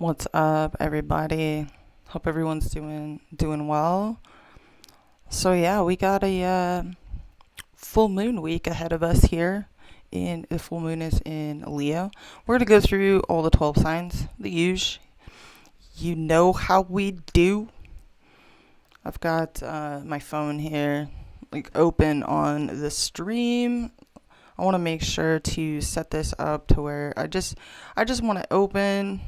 What's up, everybody? Hope everyone's doing well. So yeah, we got a full moon week ahead of us here. In the full moon is in Leo. We're gonna go through all the 12 signs, the usual. You know how we do. I've got my phone here, like open on the stream. I want to make sure to set this up to where I just want to open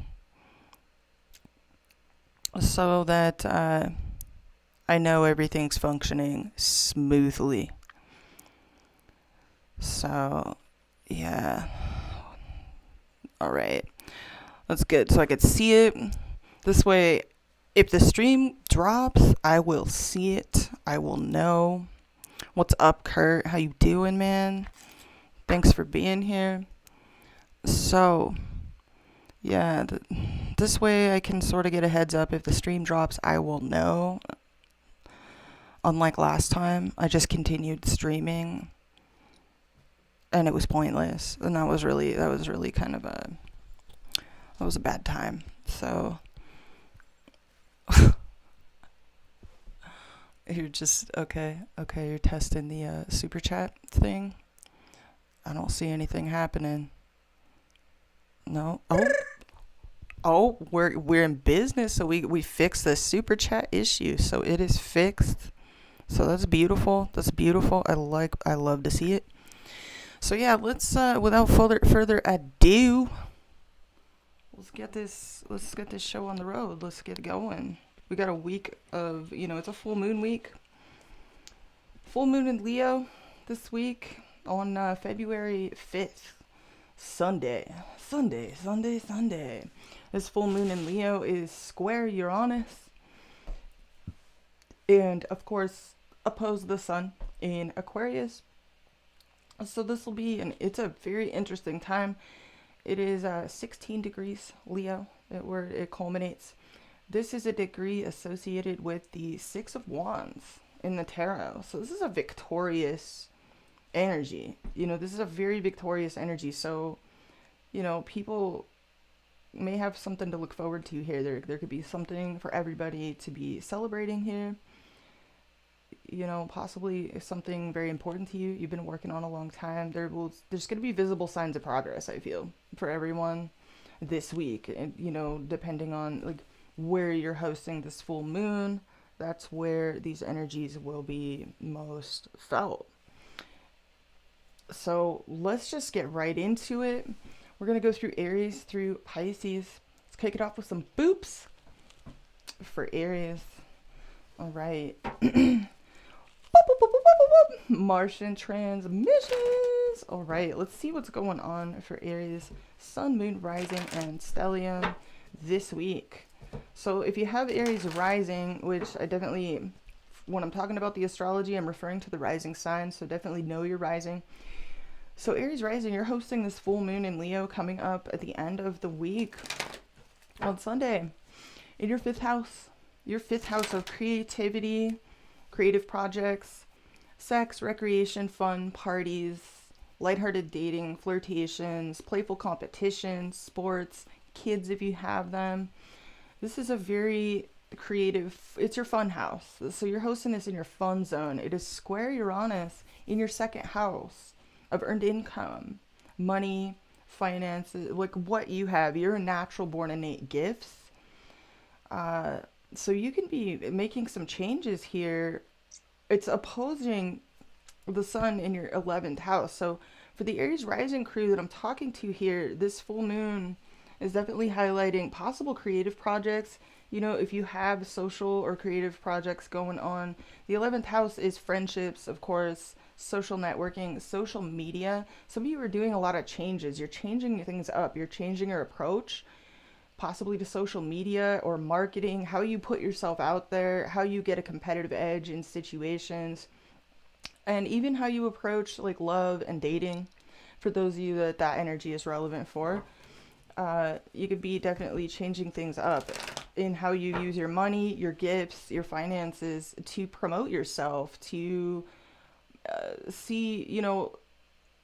so that I know everything's functioning smoothly. So, yeah. All right. That's good. So I could see it. This way, if the stream drops, I will see it. I will know. What's up, Kurt? How you doing, man? Thanks for being here. So, yeah, this way I can sort of get a heads up. If the stream drops, I will know. Unlike last time, I just continued streaming and it was pointless. And that was really kind of that was a bad time. So you're just okay, you're testing the super chat thing. I don't see anything happening. No. Oh, we're in business, so we fixed the super chat issue. So it is fixed. So that's beautiful. I love to see it. So yeah, let's without further ado, let's get this show on the road. Let's get going. We got a week of, it's a full moon week. Full moon in Leo this week on February 5th. Sunday. This full moon in Leo is square Uranus. And, of course, oppose the sun in Aquarius. So this will be, it's a very interesting time. It is 16 degrees Leo, where it culminates. This is a degree associated with the Six of Wands in the tarot. So this is a victorious energy. This is a very victorious energy. So, people may have something to look forward to here. There could be something for everybody to be celebrating here. Possibly something very important to you. You've been working on a long time. There's going to be visible signs of progress, I feel, for everyone this week. And, depending on like where you're hosting this full moon, that's where these energies will be most felt. So let's just get right into it. We're going to go through Aries through Pisces. Let's kick it off with some boops for Aries. All right. Martian transmissions. All right, let's see what's going on for Aries, Sun, Moon, Rising, and Stellium this week. So if you have Aries rising, which I definitely, when I'm talking about the astrology, I'm referring to the rising sign, so definitely know your rising. So Aries rising, you're hosting this full moon in Leo coming up at the end of the week on Sunday in your fifth house of creativity, creative projects, sex, recreation, fun, parties, lighthearted dating, flirtations, playful competitions, sports, kids if you have them. This is a very creative, it's your fun house. So you're hosting this in your fun zone. It is square Uranus in your second house of earned income, money, finances, like what you have, your natural born innate gifts. So you can be making some changes here. It's opposing the sun in your 11th house. So for the Aries rising crew that I'm talking to here, this full moon is definitely highlighting possible creative projects. If you have social or creative projects going on, the 11th house is friendships, of course, social networking, social media. Some of you are doing a lot of changes. You're changing things up. You're changing your approach, possibly to social media or marketing, how you put yourself out there, how you get a competitive edge in situations, and even how you approach like love and dating for those of you that energy is relevant for. You could be definitely changing things up in how you use your money, your gifts, your finances to promote yourself, to see,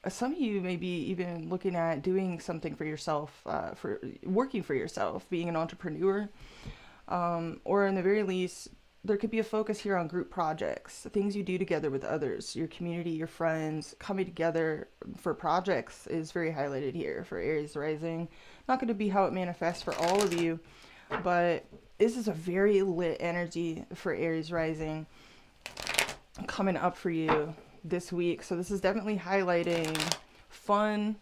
some of you may be even looking at doing something for yourself, for working for yourself, being an entrepreneur, or in the very least, there could be a focus here on group projects, things you do together with others, your community, your friends. Coming together for projects is very highlighted here for Aries rising. Not going to be how it manifests for all of you, but this is a very lit energy for Aries rising coming up for you this week. So this is definitely highlighting fun,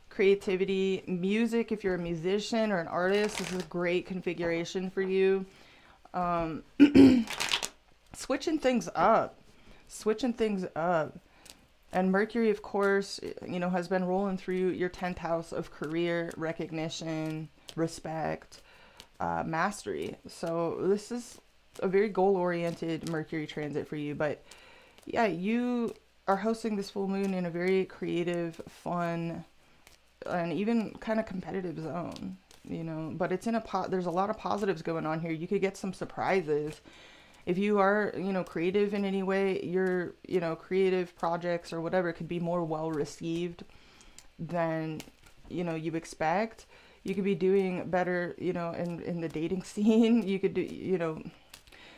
creativity, music. If you're a musician or an artist, this is a great configuration for you. Switching things up. And Mercury, of course, you know, has been rolling through your 10th house of career, recognition, respect, mastery. So this is a very goal-oriented Mercury transit for you. But yeah, you are hosting this full moon in a very creative, fun, and even kind of competitive zone, you know. But it's in a there's a lot of positives going on here. You could get some surprises. If you are, you know, creative in any way, your, you know, creative projects or whatever could be more well received than, you know, you expect. You could be doing better, you know, in the dating scene. You could do, you know,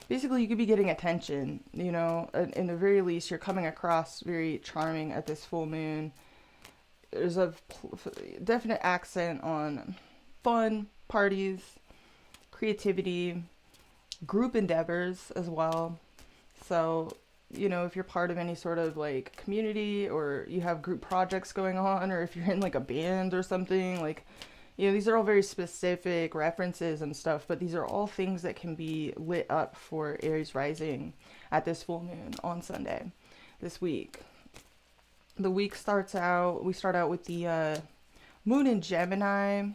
basically you could be getting attention, you know. In the very least, you're coming across very charming at this full moon. There's a definite accent on fun, parties, creativity, group endeavors as well. So, you know, if you're part of any sort of like community, or you have group projects going on, or if you're in like a band or something, like, you know, these are all very specific references and stuff, but these are all things that can be lit up for Aries rising at this full moon on Sunday this week. The week we start out with the moon in Gemini,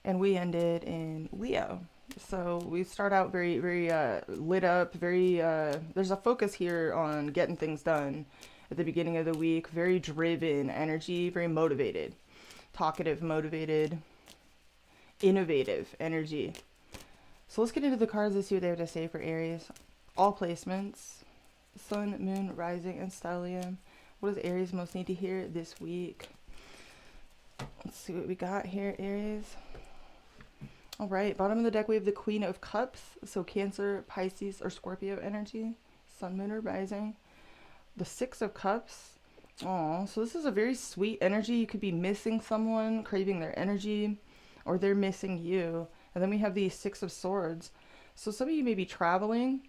and we ended in Leo. So we start out very, very lit up, very, there's a focus here on getting things done at the beginning of the week. Very driven energy, very motivated, talkative, motivated, innovative energy. So let's get into the cards and see what they have to say for Aries. All placements, Sun, Moon, Rising, and Stellium. What does Aries most need to hear this week? Let's see what we got here, Aries. All right, bottom of the deck, we have the Queen of Cups. So Cancer, Pisces, or Scorpio energy. Sun, Moon, or Rising. The Six of Cups. Oh, so this is a very sweet energy. You could be missing someone, craving their energy, or they're missing you. And then we have the Six of Swords. So some of you may be traveling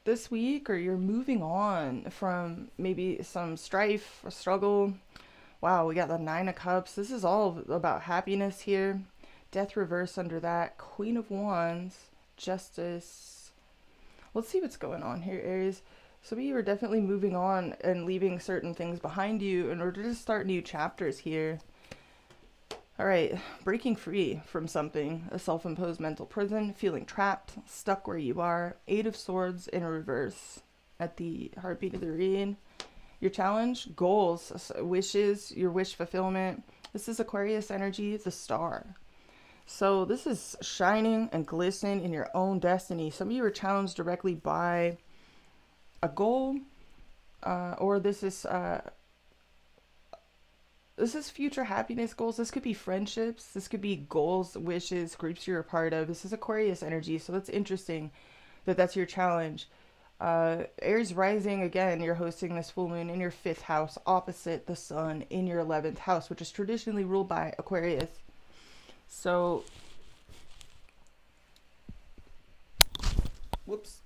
this week, or you're moving on from maybe some strife or struggle. Wow, we got the Nine of Cups. This is all about happiness here. Death reverse under that. Queen of Wands, Justice. Let's see what's going on here, Aries. Some of you are definitely moving on and leaving certain things behind you in order to start new chapters here. All right, breaking free from something, a self-imposed mental prison, feeling trapped, stuck where you are. Eight of Swords in reverse at the heartbeat of the read. Your challenge, goals, wishes, your wish fulfillment. This is Aquarius energy, the Star. So this is shining and glistening in your own destiny. Some of you are challenged directly by a goal, or this is future happiness goals. This could be friendships. This could be goals, wishes, groups you're a part of. This is Aquarius energy, so that's interesting that that's your challenge. Aries rising, again, you're hosting this full moon in your 5th house, opposite the sun in your 11th house, which is traditionally ruled by Aquarius. So,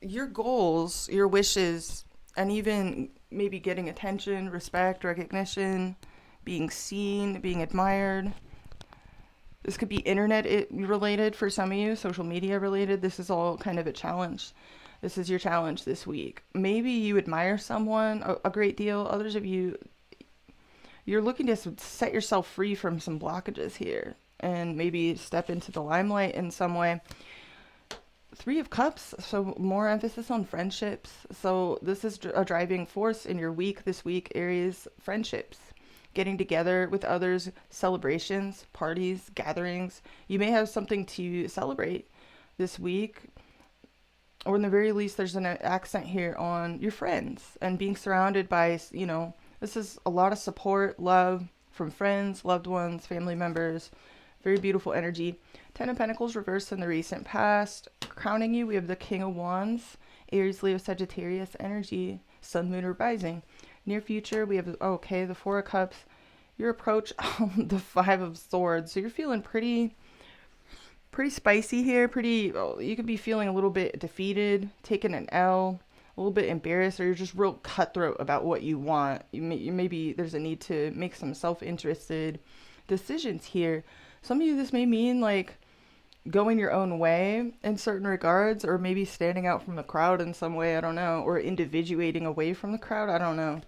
your goals, your wishes, and even maybe getting attention, respect, recognition, being seen, being admired. This could be internet related for some of you, social media related. This is all kind of a challenge. This is your challenge this week. Maybe you admire someone a great deal. Others of you, you're looking to set yourself free from some blockages here and maybe step into the limelight in some way. Three of Cups, so more emphasis on friendships. So this is a driving force in your week this week, Aries. Friendships, getting together with others, celebrations, parties, gatherings. You may have something to celebrate this week, or in the very least, there's an accent here on your friends and being surrounded by, you know, This is a lot of support, love from friends, loved ones, family members. Very beautiful energy. Ten of Pentacles reversed in the recent past. Crowning you, we have the King of Wands, Aries, Leo, Sagittarius energy, Sun, Moon, or Rising. Near future, we have, okay, the Four of Cups. Your approach, the Five of Swords. So you're feeling pretty spicy here. You could be feeling a little bit defeated, taking an L, a little bit embarrassed, or you're just real cutthroat about what you want. Maybe there's a need to make some self-interested decisions here. Some of you, this may mean like going your own way in certain regards, or maybe standing out from the crowd in some way, I don't know, or individuating away from the crowd, I don't know.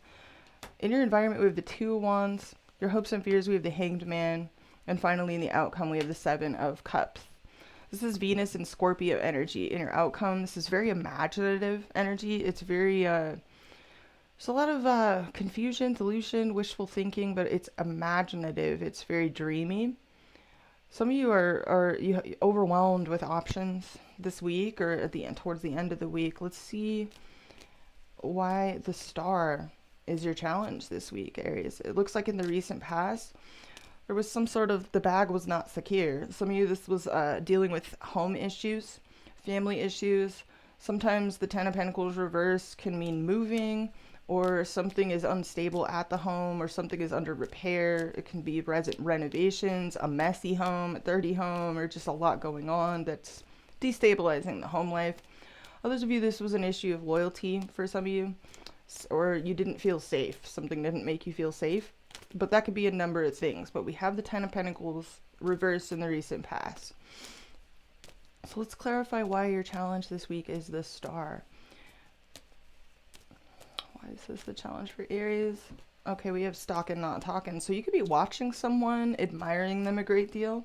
In your environment, we have the Two of Wands. Your hopes and fears, we have the Hanged Man. And finally, in the outcome, we have the Seven of Cups. This is Venus and Scorpio energy. In your outcome, this is very imaginative energy. It's very, there's a lot of confusion, delusion, wishful thinking, but it's imaginative. It's very dreamy. Some of you are overwhelmed with options this week, or at the end, towards the end of the week. Let's see why the Star is your challenge this week, Aries. It looks like in the recent past, there was some sort of, the bag was not secure. Some of you, this was dealing with home issues, family issues. Sometimes the Ten of Pentacles reverse can mean moving, or something is unstable at the home, or something is under repair. It can be renovations, a messy home, a dirty home, or just a lot going on that's destabilizing the home life. Others of you, this was an issue of loyalty for some of you, or you didn't feel safe. Something didn't make you feel safe, but that could be a number of things. But we have the Ten of Pentacles reversed in the recent past. So let's clarify why your challenge this week is the Star. Why is this the challenge for Aries? Okay, we have stalking, not talking. So you could be watching someone, admiring them a great deal,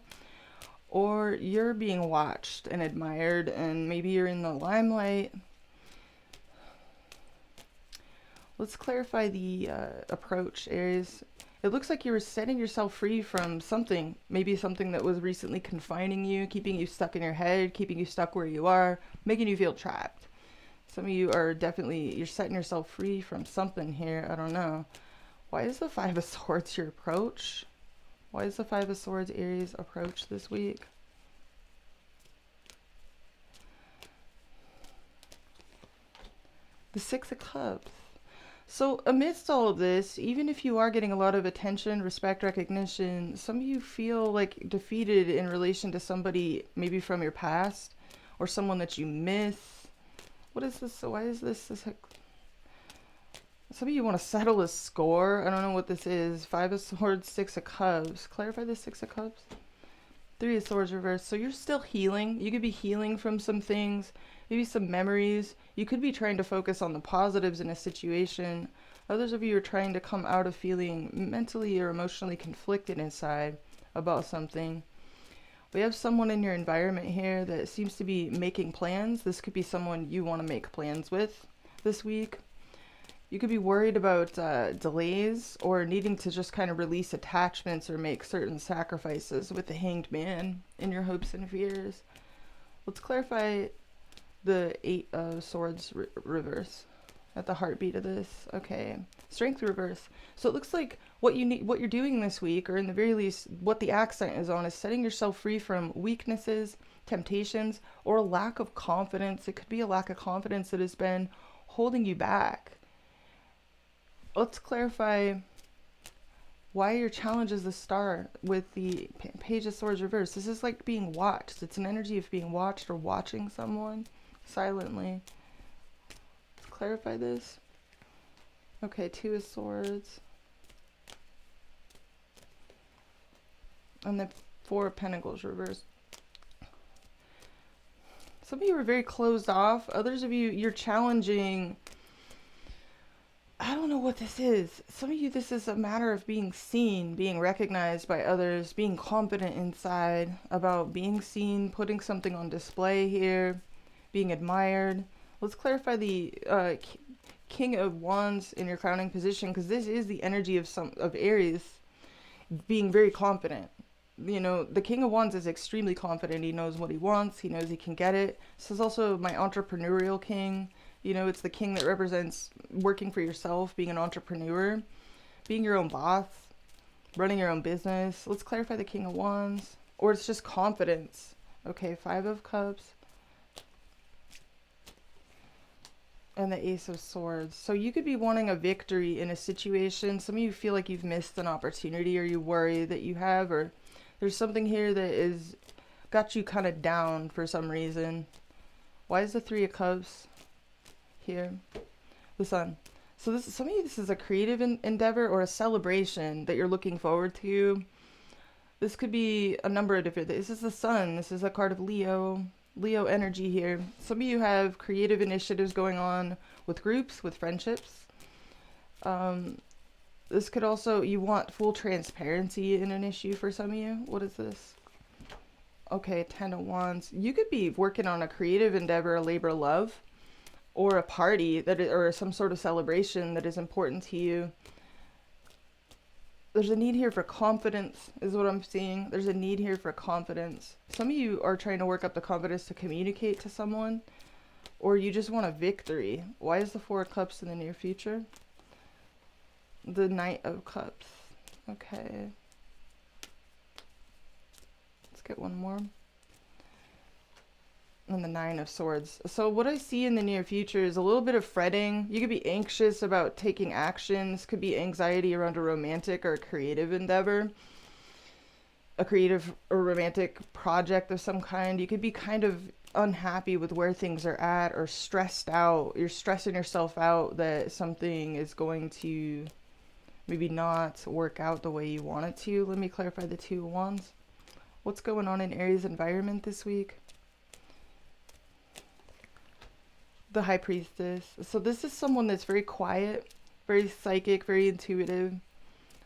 or you're being watched and admired, and maybe you're in the limelight. Let's clarify the approach, Aries. It looks like you were setting yourself free from something, maybe something that was recently confining you, keeping you stuck in your head, keeping you stuck where you are, making you feel trapped. Some of you are definitely, you're setting yourself free from something here. I don't know. Why is the Five of Swords your approach? Why is the Five of Swords Aries approach this week? The Six of Cups. So amidst all of this, even if you are getting a lot of attention, respect, recognition, some of you feel like defeated in relation to somebody maybe from your past, or someone that you miss. What is this? Why is this? Some of you want to settle a score. I don't know what this is. Five of Swords, Six of Cups. Clarify the Six of Cups. Three of Swords reversed. So you're still healing. You could be healing from some things, maybe some memories. You could be trying to focus on the positives in a situation. Others of you are trying to come out of feeling mentally or emotionally conflicted inside about something. We have someone in your environment here that seems to be making plans. This could be someone you want to make plans with this week. You could be worried about delays, or needing to just kind of release attachments or make certain sacrifices with the Hanged Man in your hopes and fears. Let's clarify the Eight of Swords reverse at the heartbeat of this. Okay, Strength reverse. So it looks like what you're doing this week, or in the very least what the accent is on, is setting yourself free from weaknesses, temptations, or a lack of confidence. It could be a lack of confidence that has been holding you back. Let's clarify why your challenge is the Star with the Page of Swords reverse. This is like being watched. It's an energy of being watched, or watching someone silently. Let's clarify this. Okay, Two of Swords. And the Four of Pentacles reversed. Some of you are very closed off. Others of you, you're challenging. I don't know what this is. Some of you, this is a matter of being seen, being recognized by others, being confident inside about being seen, putting something on display here, being admired. Let's clarify the King of Wands in your crowning position, because this is the energy of Aries being very confident. You know, the King of Wands is extremely confident. He knows what he wants. He knows he can get it. This is also my entrepreneurial king. You know, it's the king that represents working for yourself, being an entrepreneur. being your own boss, running your own business. Let's clarify the King of Wands. Or it's just confidence. Okay, Five of Cups. And the Ace of Swords. So you could be wanting a victory in a situation. Some of you feel like you've missed an opportunity, or you worry that you have, or there's something here that is got you kind of down for some reason. Why is the Three of Cups here? The Sun. So this, some of you, this is a creative endeavor or a celebration that you're looking forward to. This could be a number of different things. This is the Sun. This is a card of Leo energy here. Some of you have creative initiatives going on with groups, with friendships. This could also, you want full transparency in an issue for some of you. What is this? Okay, Ten of Wands. You could be working on a creative endeavor, a labor of love, or a party that is, or some sort of celebration that is important to you. There's a need here for confidence, is what I'm seeing. There's a need here for confidence. Some of you are trying to work up the confidence to communicate to someone, or you just want a victory. Why is the Four of Cups in the near future? The Knight of Cups. Okay. Let's get one more. And the Nine of Swords. So what I see in the near future is a little bit of fretting. You could be anxious about taking actions. Could be anxiety around a romantic or a creative endeavor. A creative or romantic project of some kind. You could be kind of unhappy with where things are at, or stressed out. You're stressing yourself out that something is going to maybe not work out the way you want it to. Let me clarify the Two of Wands. What's going on in Aries environment this week? The High Priestess. So this is someone that's very quiet, very psychic, very intuitive.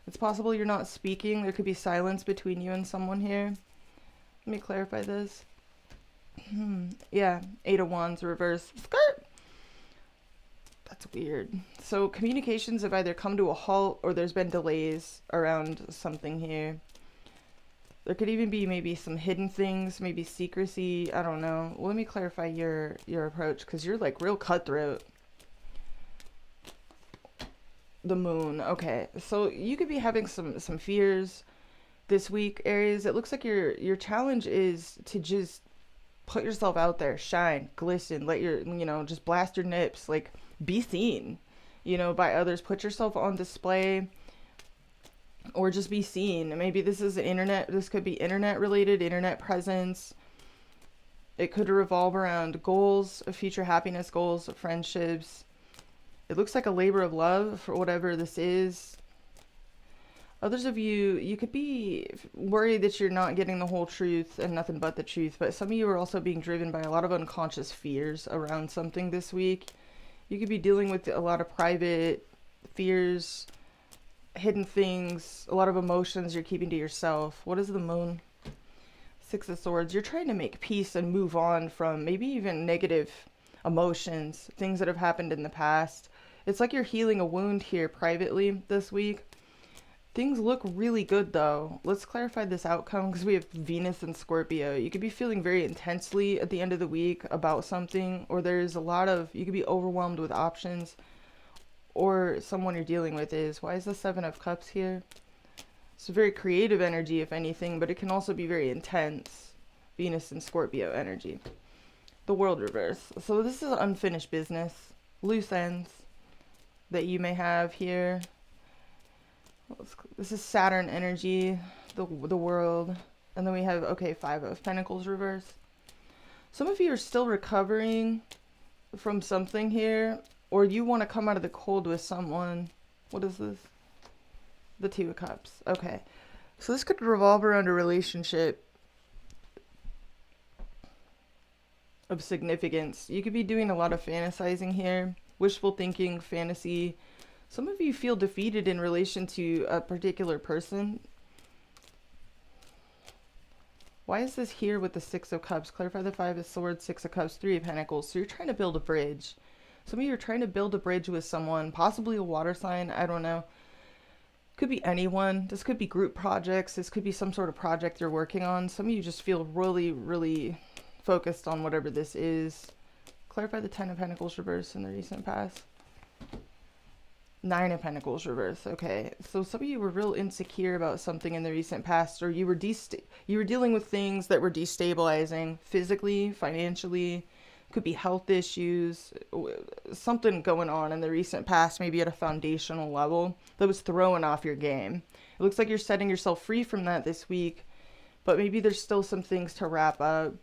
It's possible you're not speaking. There could be silence between you and someone here. Let me clarify this. Yeah, Eight of Wands reverse. Skirt! That's weird. So communications have either come to a halt, or there's been delays around something here. There could even be maybe some hidden things, maybe secrecy. I don't know. Well, let me clarify your approach, because you're like real cutthroat. The Moon. Okay, so you could be having some fears this week, Aries. It looks like your challenge is to just put yourself out there, shine, glisten, let your, just blast your nips, like be seen, by others. Put yourself on display. Or just be seen. Maybe this is this could be internet related, internet presence. It could revolve around goals, future happiness goals, friendships. It looks like a labor of love for whatever this is. Others of you, you could be worried that you're not getting the whole truth and nothing but the truth, but some of you are also being driven by a lot of unconscious fears around something this week. You could be dealing with a lot of private fears, hidden things, a lot of emotions you're keeping to yourself. What is the Moon? Six of Swords. You're trying to make peace and move on from maybe even negative emotions, things that have happened in the past. It's like you're healing a wound here privately this week. Things look really good though. Let's clarify this outcome, because we have Venus and Scorpio. You could be feeling very intensely at the end of the week about something, or there's a lot of, you could be overwhelmed with options. Or someone you're dealing with is. Why is the Seven of Cups here? It's a very creative energy, if anything, but it can also be very intense. Venus and Scorpio energy. The World reverse. So this is unfinished business, loose ends that you may have here. This is Saturn energy, the World, and then we have, okay, Five of Pentacles reverse. Some of you are still recovering from something here. Or you want to come out of the cold with someone. What is this? The Two of Cups. Okay. So this could revolve around a relationship of significance. You could be doing a lot of fantasizing here. Wishful thinking, fantasy. Some of you feel defeated in relation to a particular person. Why is this here with the Six of Cups? Clarify the Five of Swords, Six of Cups, Three of Pentacles. So you're trying to build a bridge. Some of you are trying to build a bridge with someone, possibly a water sign, I don't know. Could be anyone. This could be group projects. This could be some sort of project you're working on. Some of you just feel really, really focused on whatever this is. Clarify the Ten of Pentacles reverse in the recent past. Nine of Pentacles reverse. Okay, so some of you were real insecure about something in the recent past, or you were dealing with things that were destabilizing physically, financially. Could be health issues, something going on in the recent past, maybe at a foundational level that was throwing off your game. It looks like you're setting yourself free from that this week, but maybe there's still some things to wrap up.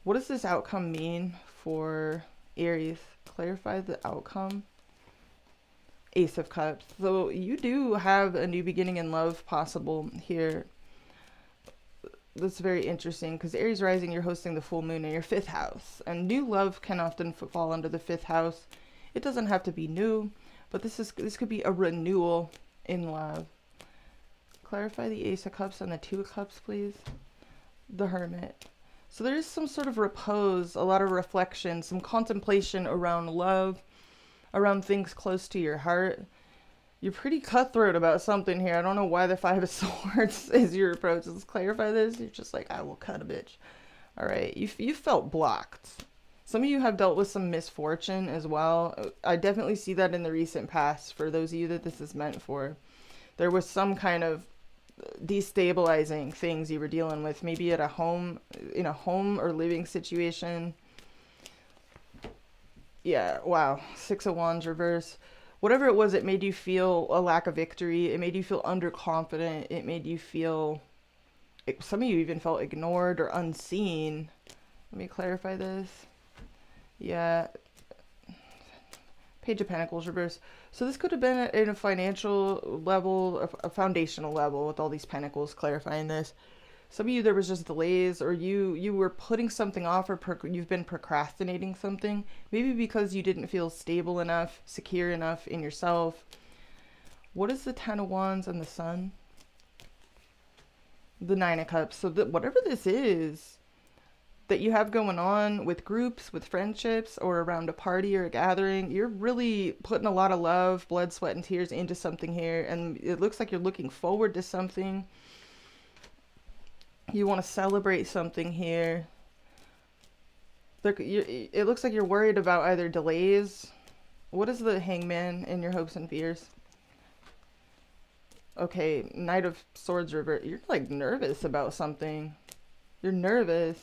What does this outcome mean for Aries? Clarify the outcome. Ace of Cups. So you do have a new beginning in love possible here. That's very interesting because Aries rising, you're hosting the full moon in your 5th house. And new love can often fall under the 5th house. It doesn't have to be new, but this could be a renewal in love. Clarify the Ace of Cups and the 2 of Cups, please. The Hermit. So there is some sort of repose, a lot of reflection, some contemplation around love, around things close to your heart. You're pretty cutthroat about something here. I don't know why the 5 of Swords is your approach. Let's clarify this. You're just like, I will cut a bitch. All right. You felt blocked. Some of you have dealt with some misfortune as well. I definitely see that in the recent past for those of you that this is meant for. There was some kind of destabilizing things you were dealing with, maybe at a home, in a home or living situation. Yeah, wow. 6 of Wands reverse. Whatever it was, it made you feel a lack of victory. It made you feel underconfident. It made you feel, some of you even felt ignored or unseen. Let me clarify this. Yeah. Page of Pentacles reverse. So this could have been in a financial level, a foundational level with all these pentacles, clarifying this. Some of you, there was just delays, or you were putting something off, or you've been procrastinating something. Maybe because you didn't feel stable enough, secure enough in yourself. What is the 10 of Wands and the Sun? The 9 of Cups. So whatever this is that you have going on with groups, with friendships, or around a party or a gathering, you're really putting a lot of love, blood, sweat, and tears into something here. And it looks like you're looking forward to something. You want to celebrate something here. It looks like you're worried about either delays. What is the Hangman in your hopes and fears? Okay, Knight of Swords reverse. You're like nervous about something. You're nervous.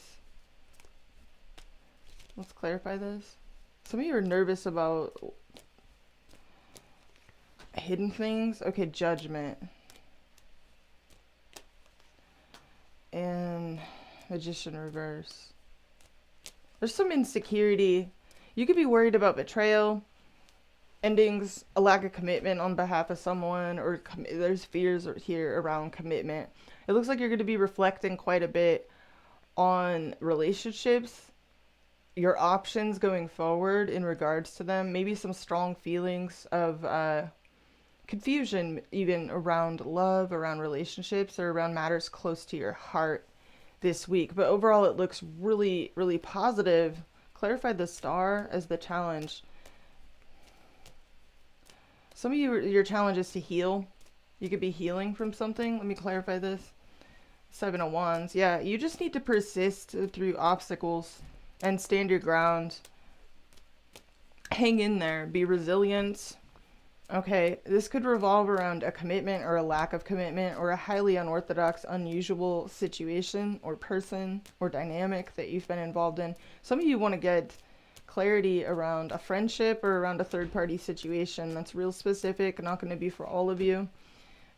Let's clarify this. Some of you are nervous about hidden things. Okay, Judgment. And Magician reverse. There's some insecurity. You could be worried about betrayal, endings, a lack of commitment on behalf of someone, or there's fears here around commitment. It looks like you're going to be reflecting quite a bit on relationships, your options going forward in regards to them. Maybe some strong feelings of confusion even around love, around relationships, or around matters close to your heart this week. But overall, it looks really, really positive. Clarify the Star as the challenge. Some of you, your challenge is to heal. You could be healing from something. Let me clarify this. 7 of Wands. Yeah, you just need to persist through obstacles and stand your ground. Hang in there. Be resilient. Okay, this could revolve around a commitment or a lack of commitment, or a highly unorthodox, unusual situation or person or dynamic that you've been involved in. Some of you want to get clarity around a friendship or around a third-party situation. That's real specific, not going to be for all of you.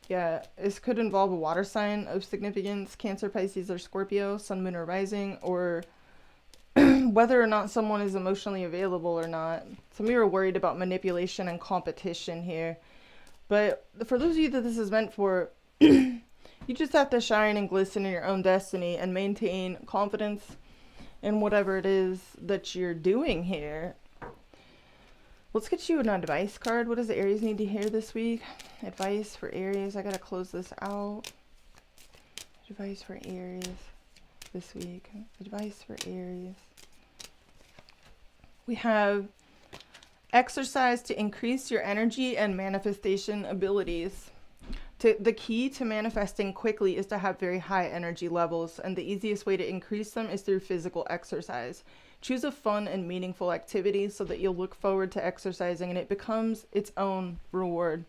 Yeah, this could involve a water sign of significance, Cancer, Pisces, or Scorpio, Sun, Moon, or Rising, or whether or not someone is emotionally available or not. Some of you are worried about manipulation and competition here. But for those of you that this is meant for, you just have to shine and glisten in your own destiny and maintain confidence in whatever it is that you're doing here. Let's get you an advice card. What does the Aries need to hear this week? Advice for Aries. I gotta close this out. Advice for Aries this week. Advice for Aries. We have exercise to increase your energy and manifestation abilities. The key to manifesting quickly is to have very high energy levels, and the easiest way to increase them is through physical exercise. Choose a fun and meaningful activity so that you'll look forward to exercising and it becomes its own reward.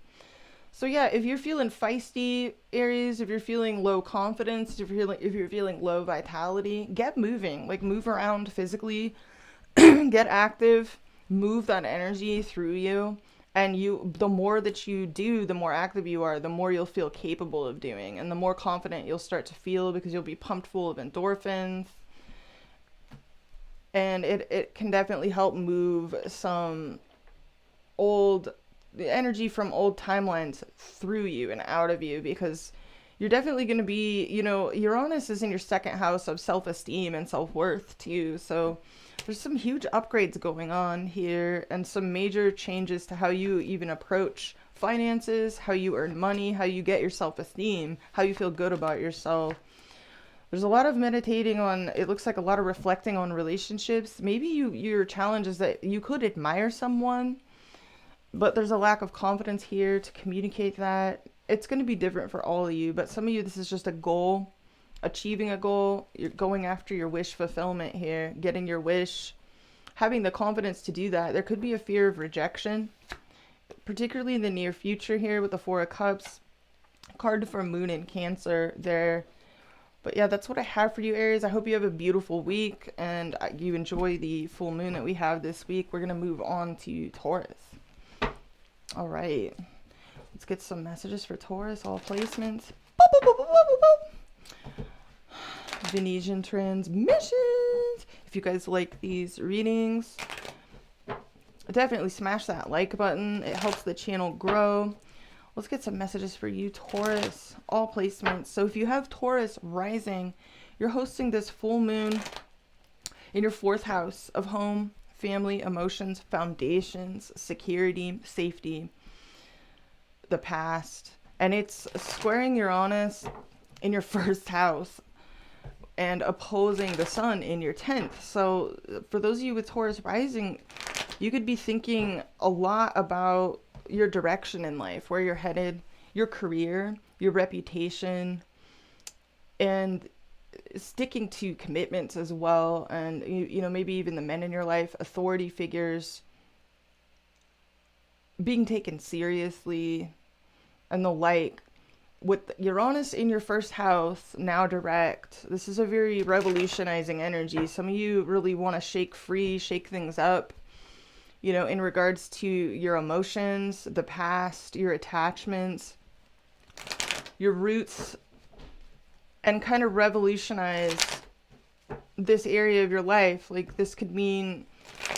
So yeah, if you're feeling feisty, Aries, if you're feeling low confidence, if you're feeling low vitality, get moving. Like, move around physically, get active, move that energy through you. And the more that you do, the more active you are, the more you'll feel capable of doing, and the more confident you'll start to feel, because you'll be pumped full of endorphins. And it can definitely help move some the energy from old timelines through you and out of you, because you're definitely going to be, Uranus is in your second house of self-esteem and self-worth too. So there's some huge upgrades going on here, and some major changes to how you even approach finances, how you earn money, how you get your self-esteem, how you feel good about yourself. There's a lot of meditating on, it looks like a lot of reflecting on relationships. Maybe your challenge is that you could admire someone, but there's a lack of confidence here to communicate that. It's going to be different for all of you, but some of you, this is just a goal, achieving a goal. You're going after your wish fulfillment here, getting your wish, having the confidence to do that. There could be a fear of rejection, particularly in the near future here with the Four of Cups, card for Moon in Cancer there. But yeah, that's what I have for you, Aries. I hope you have a beautiful week and you enjoy the full moon that we have this week. We're going to move on to Taurus. All right. Let's get some messages for Taurus, all placements. Boop, boop, boop, boop, boop, boop. Venetian transmissions. If you guys like these readings, definitely smash that like button. It helps the channel grow. Let's get some messages for you, Taurus, all placements. So if you have Taurus rising, you're hosting this full moon in your fourth house of home, family, emotions, foundations, security, safety, the past. And it's squaring Uranus in your first house and opposing the sun in your 10th. So for those of you with Taurus rising, you could be thinking a lot about your direction in life, where you're headed, your career, your reputation, and sticking to commitments as well. And maybe even the men in your life, authority figures, being taken seriously and the like. With Uranus in your first house now direct, this is a very revolutionizing energy. Some of you really want to shake free, shake things up, in regards to your emotions, the past, your attachments, your roots, and kind of revolutionize this area of your life. Like, this could mean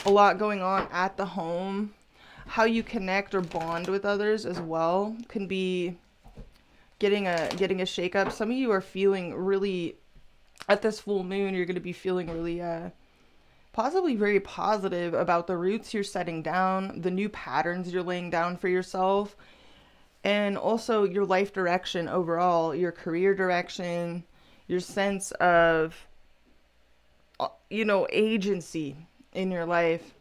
a lot going on at the home. How you connect or bond with others as well can be getting a shake up. Some of you are feeling really, at this full moon, you're going to be feeling really possibly very positive about the roots you're setting down, the new patterns you're laying down for yourself, and also your life direction overall, your career direction, your sense of, agency in your life.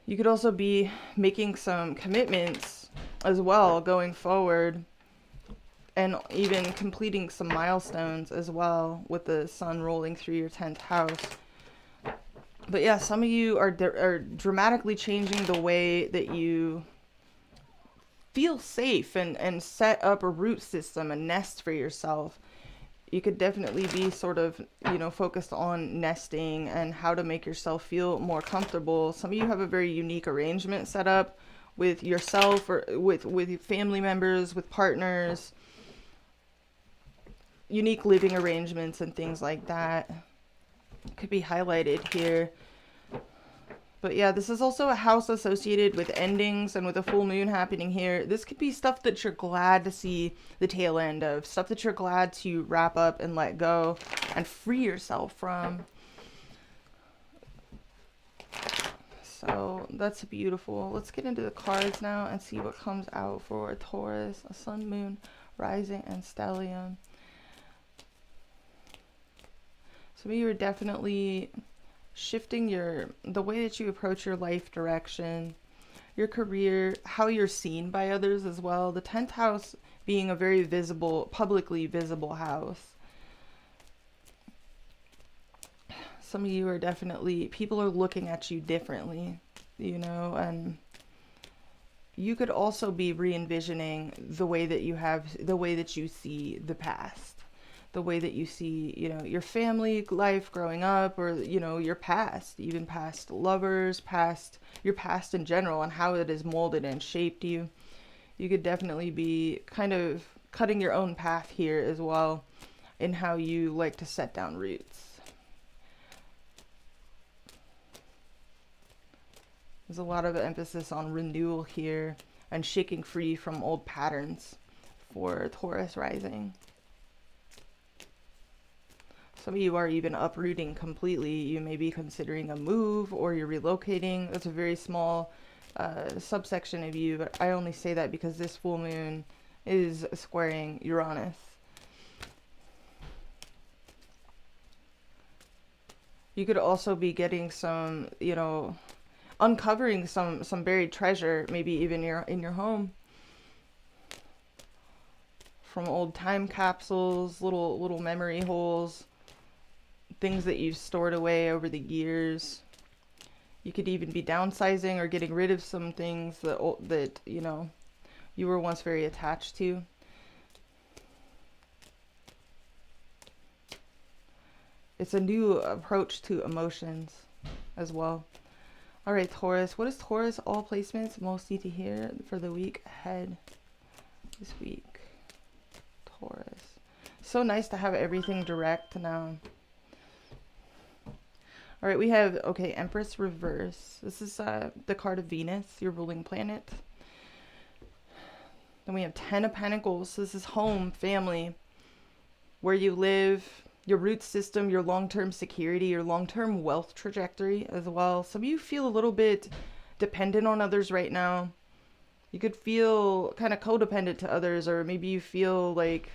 You could also be making some commitments as well going forward, and even completing some milestones as well with the sun rolling through your 10th house. But yeah, some of you are dramatically changing the way that you feel safe and set up a root system, a nest for yourself. You could definitely be sort of, focused on nesting and how to make yourself feel more comfortable. Some of you have a very unique arrangement set up with yourself or with family members, with partners, unique living arrangements and things like that could be highlighted here. But yeah, this is also a house associated with endings, and with a full moon happening here, this could be stuff that you're glad to see the tail end of, stuff that you're glad to wrap up and let go and free yourself from. So that's beautiful. Let's get into the cards now and see what comes out for a Taurus, a sun, moon, rising, and stellium. Some of you are definitely shifting the way that you approach your life direction, your career, how you're seen by others as well. The 10th house being a very visible, publicly visible house. Some of you are definitely, people are looking at you differently, you know, and you could also be re-envisioning the way that you see the past, the way that you see, you know, your family life growing up, or, you know, your past, even past lovers, your past in general, and how it has molded and shaped you. You could definitely be kind of cutting your own path here as well in how you like to set down roots. There's a lot of emphasis on renewal here and shaking free from old patterns for Taurus rising. Some of you are even uprooting completely. You may be considering a move, or you're relocating. That's a very small subsection of you, but I only say that because this full moon is squaring Uranus. You could also be getting some, you know, uncovering some buried treasure, maybe even in your home, from old time capsules, little memory holes, things that you've stored away over the years. You could even be downsizing or getting rid of some things that you know, you were once very attached to. It's a new approach to emotions as well. All right, Taurus. What is Taurus all placements most need to hear for the week ahead this week? Taurus. So nice to have everything direct now. All right, we have, okay, Empress reverse. This is the card of Venus, your ruling planet. Then we have 10 of Pentacles. So this is home, family, where you live, your root system, your long-term security, your long-term wealth trajectory as well. Some of you feel a little bit dependent on others right now. You could feel kind of codependent to others, or maybe you feel like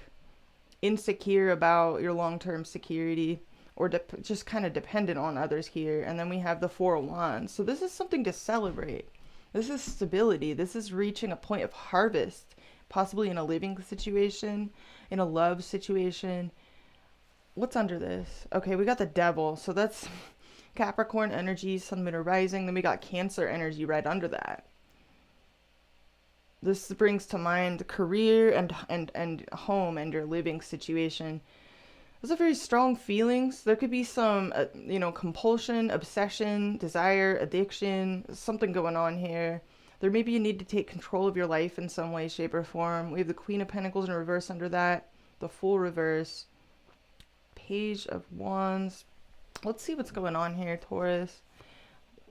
insecure about your long-term security, or just kind of dependent on others here. And then we have the Four of Wands. So this is something to celebrate. This is stability. This is reaching a point of harvest, possibly in a living situation, in a love situation. What's under this? Okay, we got the Devil. So that's Capricorn energy, Sun, Moon, or Rising. Then we got Cancer energy right under that. This brings to mind career and home and your living situation. Those are very strong feelings. There could be some, you know, compulsion, obsession, desire, addiction, something going on here. There may be a need to take control of your life in some way, shape, or form. We have the Queen of Pentacles in reverse under that, the Fool reverse, Page of Wands. Let's see what's going on here, Taurus.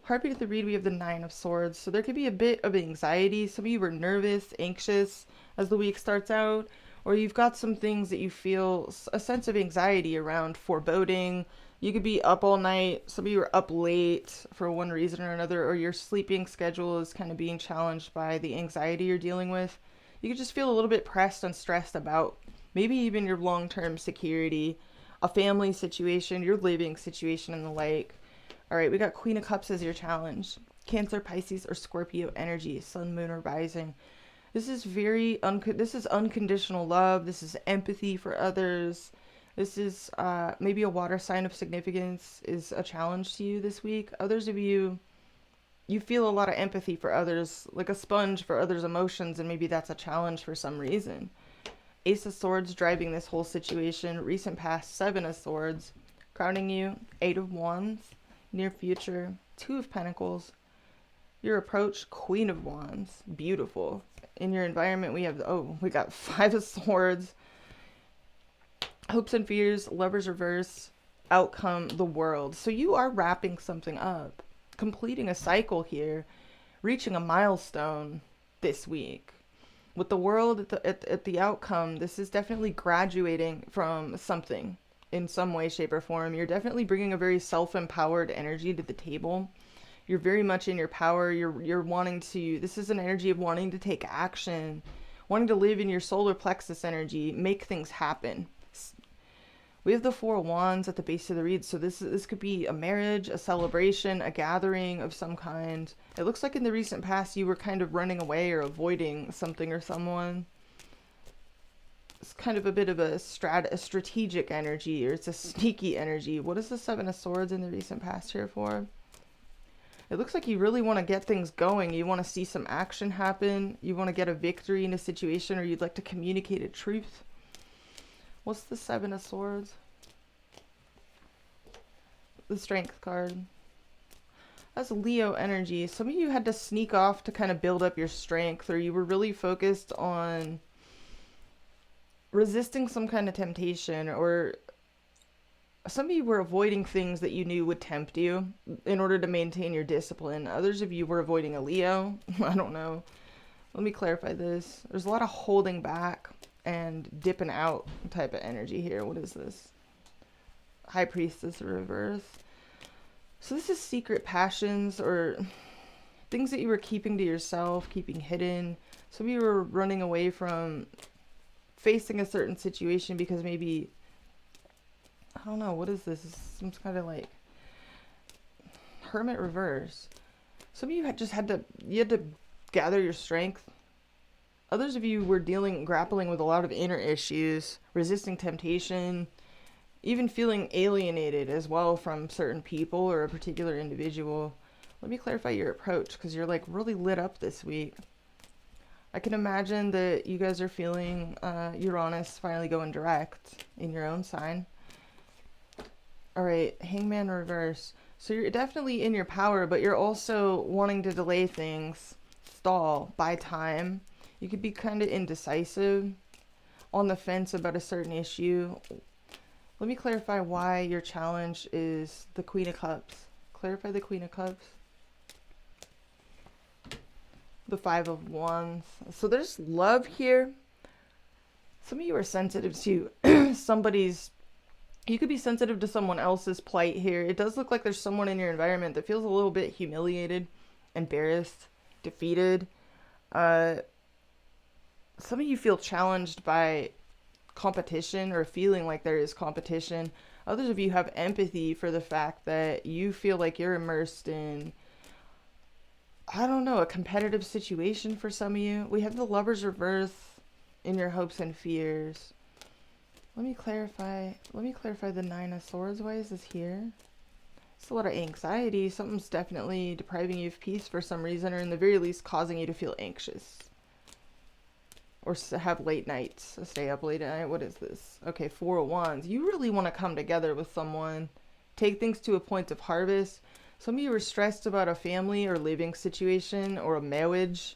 Heartbeat of the read, we have the Nine of Swords. So there could be a bit of anxiety. Some of you were nervous, anxious as the week starts out. Or you've got some things that you feel a sense of anxiety around, foreboding. You could be up all night. Some of you are up late for one reason or another, or your sleeping schedule is kind of being challenged by the anxiety you're dealing with. You could just feel a little bit pressed and stressed about maybe even your long-term security, a family situation, your living situation, and the like. All right, we got Queen of Cups as your challenge. Cancer, Pisces, or Scorpio energy, Sun, Moon, or Rising. This is this is unconditional love. This is empathy for others. This is maybe a water sign of significance is a challenge to you this week. Others of you, you feel a lot of empathy for others, like a sponge for others' emotions, and maybe that's a challenge for some reason. Ace of Swords driving this whole situation. Recent past, Seven of Swords. Crowning you, Eight of Wands. Near future, Two of Pentacles. Your approach, Queen of Wands. Beautiful. In your environment, we have, we got Five of Swords. Hopes and fears, Lovers reverse, outcome, the World. So you are wrapping something up, completing a cycle here, reaching a milestone this week. With the World at the outcome, this is definitely graduating from something in some way, shape, or form. You're definitely bringing a very self-empowered energy to the table. You're very much in your power. You're wanting to, this is an energy of wanting to take action, wanting to live in your solar plexus energy, make things happen. We have the Four of Wands at the base of the read. So this could be a marriage, a celebration, a gathering of some kind. It looks like in the recent past you were kind of running away or avoiding something or someone. It's kind of a bit of a strategic energy, or it's a sneaky energy. What is the Seven of Swords in the recent past here for? It looks like you really want to get things going. You want to see some action happen. You want to get a victory in a situation, or you'd like to communicate a truth. What's the Seven of Swords? The Strength card. That's Leo energy. Some of you had to sneak off to kind of build up your strength, or you were really focused on resisting some kind of temptation, or some of you were avoiding things that you knew would tempt you in order to maintain your discipline. Others of you were avoiding a Leo. I don't know. Let me clarify this. There's a lot of holding back and dipping out type of energy here. What is this? High Priestess reverse. So this is secret passions, or things that you were keeping to yourself, keeping hidden. Some of you were running away from facing a certain situation because maybe, I don't know, what is this? Some kind of like Hermit reverse. Some of you had to gather your strength. Others of you were grappling with a lot of inner issues, resisting temptation, even feeling alienated as well from certain people or a particular individual. Let me clarify your approach, because you're like really lit up this week. I can imagine that you guys are feeling Uranus finally going direct in your own sign. All right, Hangman reverse. So you're definitely in your power, but you're also wanting to delay things, stall, buy time. You could be kind of indecisive, on the fence about a certain issue. Let me clarify why your challenge is the Queen of Cups. Clarify the Queen of Cups. The Five of Wands. So there's love here. Some of you are sensitive to you could be sensitive to someone else's plight here. It does look like there's someone in your environment that feels a little bit humiliated, embarrassed, defeated. Some of you feel challenged by competition, or feeling like there is competition. Others of you have empathy for the fact that you feel like you're immersed in, I don't know, a competitive situation for some of you. We have the Lovers reverse in your hopes and fears. Let me clarify the Nine of Swords. Why is this here? It's a lot of anxiety. Something's definitely depriving you of peace for some reason, or in the very least causing you to feel anxious. Or have late nights, stay up late at night. What is this? Okay, Four of Wands. You really want to come together with someone, take things to a point of harvest. Some of you are stressed about a family or living situation, or a marriage,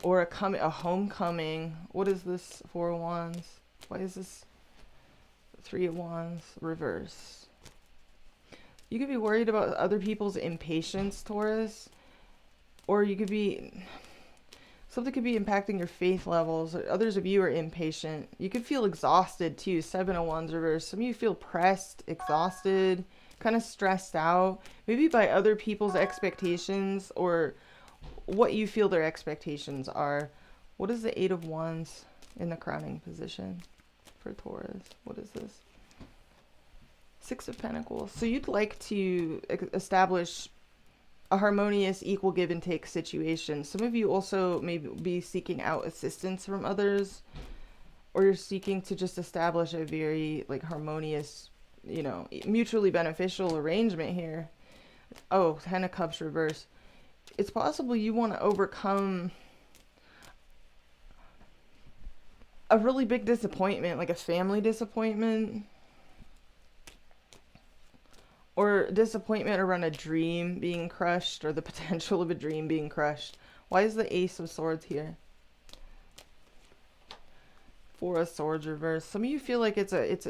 or a homecoming. What is this? Four of Wands. Why is this Three of Wands reverse? You could be worried about other people's impatience, Taurus, or you could be... something could be impacting your faith levels. Others of you are impatient. You could feel exhausted too. Seven of Wands reverse. Some of you feel pressed, exhausted, kind of stressed out, maybe by other people's expectations, or what you feel their expectations are. What is the Eight of Wands in the crowning position for Taurus? What is this? Six of Pentacles. So you'd like to establish a harmonious, equal give and take situation. Some of you also may be seeking out assistance from others, or you're seeking to just establish a very like harmonious, you know, mutually beneficial arrangement here. Oh, Ten of Cups reverse. It's possible you want to overcome a really big disappointment, like a family disappointment, or disappointment around a dream being crushed, or the potential of a dream being crushed. Why is the Ace of Swords here? Four of Swords reverse. Some of you feel like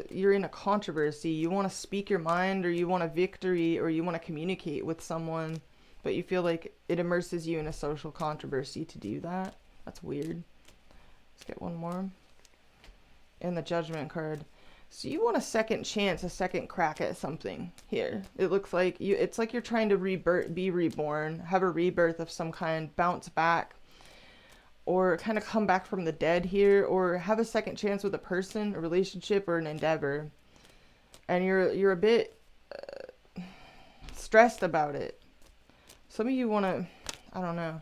you're in a controversy. You want to speak your mind, or you want a victory, or you want to communicate with someone, but you feel like it immerses you in a social controversy to do that. That's weird. Let's get one more. And the Judgment card. So you want a second chance, a second crack at something here. It looks like it's like you're trying to be reborn, have a rebirth of some kind, bounce back, or kind of come back from the dead here, or have a second chance with a person, a relationship, or an endeavor. And you're a bit stressed about it. Some of you want to, I don't know.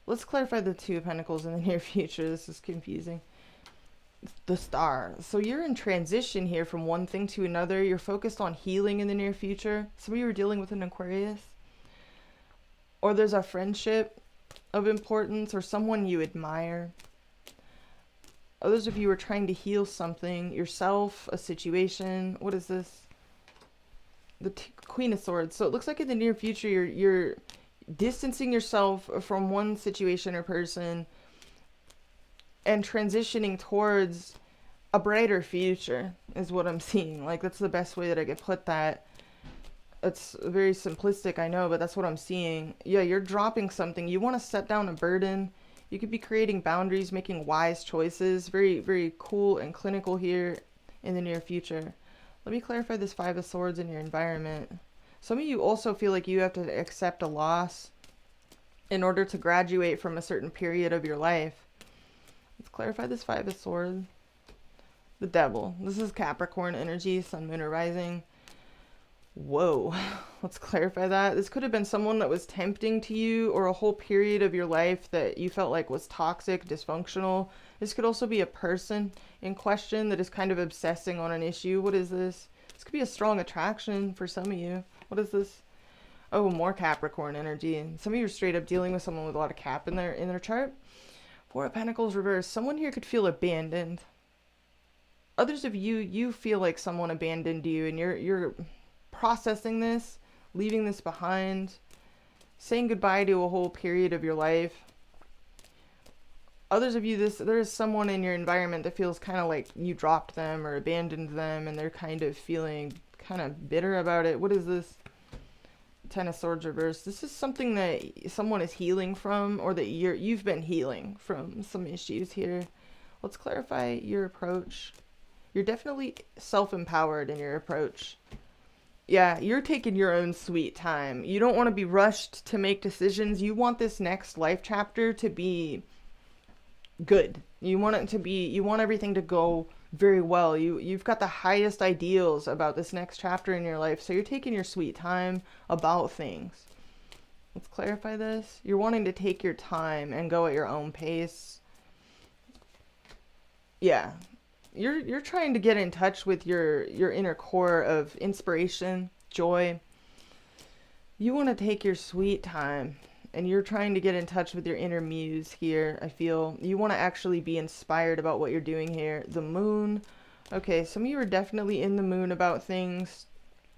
Let's clarify the Two of Pentacles in the near future. This is confusing. the star. So you're in transition here from one thing to another. You're focused on healing in the near future. Some of you are dealing with an Aquarius. Or there's a friendship of importance or someone you admire. Others of you are trying to heal something, yourself, a situation. What is this? The Queen of Swords. So it looks like in the near future you're distancing yourself from one situation or person and transitioning towards a brighter future is what I'm seeing. Like, that's the best way that I could put that. It's very simplistic, I know, but that's what I'm seeing. Yeah, you're dropping something. You want to set down a burden. You could be creating boundaries, making wise choices. Very, very cool and clinical here in the near future. Let me clarify this Five of Swords in your environment. Some of you also feel like you have to accept a loss in order to graduate from a certain period of your life. Let's clarify this Five of Swords. The Devil. This is Capricorn energy, Sun, Moon, or Rising. Whoa. Let's clarify that. This could have been someone that was tempting to you, or a whole period of your life that you felt like was toxic, dysfunctional. This could also be a person in question that is kind of obsessing on an issue. What is this? This could be a strong attraction for some of you. What is this? Oh, more Capricorn energy. And some of you are straight up dealing with someone with a lot of Cap in their chart. Four of Pentacles reverse. Someone here could feel abandoned. Others of you, you feel like someone abandoned you, and you're processing this, leaving this behind, saying goodbye to a whole period of your life. Others of you, there is someone in your environment that feels kind of like you dropped them or abandoned them, and they're kind of feeling kind of bitter about it. What is this? Ten of Swords reverse. This is something that someone is healing from, or that you've been healing from some issues here. Let's clarify your approach. You're definitely self-empowered in your approach. Yeah, you're taking your own sweet time. You don't want to be rushed to make decisions. You want this next life chapter to be good. You want it to be, you want everything to go very well. You've got the highest ideals about this next chapter in your life. So you're taking your sweet time about things. Let's clarify this. You're wanting to take your time and go at your own pace. Yeah. You're trying to get in touch with your inner core of inspiration, joy. You want to take your sweet time, and you're trying to get in touch with your inner muse here, I feel. You want to actually be inspired about what you're doing here. The Moon. Okay, some of you are definitely in the moon about things,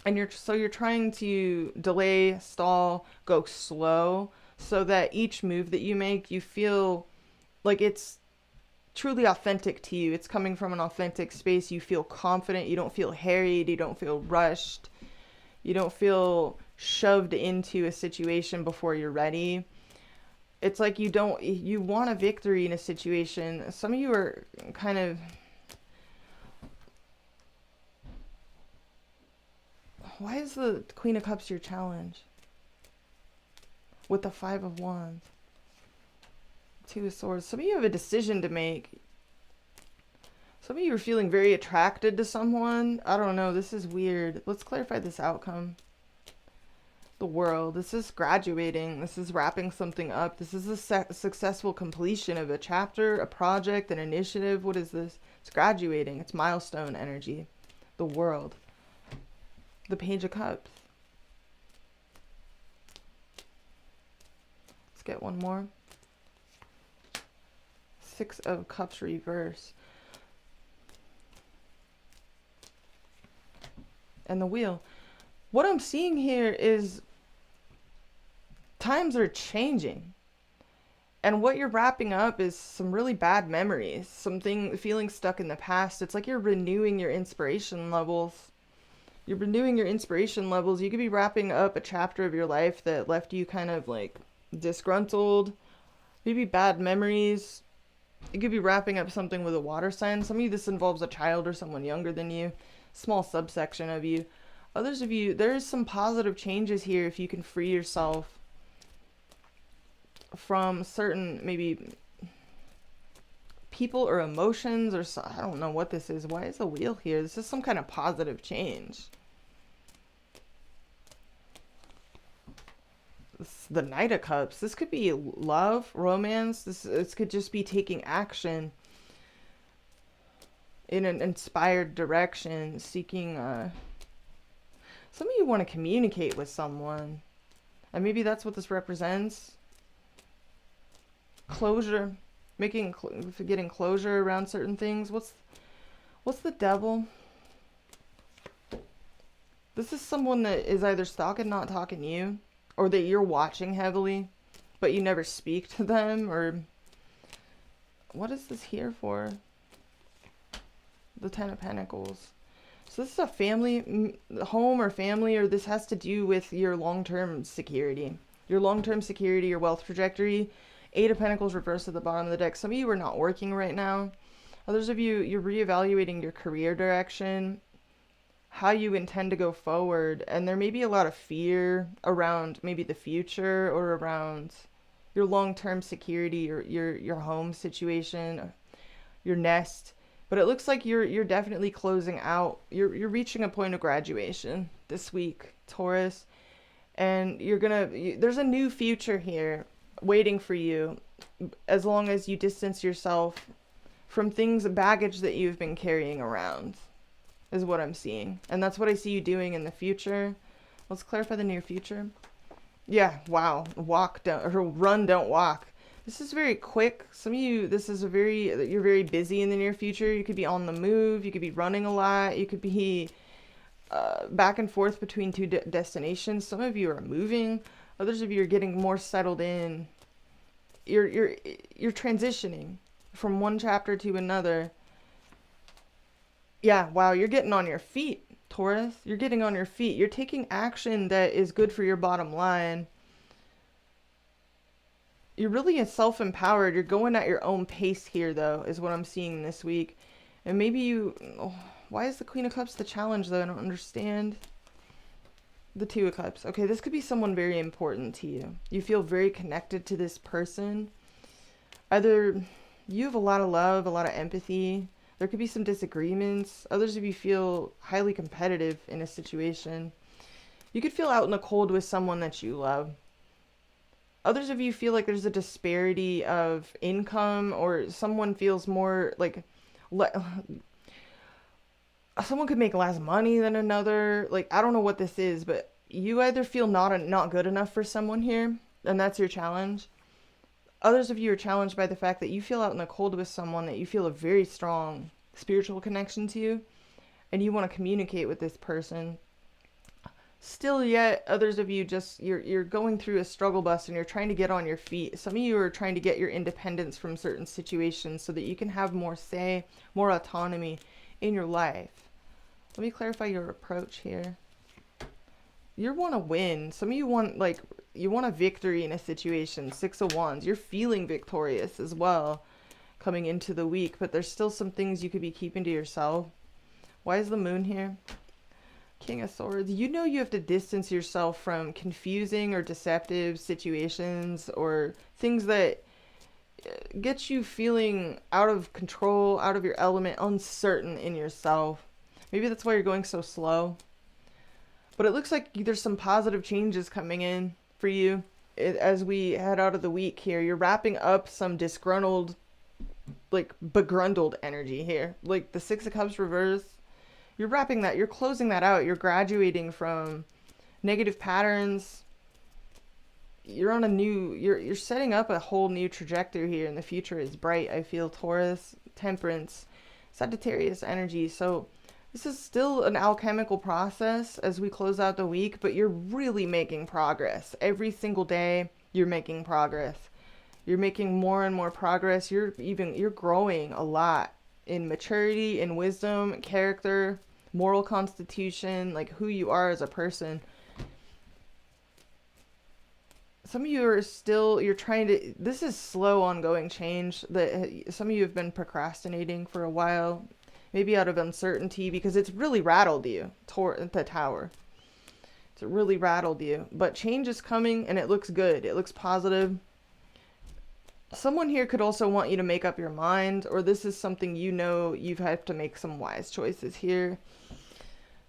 and you're trying to delay, stall, go slow, so that each move that you make, you feel like it's truly authentic to you. It's coming from an authentic space. You feel confident. You don't feel harried. You don't feel rushed. You don't feel shoved into a situation before you're ready. It's like you want a victory in a situation. Some of you are kind of, why is the Queen of Cups your challenge? With the Five of Wands. Two of Swords. Some of you have a decision to make. Some of you are feeling very attracted to someone. I don't know. This is weird. Let's clarify this outcome. The World. This is graduating. This is wrapping something up. This is a successful completion of a chapter, a project, an initiative. What is this? It's graduating. It's milestone energy. The World. The Page of Cups. Let's get one more. Six of Cups reverse. And the Wheel. What I'm seeing here is times are changing. And what you're wrapping up is some really bad memories. Something feeling stuck in the past. It's like you're renewing your inspiration levels. You're renewing your inspiration levels. You could be wrapping up a chapter of your life that left you kind of like disgruntled. Maybe bad memories. You could be wrapping up something with a water sign. Some of you, this involves a child or someone younger than you. Small subsection of you. Others of you, there's some positive changes here if you can free yourself from certain, maybe, people or emotions or I don't know what this is. Why is the Wheel here? This is some kind of positive change. The Knight of Cups. This could be love, romance. This could just be taking action. in an inspired direction, seeking, some of you want to communicate with someone. And maybe that's what this represents. Closure. Getting closure around certain things. What's the devil? This is someone that is either stalking, not talking you, or that you're watching heavily, but you never speak to them, or what is this here for? The Ten of Pentacles. So this is a family, home or family, or this has to do with your long-term security. Your long-term security, your wealth trajectory. Eight of Pentacles reversed at the bottom of the deck. Some of you are not working right now. Others of you, you're reevaluating your career direction, how you intend to go forward. And there may be a lot of fear around maybe the future or around your long-term security, your home situation, your nest. But it looks like you're definitely closing out. You're reaching a point of graduation this week, Taurus. And there's a new future here waiting for you, as long as you distance yourself from baggage that you've been carrying around, is what I'm seeing. And that's what I see you doing in the future. Let's clarify the near future. Yeah, wow. Run, don't walk. This is very quick. Some of you, you're very busy in the near future. You could be on the move. You could be running a lot. You could be back and forth between two destinations. Some of you are moving. Others of you are getting more settled in. You're transitioning from one chapter to another. Yeah, wow, you're getting on your feet, Taurus. You're getting on your feet. You're taking action that is good for your bottom line. You're really self-empowered. You're going at your own pace here, though, is what I'm seeing this week. And maybe why is the Queen of Cups the challenge, though? I don't understand. The Two of Cups. Okay, this could be someone very important to you. You feel very connected to this person. Either you have a lot of love, a lot of empathy. There could be some disagreements. Others of you feel highly competitive in a situation. You could feel out in the cold with someone that you love. Others of you feel like there's a disparity of income, or someone feels more like someone could make less money than another. Like, I don't know what this is, but you either feel not good enough for someone here, and that's your challenge. Others of you are challenged by the fact that you feel out in the cold with someone that you feel a very strong spiritual connection to, and you want to communicate with this person. Still yet, others of you you're going through a struggle bus and you're trying to get on your feet. Some of you are trying to get your independence from certain situations so that you can have more say, more autonomy in your life. Let me clarify your approach here. You want to win. Some of you want a victory in a situation. Six of Wands. You're feeling victorious as well coming into the week, but there's still some things you could be keeping to yourself. Why is the Moon here? King of Swords. You know you have to distance yourself from confusing or deceptive situations or things that get you feeling out of control, out of your element, uncertain in yourself. Maybe that's why you're going so slow. But it looks like there's some positive changes coming in for you as we head out of the week here. You're wrapping up some disgruntled, begrundled energy here. Like the Six of Cups reverse. You're wrapping that. You're closing that out. You're graduating from negative patterns. You're setting up a whole new trajectory here, and the future is bright. I feel Taurus, Temperance, Sagittarius energy. So this is still an alchemical process as we close out the week, but you're really making progress. Every single day, you're making progress. You're making more and more progress. You're growing a lot in maturity, in wisdom, character, moral constitution, like who you are as a person. Some of you are this is slow ongoing change that some of you have been procrastinating for a while, maybe out of uncertainty, because it's really rattled you, the Tower. It's really rattled you, but change is coming and it looks good. It looks positive. Someone here could also want you to make up your mind, or this is something you've had to make some wise choices here.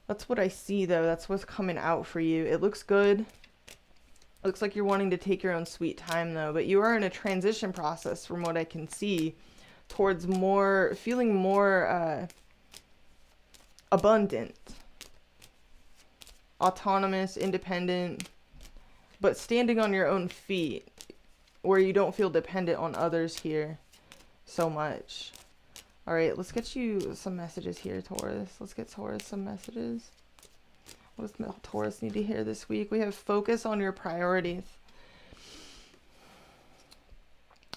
That's what I see, though. That's what's coming out for you. It looks good. It looks like you're wanting to take your own sweet time, though, but you are in a transition process from what I can see towards feeling more abundant, autonomous, independent, but standing on your own feet where you don't feel dependent on others here so much. All right, let's get you some messages here, Taurus. Let's get Taurus some messages. What does Taurus need to hear this week? We have focus on your priorities.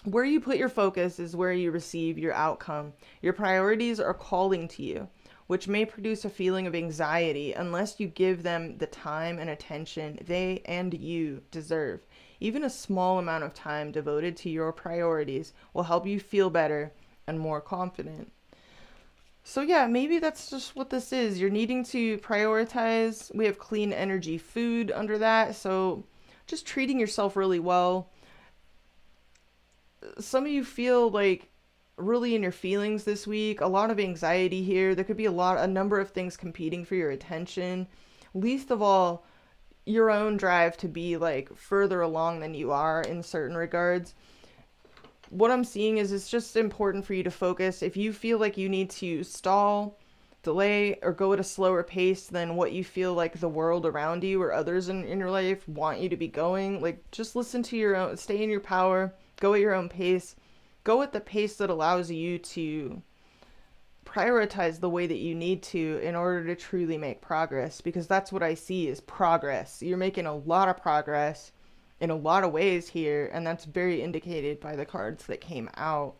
Where you put your focus is where you receive your outcome. Your priorities are calling to you, which may produce a feeling of anxiety unless you give them the time and attention they and you deserve. Even a small amount of time devoted to your priorities will help you feel better and more confident. So yeah, maybe that's just what this is. You're needing to prioritize. We have clean energy food under that. So just treating yourself really well. Some of you feel like really in your feelings this week, a lot of anxiety here. There could be a number of things competing for your attention. Least of all, your own drive to be like further along than you are in certain regards. What I'm seeing is it's just important for you to focus. If you feel like you need to stall, delay, or go at a slower pace than what you feel like the world around you or others in your life want you to be going, like just listen to your own, stay in your power, go at your own pace, go at the pace that allows you to prioritize the way that you need to in order to truly make progress, because that's what I see is progress. You're making a lot of progress in a lot of ways here, and that's very indicated by the cards that came out.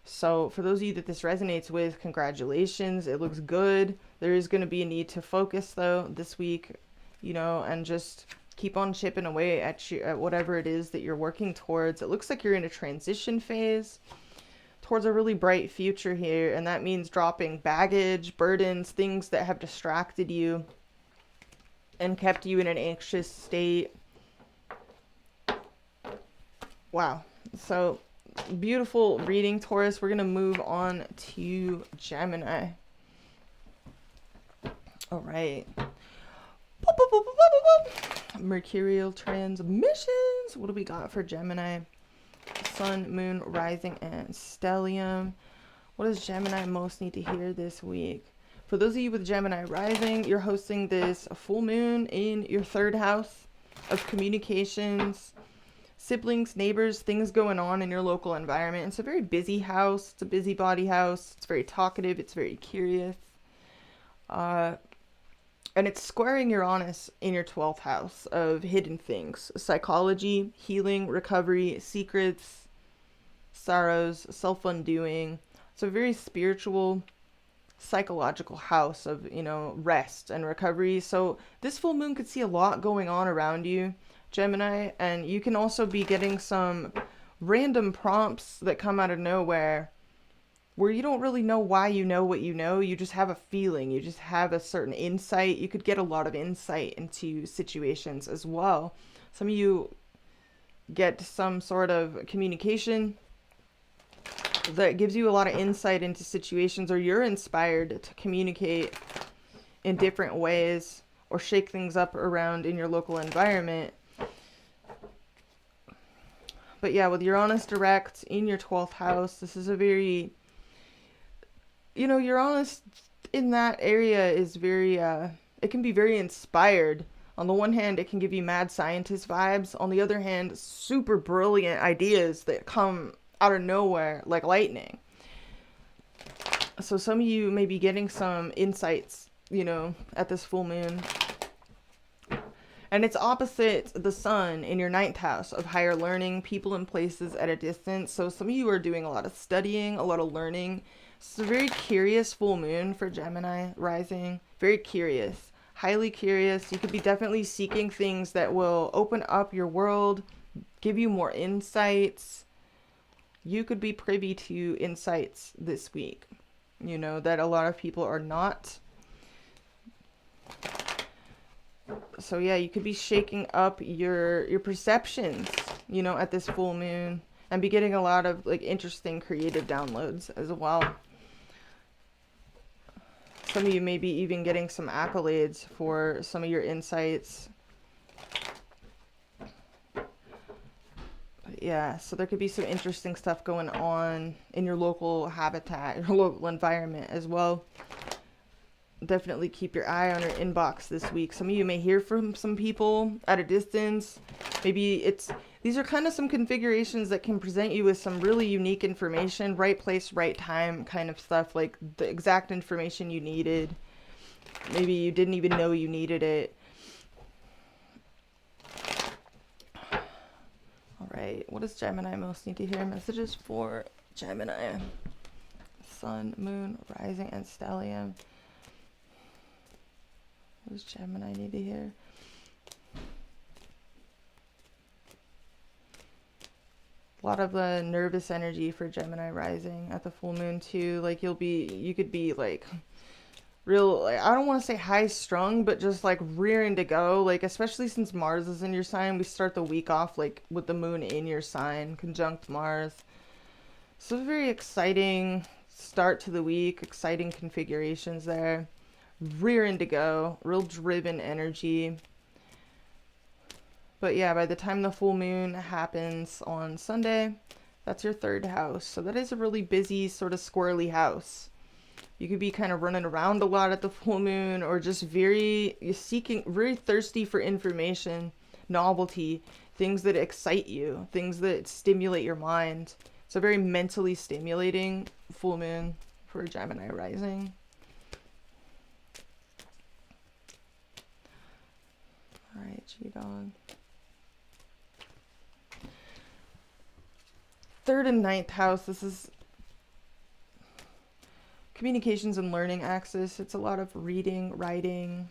So for those of you that this resonates with, congratulations, it looks good. There is going to be a need to focus though this week, you know, and just keep on chipping away at whatever it is that you're working towards. It looks like you're in a transition phase towards a really bright future here, and that means dropping baggage, burdens, things that have distracted you and kept you in an anxious state. Wow. So beautiful reading, Taurus. We're going to move on to Gemini. All right. Mercurial transmissions. What do we got for Gemini? Sun, moon, rising, and stellium. What does Gemini most need to hear this week? For those of you with Gemini rising, you're hosting this full moon in your third house of communications, siblings, neighbors, things going on in your local environment. It's a very busy house. It's a busybody house. It's very talkative. It's very curious. And it's squaring Uranus in your 12th house of hidden things, psychology, healing, recovery, secrets, sorrows, self-undoing. It's a very spiritual, psychological house of, you know, rest and recovery. So this full moon could see a lot going on around you, Gemini, and you can also be getting some random prompts that come out of nowhere where you don't really know why you know what you know. You just have a feeling, you just have a certain insight. You could get a lot of insight into situations as well. Some of you get some sort of communication that gives you a lot of insight into situations, or you're inspired to communicate in different ways or shake things up around in your local environment. But yeah, with Uranus direct in your 12th house, this is a very, you know, Uranus in that area is very, it can be very inspired. On the one hand, it can give you mad scientist vibes. On the other hand, super brilliant ideas that come out of nowhere like lightning. So some of you may be getting some insights, you know, at this full moon. And it's opposite the sun in your 9th house of higher learning, people and places at a distance. So some of you are doing a lot of studying, a lot of learning. It's a very curious full moon for Gemini rising. Very curious, highly curious. You could be definitely seeking things that will open up your world, give you more insights. You could be privy to insights this week, you know, that a lot of people are not. So yeah, you could be shaking up your perceptions, you know, at this full moon, and be getting a lot of like interesting creative downloads as well. Some of you may be even getting some accolades for some of your insights. But yeah, so there could be some interesting stuff going on in your local habitat, your local environment as well. definitely keep your eye on your inbox this week. Some of you may hear from some people at a distance. Maybe these are kind of some configurations that can present you with some really unique information, right place, right time kind of stuff, like the exact information you needed. Maybe you didn't even know you needed it. All right, what does Gemini most need to hear? Messages for Gemini. Sun, Moon, Rising, and Stellium. What does Gemini need to hear? A lot of nervous energy for Gemini rising at the full moon too. Like you could be like real, like, I don't want to say high strung, but just like rearing to go. Like, especially since Mars is in your sign, we start the week off like with the moon in your sign, conjunct Mars. So very exciting start to the week, exciting configurations there. Rearing to go, real driven energy. But yeah, by the time the full moon happens on Sunday, that's your 3rd house. So that is a really busy, sort of squirrely house. You could be kind of running around a lot at the full moon, or just very thirsty for information, novelty, things that excite you, things that stimulate your mind. It's a very mentally stimulating full moon for Gemini rising. All right, G-Dog. 3rd and 9th house, this is communications and learning axis. It's a lot of reading, writing,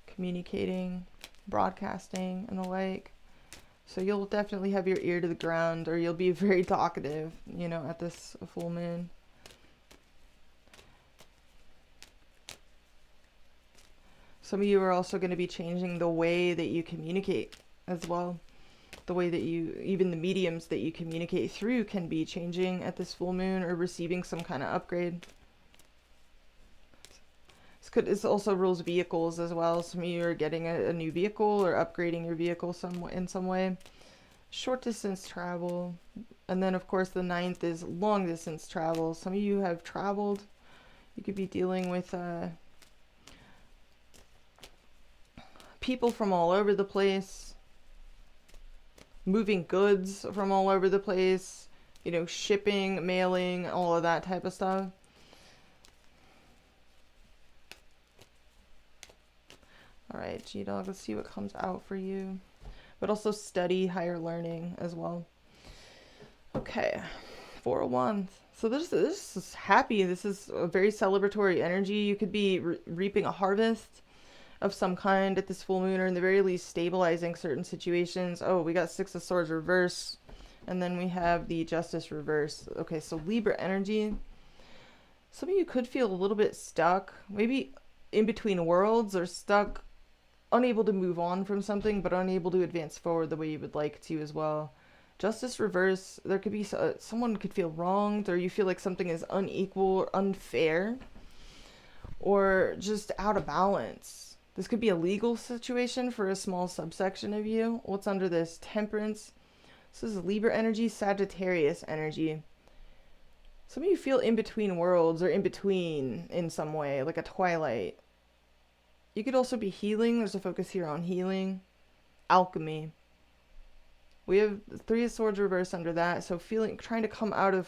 communicating, broadcasting, and the like. So you'll definitely have your ear to the ground, or you'll be very talkative, you know, at this full moon. Some of you are also going to be changing the way that you communicate as well. The way that even the mediums that you communicate through can be changing at this full moon, or receiving some kind of upgrade. This also rules vehicles as well. Some of you are getting a new vehicle or upgrading your vehicle in some way. Short distance travel. And then of course the 9th is long distance travel. Some of you have traveled. You could be dealing with people from all over the place. Moving goods from all over the place. You know, shipping, mailing, all of that type of stuff. All right, G-Dog, let's see what comes out for you. But also study, higher learning as well. Okay, 4 of Wands. So this is happy. This is a very celebratory energy. You could be reaping a harvest of some kind at this full moon, or in the very least stabilizing certain situations. Oh, we got 6 of Swords reverse. And then we have the Justice reverse. Okay, so Libra energy. Some of you could feel a little bit stuck. Maybe in between worlds, or stuck, unable to move on from something, but unable to advance forward the way you would like to as well. Justice reverse, there could be someone could feel wronged, or you feel like something is unequal or unfair, or just out of balance. This could be a legal situation for a small subsection of you. What's under this? Temperance. This is Libra energy, Sagittarius energy. Some of you feel in between worlds, or in between in some way, like a twilight. You could also be healing. There's a focus here on healing. Alchemy. We have 3 of Swords reverse under that. So trying to come out of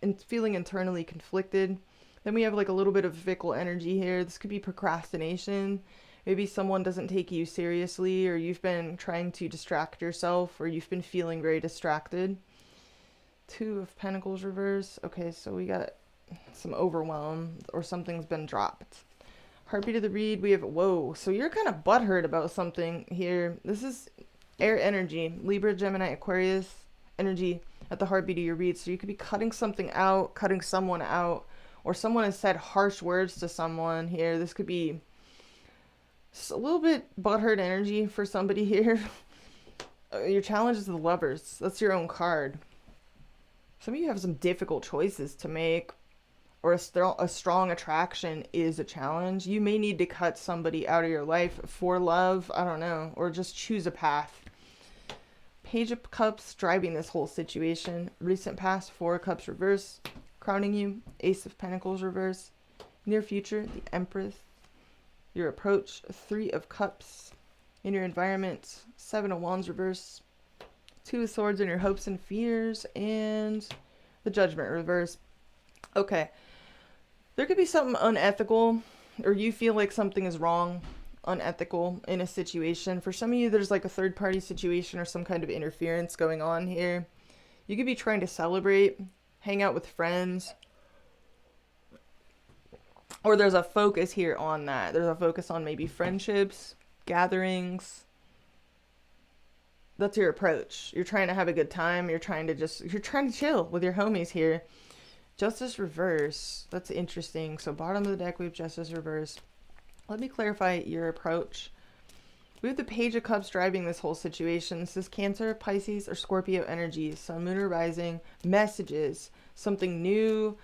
and feeling internally conflicted. Then we have like a little bit of fickle energy here. This could be procrastination. Maybe someone doesn't take you seriously, or you've been trying to distract yourself, or you've been feeling very distracted. 2 of Pentacles reverse. Okay, so we got some overwhelm, or something's been dropped. Heartbeat of the read, we have, whoa, so you're kind of butthurt about something here. This is air energy, Libra, Gemini, Aquarius energy at the heartbeat of your read. So you could be cutting something out, cutting someone out, or someone has said harsh words to someone here. This could be a little bit butthurt energy for somebody here. Your challenge is the Lovers. That's your own card. Some of you have some difficult choices to make, or a strong attraction is a challenge. You may need to cut somebody out of your life for love, I don't know, or just choose a path. Page of Cups driving this whole situation. Recent past, 4 of Cups reverse, crowning you. Ace of Pentacles reverse. Near future, the Empress. your approach, 3 of Cups in your environment, 7 of Wands reverse, 2 of Swords in your hopes and fears, and the Judgment reverse. Okay, there could be something unethical, or you feel like something is wrong, unethical in a situation. For some of you, there's like a third party situation or some kind of interference going on here. You could be trying to celebrate, hang out with friends, or there's a focus here on that. There's a focus on maybe friendships, gatherings. That's your approach. You're trying to have a good time. You're trying to chill with your homies here. Justice reverse. That's interesting. So bottom of the deck, we have Justice reverse. Let me clarify your approach. We have the Page of Cups driving this whole situation. This is Cancer, Pisces, or Scorpio energy. Sun, Moon, or Rising. Messages. Something new.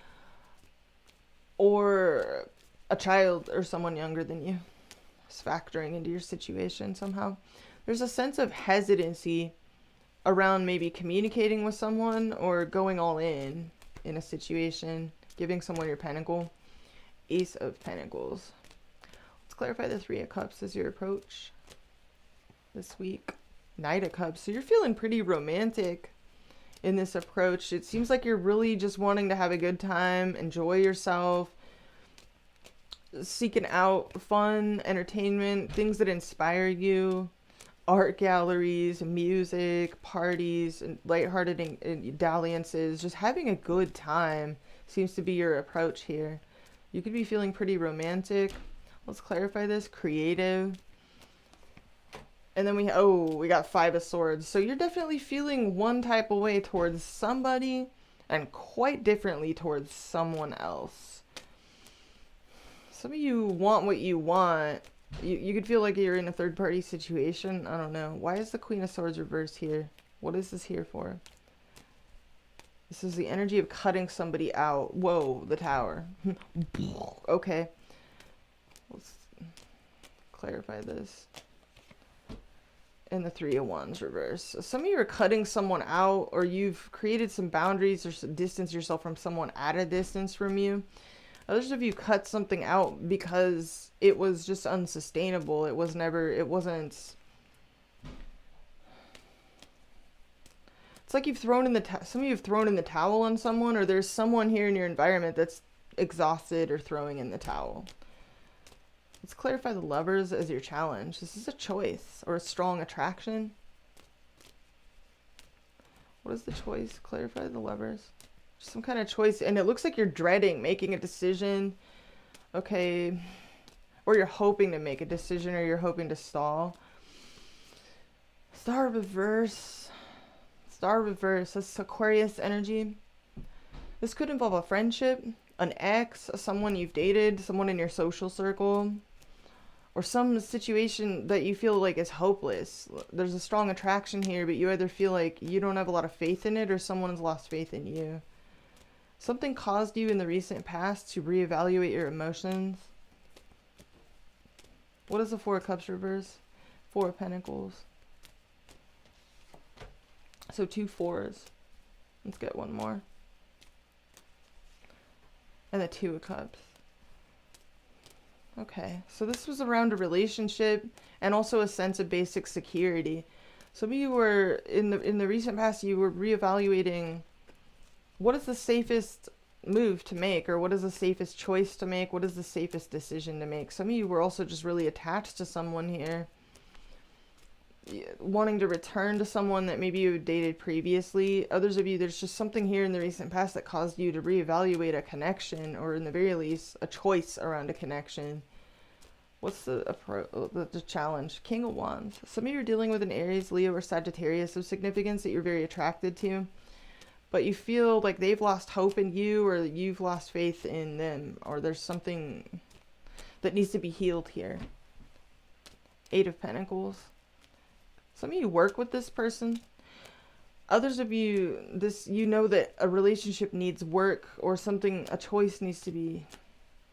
Or a child or someone younger than you. It's factoring into your situation somehow. There's a sense of hesitancy around maybe communicating with someone or going all in a situation. Giving someone your pentacle. Ace of Pentacles. Let's clarify the 3 of Cups as your approach this week. Knight of Cups. So you're feeling pretty romantic in this approach. It seems like you're really just wanting to have a good time, enjoy yourself, seeking out fun, entertainment, things that inspire you, art galleries, music, parties, and lighthearted dalliances. Just having a good time seems to be your approach here. You could be feeling pretty romantic. Let's clarify this. Creative. And then we got 5 of Swords. So you're definitely feeling one type of way towards somebody and quite differently towards someone else. Some of you want what you want. You could feel like you're in a third party situation. I don't know. Why is the Queen of Swords reversed here? What is this here for? This is the energy of cutting somebody out. Whoa, the Tower. Okay. Let's clarify this. And the 3 of Wands reverse. So some of you are cutting someone out, or you've created some boundaries or distance yourself from someone at a distance from you. Others of you cut something out because it was just unsustainable. It's like you've thrown in some of you have thrown in the towel on someone, or there's someone here in your environment that's exhausted or throwing in the towel. Let's clarify the Lovers as your challenge. This is a choice or a strong attraction. What is the choice? Clarify the Lovers. Some kind of choice, and it looks like you're dreading making a decision. Okay. Or you're hoping to make a decision, or you're hoping to stall. Star reverse. Star reverse. That's Aquarius energy. This could involve a friendship, an ex, someone you've dated, someone in your social circle, or some situation that you feel like is hopeless. There's a strong attraction here, but you either feel like you don't have a lot of faith in it, or someone's lost faith in you. Something caused you in the recent past to reevaluate your emotions. What is the 4 of Cups reverse? 4 of Pentacles. So 2 4s. Let's get one more. And the 2 of Cups. Okay, so this was around a relationship and also a sense of basic security. Some of you were in the recent past, you were reevaluating what is the safest move to make, or what is the safest choice to make, what is the safest decision to make. Some of you were also just really attached to someone here, wanting to return to someone that maybe you dated previously. Others of you, there's just something here in the recent past that caused you to reevaluate a connection, or in the very least a choice around a connection. What's the challenge? King of Wands. Some of you are dealing with an Aries, Leo, or Sagittarius of significance that you're very attracted to, but you feel like they've lost hope in you, or you've lost faith in them, or there's something that needs to be healed here. 8 of Pentacles. Some of you work with this person. Others of you, you know that a relationship needs work, or something, a choice needs to be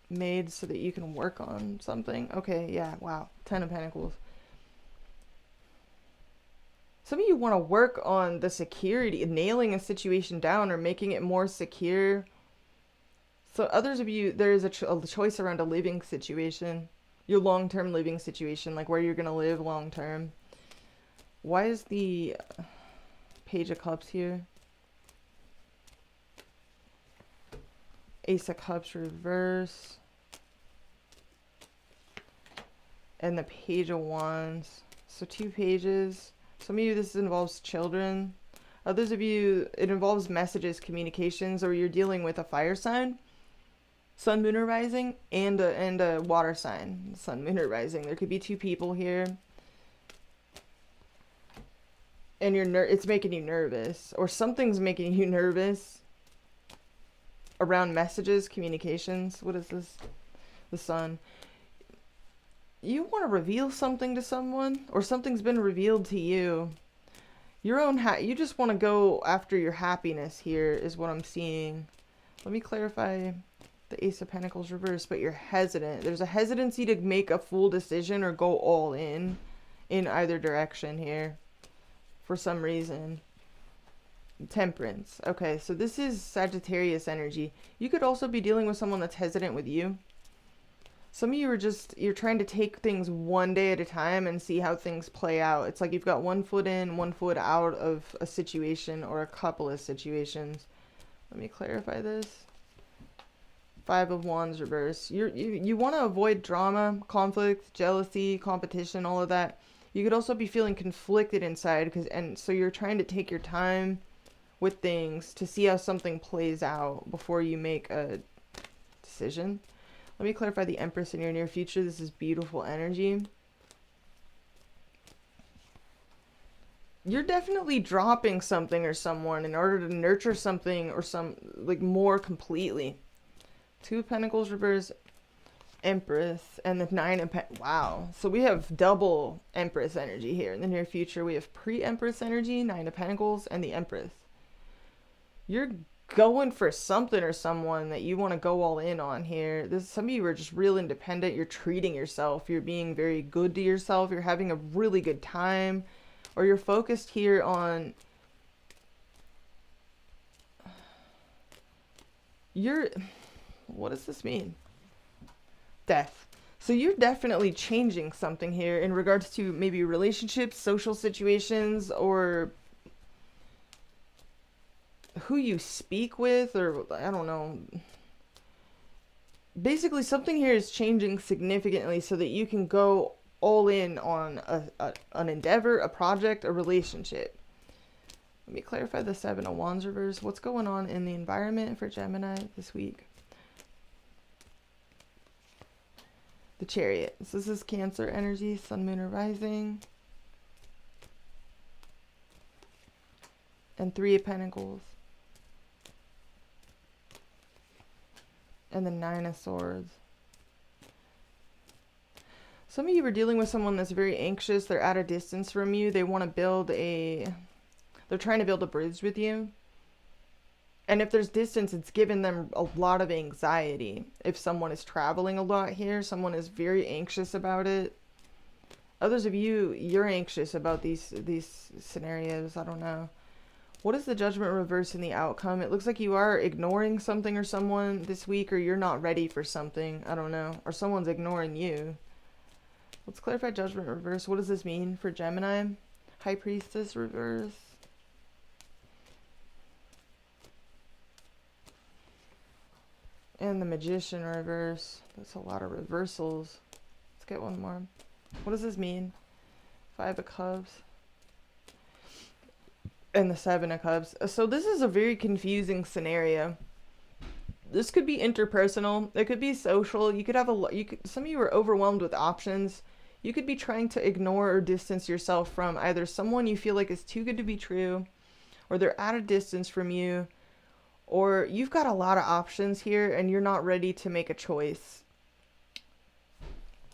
made so that you can work on something. Okay, yeah, wow. 10 of Pentacles. Some of you want to work on the security, nailing a situation down, or making it more secure. So others of you, there is a choice around a living situation. your long-term living situation, like where you're going to live long-term. Why is the Page of Cups here? Ace of Cups reverse. And the Page of Wands. So 2 pages. Some of you, this involves children. Others of you, it involves messages, communications, or you're dealing with a fire sign, sun, moon, or rising, and a water sign, sun, moon, or rising. There could be 2 people here. And it's making you nervous, or something's making you nervous around messages, communications. What is this? The sun. You want to reveal something to someone, or something's been revealed to you. Your own you just want to go after your happiness here is what I'm seeing. Let me clarify the Ace of Pentacles reverse, but you're hesitant. There's a hesitancy to make a full decision or go all in either direction here for some reason. Temperance. Okay, so this is Sagittarius energy. You could also be dealing with someone that's hesitant with you. Some of you are you're trying to take things one day at a time and see how things play out. It's like you've got 1 foot in, 1 foot out of a situation or a couple of situations. Let me clarify this. 5 of Wands reverse. You want to avoid drama, conflict, jealousy, competition, all of that. You could also be feeling conflicted inside so you're trying to take your time with things to see how something plays out before you make a decision. Let me clarify the Empress in your near future. This is beautiful energy. You're definitely dropping something or someone in order to nurture something or more completely. 2 of Pentacles reverse, Empress, and the 9 of Pentacles. Wow. So we have double Empress energy here. In the near future, we have pre-Empress energy, 9 of Pentacles, and the Empress. You're going for something or someone that you want to go all in on here. Some of you are just real independent. You're treating yourself. You're being very good to yourself. You're having a really good time. Or you're focused here on what does this mean? Death. So you're definitely changing something here in regards to maybe relationships, social situations, or who you speak with, or I don't know. Basically, something here is changing significantly so that you can go all in on an endeavor, a project, a relationship. Let me clarify the 7 of Wands reverse. What's going on in the environment for Gemini this week? The Chariot. So this is Cancer energy, sun, moon, or rising. And 3 of Pentacles. And the 9 of Swords. Some of you are dealing with someone that's very anxious. They're at a distance from you. They want to they're trying to build a bridge with you. And if there's distance, it's given them a lot of anxiety. If someone is traveling a lot here, someone is very anxious about it. Others of you, you're anxious about these scenarios. I don't know. What is the Judgment reverse in the outcome? It looks like you are ignoring something or someone this week, or you're not ready for something. I don't know. Or someone's ignoring you. Let's clarify Judgment reverse. What does this mean for Gemini? High Priestess reverse. And the Magician reverse. That's a lot of reversals. Let's get one more. What does this mean? 5 of Cups. And the 7 of Cups. So this is a very confusing scenario. This could be interpersonal. It could be social. You could have some of you are overwhelmed with options. You could be trying to ignore or distance yourself from either someone you feel like is too good to be true, or they're at a distance from you, or you've got a lot of options here and you're not ready to make a choice.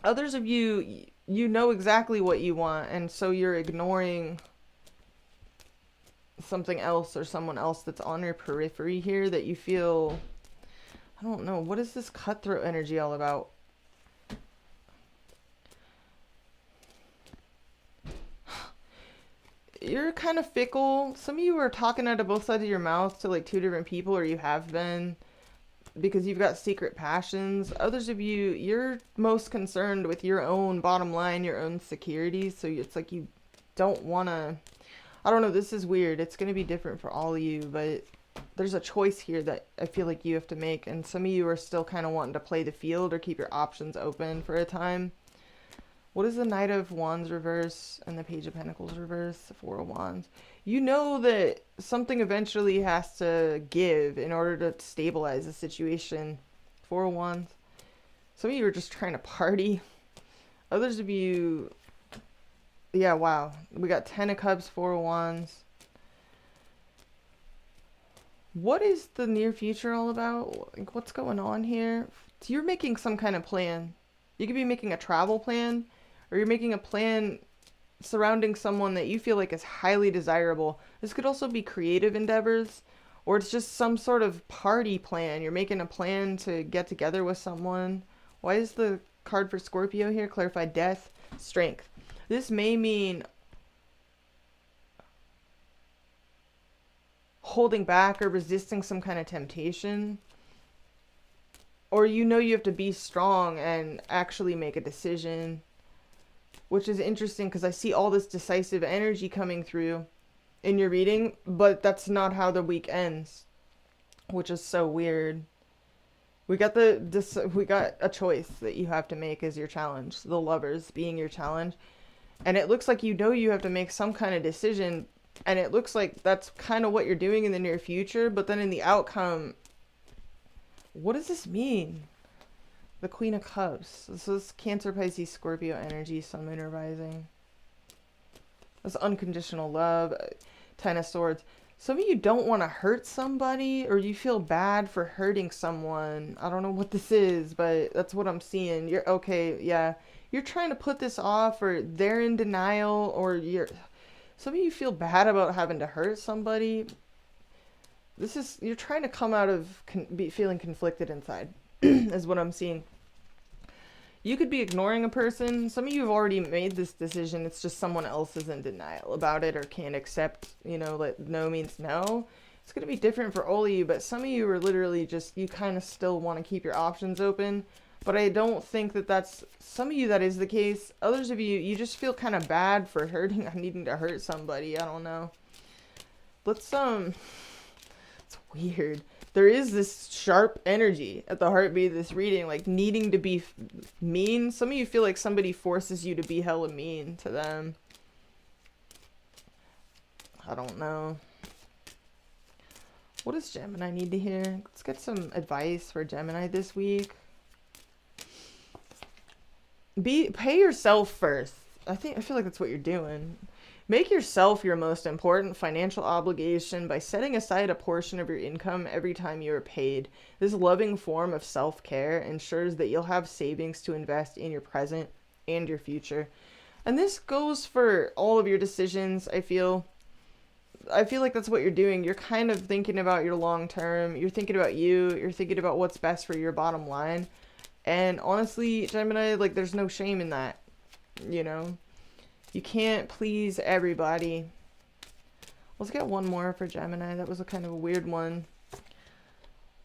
Others of you, you know exactly what you want, and so you're ignoring something else or someone else that's on your periphery here that you feel, I don't know, what is this cutthroat energy all about? You're kind of fickle. Some of you are talking out of both sides of your mouth to like 2 different people, or you have been. because you've got secret passions. Others of you, you're most concerned with your own bottom line, your own security. So it's like you don't want to, I don't know, this is weird. It's going to be different for all of you, but there's a choice here that I feel like you have to make. And some of you are still kind of wanting to play the field or keep your options open for a time. What is the Knight of Wands reverse and the Page of Pentacles reverse? The Four of Wands. You know that something eventually has to give in order to stabilize the situation. Four of Wands. Some of you are just trying to party. Others of you, yeah, wow. We got Ten of Cups, Four of Wands. What is the near future all about? Like, what's going on here? So you're making some kind of plan. You could be making a travel plan, or you're making a plan surrounding someone that you feel like is highly desirable. This could also be creative endeavors, or it's just some sort of party plan. You're making a plan to get together with someone. Why is the card for Scorpio here? Clarify death, strength. This may mean holding back or resisting some kind of temptation. Or you know you have to be strong and actually make a decision. Which is interesting because I see all this decisive energy coming through in your reading, but that's not how the week ends, which is so weird. We got a choice that you have to make as your challenge, the Lovers being your challenge. And it looks like you know you have to make some kind of decision, and it looks like that's kind of what you're doing in the near future, but then in the outcome, what does this mean? The Queen of Cups. This is Cancer, Pisces, Scorpio energy, Sun, Moon, or Rising. That's unconditional love. Ten of Swords. Some of you don't want to hurt somebody, or you feel bad for hurting someone. I don't know what this is, but that's what I'm seeing. You're okay, yeah. You're trying to put this off, or they're in denial, or some of you feel bad about having to hurt somebody. You're trying to come out of feeling conflicted inside, is what I'm seeing. You could be ignoring a person. Some of you have already made this decision. It's just someone else is in denial about it or can't accept, that no means no. It's going to be different for all of you, but some of you are literally just, you kind of still want to keep your options open. But I don't think that's, some of you that is the case. Others of you, you just feel kind of bad for needing to hurt somebody. I don't know. It's weird. There is this sharp energy at the heartbeat of this reading, like needing to be mean. Some of you feel like somebody forces you to be hella mean to them. I don't know. What does Gemini need to hear? Let's get some advice for Gemini this week. Pay yourself first. I feel like that's what you're doing. Make yourself your most important financial obligation by setting aside a portion of your income every time you are paid. This loving form of self-care ensures that you'll have savings to invest in your present and your future. And this goes for all of your decisions, I feel like that's what you're doing. You're kind of thinking about your long term. You're thinking about you. You're thinking about what's best for your bottom line. And honestly, Gemini, like, there's no shame in that, You can't please everybody. Let's get one more for Gemini. That was a kind of a weird one.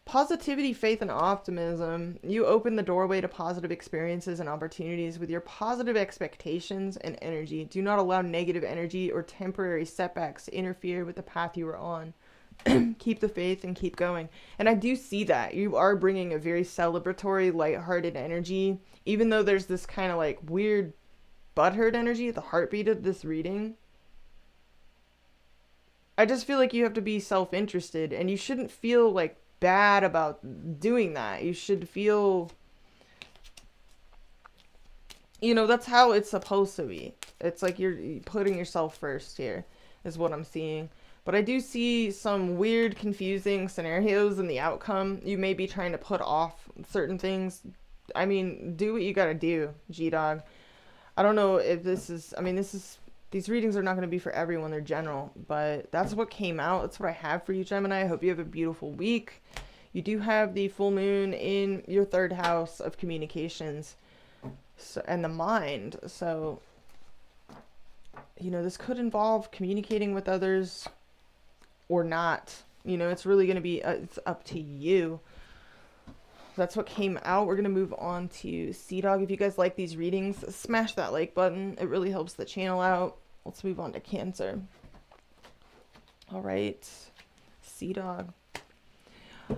Positivity, faith, and optimism. You open the doorway to positive experiences and opportunities with your positive expectations and energy. Do not allow negative energy or temporary setbacks to interfere with the path you are on. Keep the faith and keep going. And I do see that. You are bringing a very celebratory, lighthearted energy. Even though there's this kind of like weird butthurt energy at the heartbeat of this reading. I just feel like you have to be self-interested, and you shouldn't feel like bad about doing that. You should feel, that's how it's supposed to be. It's like you're putting yourself first here, is what I'm seeing. But I do see some weird, confusing scenarios in the outcome. You may be trying to put off certain things. I mean, do what you gotta do, G-Dog. I don't know if these readings are not going to be for everyone. They're general, but that's what came out. That's what I have for you, Gemini. I hope you have a beautiful week. You do have the full moon in your third house of communications and the mind. So, this could involve communicating with others or not. It's really going to be, it's up to you. that's what came out. We're going to move on to Sea Dog. If you guys like these readings, smash that like button. It really helps the channel out. Let's move on to Cancer. All right. Sea Dog. Boop,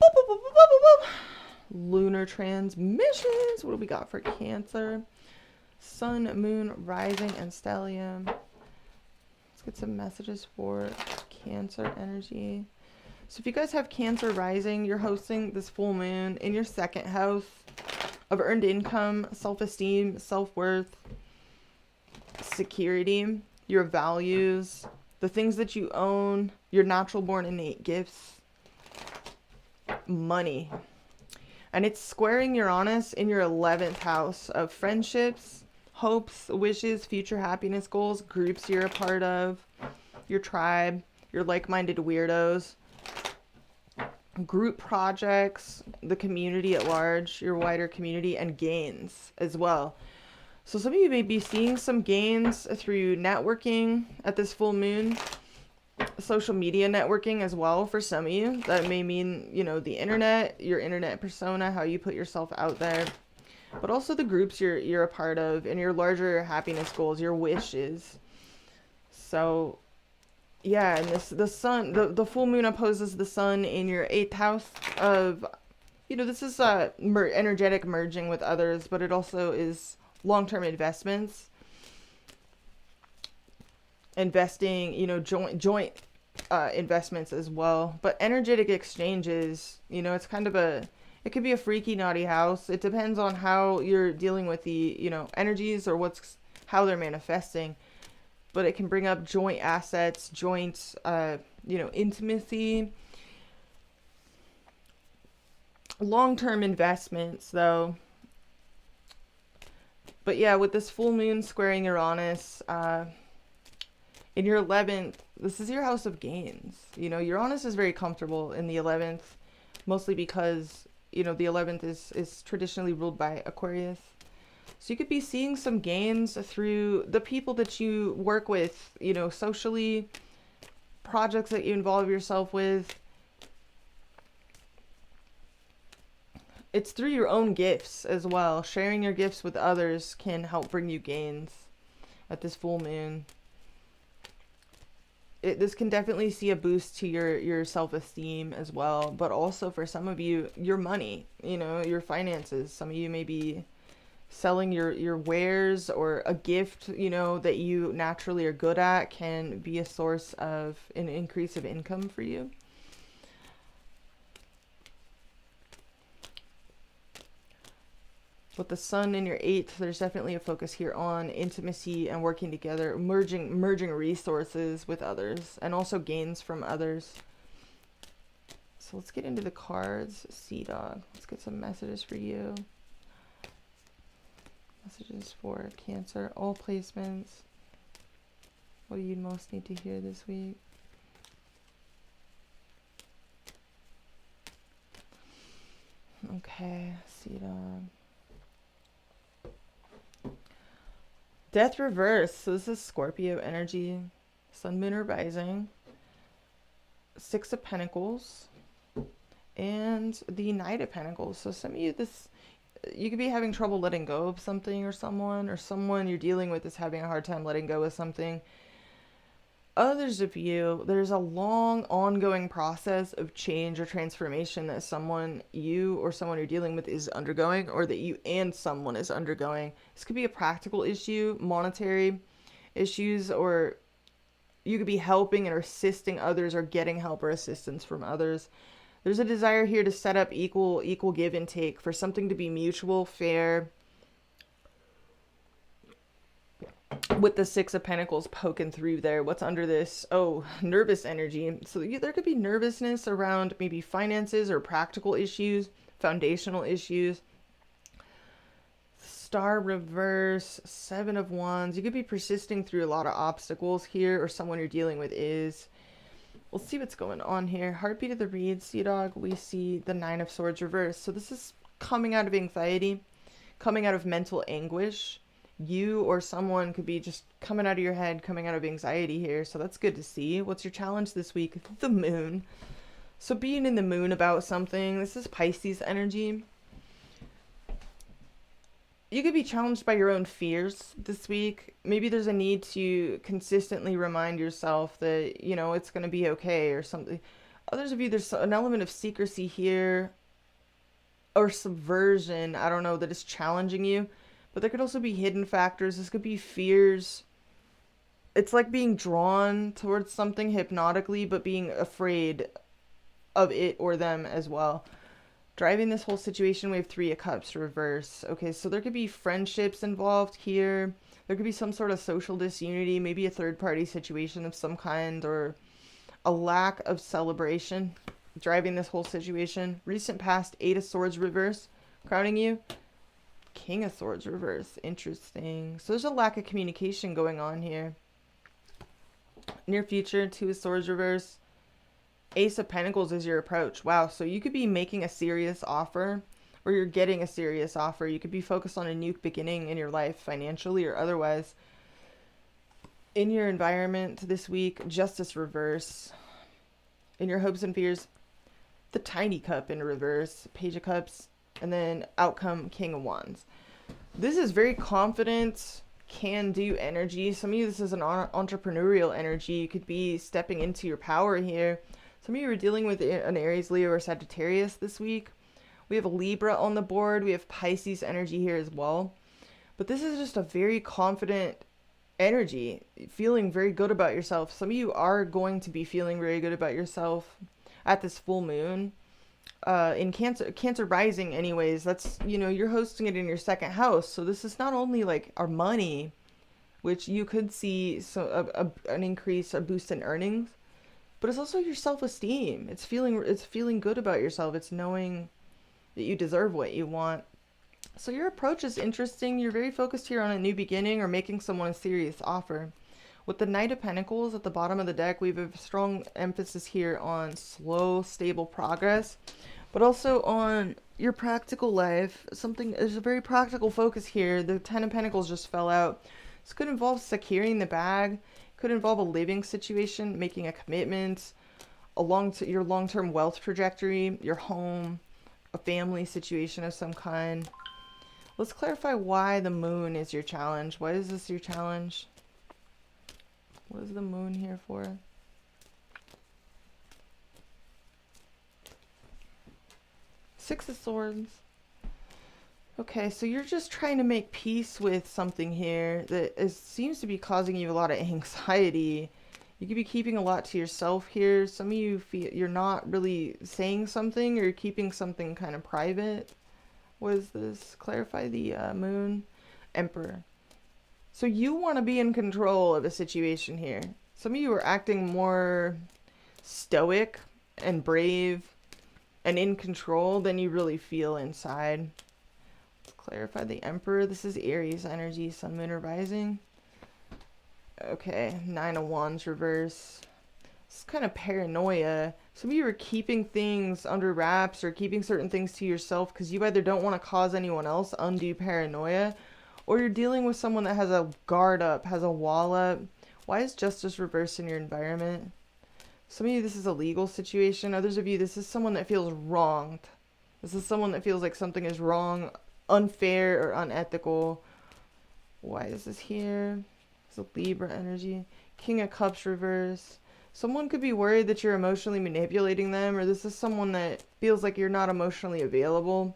boop, boop, boop, boop, boop. Lunar transmissions. What do we got for Cancer? Sun, Moon, Rising, and Stellium. Let's get some messages for Cancer energy. So if you guys have Cancer rising, you're hosting this full moon in your second house of earned income, self-esteem, self-worth, security, your values, the things that you own, your natural born innate gifts, money. And it's squaring Uranus in your 11th house of friendships, hopes, wishes, future happiness goals, groups you're a part of, your tribe, your like-minded weirdos, group projects, the community at large, your wider community, and gains as well. So some of you may be seeing some gains through networking at this full moon, social media networking as well for some of you. That may mean, you know, the internet, your internet persona, how you put yourself out there, but also the groups you're a part of and your larger happiness goals, your wishes. So yeah, and the sun, the full moon opposes the sun in your 8th house of, you know, this is energetic merging with others, but it also is long-term investments, investing, you know, joint investments as well. But energetic exchanges, you know, it's kind of it could be a freaky, naughty house. It depends on how you're dealing with the, you know, energies or how they're manifesting. But it can bring up joint assets, joint, you know, intimacy. Long-term investments, though. But yeah, with this full moon squaring Uranus, in your 11th, this is your house of gains. You know, Uranus is very comfortable in the 11th, mostly because, you know, the 11th is traditionally ruled by Aquarius. So you could be seeing some gains through the people that you work with, you know, socially, projects that you involve yourself with. It's through your own gifts as well. Sharing your gifts with others can help bring you gains at this full moon. This can definitely see a boost to your self-esteem as well, but also for some of you, your money, you know, your finances. Some of you may be selling your wares, or a gift, you know, that you naturally are good at can be a source of an increase of income for you. With the sun in your 8th, there's definitely a focus here on intimacy and working together, merging resources with others, and also gains from others. So let's get into the cards. Sea Dog, let's get some messages for you. Messages for Cancer, all placements. What do you most need to hear this week? Okay, Sea Dog. Death reverse. So this is Scorpio energy. Sun, Moon, or Rising. 6 of Pentacles. And the Knight of Pentacles. So some of you, you could be having trouble letting go of something or someone you're dealing with is having a hard time letting go of something. Others of you, there's a long ongoing process of change or transformation that someone you're dealing with is undergoing, or that you and someone is undergoing. This could be a practical issue, monetary issues, or you could be helping or assisting others, or getting help or assistance from others. There's a desire here to set up equal give and take, for something to be mutual, fair. With the 6 of Pentacles poking through there, what's under this? Oh, nervous energy. So there could be nervousness around maybe finances or practical issues, foundational issues. Star reverse, 7 of Wands. You could be persisting through a lot of obstacles here, or someone you're dealing with is. We'll see what's going on here. Heartbeat of the read, Sea Dog. We see the 9 of Swords reverse. So this is coming out of anxiety, coming out of mental anguish. You or someone could be just coming out of your head, coming out of anxiety here. So that's good to see. What's your challenge this week? The Moon. So being in the moon about something, this is Pisces energy. You could be challenged by your own fears this week. Maybe there's a need to consistently remind yourself that, you know, it's going to be okay or something. Others of you, there's an element of secrecy here or subversion, I don't know, that is challenging you. But there could also be hidden factors. This could be fears. It's like being drawn towards something hypnotically, but being afraid of it or them as well. Driving this whole situation, we have Three of Cups reverse. Okay, so there could be friendships involved here. There could be some sort of social disunity, maybe a third-party situation of some kind, or a lack of celebration driving this whole situation. Recent past, Eight of Swords reverse, crowning you. King of Swords reverse. Interesting. So there's a lack of communication going on here. Near future, Two of Swords reverse. Ace of Pentacles is your approach. Wow, so you could be making a serious offer, or you're getting a serious offer. You could be focused on a new beginning in your life, financially or otherwise. In your environment this week, Justice reverse. In your hopes and fears, the Tiny Cup in reverse, Page of Cups, and then outcome, King of Wands. This is very confident, can-do energy. Some of you, this is an entrepreneurial energy. You could be stepping into your power here. Some of you are dealing with an Aries, Leo, or Sagittarius this week. We have a Libra on the board. We have Pisces energy here as well. But this is just a very confident energy, feeling very good about yourself. Some of you are going to be feeling very good about yourself at this full moon. In Cancer rising anyways, that's, you know, you're hosting it in your second house. So this is not only like our money, which you could see an increase, a boost in earnings, but it's also your self-esteem. It's feeling good about yourself. It's knowing that you deserve what you want. So your approach is interesting. You're very focused here on a new beginning or making someone a serious offer. With the Knight of Pentacles at the bottom of the deck, we have a strong emphasis here on slow, stable progress, but also on your practical life. There's a very practical focus here. The Ten of Pentacles just fell out. This could involve securing the bag. Could involve a living situation, making a commitment, your long-term wealth trajectory, your home, a family situation of some kind. Let's clarify why the moon is your challenge. Why is this your challenge? What is the moon here for? Six of Swords. Okay, so you're just trying to make peace with something here that seems to be causing you a lot of anxiety. You could be keeping a lot to yourself here. Some of you feel you're not really saying something, or you're keeping something kind of private. What is this? Clarify the moon. Emperor. So you want to be in control of a situation here. Some of you are acting more stoic and brave and in control than you really feel inside. Clarify the Emperor. This is Aries energy, Sun, Moon, or Rising. Okay, Nine of Wands reverse. It's kind of paranoia. Some of you are keeping things under wraps or keeping certain things to yourself because you either don't want to cause anyone else undue paranoia, or you're dealing with someone that has a guard up, has a wall up. Why is Justice reversed in your environment? Some of you, this is a legal situation. Others of you, this is someone that feels wronged. This is someone that feels like something is wrong, unfair, or unethical. Why is this here? It's a Libra energy. King of Cups reverse. Someone could be worried that you're emotionally manipulating them, or this is someone that feels like you're not emotionally available,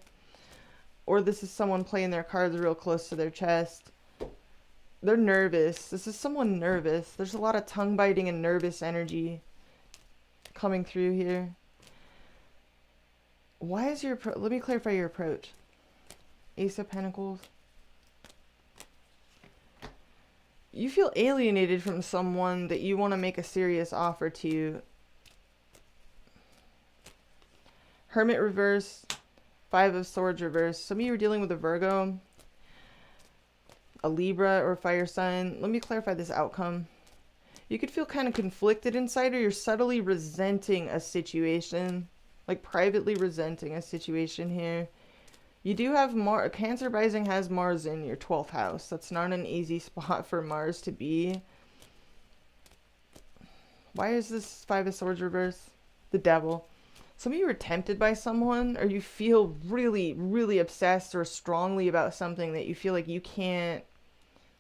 or this is someone playing their cards real close to their chest. They're nervous. This is someone nervous. There's a lot of tongue biting and nervous energy coming through here. Why is your let me clarify your approach. Ace of Pentacles. You feel alienated from someone that you want to make a serious offer to. Hermit reverse. Five of Swords reverse. Some of you are dealing with a Virgo, a Libra, or a fire sign. Let me clarify this outcome. You could feel kind of conflicted inside, or you're subtly resenting a situation, like privately resenting a situation here. You do have Mars. Cancer rising has Mars in your 12th house. That's not an easy spot for Mars to be. Why is this Five of Swords reverse? The Devil. Some of you are tempted by someone, or you feel really, really obsessed or strongly about something that you feel like you can't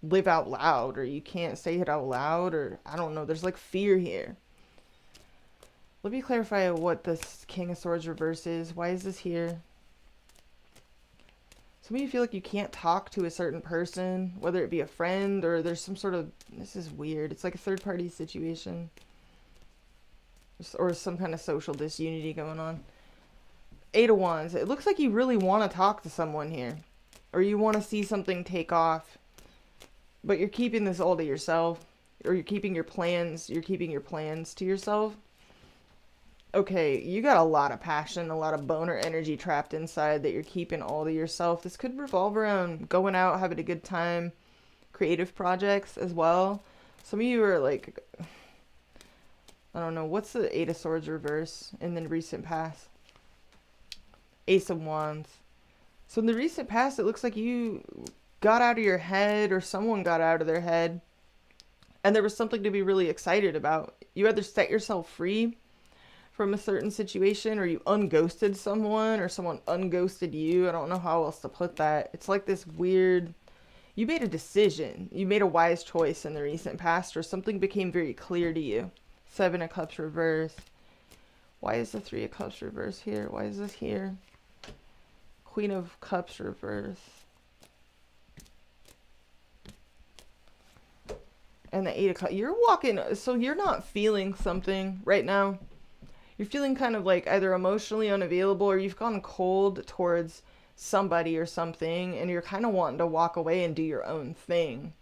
live out loud, or you can't say it out loud, or I don't know. There's like fear here. Let me clarify what this King of Swords reverse is. Why is this here? Some of you feel like you can't talk to a certain person, whether it be a friend or there's some sort of, this is weird. It's like a third party situation. Or some kind of social disunity going on. 8 of Wands. It looks like you really want to talk to someone here. Or you want to see something take off. But you're keeping this all to yourself. Or you're keeping your plans. You're keeping your plans to yourself. Okay, you got a lot of passion, a lot of boner energy trapped inside that you're keeping all to yourself. This could revolve around going out, having a good time. Creative projects as well. Some of you are like, I don't know, what's the 8 of Swords reverse in the recent past? Ace of Wands. So in the recent past, it looks like you got out of your head, or someone got out of their head, and there was something to be really excited about. You either set yourself free from a certain situation, or you unghosted someone, or someone unghosted you. I don't know how else to put that. It's like this weird, you made a decision. You made a wise choice in the recent past, or something became very clear to you. 7 of Cups reverse. Why is the 3 of Cups reverse here? Why is this here? Queen of Cups reverse. And the 8 of Cups. You're walking, so you're not feeling something right now. You're feeling kind of like either emotionally unavailable, or you've gone cold towards somebody or something, and you're kind of wanting to walk away and do your own thing.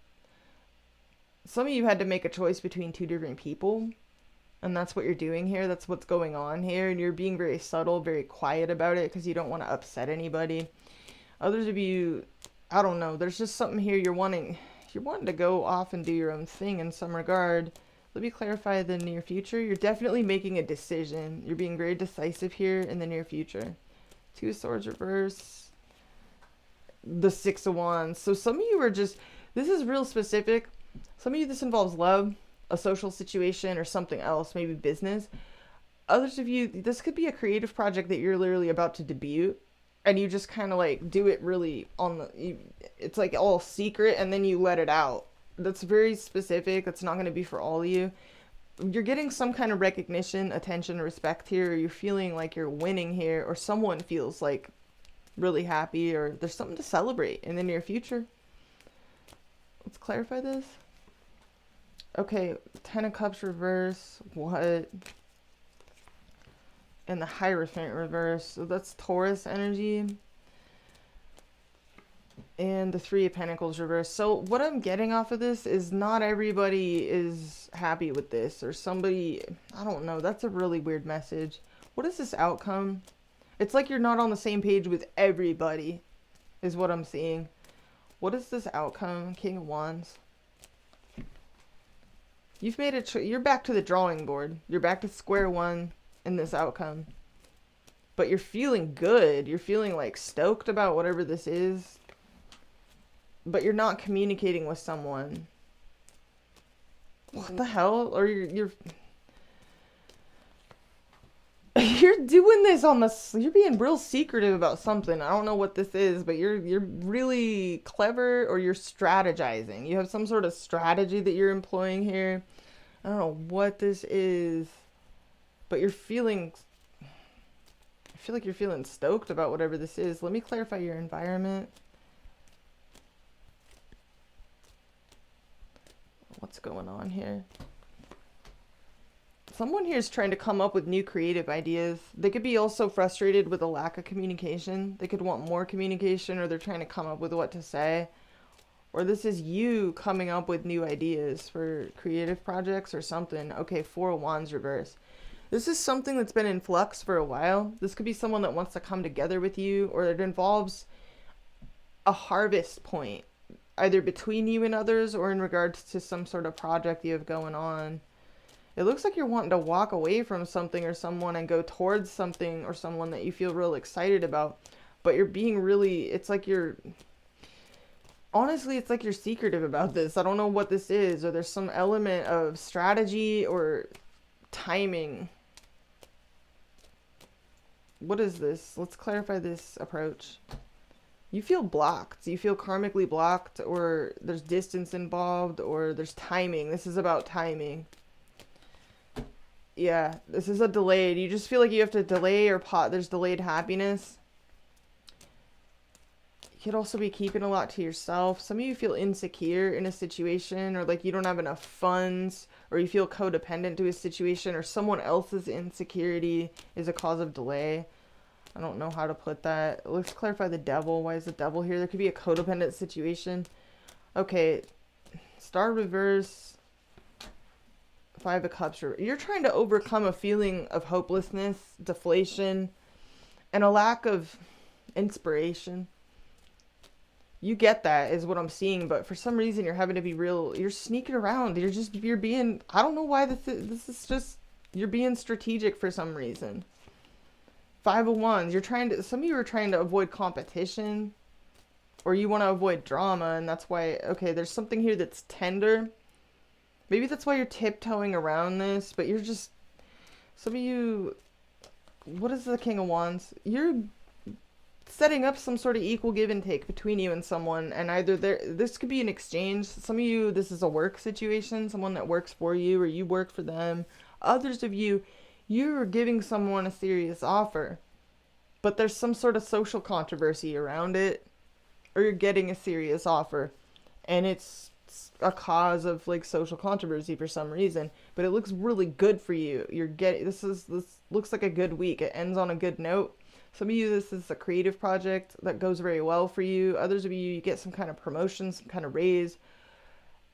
Some of you had to make a choice between 2 different people. And that's what you're doing here. That's what's going on here. And you're being very subtle, very quiet about it because you don't want to upset anybody. Others of you, I don't know. There's just something here you're wanting to go off and do your own thing in some regard. Let me clarify the near future. You're definitely making a decision. You're being very decisive here in the near future. 2 of Swords reverse. The 6 of Wands. So some of you are just, this is real specific. Some of you, this involves love, a social situation, or something else, maybe business. Others of you, this could be a creative project that you're literally about to debut, and you just kind of like do it really on the, it's like all secret, and then you let it out. That's very specific. That's not going to be for all of you. You're getting some kind of recognition, attention, respect here, or you're feeling like you're winning here, or someone feels like really happy, or there's something to celebrate in the near future. Let's clarify this. Okay, 10 of Cups reverse. What? And the Hierophant reverse. So that's Taurus energy. And the 3 of Pentacles reverse. So what I'm getting off of this is not everybody is happy with this. Or somebody, I don't know. That's a really weird message. What is this outcome? It's like you're not on the same page with everybody, is what I'm seeing. What is this outcome? King of Wands. You've made a you're back to the drawing board. You're back to square one in this outcome. But you're feeling good. You're feeling like stoked about whatever this is. But you're not communicating with someone. What the hell? Or you're doing this on the, you're being real secretive about something. I don't know what this is, but you're really clever, or you're strategizing. You have some sort of strategy that you're employing here. I don't know what this is, but you're feeling, I feel like you're feeling stoked about whatever this is. Let me clarify your environment. What's going on here? Someone here is trying to come up with new creative ideas. They could be also frustrated with a lack of communication. They could want more communication, or they're trying to come up with what to say. Or this is you coming up with new ideas for creative projects or something. Okay, 4 of Wands reverse. This is something that's been in flux for a while. This could be someone that wants to come together with you, or it involves a harvest point, either between you and others or in regards to some sort of project you have going on. It looks like you're wanting to walk away from something or someone and go towards something or someone that you feel real excited about. But you're being really, it's like you're, honestly, it's like you're secretive about this. I don't know what this is, or there's some element of strategy or timing. What is this? Let's clarify this approach. You feel blocked. You feel karmically blocked, or there's distance involved, or there's timing. This is about timing. Yeah, this is a delayed. You just feel like you have to delay or there's delayed happiness. You could also be keeping a lot to yourself. Some of you feel insecure in a situation, or like you don't have enough funds, or you feel codependent to a situation, or someone else's insecurity is a cause of delay. I don't know how to put that. Let's clarify the devil. Why is the devil here? There could be a codependent situation. Okay, star reverse. Five of Cups. You're trying to overcome a feeling of hopelessness, deflation, and a lack of inspiration. You get that is what I'm seeing, but for some reason you're having to be real. You're sneaking around. You're being, I don't know why this is just, you're being strategic for some reason. Five of Wands. Some of you are trying to avoid competition, or you want to avoid drama, and that's why, okay, there's something here that's tender. Maybe that's why you're tiptoeing around this, but you're just, some of you, what is the King of Wands? You're setting up some sort of equal give and take between you and someone, and either this could be an exchange. Some of you, this is a work situation, someone that works for you, or you work for them. Others of you, you're giving someone a serious offer, but there's some sort of social controversy around it, or you're getting a serious offer, and it's a cause of like social controversy for some reason, but it looks really good for you. This looks like a good week. It ends on a good note. Some of you, this is a creative project that goes very well for you. Others of you, you get some kind of promotion, some kind of raise.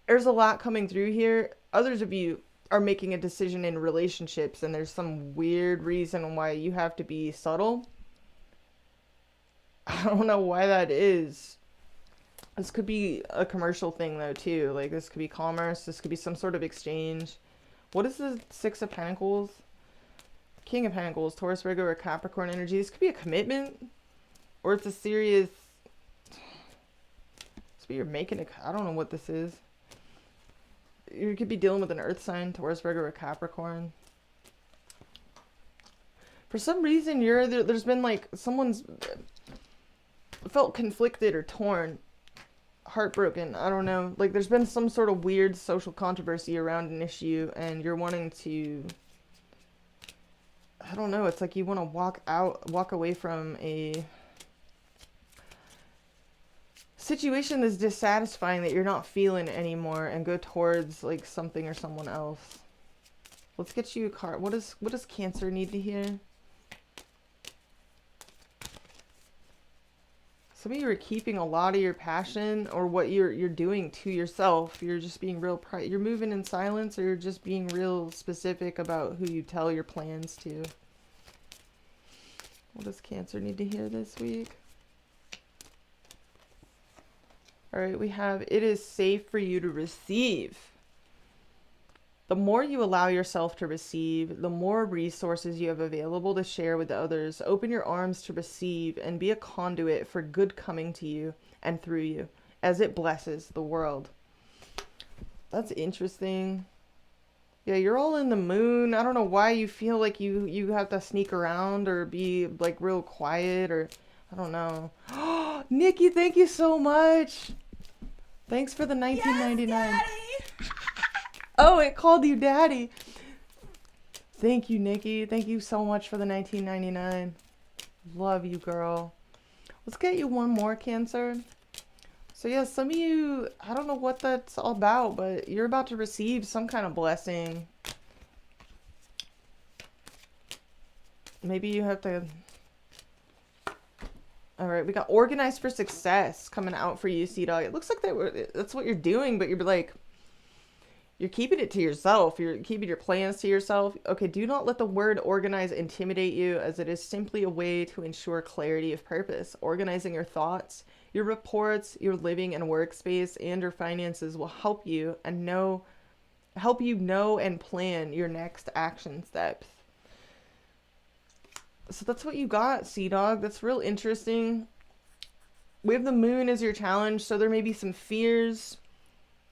There's a lot coming through here. Others of you are making a decision in relationships, and there's some weird reason why you have to be subtle. I don't know why that is. This could be a commercial thing though too. Like this could be commerce. This could be some sort of exchange. What is the Six of Pentacles? King of Pentacles, Taurus, Virgo, or Capricorn energy. This could be a commitment, or it's a serious. So you're making I don't know what this is. You could be dealing with an earth sign, Taurus, Virgo, or Capricorn. For some reason, there's been like someone's felt conflicted or torn, heartbroken. I don't know. Like there's been some sort of weird social controversy around an issue, and you're wanting to, I don't know. It's like you want to walk away from a situation that's dissatisfying that you're not feeling anymore, and go towards like something or someone else. Let's get you a card. What does Cancer need to hear? Some of you are keeping a lot of your passion, or what you're doing to yourself. You're just being real you're moving in silence, or you're just being real specific about who you tell your plans to. What does Cancer need to hear this week? All right, we have, it is safe for you to receive. The more you allow yourself to receive, the more resources you have available to share with others. Open your arms to receive and be a conduit for good coming to you and through you as it blesses the world. That's interesting. Yeah, you're all in the moon. I don't know why you feel like you have to sneak around or be like real quiet, or I don't know. Nikki, thank you so much. Thanks for the 19.99. Yes, oh, it called you daddy. Thank you, Nikki. Thank you so much for the 19.99. Love you, girl. Let's get you one more, Cancer. So yeah, some of you, I don't know what that's all about, but you're about to receive some kind of blessing. Maybe you have to... All right, we got organized for success coming out for you, Sea Dog. It looks like that's what you're doing, but you're like, you're keeping it to yourself. You're keeping your plans to yourself. Okay, do not let the word organize intimidate you, as it is simply a way to ensure clarity of purpose. Organizing your thoughts, your reports, your living and workspace, and your finances will help you know and plan your next action steps. So that's what you got, Sea Dog. That's real interesting. We have the moon as your challenge, so there may be some fears.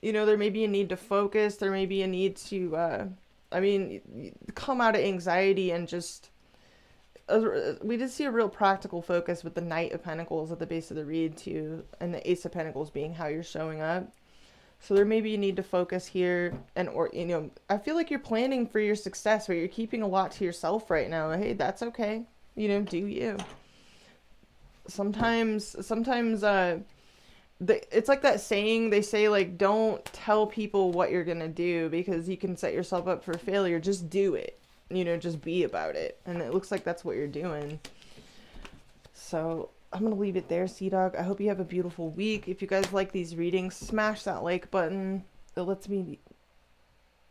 You know, there may be a need to focus. There may be a need to, come out of anxiety and just we did see a real practical focus with the Knight of Pentacles at the base of the read too, and the Ace of Pentacles being how you're showing up. So there maybe you need to focus here, and or you know, I feel like you're planning for your success, but you're keeping a lot to yourself right now. Hey, that's okay. You know, do you. Sometimes it's like that saying they say, like, don't tell people what you're gonna do because you can set yourself up for failure. Just do it. You know, just be about it. And it looks like that's what you're doing. So I'm going to leave it there, Sea Dog. I hope you have a beautiful week. If you guys like these readings, smash that like button. It lets me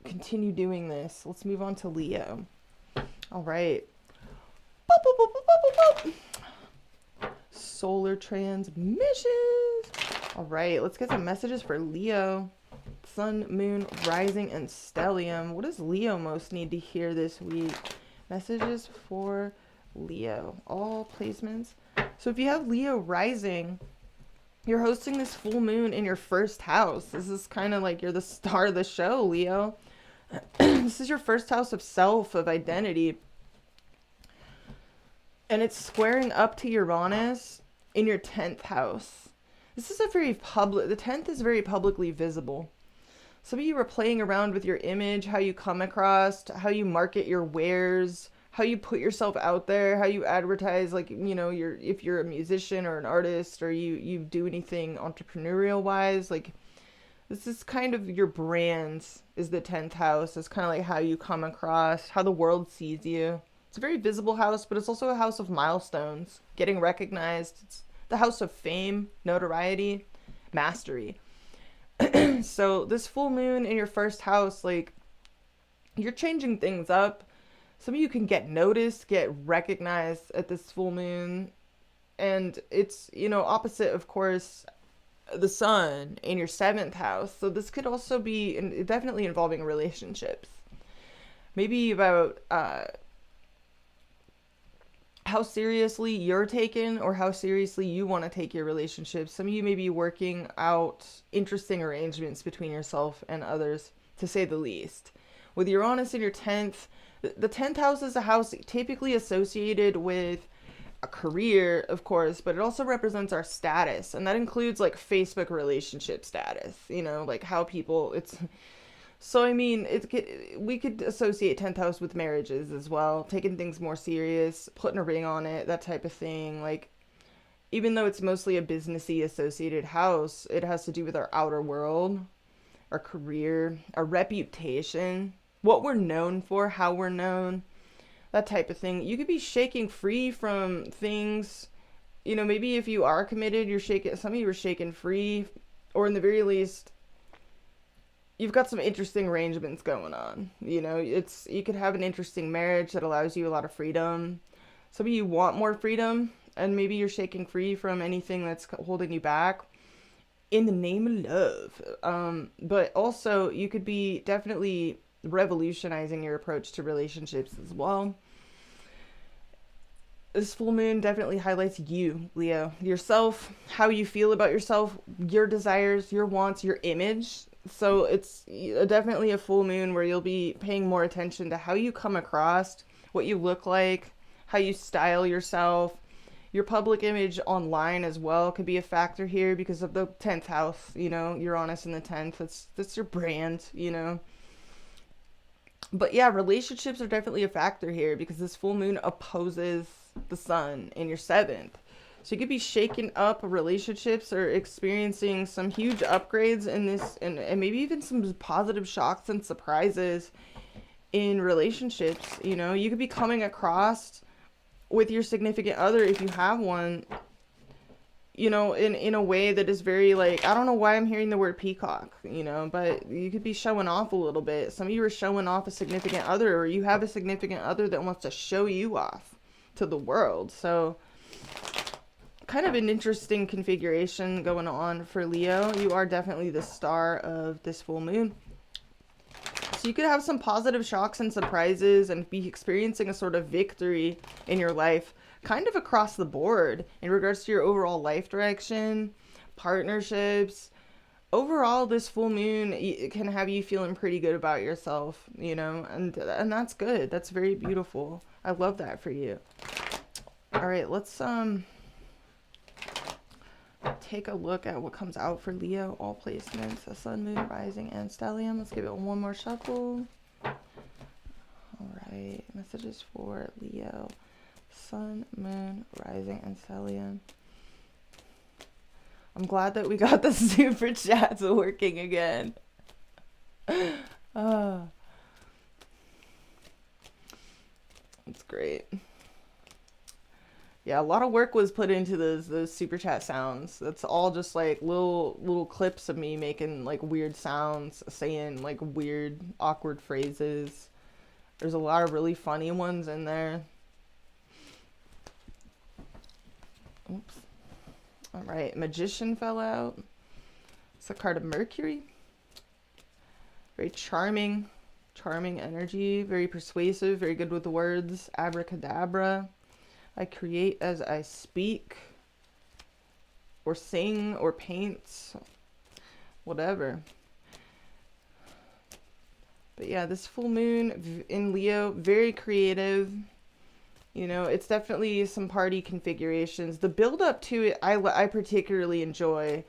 continue doing this. Let's move on to Leo. All right. Boop, boop, boop, boop, boop, boop. Solar transmissions. All right. Let's get some messages for Leo. Sun, Moon, Rising, and Stellium. What does Leo most need to hear this week? Messages for Leo. All placements. So if you have Leo Rising, you're hosting this full moon in your first house. This is kind of like you're the star of the show, Leo. This is your first house of self, of identity. And it's squaring up to Uranus in your 10th house. This is a very public, the 10th is very publicly visible. Some of you are playing around with your image, how you come across, how you market your wares, how you put yourself out there, how you advertise, like, you know, if you're a musician or an artist, or you do anything entrepreneurial wise, like, this is kind of your brand, is the 10th house. It's kind of like how you come across, how the world sees you. It's a very visible house, but it's also a house of milestones, getting recognized. It's the house of fame, notoriety, mastery. So this full moon in your first house, like, you're changing things up. Some of you can get noticed, get recognized at this full moon. And it's, you know, opposite, of course, the sun in your 7th house. So this could also be definitely involving relationships. Maybe about how seriously you're taken, or how seriously you want to take your relationships. Some of you may be working out interesting arrangements between yourself and others, to say the least. With Uranus in your 10th, the 10th house is a house typically associated with a career, of course, but it also represents our status. And that includes like Facebook relationship status, you know, like how people, so, I mean, we could associate 10th house with marriages as well, taking things more serious, putting a ring on it, that type of thing. Like, even though it's mostly a businessy associated house, it has to do with our outer world, our career, our reputation, what we're known for, how we're known, that type of thing. You could be shaking free from things, you know, maybe if you are committed, some of you are shaking free, or in the very least, you've got some interesting arrangements going on. You know, you could have an interesting marriage that allows you a lot of freedom. Some of you want more freedom, and maybe you're shaking free from anything that's holding you back in the name of love. But also, you could be definitely revolutionizing your approach to relationships as well. This full moon definitely highlights you, Leo, yourself, how you feel about yourself, your desires, your wants, your image. So it's definitely a full moon where you'll be paying more attention to how you come across, what you look like, how you style yourself. Your public image online as well could be a factor here because of the 10th house, you know, Uranus in the 10th. That's your brand, you know. But yeah, relationships are definitely a factor here because this full moon opposes the sun in your 7th. So you could be shaking up relationships or experiencing some huge upgrades in this, and maybe even some positive shocks and surprises in relationships. You know, you could be coming across with your significant other, if you have one, you know, in a way that is very, like, I don't know why I'm hearing the word peacock, you know, but you could be showing off a little bit. Some of you are showing off a significant other, or you have a significant other that wants to show you off to the world. So kind of an interesting configuration going on for Leo. You are definitely the star of this full moon. So you could have some positive shocks and surprises and be experiencing a sort of victory in your life, kind of across the board in regards to your overall life direction, partnerships. Overall, this full moon can have you feeling pretty good about yourself, you know, and that's good. That's very beautiful. I love that for you. All right, let's take a look at what comes out for Leo. All placements, a sun, moon, rising, and stellium. Let's give it one more shuffle. All right, messages for Leo, sun, moon, rising, and stellium. I'm glad that we got the super chats working again. That's great. Yeah, a lot of work was put into those super chat sounds. That's all just like little clips of me making like weird sounds, saying like weird, awkward phrases. There's a lot of really funny ones in there. Oops. All right, Magician fell out. It's a card of Mercury. Very charming energy. Very persuasive, very good with the words. Abracadabra. I create as I speak, or sing, or paint, whatever. But yeah, this full moon in Leo, very creative. You know, it's definitely some party configurations. The build up to it, I particularly enjoy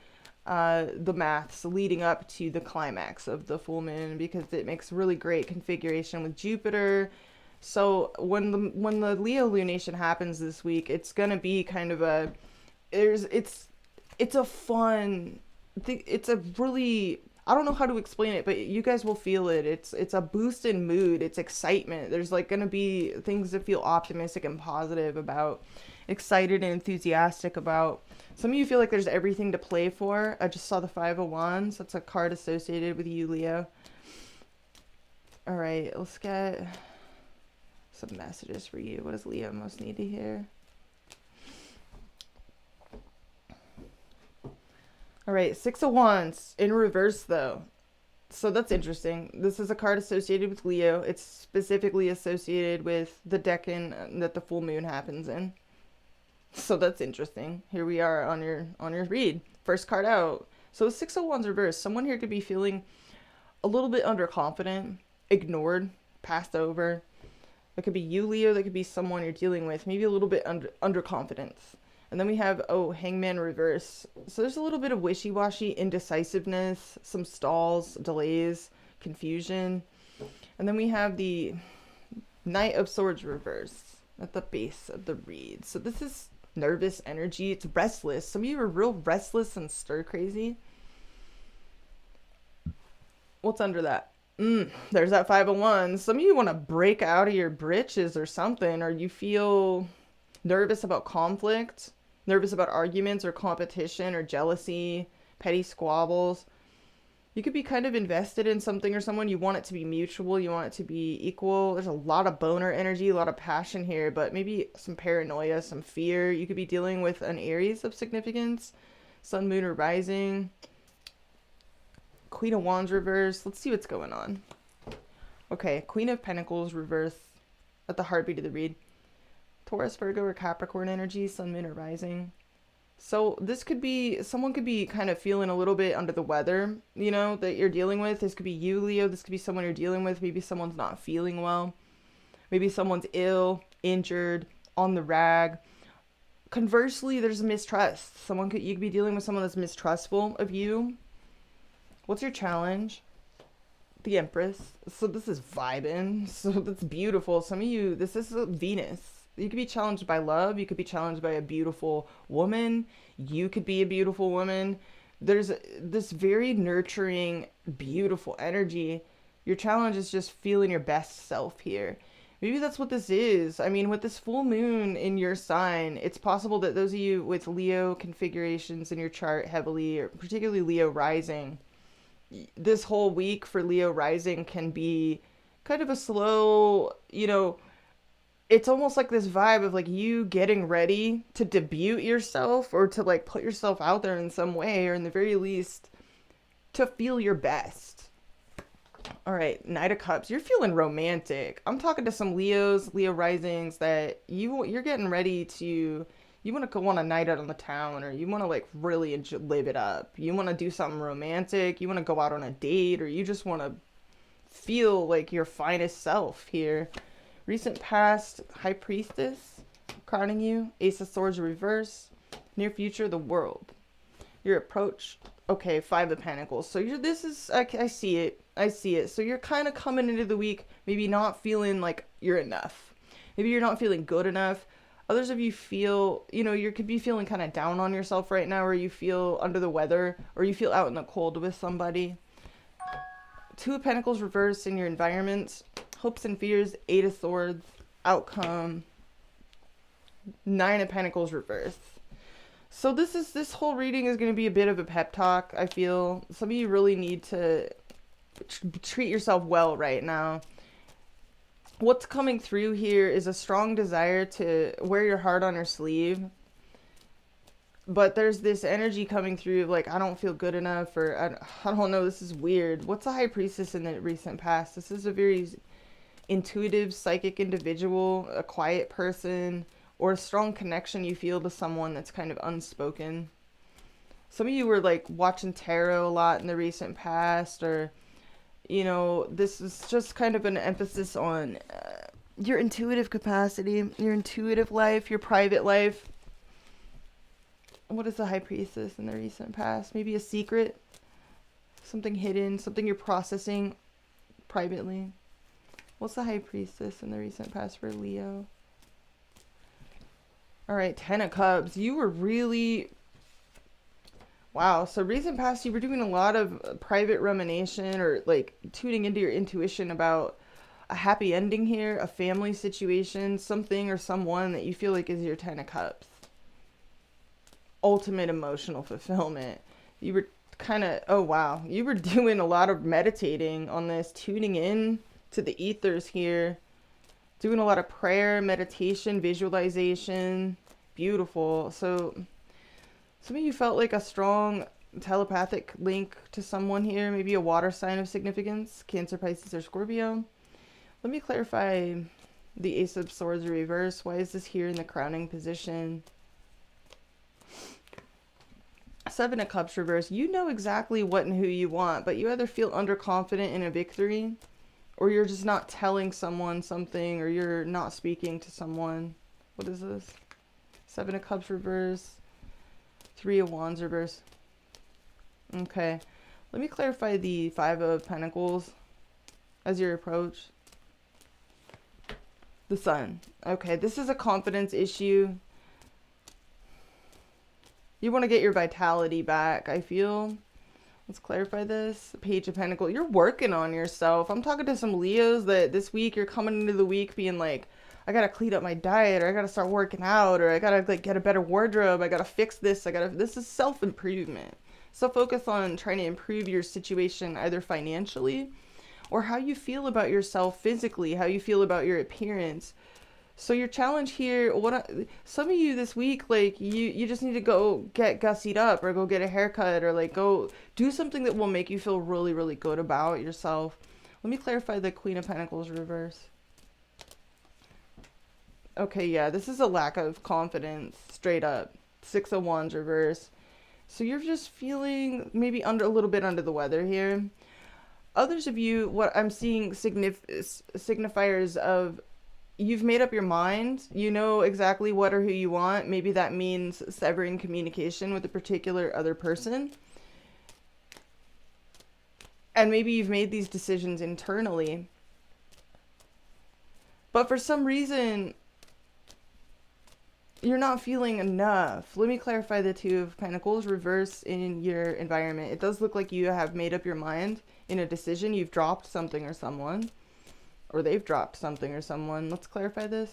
the maths leading up to the climax of the full moon, because it makes really great configuration with Jupiter. So when the Leo lunation happens this week, it's gonna be kind of a it's a fun thing. It's a really, I don't know how to explain it, but you guys will feel it. It's a boost in mood. It's excitement. There's like gonna be things to feel optimistic and positive about, excited and enthusiastic about. Some of you feel like there's everything to play for. I just saw the Five of Wands. That's a card associated with you, Leo. All right, let's get some messages for you. What does Leo most need to hear? All right, Six of Wands in reverse though. So that's interesting. This is a card associated with Leo. It's specifically associated with the decan that the full moon happens in. So that's interesting. Here we are on your read. First card out. So Six of Wands reverse. Someone here could be feeling a little bit underconfident, ignored, passed over. That could be you, Leo. That could be someone you're dealing with. Maybe a little bit underconfidence. And then we have, Hangman reverse. So there's a little bit of wishy-washy, indecisiveness, some stalls, delays, confusion. And then we have the Knight of Swords reverse at the base of the read. So this is nervous energy. It's restless. Some of you are real restless and stir crazy. What's under that? There's that Five of Wands. Some of you want to break out of your britches or something, or you feel nervous about conflict, nervous about arguments or competition or jealousy, petty squabbles. You could be kind of invested in something or someone. You want it to be mutual. You want it to be equal. There's a lot of boner energy, a lot of passion here, but maybe some paranoia, some fear. You could be dealing with an Aries of significance, sun, moon, or rising. Queen of Wands reverse. Let's see what's going on. Okay, Queen of Pentacles reverse at the heartbeat of the read. Taurus, Virgo, or Capricorn energy, sun, moon, or rising. So this could be, someone could be kind of feeling a little bit under the weather, you know, that you're dealing with. This could be you, Leo. This could be someone you're dealing with. Maybe someone's not feeling well. Maybe someone's ill, injured, on the rag. Conversely, there's a mistrust. You could be dealing with someone that's mistrustful of you. What's your challenge? The Empress. So this is vibing. So that's beautiful. Some of you, this is Venus. You could be challenged by love. You could be challenged by a beautiful woman. You could be a beautiful woman. There's this very nurturing, beautiful energy. Your challenge is just feeling your best self here. Maybe that's what this is. I mean, with this full moon in your sign, it's possible that those of you with Leo configurations in your chart heavily, or particularly Leo rising, this whole week for Leo rising can be kind of a slow, you know, it's almost like this vibe of like you getting ready to debut yourself, or to like put yourself out there in some way, or in the very least to feel your best. All right, Knight of Cups. You're feeling romantic. I'm talking to some Leo risings that you're getting ready to, you want to go on a night out on the town, or you want to like really live it up. You want to do something romantic. You want to go out on a date, or you just want to feel like your finest self here. Recent past, High Priestess. crowning you. Ace of Swords reverse. Near future, the world. Your approach. Okay, Five of Pentacles. So this is, I see it. I see it. So you're kind of coming into the week, maybe not feeling like you're enough. Maybe you're not feeling good enough. Others of you feel, you could be feeling kind of down on yourself right now, or you feel under the weather, or you feel out in the cold with somebody. Two of Pentacles reversed in your environment. Hopes and fears. Eight of Swords. Outcome. Nine of Pentacles reversed. So this whole reading is going to be a bit of a pep talk, I feel. Some of you really need to treat yourself well right now. What's coming through here is a strong desire to wear your heart on your sleeve. But there's this energy coming through of like, I don't feel good enough, or I don't know, this is weird. What's a High Priestess in the recent past? This is a very intuitive, psychic individual, a quiet person, or a strong connection you feel to someone that's kind of unspoken. Some of you were like watching tarot a lot in the recent past, or, this is just kind of an emphasis on your intuitive capacity, your intuitive life, your private life. What is the High Priestess in the recent past? Maybe a secret, something hidden, something you're processing privately. What's the High Priestess in the recent past for Leo? All right, Ten of Cups. You were really... Wow, so recent past you were doing a lot of private rumination, or like tuning into your intuition about a happy ending here, a family situation, something or someone that you feel like is your Ten of Cups. Ultimate emotional fulfillment. You were kind of... Oh, wow. You were doing a lot of meditating on this, tuning in to the ethers here. Doing a lot of prayer, meditation, visualization. Beautiful. So some of you felt like a strong telepathic link to someone here. Maybe a water sign of significance. Cancer, Pisces, or Scorpio. Let me clarify the Ace of Swords reverse. Why is this here in the crowning position? Seven of Cups reverse. You know exactly what and who you want, but you either feel underconfident in a victory, or you're just not telling someone something, or you're not speaking to someone. What is this? Seven of Cups reverse. Three of Wands reverse. Okay. Let me clarify the Five of Pentacles as your approach. The Sun. Okay, this is a confidence issue. You want to get your vitality back, I feel. Let's clarify this. Page of Pentacles. You're working on yourself. I'm talking to some Leos that this week you're coming into the week being like, I gotta clean up my diet, or I gotta start working out, or I gotta like get a better wardrobe, I gotta fix this, this is self-improvement. So focus on trying to improve your situation, either financially or how you feel about yourself physically, how you feel about your appearance. So your challenge here, some of you this week, like you just need to go get gussied up, or go get a haircut, or like go do something that will make you feel really, really good about yourself. Let me clarify the Queen of Pentacles reverse. Okay, yeah, this is a lack of confidence, straight up. Six of Wands reverse. So you're just feeling maybe a little bit under the weather here. Others of you, what I'm seeing signifiers of, you've made up your mind. You know exactly what or who you want. Maybe that means severing communication with a particular other person. And maybe you've made these decisions internally. But for some reason, you're not feeling enough. Let me clarify the Two of Pentacles reverse in your environment. It does look like you have made up your mind in a decision. You've dropped something or someone. Or they've dropped something or someone. Let's clarify this.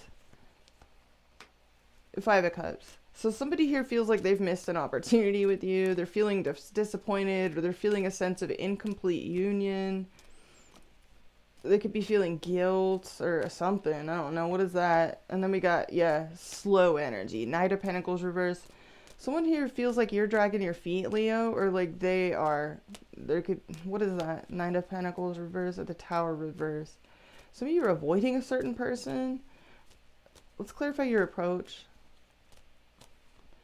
Five of Cups. So somebody here feels like they've missed an opportunity with you. They're feeling disappointed, or they're feeling a sense of incomplete union. They could be feeling guilt or something. I don't know. What is that? And then we got, yeah, slow energy. Knight of Pentacles reverse. Someone here feels like you're dragging your feet, Leo, or like they are. What is that? Knight of Pentacles reverse, or the Tower reverse. Some of you are avoiding a certain person. Let's clarify your approach.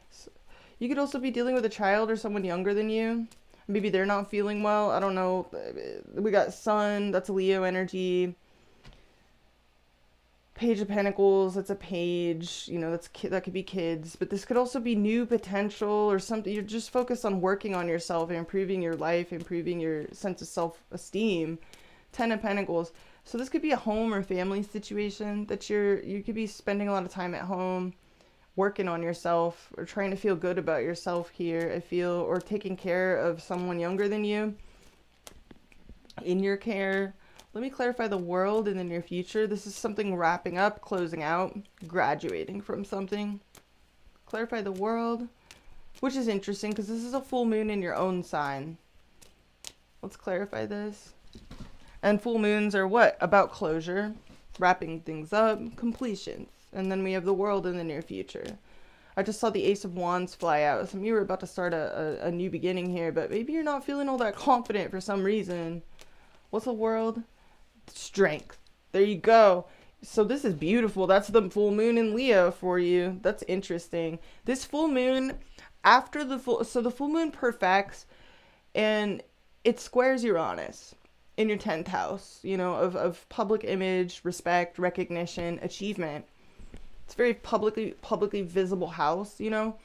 So, you could also be dealing with a child or someone younger than you. Maybe they're not feeling well. I don't know. We got Sun. That's Leo energy. Page of Pentacles, that's a page, you know, that could be kids, but this could also be new potential or something. You're just focused on working on yourself, improving your life, improving your sense of self-esteem. 10 of Pentacles. So this could be a home or family situation that you could be spending a lot of time at home, working on yourself or trying to feel good about yourself here, I feel, or taking care of someone younger than you in your care. Let me clarify the world in the near future. This is something wrapping up, closing out, graduating from something. Clarify the world, which is interesting because this is a full moon in your own sign. Let's clarify this. And full moons are what? About closure, wrapping things up, completions. And then we have the world in the near future. I just saw the Ace of Wands fly out. Some of you are about to start a new beginning here, but maybe you're not feeling all that confident for some reason. What's the world? Strength. There you go. So this is beautiful. That's the full moon in Leo for you. That's interesting. This full moon after the full moon perfects and it squares Uranus in your 10th house, you know, of public image, respect, recognition, achievement. It's very publicly visible house, you know.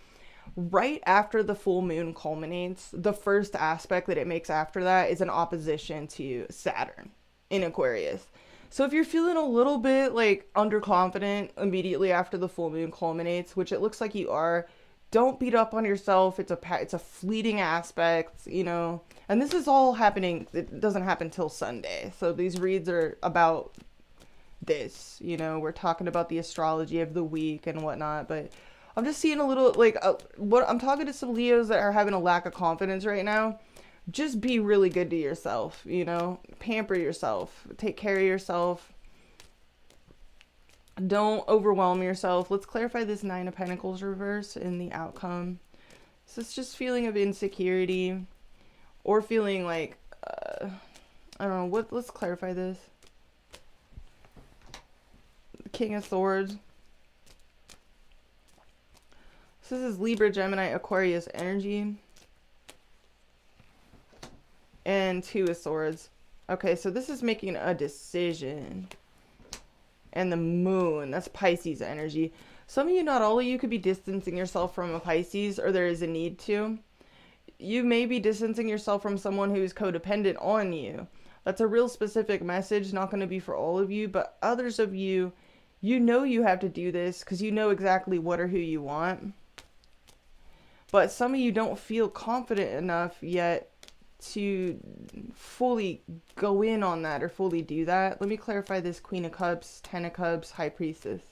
Right after the full moon culminates, the first aspect that it makes after that is an opposition to Saturn in Aquarius. So if you're feeling a little bit like underconfident immediately after the full moon culminates, which it looks like you are, don't beat up on yourself. It's a fleeting aspect, you know. And this is all happening. It doesn't happen till Sunday. So these reads are about this, you know. We're talking about the astrology of the week and whatnot, but I'm just seeing a little like what I'm talking to some Leos that are having a lack of confidence right now. Just be really good to yourself, you know, pamper yourself, take care of yourself. Don't overwhelm yourself. Let's clarify this 9 of Pentacles reverse in the outcome. So it's just feeling of insecurity or feeling like, I don't know, let's clarify this. King of Swords. So this is Libra, Gemini, Aquarius energy. And 2 of Swords. Okay, so this is making a decision. And the moon, that's Pisces energy. Some of you, not all of you, could be distancing yourself from a Pisces, or there is a need to. You may be distancing yourself from someone who is codependent on you. That's a real specific message, not going to be for all of you, but others of you, you know you have to do this because you know exactly what or who you want. But some of you don't feel confident enough yet to fully go in on that or fully do that. Let me clarify this Queen of Cups, 10 of Cups, High Priestess.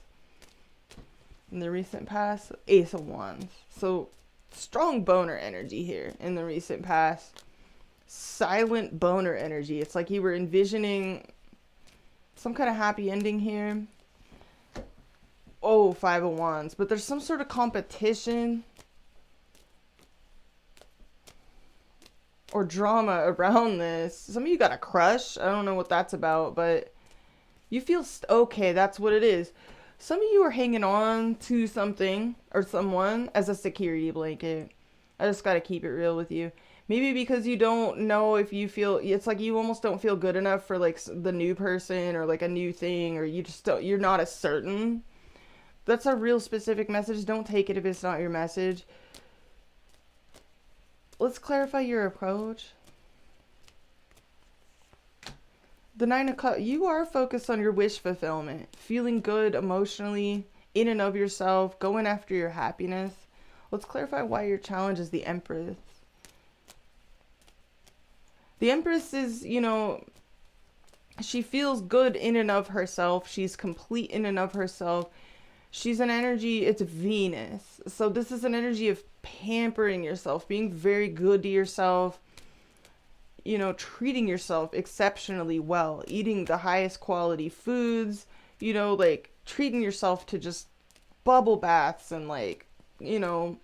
In the recent past, Ace of Wands. So strong boner energy here in the recent past. Silent boner energy. It's like you were envisioning some kind of happy ending here. Oh, 5 of Wands. But there's some sort of competition or drama around this. Some of you got a crush. I don't know what that's about, but you feel okay, that's what it is. Some of you are hanging on to something or someone as a security blanket. I just got to keep it real with you. Maybe because you don't know if you feel, it's like you almost don't feel good enough for like the new person or like a new thing, or you just don't, you're not as certain. That's a real specific message. Don't take it if it's not your message. Let's clarify your approach. The 9 of Cups, you are focused on your wish fulfillment, feeling good emotionally, in and of yourself, going after your happiness. Let's clarify why your challenge is the Empress. The Empress is, you know, she feels good in and of herself. She's complete in and of herself. She's an energy, it's Venus. So this is an energy of pampering yourself, being very good to yourself, you know, treating yourself exceptionally well, eating the highest quality foods, you know, like treating yourself to just bubble baths and like, you know,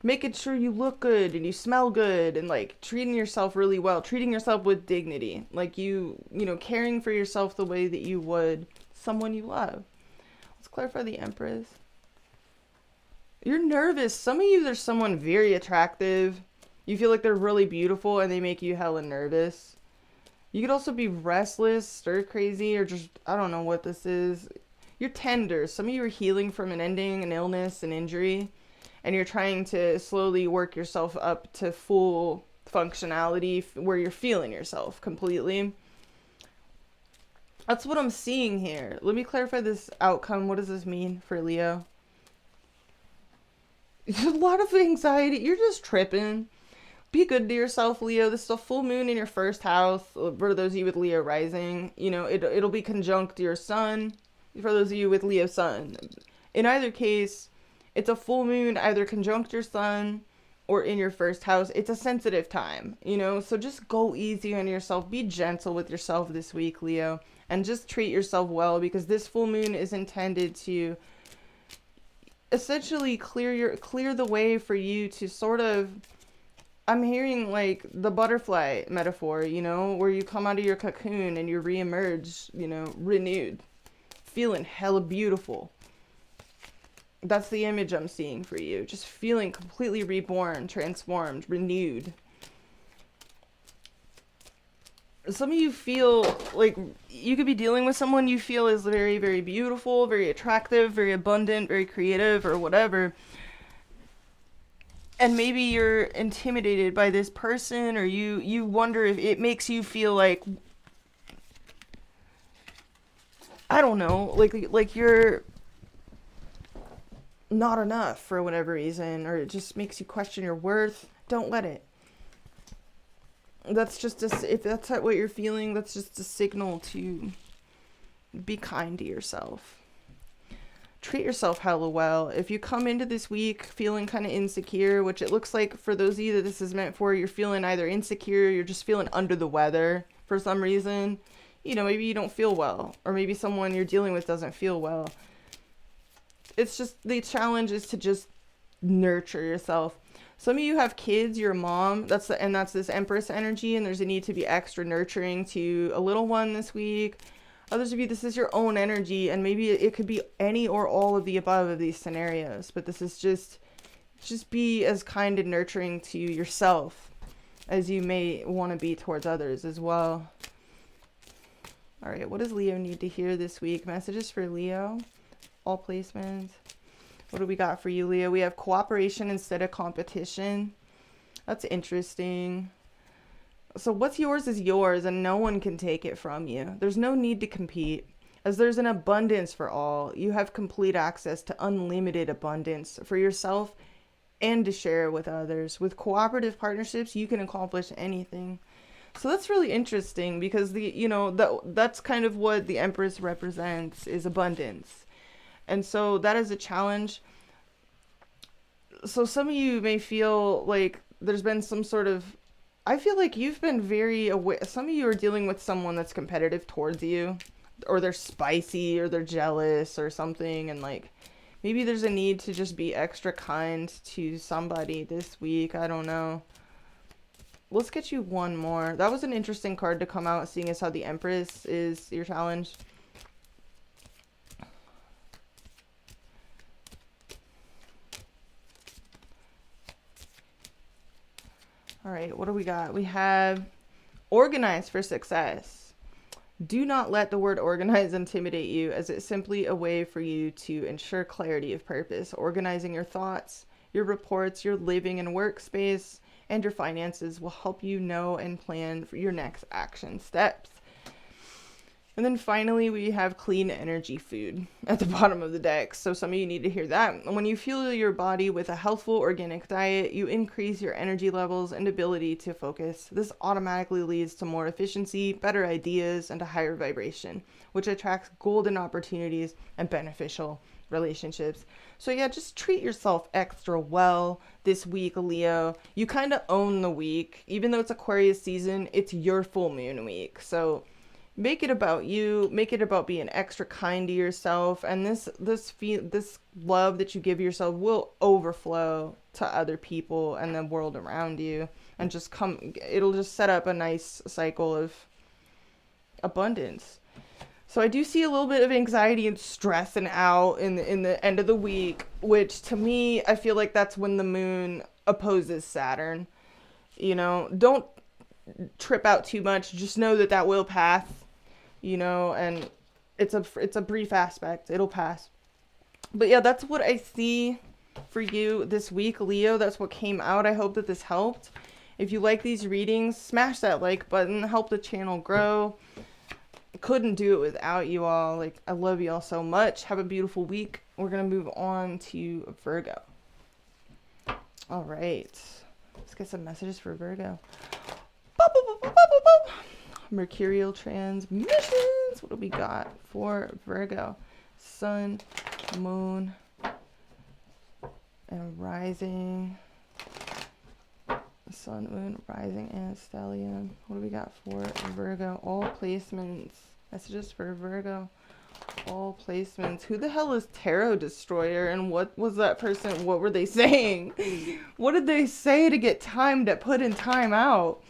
making sure you look good and you smell good and like treating yourself really well, treating yourself with dignity, like you know, caring for yourself the way that you would someone you love. Let's clarify the Empress. You're nervous. Some of you, there's someone very attractive. You feel like they're really beautiful and they make you hella nervous. You could also be restless, stir crazy, or just, I don't know what this is. You're tender. Some of you are healing from an ending, an illness, an injury, and you're trying to slowly work yourself up to full functionality where you're feeling yourself completely. That's what I'm seeing here. Let me clarify this outcome. What does this mean for Leo? A lot of anxiety. You're just tripping. Be good to yourself, Leo. This is a full moon in your first house. For those of you with Leo rising, you know, it'll be conjunct your sun. For those of you with Leo sun. In either case, it's a full moon, either conjunct your sun or in your first house. It's a sensitive time, you know, so just go easy on yourself. Be gentle with yourself this week, Leo, and just treat yourself well, because this full moon is intended to essentially clear the way for you to sort of, I'm hearing like the butterfly metaphor, you know, where you come out of your cocoon and you reemerge, you know, renewed, feeling hella beautiful. That's the image I'm seeing for you. Just feeling completely reborn, transformed, renewed. Some of you feel like you could be dealing with someone you feel is very, very beautiful, very attractive, very abundant, very creative, or whatever. And maybe you're intimidated by this person, or you wonder if it makes you feel like, I don't know, like you're not enough for whatever reason, or it just makes you question your worth. Don't let it. That's just if that's what you're feeling, that's just a signal to be kind to yourself. Treat yourself hella well. If you come into this week feeling kind of insecure, which it looks like for those of you that this is meant for, you're feeling either insecure, you're just feeling under the weather for some reason. You know, maybe you don't feel well, or maybe someone you're dealing with doesn't feel well. It's just, the challenge is to just nurture yourself. Some of you have kids, you're a mom, that's this Empress energy, and there's a need to be extra nurturing to a little one this week. Others of you, this is your own energy, and maybe it could be any or all of the above of these scenarios, but this is just be as kind and nurturing to yourself as you may want to be towards others as well. All right, what does Leo need to hear this week? Messages for Leo, all placements. What do we got for you, Leo? We have cooperation instead of competition. That's interesting. So what's yours is yours, and no one can take it from you. There's no need to compete, as there's an abundance for all. You have complete access to unlimited abundance for yourself and to share with others. With cooperative partnerships, you can accomplish anything. So that's really interesting, because that's kind of what the Empress represents, is abundance. And so that is a challenge. So some of you may feel like there's been some sort of, I feel like you've been very aware. Some of you are dealing with someone that's competitive towards you, or they're spicy, or they're jealous or something. And like, maybe there's a need to just be extra kind to somebody this week. I don't know. Let's get you one more. That was an interesting card to come out, seeing as how the Empress is your challenge. All right, what do we got? We have organize for success. Do not let the word organize intimidate you, as it's simply a way for you to ensure clarity of purpose. Organizing your thoughts, your reports, your living and workspace, and your finances will help you know and plan for your next action steps. And then finally, we have clean energy food at the bottom of the deck. So some of you need to hear that. When you fuel your body with a healthful organic diet, you increase your energy levels and ability to focus. This automatically leads to more efficiency, better ideas, and a higher vibration, which attracts golden opportunities and beneficial relationships. So yeah, just treat yourself extra well this week, Leo. You kind of own the week. Even though it's Aquarius season, it's your full moon week. So make it about you. Make it about being extra kind to yourself, and this love that you give yourself will overflow to other people and the world around you, and it'll just set up a nice cycle of abundance. So I do see a little bit of anxiety and stress and out in the end of the week, which to me, I feel like that's when the moon opposes Saturn. You know, don't trip out too much. Just know that that will pass, you know, and it's a brief aspect. It'll pass. But yeah, that's what I see for you this week, Leo. That's what came out. I hope that this helped. If you like these readings, smash that like button. Help the channel grow. Couldn't do it without you all. Like, I love you all so much. Have a beautiful week. We're going to move on to Virgo. All right. Let's get some messages for Virgo. Mercurial transmissions. What do we got for Virgo? Sun, moon, and rising. Sun, moon, rising, and stellium. What do we got for Virgo? All placements. Messages for Virgo. All placements. Who the hell is Tarot Destroyer? And what was that person? What were they saying? What did they say to get time to put in time out?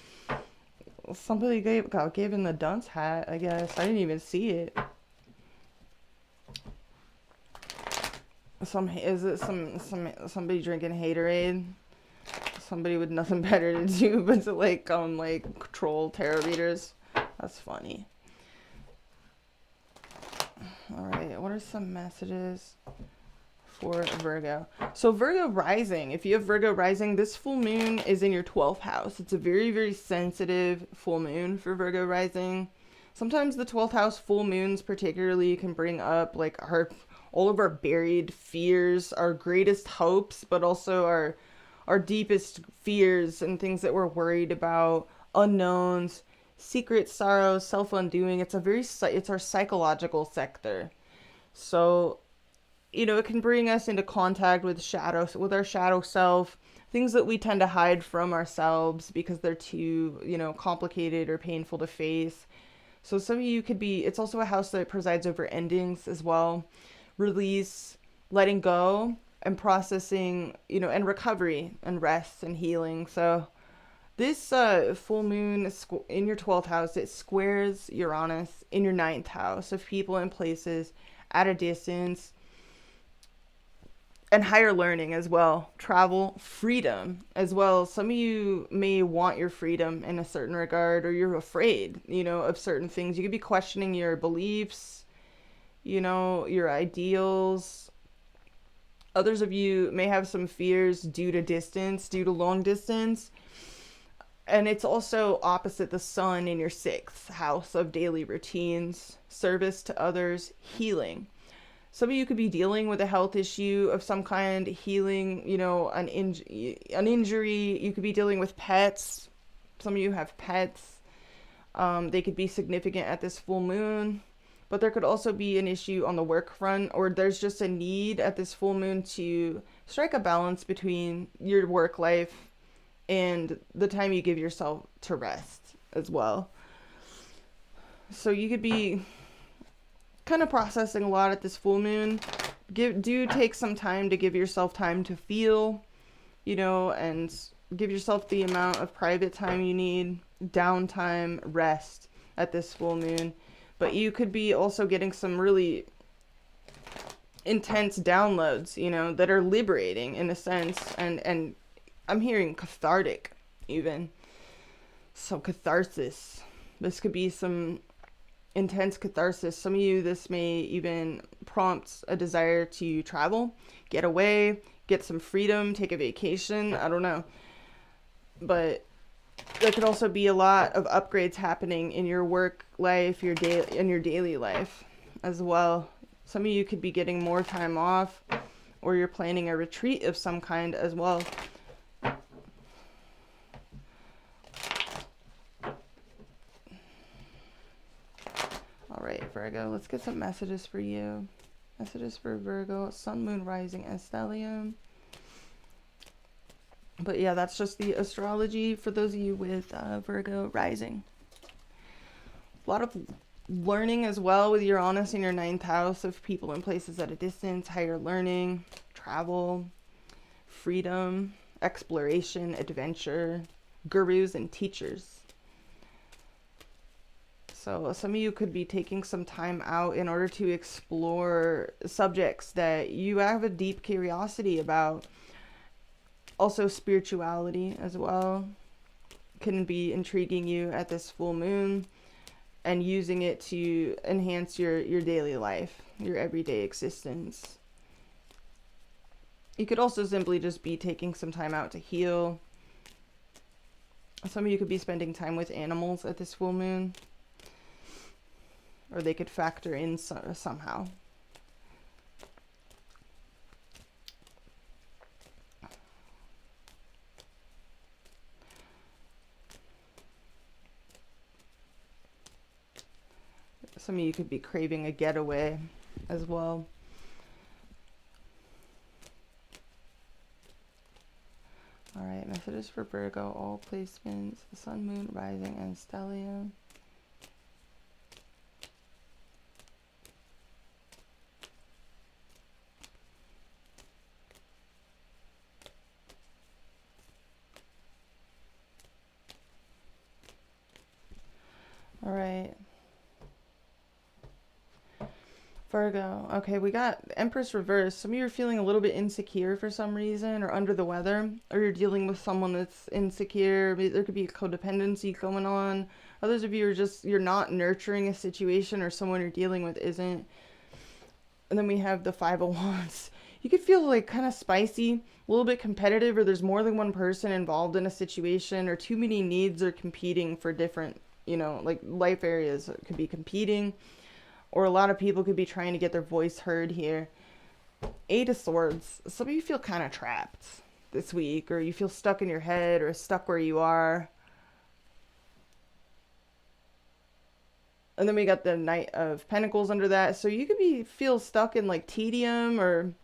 Somebody got given the dunce hat, I guess. I didn't even see it. Is it somebody drinking haterade? Somebody with nothing better to do but to like troll tarot readers. That's funny. All right, what are some messages for Virgo? So Virgo rising, if you have Virgo rising, this full moon is in your 12th house. It's a very, very sensitive full moon for Virgo rising. Sometimes the 12th house full moons particularly can bring up like all of our buried fears, our greatest hopes, but also our deepest fears and things that we're worried about, unknowns, secret sorrows, self-undoing. It's our psychological sector. So, you know, it can bring us into contact with our shadow self, things that we tend to hide from ourselves because they're too, you know, complicated or painful to face. So some of you it's also a house that presides over endings as well. Release, letting go, and processing, you know, and recovery and rest and healing. So this full moon in your 12th house, it squares Uranus in your 9th house of people and places at a distance, and higher learning as well, travel, freedom as well. Some of you may want your freedom in a certain regard, or you're afraid, you know, of certain things. You could be questioning your beliefs, you know, your ideals. Others of you may have some fears due to long distance. And it's also opposite the sun in your 6th house of daily routines, service to others, healing. Some of you could be dealing with a health issue of some kind, healing, you know, an injury. You could be dealing with pets. Some of you have pets. They could be significant at this full moon. But there could also be an issue on the work front, or there's just a need at this full moon to strike a balance between your work life and the time you give yourself to rest as well. So you could be kind of processing a lot at this full moon. Do take some time to give yourself time to feel, you know, and give yourself the amount of private time you need, downtime, rest at this full moon. But you could be also getting some really intense downloads, you know, that are liberating in a sense. And I'm hearing cathartic even. So catharsis. This could be some intense catharsis. Some of you, this may even prompt a desire to travel, get away, get some freedom, take a vacation. I don't know. But there could also be a lot of upgrades happening in your work life, your daily life as well. Some of you could be getting more time off, or you're planning a retreat of some kind as well. All right, Virgo, let's get some messages for you. Messages for Virgo, Sun, Moon, Rising, and Stellium. But yeah, that's just the astrology for those of you with Virgo rising. A lot of learning as well with Uranus in your 9th house of people and places at a distance, higher learning, travel, freedom, exploration, adventure, gurus and teachers. So some of you could be taking some time out in order to explore subjects that you have a deep curiosity about. Also spirituality as well. can be intriguing you at this full moon and using it to enhance your daily life, your everyday existence. You could also simply just be taking some time out to heal. Some of you could be spending time with animals at this full moon, or they could factor in somehow. Some of you could be craving a getaway as well. All right, messages for Virgo, all placements, the sun, moon, rising, and stellium. All right. Virgo. Okay, we got Empress reverse. Some of you are feeling a little bit insecure for some reason, or under the weather, or you're dealing with someone that's insecure. There could be a codependency going on. Others of you are just, you're not nurturing a situation, or someone you're dealing with isn't. And then we have the Five of Wands. You could feel like kind of spicy, a little bit competitive, or there's more than one person involved in a situation, or too many needs are competing for different, you know, like life areas could be competing. Or a lot of people could be trying to get their voice heard here. Eight of Swords. Some of you feel kind of trapped this week, or you feel stuck in your head, or stuck where you are. And then we got the Knight of Pentacles under that. So you could feel stuck in like tedium, or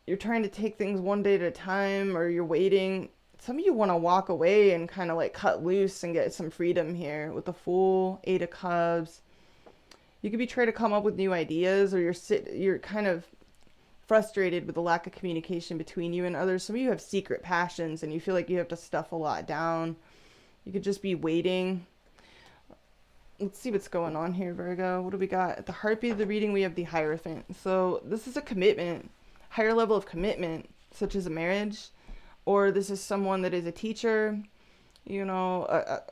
you're trying to take things one day at a time, or you're waiting. Some of you want to walk away and kind of like cut loose and get some freedom here with the Fool, Eight of Cups. You could be trying to come up with new ideas, or you're kind of frustrated with the lack of communication between you and others. Some of you have secret passions and you feel like you have to stuff a lot down. You could just be waiting. Let's see what's going on here, Virgo. What do we got? At the heartbeat of the reading, we have the Hierophant. So this is a commitment, higher level of commitment, such as a marriage, or this is someone that is a teacher, you know,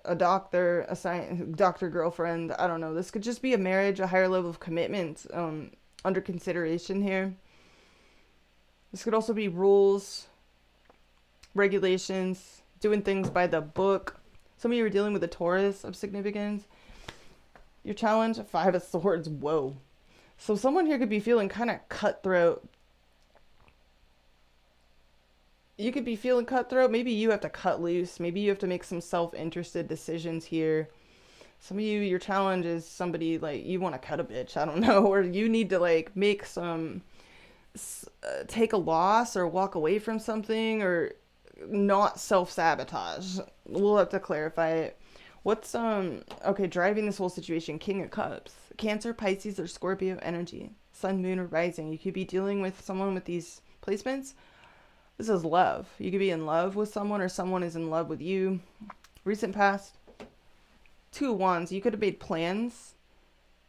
a doctor, doctor girlfriend, I don't know. This could just be a marriage, a higher level of commitment under consideration here. This could also be rules, regulations, doing things by the book. Some of you are dealing with a Taurus of significance. Your challenge, Five of Swords. Whoa. So someone here could be feeling kind of cutthroat. You could be feeling cutthroat. Maybe you have to cut loose. Maybe you have to make some self-interested decisions here. Some of you, your challenge is somebody like you want to cut a bitch. I don't know. Or you need to like make some, take a loss or walk away from something, or not self-sabotage. We'll have to clarify it. What's, okay, driving this whole situation, King of Cups. Cancer, Pisces, or Scorpio energy. Sun, moon, or rising. You could be dealing with someone with these placements. This is love. You could be in love with someone, or someone is in love with you. Recent past. Two of Wands. You could have made plans.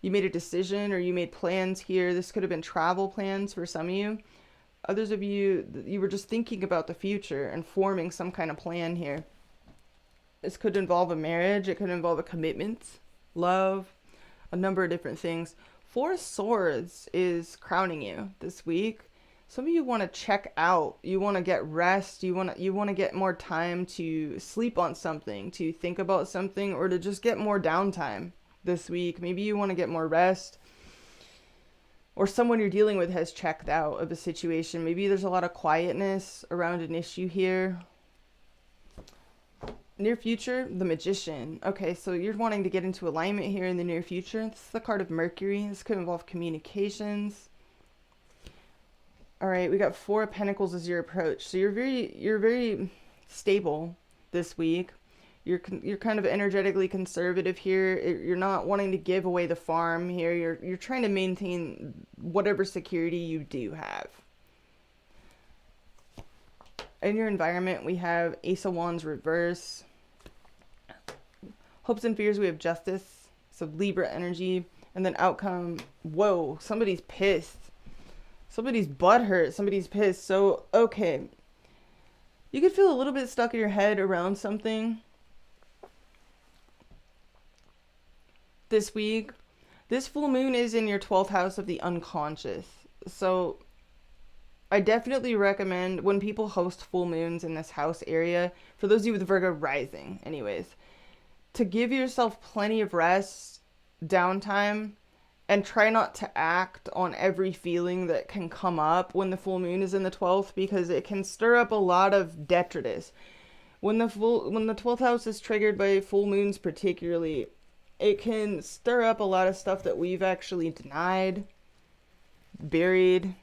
You made a decision, or you made plans here. This could have been travel plans for some of you. Others of you, you were just thinking about the future and forming some kind of plan here. This could involve a marriage. It could involve a commitment, love, a number of different things. Four of Swords is crowning you this week. Some of you want to check out. You want to get rest. You want to get more time to sleep on something, to think about something, or to just get more downtime this week. Maybe you want to get more rest. Or someone you're dealing with has checked out of a situation. Maybe there's a lot of quietness around an issue here. Near future, the Magician. Okay, so you're wanting to get into alignment here in the near future. This is the card of Mercury. This could involve communications. All right, we got Four of Pentacles as your approach. So you're very stable this week. You're kind of energetically conservative here. You're not wanting to give away the farm here. You're trying to maintain whatever security you do have. In your environment, we have Ace of Wands reverse. Hopes and fears, we have Justice. So Libra energy. And then outcome, whoa, somebody's pissed. Somebody's butthurt. Somebody's pissed. So, okay. You could feel a little bit stuck in your head around something. this week. This full moon is in your 12th house of the unconscious. So I definitely recommend when people host full moons in this house area, for those of you with Virgo rising anyways, to give yourself plenty of rest, downtime, and try not to act on every feeling that can come up when the full moon is in the 12th, because it can stir up a lot of detritus. When the 12th house is triggered by full moons particularly, it can stir up a lot of stuff that we've actually denied, buried.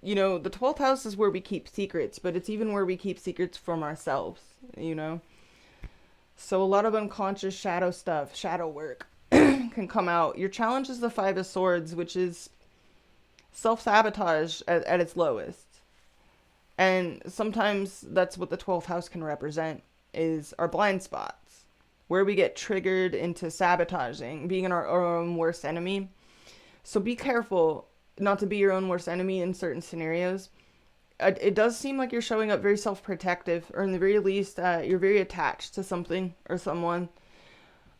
You know, the 12th house is where we keep secrets, but it's even where we keep secrets from ourselves, you know? So a lot of unconscious shadow stuff, shadow work can come out. Your challenge is the 5 of Swords, which is self-sabotage at its lowest. And sometimes that's what the 12th house can represent, is our blind spots, where we get triggered into sabotaging, being our own worst enemy. So be careful not to be your own worst enemy in certain scenarios. It does seem like you're showing up very self-protective, or in the very least, you're very attached to something or someone.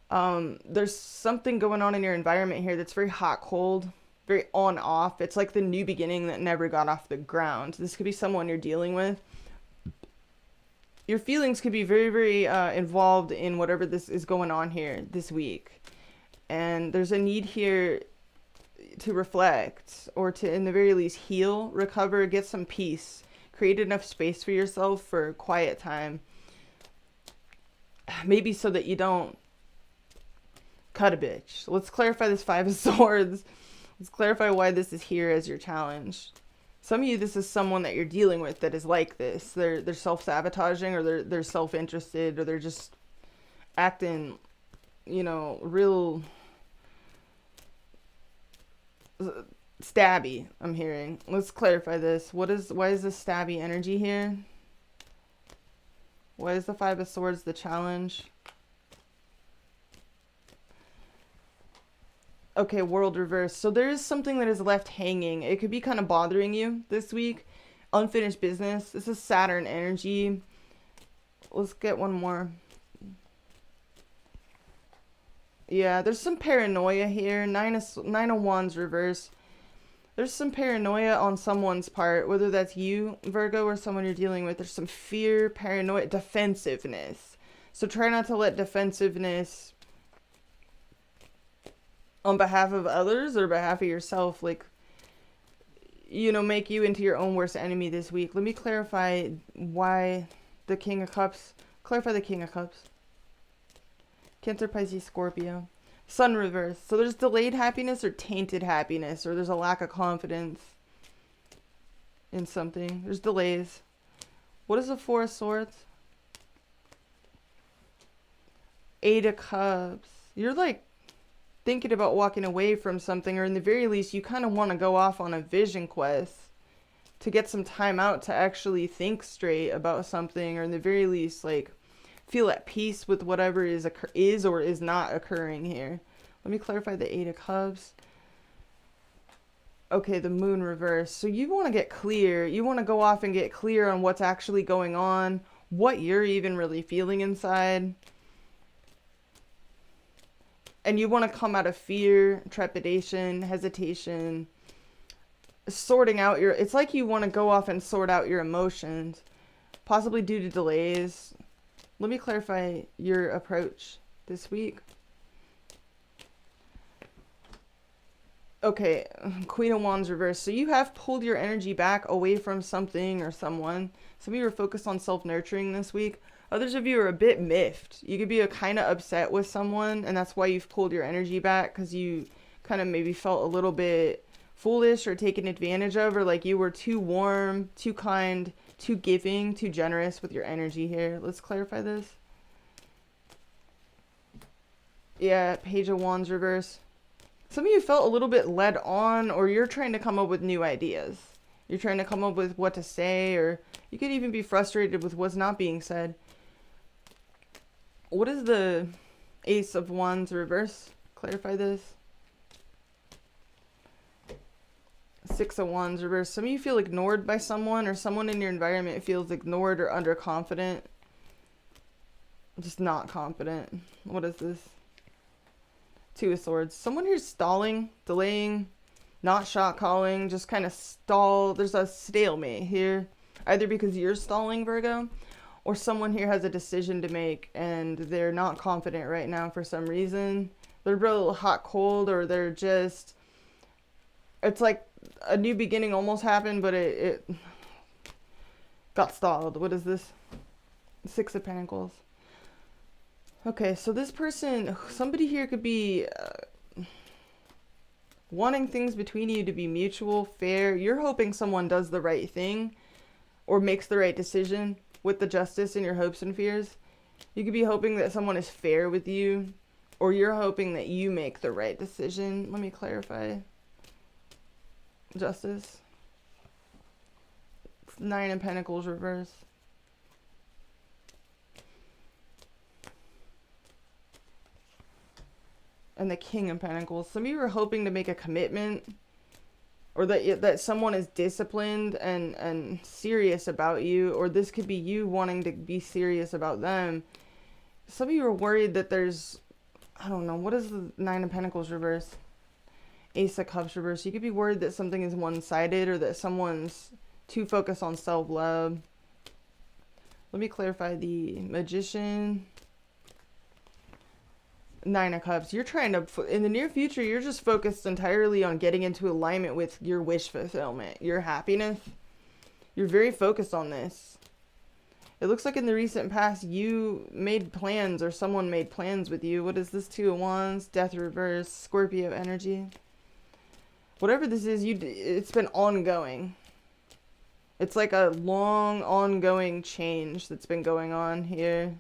There's something going on in your environment here that's very hot, cold, very on-off. It's like the new beginning that never got off the ground. This could be someone you're dealing with. Your feelings could be very, very involved in whatever this is going on here this week. And there's a need here to reflect, or to, in the very least, heal, recover, get some peace, create enough space for yourself for quiet time. Maybe so that you don't cut a bitch. Let's clarify this 5 of Swords. Let's clarify why this is here as your challenge. Some of you, this is someone that you're dealing with that is like this. They're self-sabotaging, or they're self-interested, or they're just acting, you know, real stabby, I'm hearing. Let's clarify this. Why is this stabby energy here? Why is the 5 of Swords the challenge? Okay, world reverse. So there is something that is left hanging. It could be kind of bothering you this week. Unfinished business. This is Saturn energy. Let's get one more. Yeah, there's some paranoia here. Nine of Wands reverse. There's some paranoia on someone's part, whether that's you, Virgo, or someone you're dealing with. There's some fear, paranoia, defensiveness. So try not to let defensiveness on behalf of others or behalf of yourself, like, you know, make you into your own worst enemy this week. Let me clarify why the King of Cups. Clarify the King of Cups. Cancer, Pisces, Scorpio. Sun reverse. So there's delayed happiness or tainted happiness, or there's a lack of confidence in something. There's delays. What is the 4 of Swords? 8 of Cups. You're like thinking about walking away from something, or in the very least, you kind of want to go off on a vision quest to get some time out to actually think straight about something, or in the very least, like, feel at peace with whatever is or is not occurring here. Let me clarify the 8 of Cups. Okay, the Moon reverse. So you want to get clear. You want to go off and get clear on what's actually going on, what you're even really feeling inside. And you want to come out of fear, trepidation, hesitation, sorting out your... It's like you want to go off and sort out your emotions, possibly due to delays. Let me clarify your approach this week. Okay, Queen of Wands reverse. So you have pulled your energy back away from something or someone. Some of you are focused on self-nurturing this week. Others of you are a bit miffed. You could be kind of upset with someone, and that's why you've pulled your energy back, because you kind of maybe felt a little bit foolish or taken advantage of, or like you were too warm, too kind, too giving, too generous with your energy here. Let's clarify this. Yeah, Page of Wands reverse. Some of you felt a little bit led on, or you're trying to come up with new ideas. You're trying to come up with what to say, or you could even be frustrated with what's not being said. What is the Ace of Wands reverse? Clarify this. 6 of Wands reverse. Some of you feel ignored by someone, or someone in your environment feels ignored or underconfident. Just not confident. What is this? Two of Swords. Someone here's stalling, delaying, not shot calling, just kind of stall. There's a stalemate here, either because you're stalling, Virgo, or someone here has a decision to make and they're not confident right now for some reason. They're real hot, cold, or they're just, it's like a new beginning almost happened, but it got stalled. What is this? Six of Pentacles. Okay, so this person, somebody here could be wanting things between you to be mutual, fair. You're hoping someone does the right thing or makes the right decision with the Justice in your hopes and fears. You could be hoping that someone is fair with you, or you're hoping that you make the right decision. Let me clarify. Justice. Nine of Pentacles reverse. And the King of Pentacles. Some of you are hoping to make a commitment, or that someone is disciplined and serious about you, or this could be you wanting to be serious about them. Some of you are worried that there's, I don't know, what is the Nine of Pentacles reverse? Ace of Cups reverse. You could be worried that something is one-sided, or that someone's too focused on self-love. Let me clarify the Magician. Nine of Cups. You're trying to, in the near future, you're just focused entirely on getting into alignment with your wish fulfillment, your happiness. You're very focused on this. It looks like in the recent past, you made plans, or someone made plans with you. What is this? Two of Wands, Death reverse, Scorpio energy. Whatever this is, it's been ongoing. It's like a long, ongoing change that's been going on here.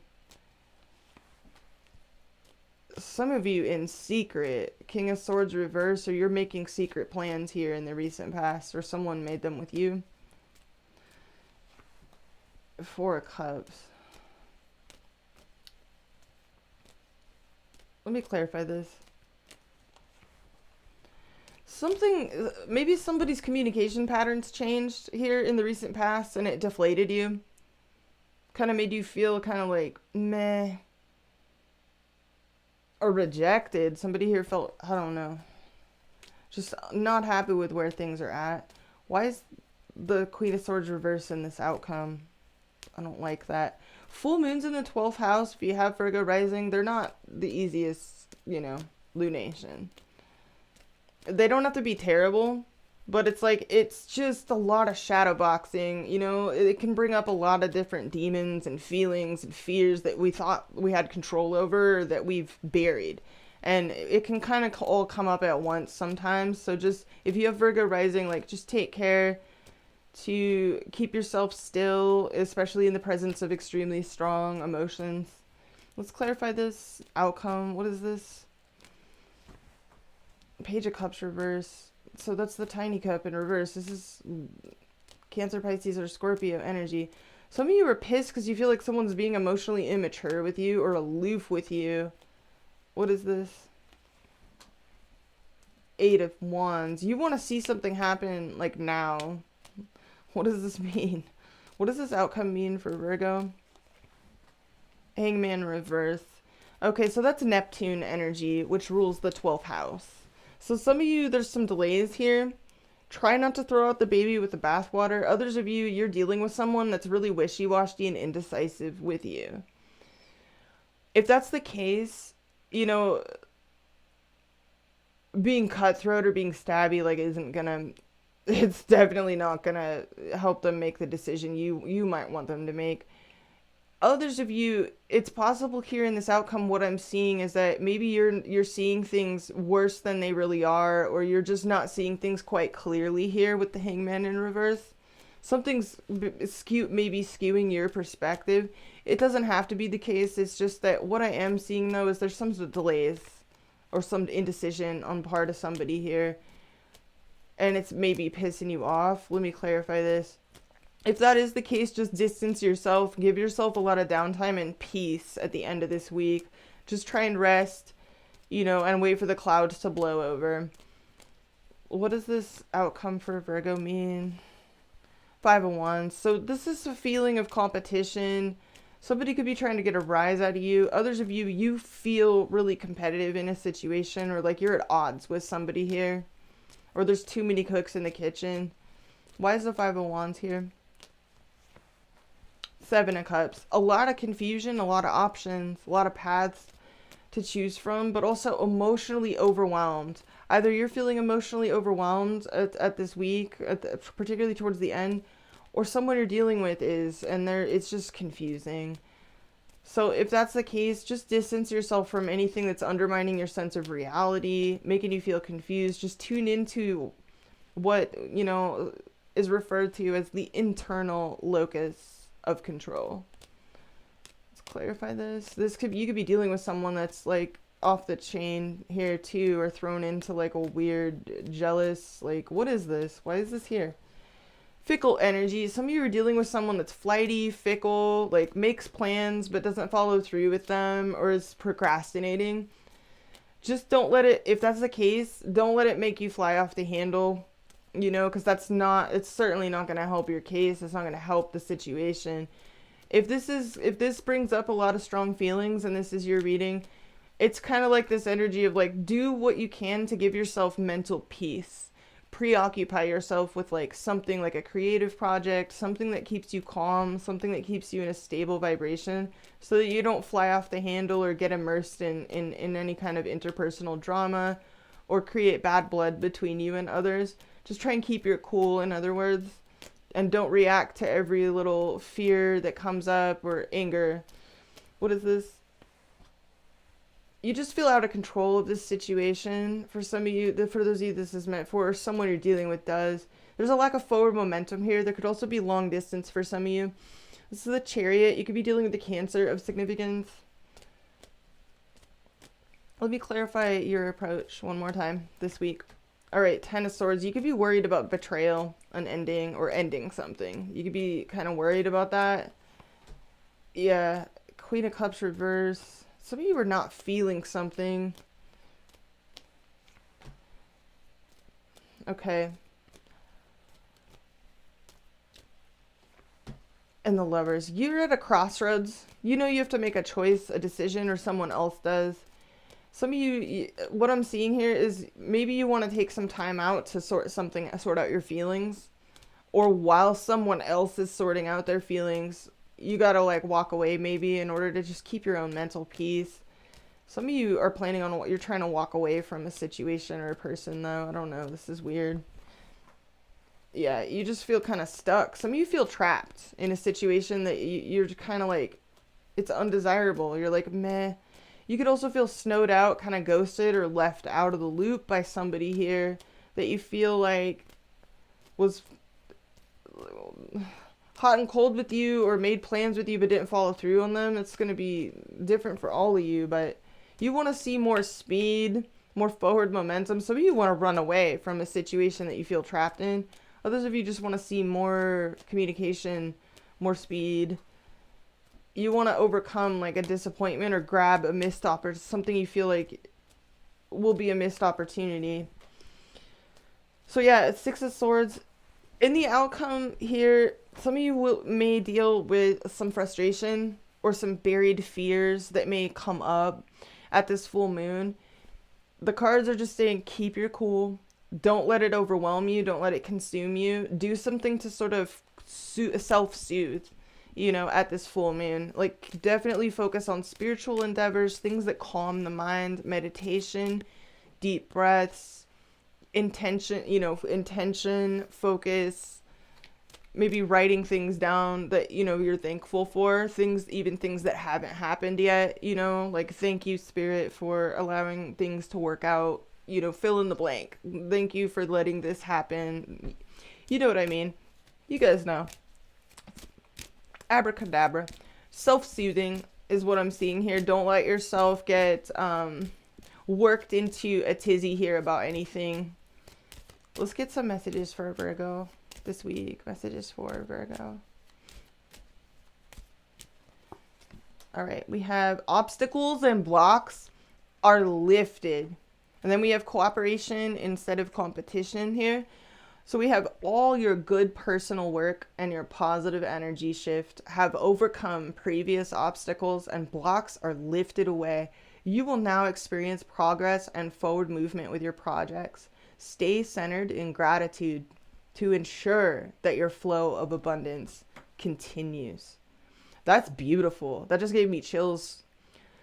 Some of you in secret, King of Swords reverse, or you're making secret plans here in the recent past, or someone made them with you. Four of Cups. Let me clarify this. Something, maybe somebody's communication patterns changed here in the recent past and it deflated you. Kind of made you feel kind of like meh. Or rejected. Somebody here felt, I don't know, just not happy with where things are at. Why is the Queen of Swords reverse in this outcome? I don't like that. Full moons in the 12th house, if you have Virgo rising, they're not the easiest, you know, lunation. They don't have to be terrible, but it's like, it's just a lot of shadow boxing, you know. It can bring up a lot of different demons and feelings and fears that we thought we had control over, that we've buried. And it can kind of all come up at once sometimes. So just, if you have Virgo rising, like, just take care to keep yourself still, especially in the presence of extremely strong emotions. Let's clarify this outcome. What is this? Page of Cups reverse. So that's the tiny cup in reverse. This is Cancer, Pisces, or Scorpio energy. Some of you are pissed because you feel like someone's being emotionally immature with you or aloof with you. What is this? Eight of Wands. You want to see something happen like now. What does this mean? What does this outcome mean for Virgo? Hangman reverse. Okay, so that's Neptune energy, which rules the 12th house. So some of you, there's some delays here. Try not to throw out the baby with the bathwater. Others of you, you're dealing with someone that's really wishy-washy and indecisive with you. If that's the case, you know, being cutthroat or being stabby, like, isn't gonna, it's definitely not gonna help them make the decision you might want them to make. Others of you, it's possible here in this outcome, what I'm seeing is that maybe you're seeing things worse than they really are, or you're just not seeing things quite clearly here with the Hangman in reverse. Something's maybe skewing your perspective. It doesn't have to be the case. It's just that what I am seeing, though, is there's some delays or some indecision on part of somebody here, and it's maybe pissing you off. Let me clarify this. If that is the case, just distance yourself. Give yourself a lot of downtime and peace at the end of this week. Just try and rest, you know, and wait for the clouds to blow over. What does this outcome for Virgo mean? Five of Wands. So this is a feeling of competition. Somebody could be trying to get a rise out of you. Others of you, you feel really competitive in a situation, or like you're at odds with somebody here. Or there's too many cooks in the kitchen. Why is the Five of Wands here? Seven of Cups. A lot of confusion, a lot of options, a lot of paths to choose from, but also emotionally overwhelmed. Either you're feeling emotionally overwhelmed at this week, particularly towards the end, or someone you're dealing with is, and it's just confusing. So if that's the case, just distance yourself from anything that's undermining your sense of reality, making you feel confused. Just tune into what, you know, is referred to as the internal locus of control. Let's clarify this. You could be dealing with someone that's like off the chain here too, or thrown into like a weird jealous, like, what is this? Why is this here? Fickle energy. Some of you are dealing with someone that's flighty, fickle, like makes plans but doesn't follow through with them, or is procrastinating. Just don't let it, if that's the case, don't let it make you fly off the handle, you know, because it's certainly not going to help your case. It's not going to help the situation. If this brings up a lot of strong feelings and this is your reading, it's kind of like this energy of like, do what you can to give yourself mental peace. Preoccupy yourself with like something like a creative project, something that keeps you calm, something that keeps you in a stable vibration, so that you don't fly off the handle or get immersed in any kind of interpersonal drama or create bad blood between you and others. Just try and keep your cool, in other words, and don't react to every little fear that comes up or anger. What is this? You just feel out of control of this situation. For some of you, for those of you this is meant for, or someone you're dealing with does. There's a lack of forward momentum here. There could also be long distance for some of you. This is the Chariot. You could be dealing with the Cancer of significance. Let me clarify your approach one more time this week. All right, Ten of Swords. You could be worried about betrayal, an ending, or ending something. You could be kind of worried about that. Yeah, Queen of Cups reverse. Some of you are not feeling something. Okay. And the Lovers. You're at a crossroads. You know you have to make a choice, a decision, or someone else does. Some of you, what I'm seeing here is maybe you want to take some time out to sort out your feelings. Or while someone else is sorting out their feelings, you gotta like walk away maybe in order to just keep your own mental peace. Some of you are planning on what you're trying to walk away from a situation or a person though. I don't know. This is weird. Yeah, you just feel kind of stuck. Some of you feel trapped in a situation that you're kind of like, it's undesirable. You're like, meh. You could also feel snowed out, kind of ghosted or left out of the loop by somebody here that you feel like was hot and cold with you or made plans with you but didn't follow through on them. It's going to be different for all of you, but you want to see more speed, more forward momentum. Some of you want to run away from a situation that you feel trapped in. Others of you just want to see more communication, more speed. You want to overcome like a disappointment or grab a missed opportunity, something you feel like will be a missed opportunity. So yeah, it's Six of Swords. In the outcome here, some of you may deal with some frustration or some buried fears that may come up at this full moon. The cards are just saying, keep your cool. Don't let it overwhelm you. Don't let it consume you. Do something to sort of self-soothe, you know, at this full moon. Like, definitely focus on spiritual endeavors, things that calm the mind, meditation, deep breaths, intention, focus, maybe writing things down that, you know, you're thankful for, even things that haven't happened yet, you know, like, thank you, Spirit, for allowing things to work out, you know, fill in the blank. Thank you for letting this happen. You know what I mean? You guys know. Abracadabra. Self-soothing is what I'm seeing here. Don't let yourself get worked into a tizzy here about anything. Let's get some messages for Virgo this week. Messages for Virgo. All right, we have obstacles and blocks are lifted. And then we have cooperation instead of competition here. So we have all your good personal work and your positive energy shift have overcome previous obstacles and blocks are lifted away. You will now experience progress and forward movement with your projects. Stay centered in gratitude to ensure that your flow of abundance continues. That's beautiful. That just gave me chills.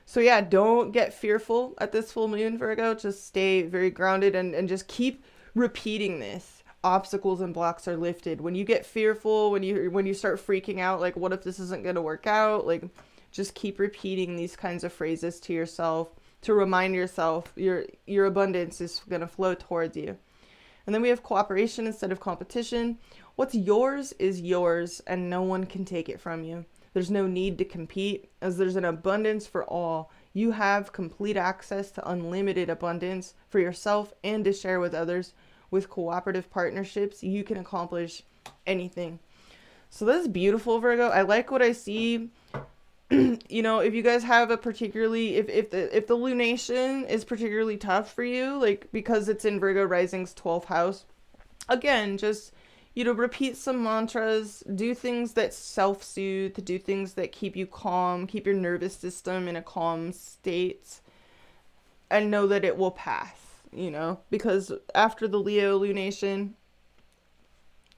So yeah, don't get fearful at this full moon, Virgo. Just stay very grounded and just keep repeating this. Obstacles and blocks are lifted. When you get fearful, when you start freaking out, like what if this isn't going to work out? Like just keep repeating these kinds of phrases to yourself to remind yourself your abundance is going to flow towards you. And then we have cooperation instead of competition. What's yours is yours and no one can take it from you. There's no need to compete as there's an abundance for all. You have complete access to unlimited abundance for yourself and to share with others. With cooperative partnerships, you can accomplish anything. So that's beautiful, Virgo. I like what I see. You know, if you guys have a particularly, if the lunation is particularly tough for you, like because it's in Virgo rising's 12th house, again, just, you know, repeat some mantras, do things that self-soothe, do things that keep you calm, keep your nervous system in a calm state, and know that it will pass. You know, because after the Leo lunation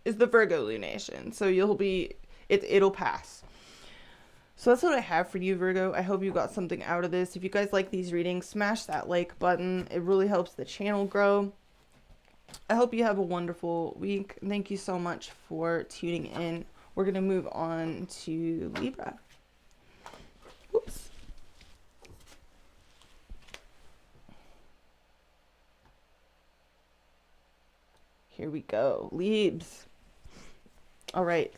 is the Virgo lunation. So it'll pass. So that's what I have for you, Virgo. I hope you got something out of this. If you guys like these readings, smash that like button. It really helps the channel grow. I hope you have a wonderful week. Thank you so much for tuning in. We're going to move on to Libra. Oops. Here we go. Libs. All right.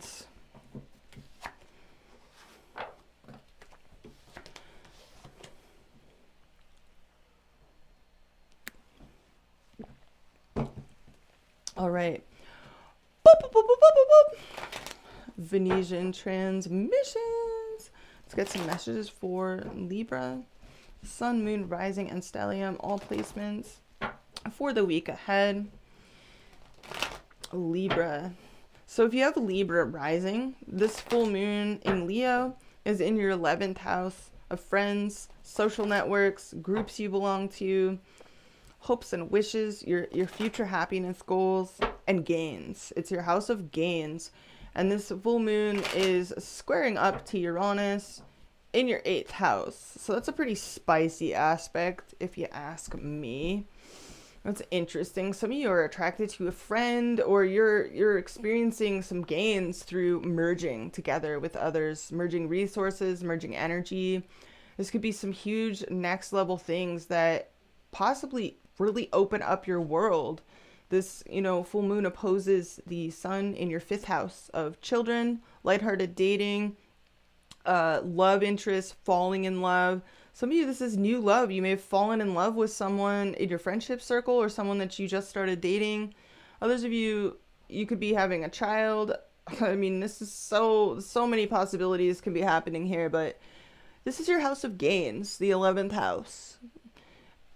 All right. Boop, boop, boop, boop, boop, boop. Venetian transmissions. Let's get some messages for Libra. Sun, Moon, Rising, and Stellium. All placements for the week ahead. Libra. So if you have Libra rising, this full moon in Leo is in your 11th house of friends, social networks, groups you belong to, hopes and wishes, your future happiness goals, and gains. It's your house of gains. And this full moon is squaring up to Uranus in your 8th house. So that's a pretty spicy aspect, if you ask me. That's interesting. Some of you are attracted to a friend, or you're experiencing some gains through merging together with others, merging resources, merging energy. This could be some huge next level things that possibly really open up your world. This, you know, full moon opposes the sun in your 5th house of children, lighthearted dating, love interest, falling in love. Some of you, this is new love. You may have fallen in love with someone in your friendship circle or someone that you just started dating. Others of you, you could be having a child. I mean, this is so many possibilities can be happening here, but this is your house of gains, the 11th house.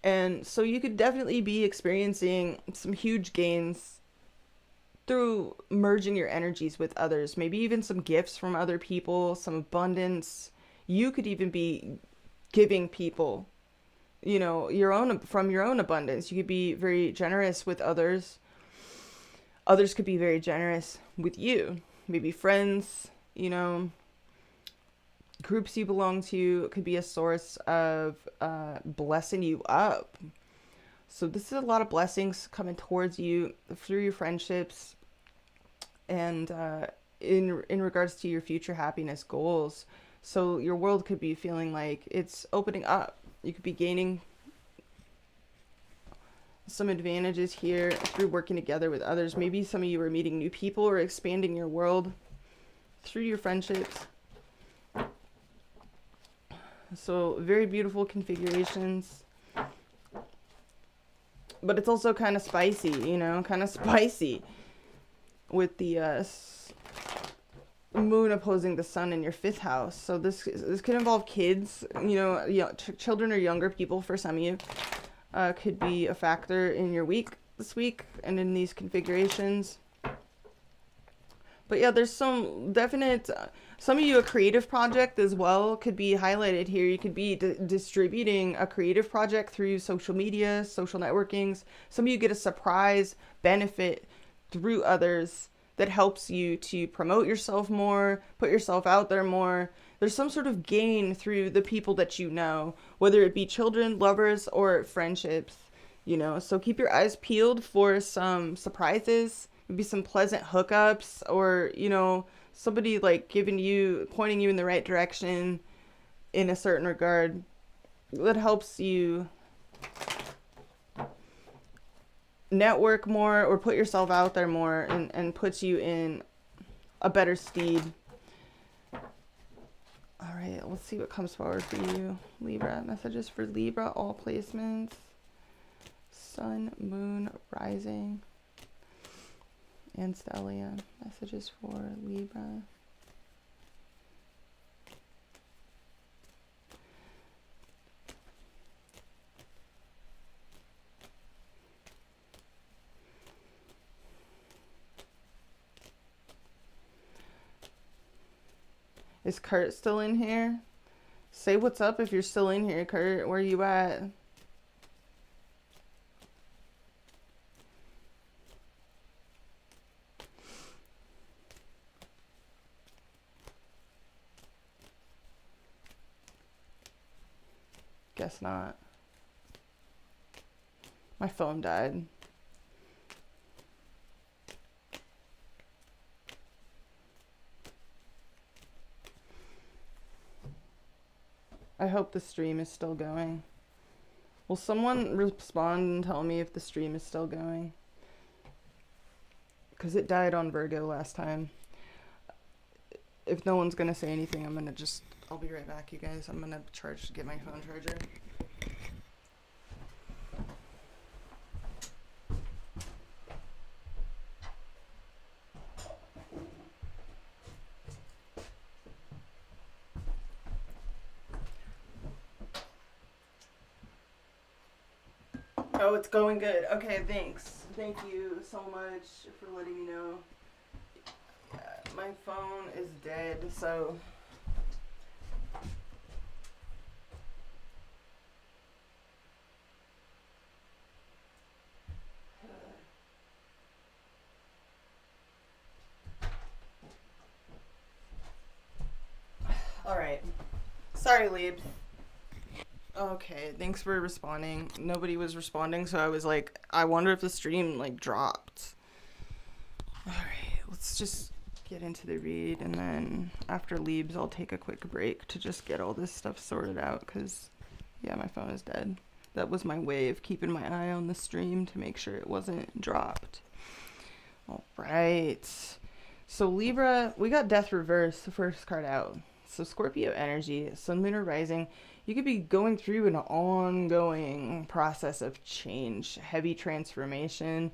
And so you could definitely be experiencing some huge gains through merging your energies with others. Maybe even some gifts from other people, some abundance. You could even be giving people, you know, from your own abundance. You could be very generous with others. Others could be very generous with you. Maybe friends, you know, groups you belong to could be a source of blessing you up. So this is a lot of blessings coming towards you through your friendships and in regards to your future happiness goals. So your world could be feeling like it's opening up. You could be gaining some advantages here through working together with others. Maybe some of you are meeting new people or expanding your world through your friendships. So very beautiful configurations. But it's also kind of spicy, you know, with the moon opposing the sun in your 5th house. So this could involve kids, you know, children or younger people for some of you. Could be a factor in your week this week and in these configurations. But yeah, there's some definite, some of you, a creative project as well could be highlighted here. You could be distributing a creative project through social media, social networkings. Some of you get a surprise benefit through others that helps you to promote yourself more, put yourself out there more. There's some sort of gain through the people that you know, whether it be children, lovers, or friendships, you know. So keep your eyes peeled for some surprises, maybe some pleasant hookups, or, you know, somebody like pointing you in the right direction in a certain regard that helps you network more or put yourself out there more, and puts you in a better steed. All right, let's see what comes forward for you, Libra. Messages for Libra, all placements. Sun, moon, rising, and stellium. Messages for Libra. Is Kurt still in here? Say what's up if you're still in here, Kurt. Where are you at? Guess not. My phone died. I hope the stream is still going. Will someone respond and tell me if the stream is still going? Because it died on Virgo last time. If no one's going to say anything, I'm going to I'll be right back, you guys. I'm going to get my phone charger. Oh, it's going good. Okay, thanks. Thank you so much for letting me know. Yeah, my phone is dead, so... Alright. Sorry, Liebs. Okay, thanks for responding. Nobody was responding, so I was like, I wonder if the stream, like, dropped. Alright, let's just get into the read, and then after Liebs, I'll take a quick break to just get all this stuff sorted out, because, yeah, my phone is dead. That was my way of keeping my eye on the stream to make sure it wasn't dropped. Alright. So, Libra, we got Death Reverse, the first card out. So, Scorpio energy, Sun, Moon, or Rising. You could be going through an ongoing process of change, heavy transformation,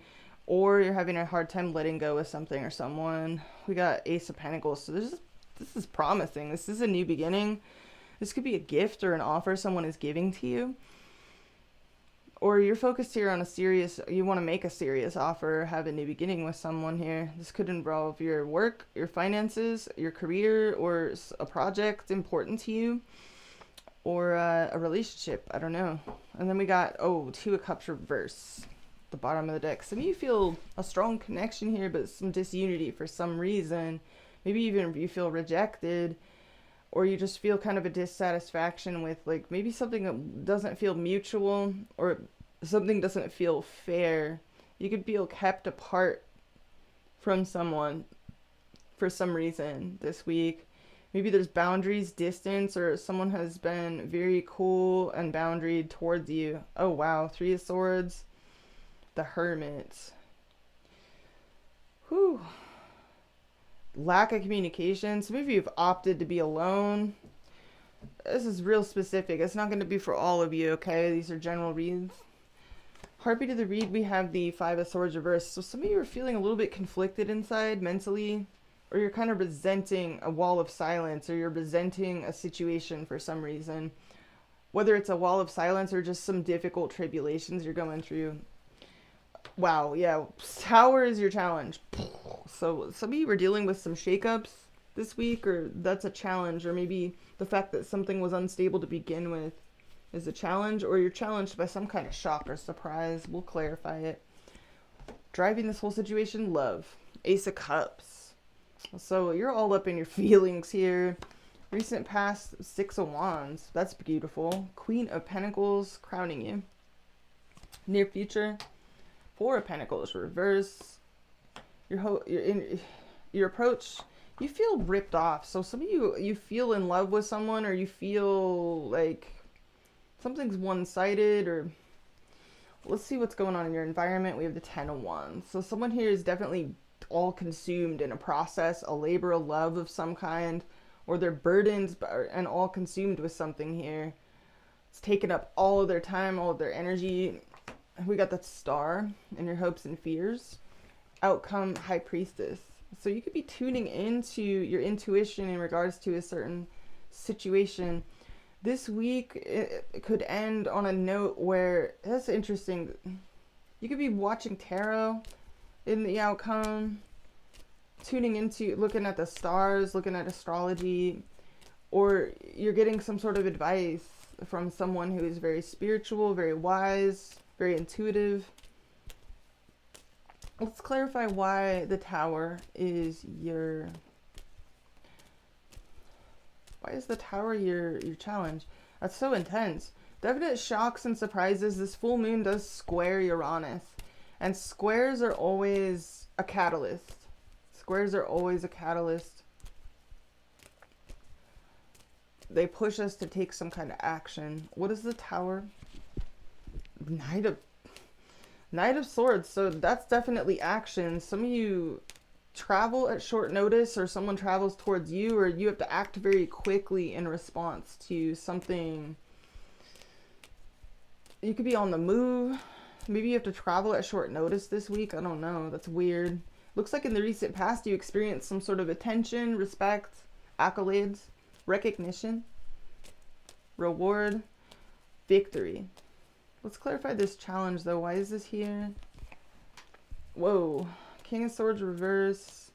or you're having a hard time letting go of something or someone. We got Ace of Pentacles, so this is promising. This is a new beginning. This could be a gift or an offer someone is giving to you. Or you're focused here on you want to make a serious offer, have a new beginning with someone here. This could involve your work, your finances, your career, or a project important to you. Or a relationship, I don't know. And then we got, Two of Cups reverse, the bottom of the deck. Some of you feel a strong connection here, but some disunity for some reason. Maybe even you feel rejected, or you just feel kind of a dissatisfaction with, like, maybe something that doesn't feel mutual, or something doesn't feel fair. You could feel kept apart from someone for some reason this week. Maybe there's boundaries, distance, or someone has been very cool and boundaried towards you. Oh, wow. Three of Swords. The Hermit. Whew. Lack of communication. Some of you have opted to be alone. This is real specific. It's not going to be for all of you, okay? These are general reads. Heartbeat of the read, we have the Five of Swords reversed. So some of you are feeling a little bit conflicted inside mentally. Or you're kind of resenting a wall of silence, or you're resenting a situation for some reason. Whether it's a wall of silence or just some difficult tribulations you're going through. Wow, yeah. Tower is your challenge. So some of you were dealing with some shakeups this week, or that's a challenge, or maybe the fact that something was unstable to begin with is a challenge, or you're challenged by some kind of shock or surprise. We'll clarify it. Driving this whole situation, love. Ace of Cups. So you're all up in your feelings here. Recent past, Six of Wands. That's beautiful. Queen of Pentacles crowning you. Near future, Four of Pentacles reverse. Your approach, you feel ripped off. So some of you feel in love with someone, or you feel like something's one-sided, or let's see what's going on in your environment. We have the Ten of Wands. So someone here is definitely all consumed in a process, a labor of love of some kind, or they're burdened and all consumed with something here. It's taken up all of their time, all of their energy. We got the Star in your hopes and fears. Outcome, High Priestess. So you could be tuning into your intuition in regards to a certain situation. This week, it could end on a note where, that's interesting. You could be watching tarot in the outcome, tuning into, looking at the stars, looking at astrology, or you're getting some sort of advice from someone who is very spiritual, very wise, very intuitive. Let's clarify why the Tower is your... Why is the Tower your challenge? That's so intense. Definite shocks and surprises. This full moon does square Uranus. And squares are always a catalyst. Squares are always a catalyst. They push us to take some kind of action. What is the Tower? Knight of Swords. So that's definitely action. Some of you travel at short notice, or someone travels towards you, or you have to act very quickly in response to something. You could be on the move. Maybe you have to travel at short notice this week. I don't know. That's weird. Looks like in the recent past you experienced some sort of attention, respect, accolades, recognition, reward, victory. Let's clarify this challenge though. Why is this here? Whoa. King of Swords reverse.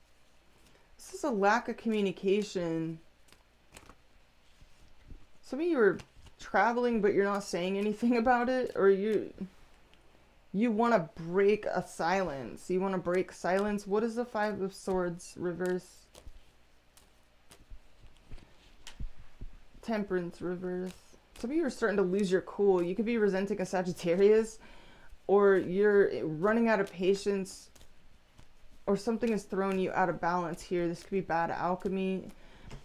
This is a lack of communication. Some of you are traveling but you're not saying anything about it, or you want to break a silence. You want to break silence. What is the Five of Swords reverse? Temperance reverse. Some of you are starting to lose your cool. You could be resenting a Sagittarius, or you're running out of patience, or something has thrown you out of balance here. This could be bad alchemy.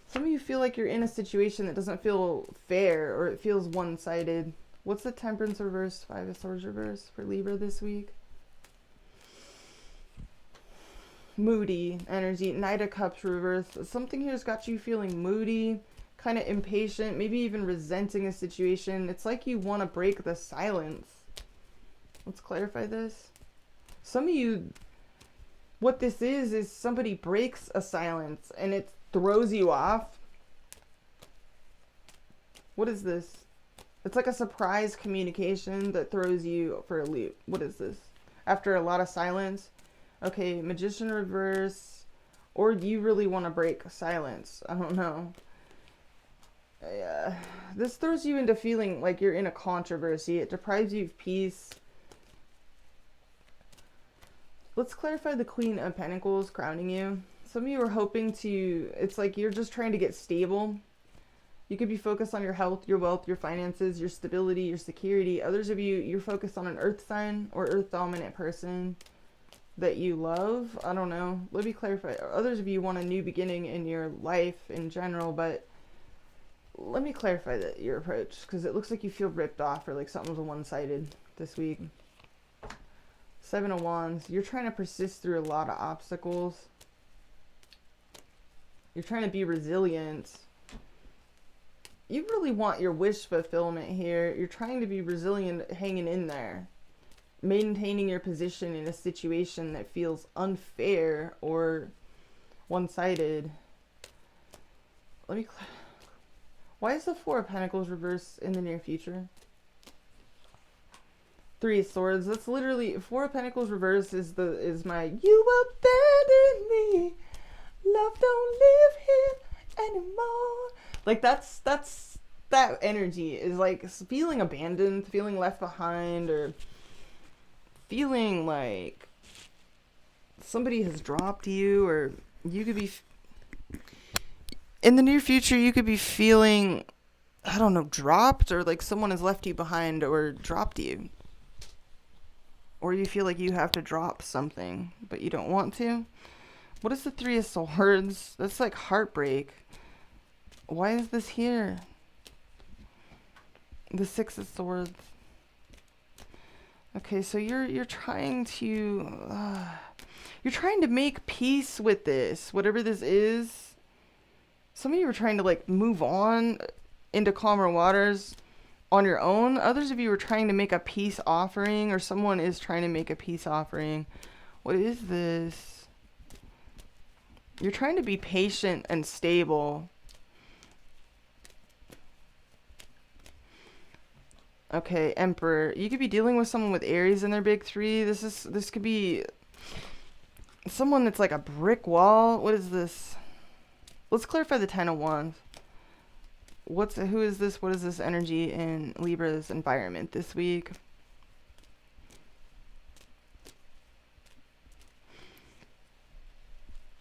Some of you feel like you're in a situation that doesn't feel fair, or it feels one-sided. What's the Temperance reverse, Five of Swords reverse for Libra this week? Moody energy, Knight of Cups reverse. Something here's got you feeling moody, kind of impatient, maybe even resenting a situation. It's like you want to break the silence. Let's clarify this. Some of you, what this is somebody breaks a silence and it throws you off. What is this? It's like a surprise communication that throws you for a loop. What is this? After a lot of silence. Okay, Magician reverse. Or do you really want to break silence? I don't know. Yeah, this throws you into feeling like you're in a controversy. It deprives you of peace. Let's clarify the Queen of Pentacles crowning you. Some of you are hoping to, it's like you're just trying to get stable. You could be focused on your health, your wealth, your finances, your stability, your security. Others of you, you're focused on an earth sign or earth dominant person that you love. I don't know. Let me clarify. Others of you want a new beginning in your life in general, but let me clarify that your approach, because it looks like you feel ripped off, or like something was one-sided this week. Seven of Wands. You're trying to persist through a lot of obstacles. You're trying to be resilient. You really want your wish fulfillment here. You're trying to be resilient, hanging in there, maintaining your position in a situation that feels unfair or one-sided. Why is the Four of Pentacles reversed in the near future? Three of Swords. That's literally Four of Pentacles reverse is my you abandoned me. Love don't live here anymore. Like that's that energy is like feeling abandoned, feeling left behind, or feeling like somebody has dropped you, or you could be in the near future you could be feeling, I don't know, dropped, or like someone has left you behind or dropped you. Or you feel like you have to drop something, but you don't want to. What is the Three of Swords? That's like heartbreak. Why is this here? The Six of Swords. Okay, so you're trying to make peace with this, whatever this is. Some of you are trying to like move on into calmer waters on your own. Others of you are trying to make a peace offering, or someone is trying to make a peace offering. What is this? You're trying to be patient and stable. Okay, Emperor. You could be dealing with someone with Aries in their big three. This could be someone that's like a brick wall. What is this? Let's clarify the Ten of Wands. Who is this? What is this energy in Libra's environment this week?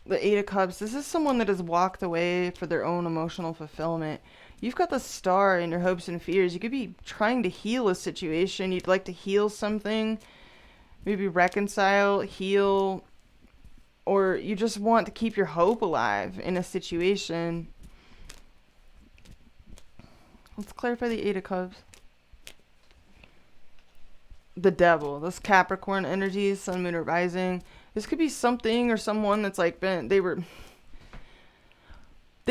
The Eight of Cups. This is someone that has walked away for their own emotional fulfillment. You've got the Star in your hopes and fears. You could be trying to heal a situation. You'd like to heal something. Maybe reconcile, heal. Or you just want to keep your hope alive in a situation. Let's clarify the Eight of Cups. The Devil. This Capricorn energy, Sun, Moon, or Rising. This could be something or someone that's like they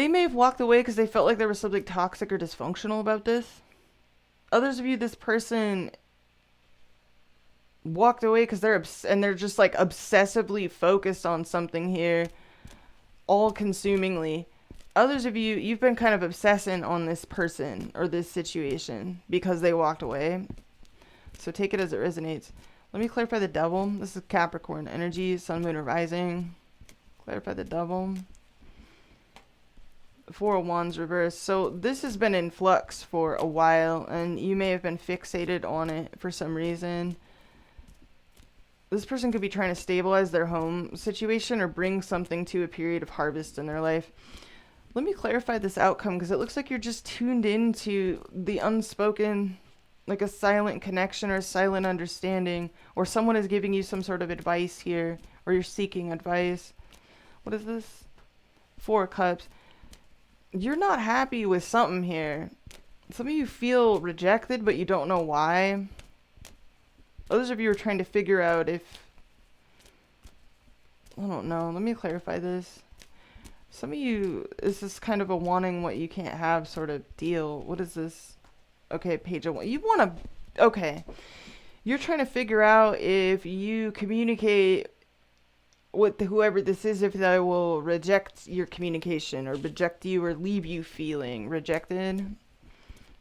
may have walked away because they felt like there was something toxic or dysfunctional about this. Others of you, this person walked away because they're just like obsessively focused on something here, all consumingly. Others of you, you've been kind of obsessing on this person or this situation because they walked away. So take it as it resonates. Let me clarify the Devil. This is Capricorn energy, Sun, Moon, or Rising. Clarify the Devil. Four of Wands reverse. So this has been in flux for a while, and you may have been fixated on it for some reason. This person could be trying to stabilize their home situation or bring something to a period of harvest in their life. Let me clarify this outcome, because it looks like you're just tuned into the unspoken, like a silent connection or a silent understanding, or someone is giving you some sort of advice here, or you're seeking advice. What is this? Four of Cups. You're not happy with something here. Some of you feel rejected, but you don't know why. Others of you are trying to figure out if... I don't know. Let me clarify this. Some of you, this is kind of a wanting what you can't have sort of deal. What is this? Okay, page of one. You want to... Okay. You're trying to figure out if you communicate with whoever this is, if they will reject your communication or reject you or leave you feeling rejected.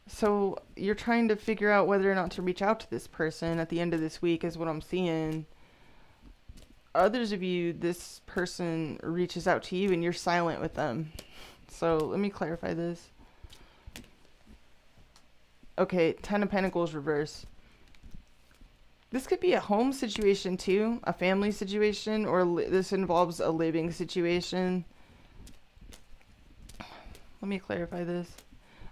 So you're trying to figure out whether or not to reach out to this person at the end of this week is what I'm seeing. Others of you, this person reaches out to you and you're silent with them. So let me clarify this. Okay, Ten of Pentacles reverse. This could be a home situation too, a family situation, or this involves a living situation. Let me clarify this.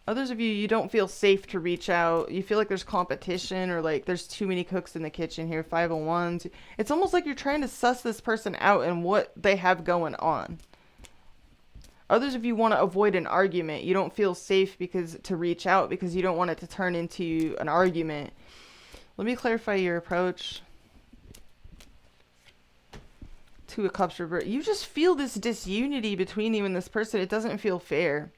Others of you, you don't feel safe to reach out. You feel like there's competition, or like there's too many cooks in the kitchen here. 5 of Wands. It's almost like you're trying to suss this person out and what they have going on. Others of you want to avoid an argument. You don't feel safe to reach out because you don't want it to turn into an argument. Let me clarify your approach. 2 of Cups reverse. You just feel this disunity between you and this person. It doesn't feel fair.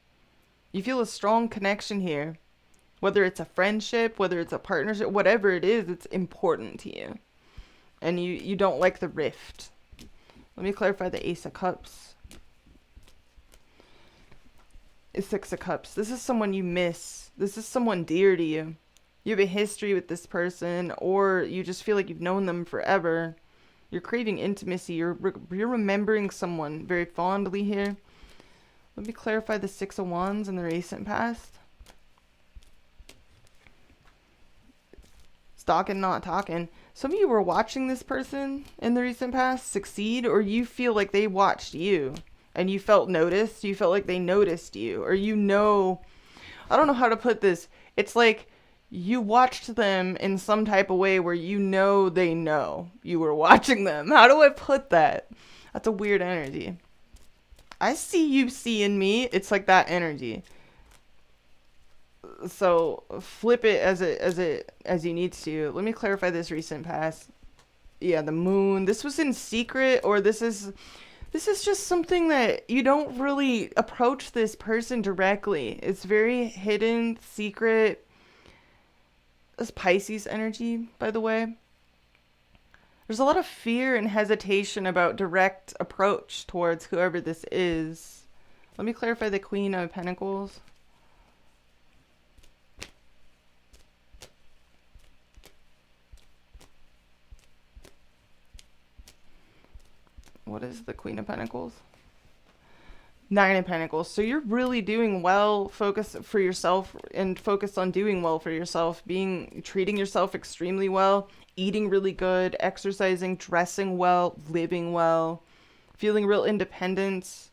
You feel a strong connection here. Whether it's a friendship, whether it's a partnership, whatever it is, it's important to you. And you don't like the rift. Let me clarify the Ace of Cups. 6 of Cups. This is someone you miss. This is someone dear to you. you have a history with this person, or you just feel like you've known them forever. You're craving intimacy. You're remembering someone very fondly here. Let me clarify the Six of Wands in the recent past. Stalking, not talking. Some of you were watching this person in the recent past succeed, or you feel like they watched you and you felt noticed. You felt like they noticed you, or I don't know how to put this. It's like you watched them in some type of way where they know you were watching them. How do I put that? That's a weird energy. I see you seeing me. It's like that energy. So flip it as you need to. Let me clarify this recent past. Yeah, the moon. This was in secret, or this is just something that you don't really approach this person directly. It's very hidden, secret. This Pisces energy, by the way. There's a lot of fear and hesitation about direct approach towards whoever this is. Let me clarify the Queen of Pentacles. What is the Queen of Pentacles? Nine of Pentacles. So you're really doing well. Focus for yourself and focus on doing well for yourself. Treating yourself extremely well. Eating really good. Exercising. Dressing well. Living well. Feeling real independence.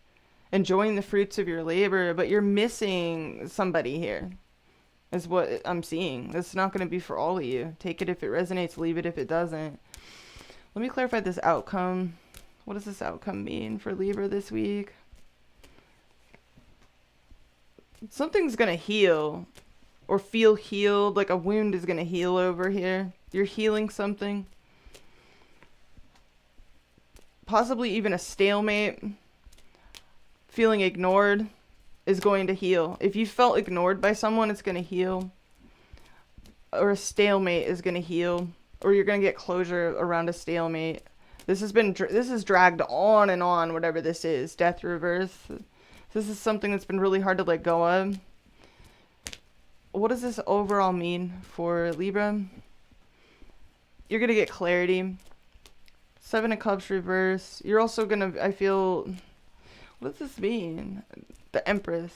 Enjoying the fruits of your labor. But you're missing somebody here. Is what I'm seeing. It's not going to be for all of you. Take it if it resonates. Leave it if it doesn't. Let me clarify this outcome. What does this outcome mean for Libra this week? Something's going to heal or feel healed. Like a wound is going to heal over here. You're healing something. Possibly even a stalemate. Feeling ignored is going to heal. If you felt ignored by someone, it's going to heal. Or a stalemate is going to heal. Or you're going to get closure around a stalemate. This is dragged on and on, whatever this is. Death reverse. This is something that's been really hard to let go of. What does this overall mean for Libra? You're going to get clarity. Seven of Cups reverse. You're also going to, I feel, what does this mean? The Empress.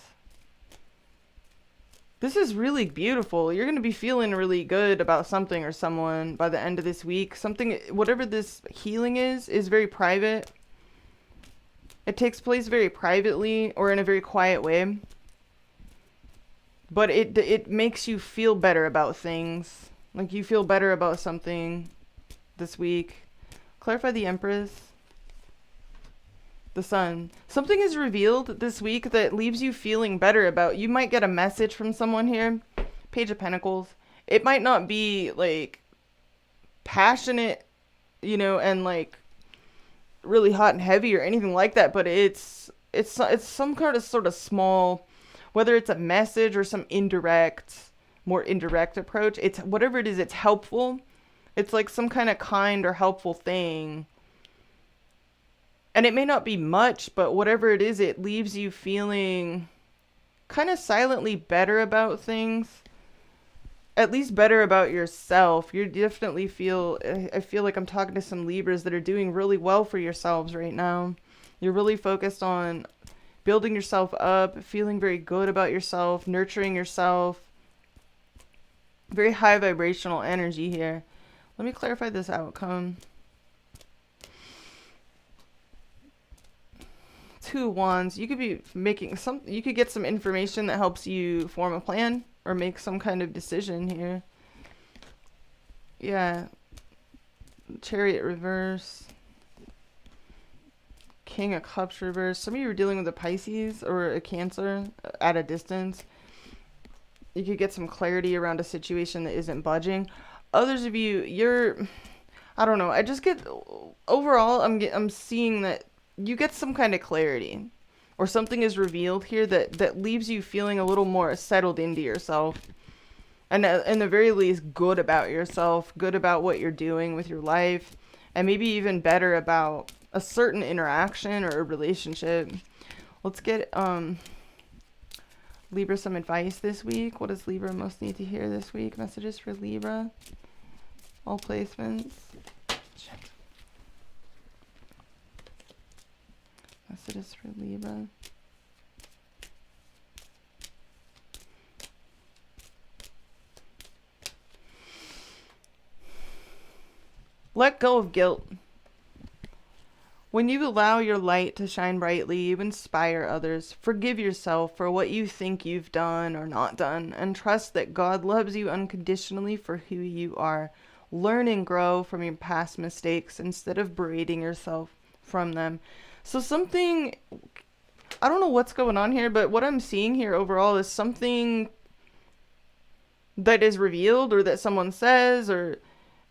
This is really beautiful. You're going to be feeling really good about something or someone by the end of this week. Something, whatever this healing is very private. It takes place very privately or in a very quiet way. But it makes you feel better about things. Like you feel better about something this week. Clarify the Empress. The Sun. Something is revealed this week that leaves you feeling better about. You might get a message from someone here. Page of Pentacles. It might not be like passionate, and like really hot and heavy or anything like that, but it's some kind of sort of small, whether it's a message or some more indirect approach. It's whatever it is, it's helpful. It's like some kind of kind or helpful thing. And it may not be much, but whatever it is, it leaves you feeling kind of silently better about things. At least better about yourself. You definitely I feel like I'm talking to some Libras that are doing really well for yourselves right now. You're really focused on building yourself up, feeling very good about yourself, nurturing yourself. Very high vibrational energy here. Let me clarify this outcome. Two Wands. You could be you could get some information that helps you form a plan or make some kind of decision here. Yeah. Chariot reverse. King of Cups reverse. Some of you are dealing with a Pisces or a Cancer at a distance. You could get some clarity around a situation that isn't budging. Others of you, I don't know. I just get, overall, I'm seeing that you get some kind of clarity or something is revealed here that leaves you feeling a little more settled into yourself. And in the very least, good about yourself, good about what you're doing with your life, and maybe even better about a certain interaction or a relationship. Let's get Libra some advice this week. What does Libra most need to hear this week? Messages for Libra. All placements. Shit. Messages for Libra. Let go of guilt. When you allow your light to shine brightly, you inspire others. Forgive yourself for what you think you've done or not done, and trust that God loves you unconditionally for who you are. Learn and grow from your past mistakes instead of berating yourself from them. So something, I don't know what's going on here, but what I'm seeing here overall is something that is revealed, or that someone says, or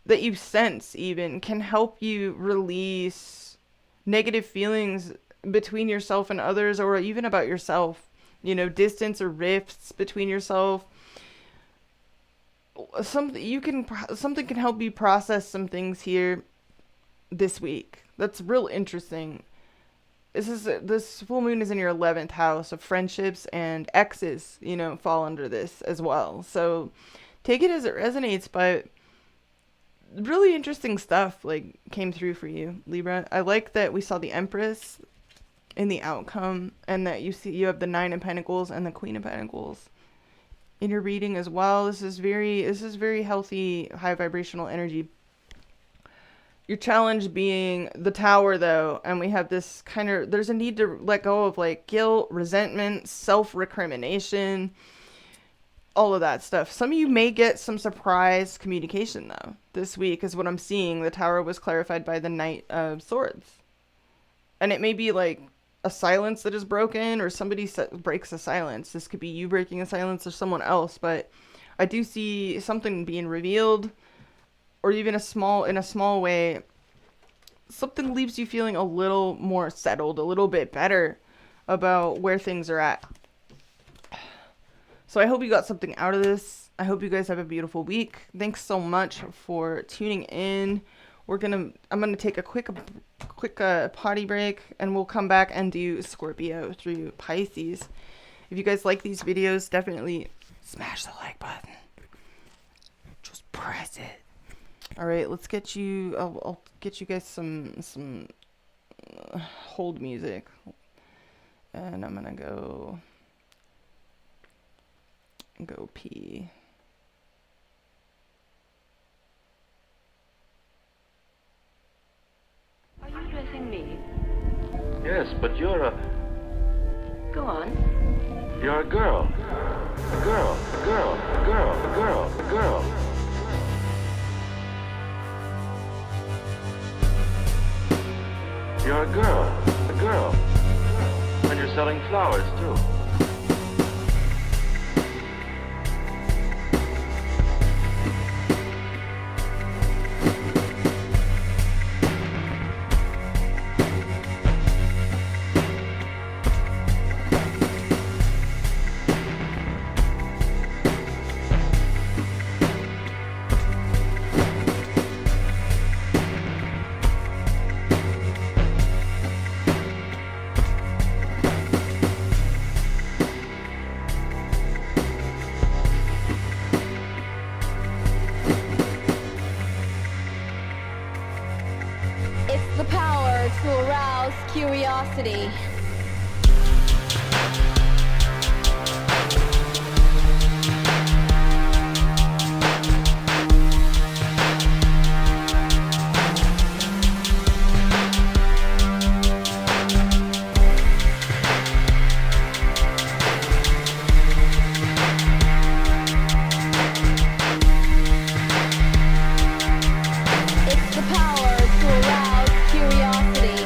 that you sense even, can help you release negative feelings between yourself and others, or even about yourself, you know, distance or rifts between yourself. Something can help you process some things here this week. That's real interesting. This full moon is in your 11th house of friendships, and exes, you know, fall under this as well. So take it as it resonates, but really interesting stuff like came through for you, Libra. I like that we saw the Empress in the outcome, and that you have the Nine of Pentacles and the Queen of Pentacles in your reading as well. This is very healthy, high vibrational energy. Your challenge being the Tower, though, and we have this there's a need to let go of like guilt, resentment, self-recrimination, all of that stuff. Some of you may get some surprise communication, though, this week is what I'm seeing. The Tower was clarified by the Knight of Swords. And it may be like a silence that is broken, or somebody breaks a silence. This could be you breaking a silence or someone else, but I do see something being revealed, or even in a small way, something leaves you feeling a little more settled, a little bit better about where things are at. So I hope you got something out of this. I hope you guys have a beautiful week. Thanks so much for tuning in. I'm gonna take a quick potty break, and we'll come back and do Scorpio through Pisces. If you guys like these videos, definitely smash the like button. Just press it. All right, let's get you. I'll get you guys some hold music, and I'm gonna go pee. Are you addressing me? Yes, but you're a... Go on. You're a girl. A girl. A girl. A girl. A girl. A girl. You're a girl. A girl. And you're selling flowers, too. It's the power to arouse curiosity. It's the power to arouse curiosity.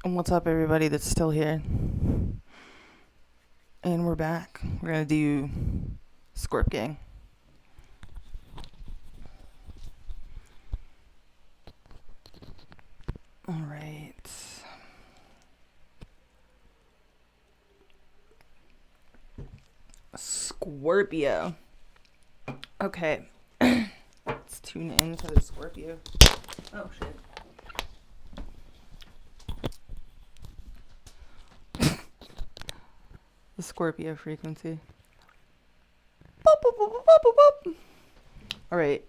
And what's up, everybody that's still here? And we're back. We're going to do Scorp Gang. All right. Scorpio. Okay. Let's tune into the Scorpio. Oh, shit. The Scorpio frequency. Boop, boop, boop, boop, boop, boop. All right.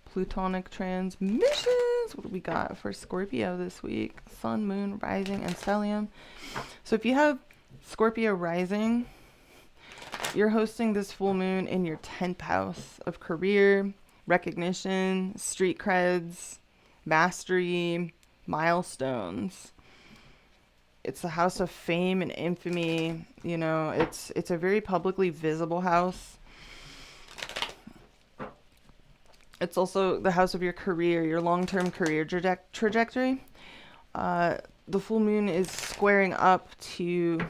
Plutonic transmissions. What do we got for Scorpio this week? Sun, moon, rising, and stellium. So if you have Scorpio rising, you're hosting this full moon in your 10th house of career, recognition, street creds, mastery, milestones. It's the house of fame and infamy. You know, it's a very publicly visible house. It's also the house of your career, your long-term career trajectory. The full moon is squaring up to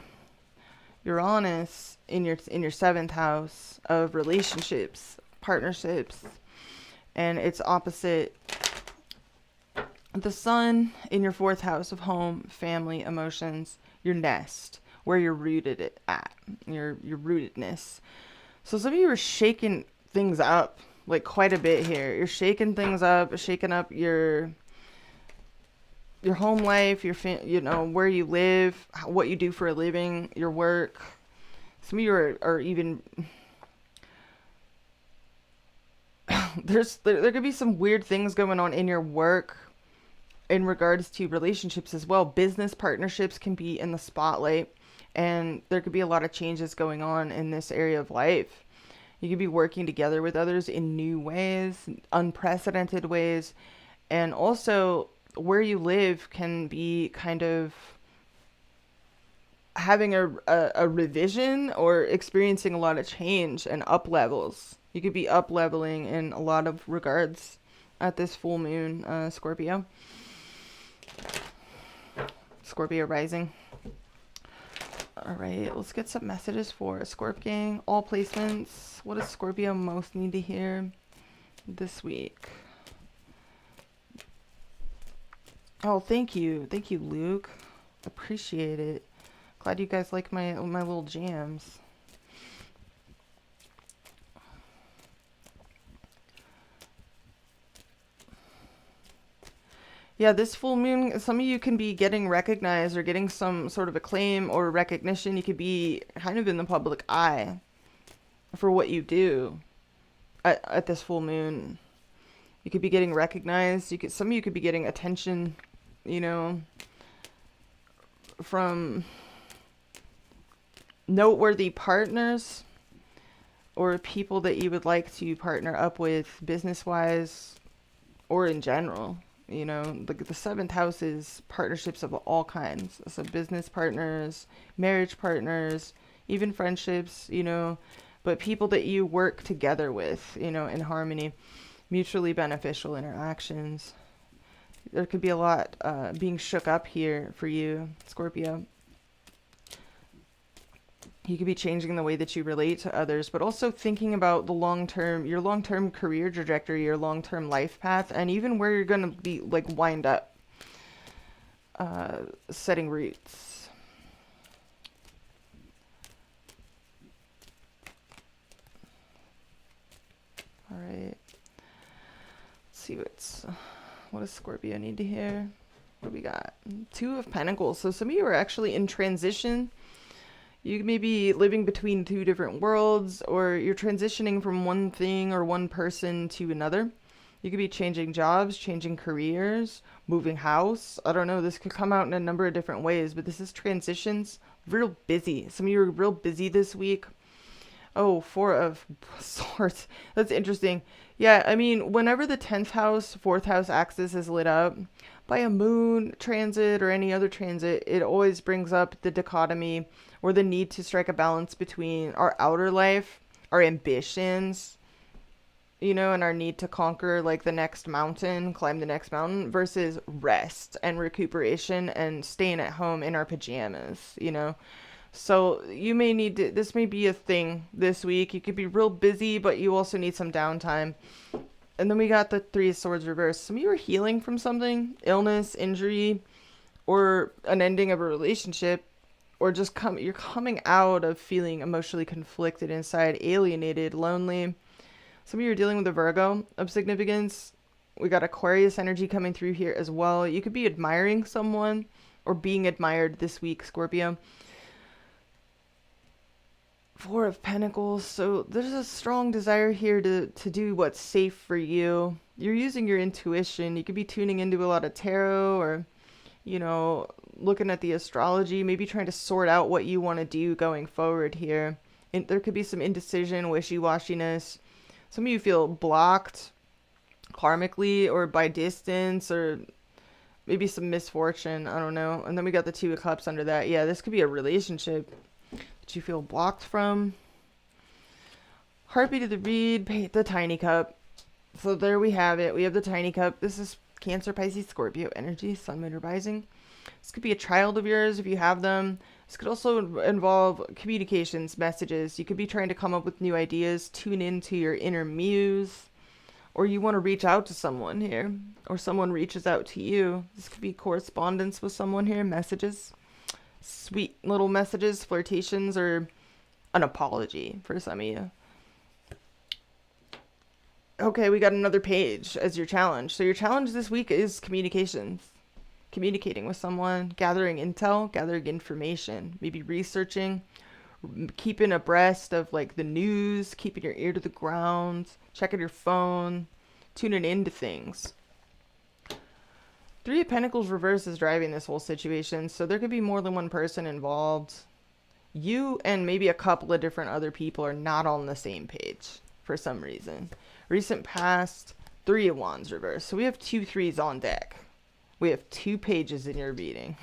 Uranus in your 7th house of relationships, partnerships, and it's opposite the sun in your 4th house of home, family, emotions, your nest, where you're rooted at, your rootedness. So some of you are shaking things up like quite a bit here. You're shaking things up, shaking up your home life, you know, where you live, what you do for a living, your work. Some of you are even there could be some weird things going on in your work in regards to relationships as well. Business partnerships can be in the spotlight, and there could be a lot of changes going on in this area of life. You could be working together with others in new ways, unprecedented ways, and also where you live can be kind of having a revision or experiencing a lot of change and up levels. You could be up leveling in a lot of regards at this full moon, Scorpio. Scorpio rising. All right, let's get some messages for Scorp Gang. All placements. What does Scorpio most need to hear this week? Oh, thank you, Luke. Appreciate it. Glad you guys like my little jams. Yeah, this full moon, some of you can be getting recognized or getting some sort of acclaim or recognition. You could be kind of in the public eye for what you do at this full moon. You could be getting recognized. Some of you could be getting attention, you know, from noteworthy partners or people that you would like to partner up with business-wise or in general. You know, the 7th house is partnerships of all kinds. So business partners, marriage partners, even friendships, you know, but people that you work together with, you know, in harmony, mutually beneficial interactions. There could be a lot being shook up here for you, Scorpio. You could be changing the way that you relate to others, but also thinking about the your long-term career trajectory, your long-term life path, and even where you're going to be like wind up, setting roots. All right. Let's see what does Scorpio need to hear? What do we got? 2 of Pentacles. So some of you are actually in transition. You may be living between 2 different worlds, or you're transitioning from one thing or one person to another. You could be changing jobs, changing careers, moving house. I don't know. This could come out in a number of different ways, but this is transitions. Real busy. Some of you are real busy this week. Oh, 4 of Swords. That's interesting. Yeah, I mean, whenever the 10th house, 4th house axis is lit up by a moon transit or any other transit, it always brings up the dichotomy or the need to strike a balance between our outer life, our ambitions, you know, and our need to conquer like the next mountain, climb the next mountain, versus rest and recuperation and staying at home in our pajamas, you know. So you may need to, this may be a thing this week. You could be real busy, but you also need some downtime. And then we got the Three of Swords reversed. Some of you are healing from something, illness, injury, or an ending of a relationship, or just you're coming out of feeling emotionally conflicted inside, alienated, lonely. Some of you are dealing with a Virgo of significance. We got Aquarius energy coming through here as well. You could be admiring someone or being admired this week, Scorpio. Four of Pentacles. So there's a strong desire here to do what's safe for you. You're using your intuition. You could be tuning into a lot of tarot, or, you know, looking at the astrology, maybe trying to sort out what you want to do going forward here. And there could be some indecision, wishy-washiness. Some of you feel blocked karmically or by distance, or maybe some misfortune. I don't know. And then we got the Two of Cups under that. Yeah, this could be a relationship that you feel blocked from. Heartbeat of the read, the Tiny Cup. So there we have it. We have the Tiny Cup. This is Cancer, Pisces, Scorpio energy, Sun, Moon, or Rising. This could be a child of yours if you have them. This could also involve communications, messages. You could be trying to come up with new ideas, tune into your inner muse, or you want to reach out to someone here, or someone reaches out to you. This could be correspondence with someone here, messages, sweet little messages, flirtations, or an apology for some of you. Okay, we got another page as your challenge. So your challenge this week is communications. Communicating with someone, gathering intel, gathering information, maybe researching, keeping abreast of like the news, keeping your ear to the ground, checking your phone, tuning into things. Three of Pentacles reverse is driving this whole situation, so there could be more than one person involved. You and maybe a couple of different other people are not on the same page for some reason. Recent past, Three of Wands reverse. So we have 2 threes on deck. We have 2 pages in your reading.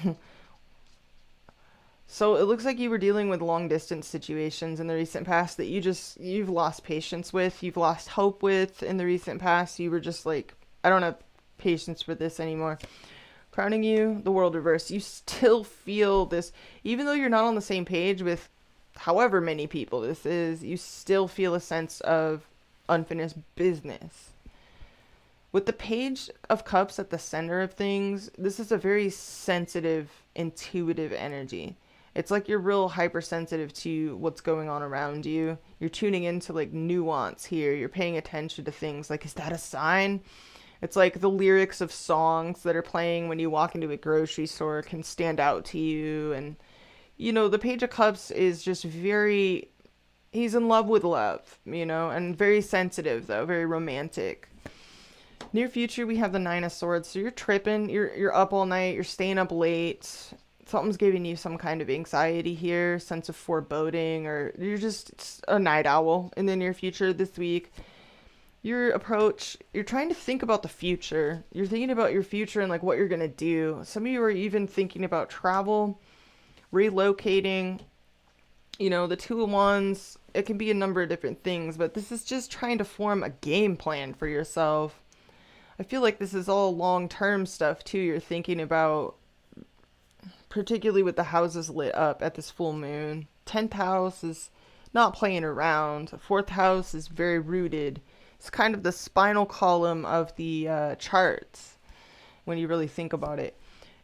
So it looks like you were dealing with long distance situations in the recent past that you've lost patience with, you've lost hope with in the recent past. You were just like, I don't have patience for this anymore. Crowning you, the World reverse. You still feel this, even though you're not on the same page with however many people this is, you still feel a sense of unfinished business. With the Page of Cups at the center of things, this is a very sensitive, intuitive energy. It's like you're real hypersensitive to what's going on around you. You're tuning into like nuance here. You're paying attention to things like, is that a sign? It's like the lyrics of songs that are playing when you walk into a grocery store can stand out to you. And, you know, the Page of Cups is just very, he's in love with love, you know, and very sensitive though, very romantic. Near future, we have the Nine of Swords. So you're tripping, you're up all night, you're staying up late. Something's giving you some kind of anxiety here, sense of foreboding, or you're just a night owl in the near future this week. You're trying to think about the future. You're thinking about your future and like what you're going to do. Some of you are even thinking about travel, relocating. You know, the Two of Wands, it can be a number of different things, but this is just trying to form a game plan for yourself. I feel like this is all long-term stuff too. You're thinking about, particularly with the houses lit up at this full moon. 10th house is not playing around. 4th house is very rooted. It's kind of the spinal column of the charts when you really think about it.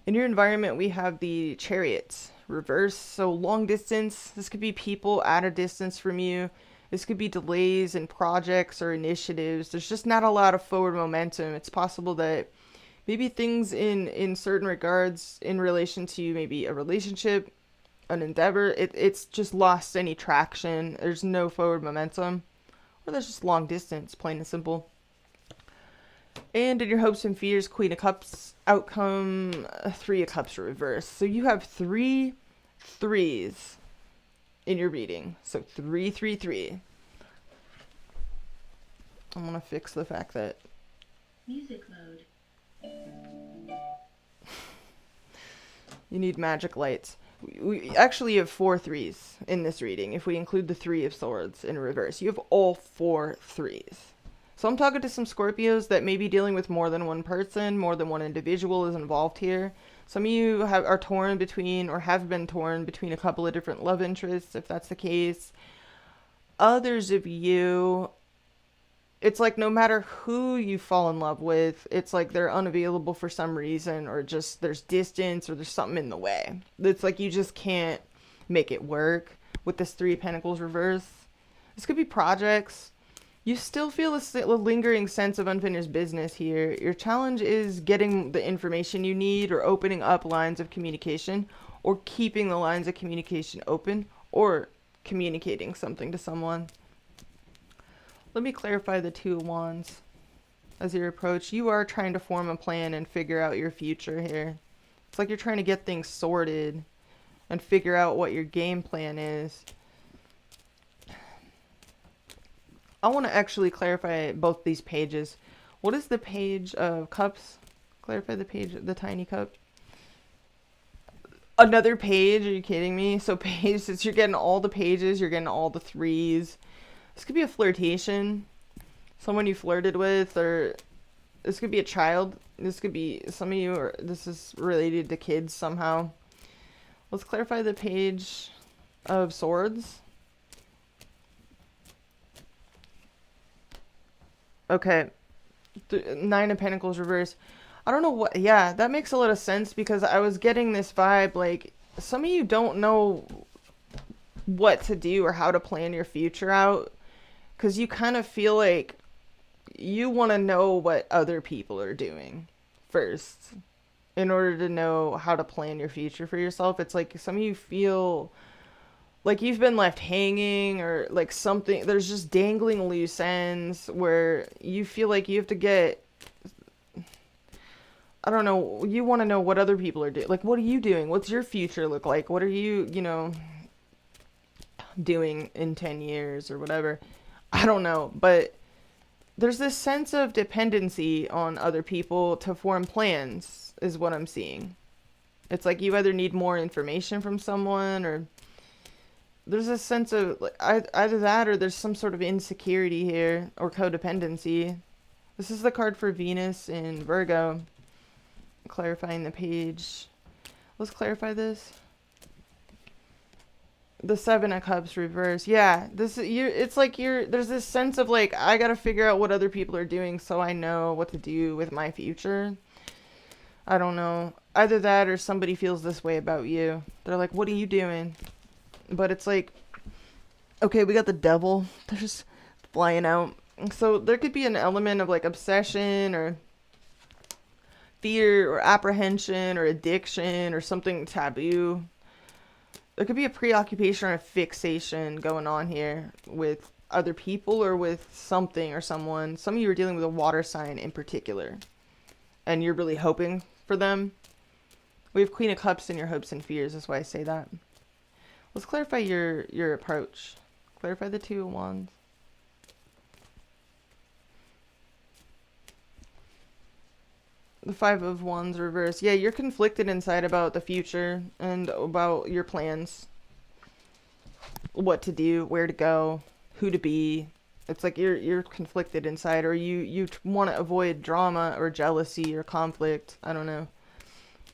In your environment, we have the Chariot reverse. So long distance, this could be people at a distance from you. This could be delays in projects or initiatives. There's just not a lot of forward momentum. It's possible that maybe things in certain regards in relation to maybe a relationship, an endeavor, it's just lost any traction. There's no forward momentum. Or there's just long distance, plain and simple. And in your hopes and fears, Queen of Cups, outcome, Three of Cups reverse. So you have 3 threes in your reading. So 3, 3, 3. I'm going to fix the fact that Music mode. you need magic lights. We actually have 4 threes in this reading. If we include the Three of Swords in reverse, you have all 4 threes. So I'm talking to some Scorpios that may be dealing with more than one person, more than one individual is involved here. Some of you are torn between, or have been torn between, a couple of different love interests, if that's the case. Others of you, it's like no matter who you fall in love with, it's like they're unavailable for some reason, or just there's distance, or there's something in the way. It's like you just can't make it work with this Three of Pentacles reverse. This could be projects. You still feel a lingering sense of unfinished business here. Your challenge is getting the information you need, or opening up lines of communication, or keeping the lines of communication open, or communicating something to someone. Let me clarify the Two of Wands. As your approach, you are trying to form a plan and figure out your future here. It's like you're trying to get things sorted and figure out what your game plan is. I want to actually clarify both these pages. What is the Page of Cups? Clarify the page, the tiny cup. Another page? Are you kidding me? So page, since you're getting all the pages, you're getting all the threes. This could be a flirtation. Someone you flirted with, or this could be a child. This could be some of you, or this is related to kids somehow. Let's clarify the Page of Swords. Okay, Nine of Pentacles reverse. I don't know what, yeah, that makes a lot of sense, because I was getting this vibe like some of you don't know what to do or how to plan your future out, because you kind of feel like you want to know what other people are doing first in order to know how to plan your future for yourself. It's like some of you feel like you've been left hanging, or like something, there's just dangling loose ends where you feel like you have to get, I don't know, you want to know what other people are doing. Like, what are you doing? What's your future look like? What are you, doing in 10 years or whatever? I don't know, but there's this sense of dependency on other people to form plans is what I'm seeing. It's like you either need more information from someone, or there's a sense of either that, or there's some sort of insecurity here, or codependency. This is the card for Venus in Virgo. Clarifying the page. Let's clarify this. The Seven of Cups reverse. Yeah, this is you. It's like there's this sense of like, I gotta figure out what other people are doing so I know what to do with my future. I don't know. Either that, or somebody feels this way about you. They're like, what are you doing? But it's like, okay, we got the Devil. They're just flying out. So there could be an element of like obsession, or fear, or apprehension, or addiction, or something taboo. There could be a preoccupation or a fixation going on here with other people, or with something or someone. Some of you are dealing with a water sign in particular, and you're really hoping for them. We have Queen of Cups in your hopes and fears. That's why I say that. Let's clarify your approach. Clarify the Two of Wands. The Five of Wands reverse. Yeah, you're conflicted inside about the future and about your plans. What to do, where to go, who to be. It's like you're conflicted inside, or you want to avoid drama or jealousy or conflict. I don't know.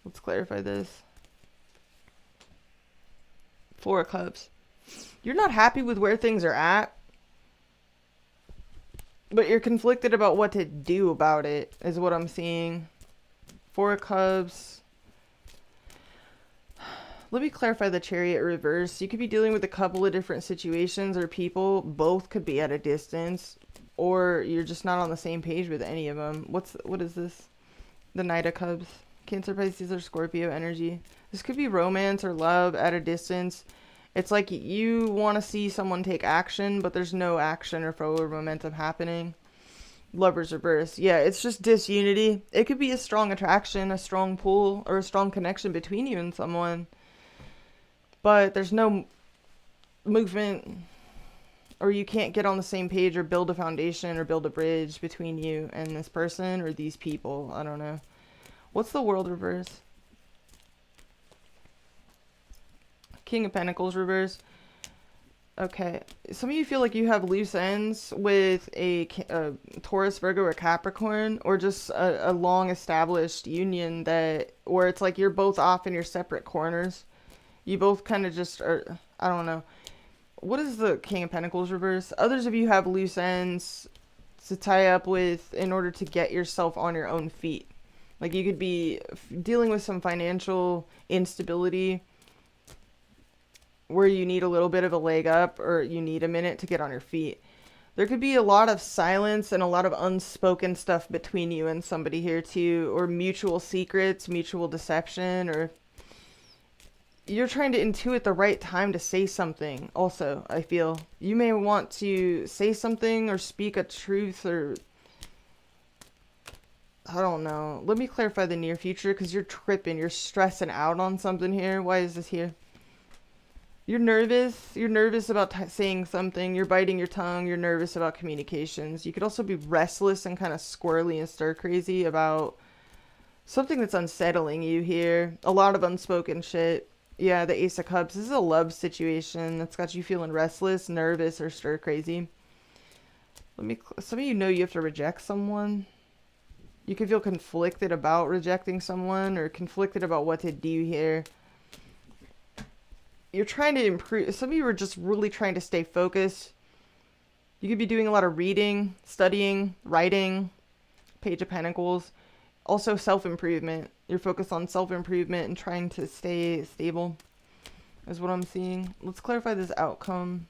Let's clarify this. Four of Cups. You're not happy with where things are at, but you're conflicted about what to do about it, is what I'm seeing. Four of Cups. Let me clarify the Chariot reverse. You could be dealing with a couple of different situations or people. Both could be at a distance, or you're just not on the same page with any of them. What is this? The Knight of Cups. Cancer, Pisces, or Scorpio energy. This could be romance or love at a distance. It's like you want to see someone take action, but there's no action or forward momentum happening. Lovers reverse. Yeah, it's just disunity. It could be a strong attraction, a strong pull, or a strong connection between you and someone, but there's no movement, or you can't get on the same page or build a foundation or build a bridge between you and this person or these people. I don't know. What's the World reverse? King of Pentacles reverse. Okay, some of you feel like you have loose ends with a Taurus, Virgo, or Capricorn, or just a long established union that, where it's like you're both off in your separate corners. You both kind of just are, I don't know. What is the King of Pentacles reverse? Others of you have loose ends to tie up with in order to get yourself on your own feet. Like you could be dealing with some financial instability where you need a little bit of a leg up, or you need a minute to get on your feet. There could be a lot of silence and a lot of unspoken stuff between you and somebody here too, or mutual secrets, mutual deception, or you're trying to intuit the right time to say something. Also, I feel you may want to say something or speak a truth, or I don't know. Let me clarify the near future, because you're tripping. You're stressing out on something here. Why is this here? You're nervous. You're nervous about saying something. You're biting your tongue. You're nervous about communications. You could also be restless and kind of squirrely and stir crazy about something that's unsettling you here. A lot of unspoken shit. Yeah, the Ace of Cups. This is a love situation that's got you feeling restless, nervous, or stir crazy. Some of you know you have to reject someone. You can feel conflicted about rejecting someone, or conflicted about what to do here. You're trying to improve. Some of you are just really trying to stay focused. You could be doing a lot of reading, studying, writing, Page of Pentacles. Also self-improvement. You're focused on self-improvement and trying to stay stable is what I'm seeing. Let's clarify this outcome.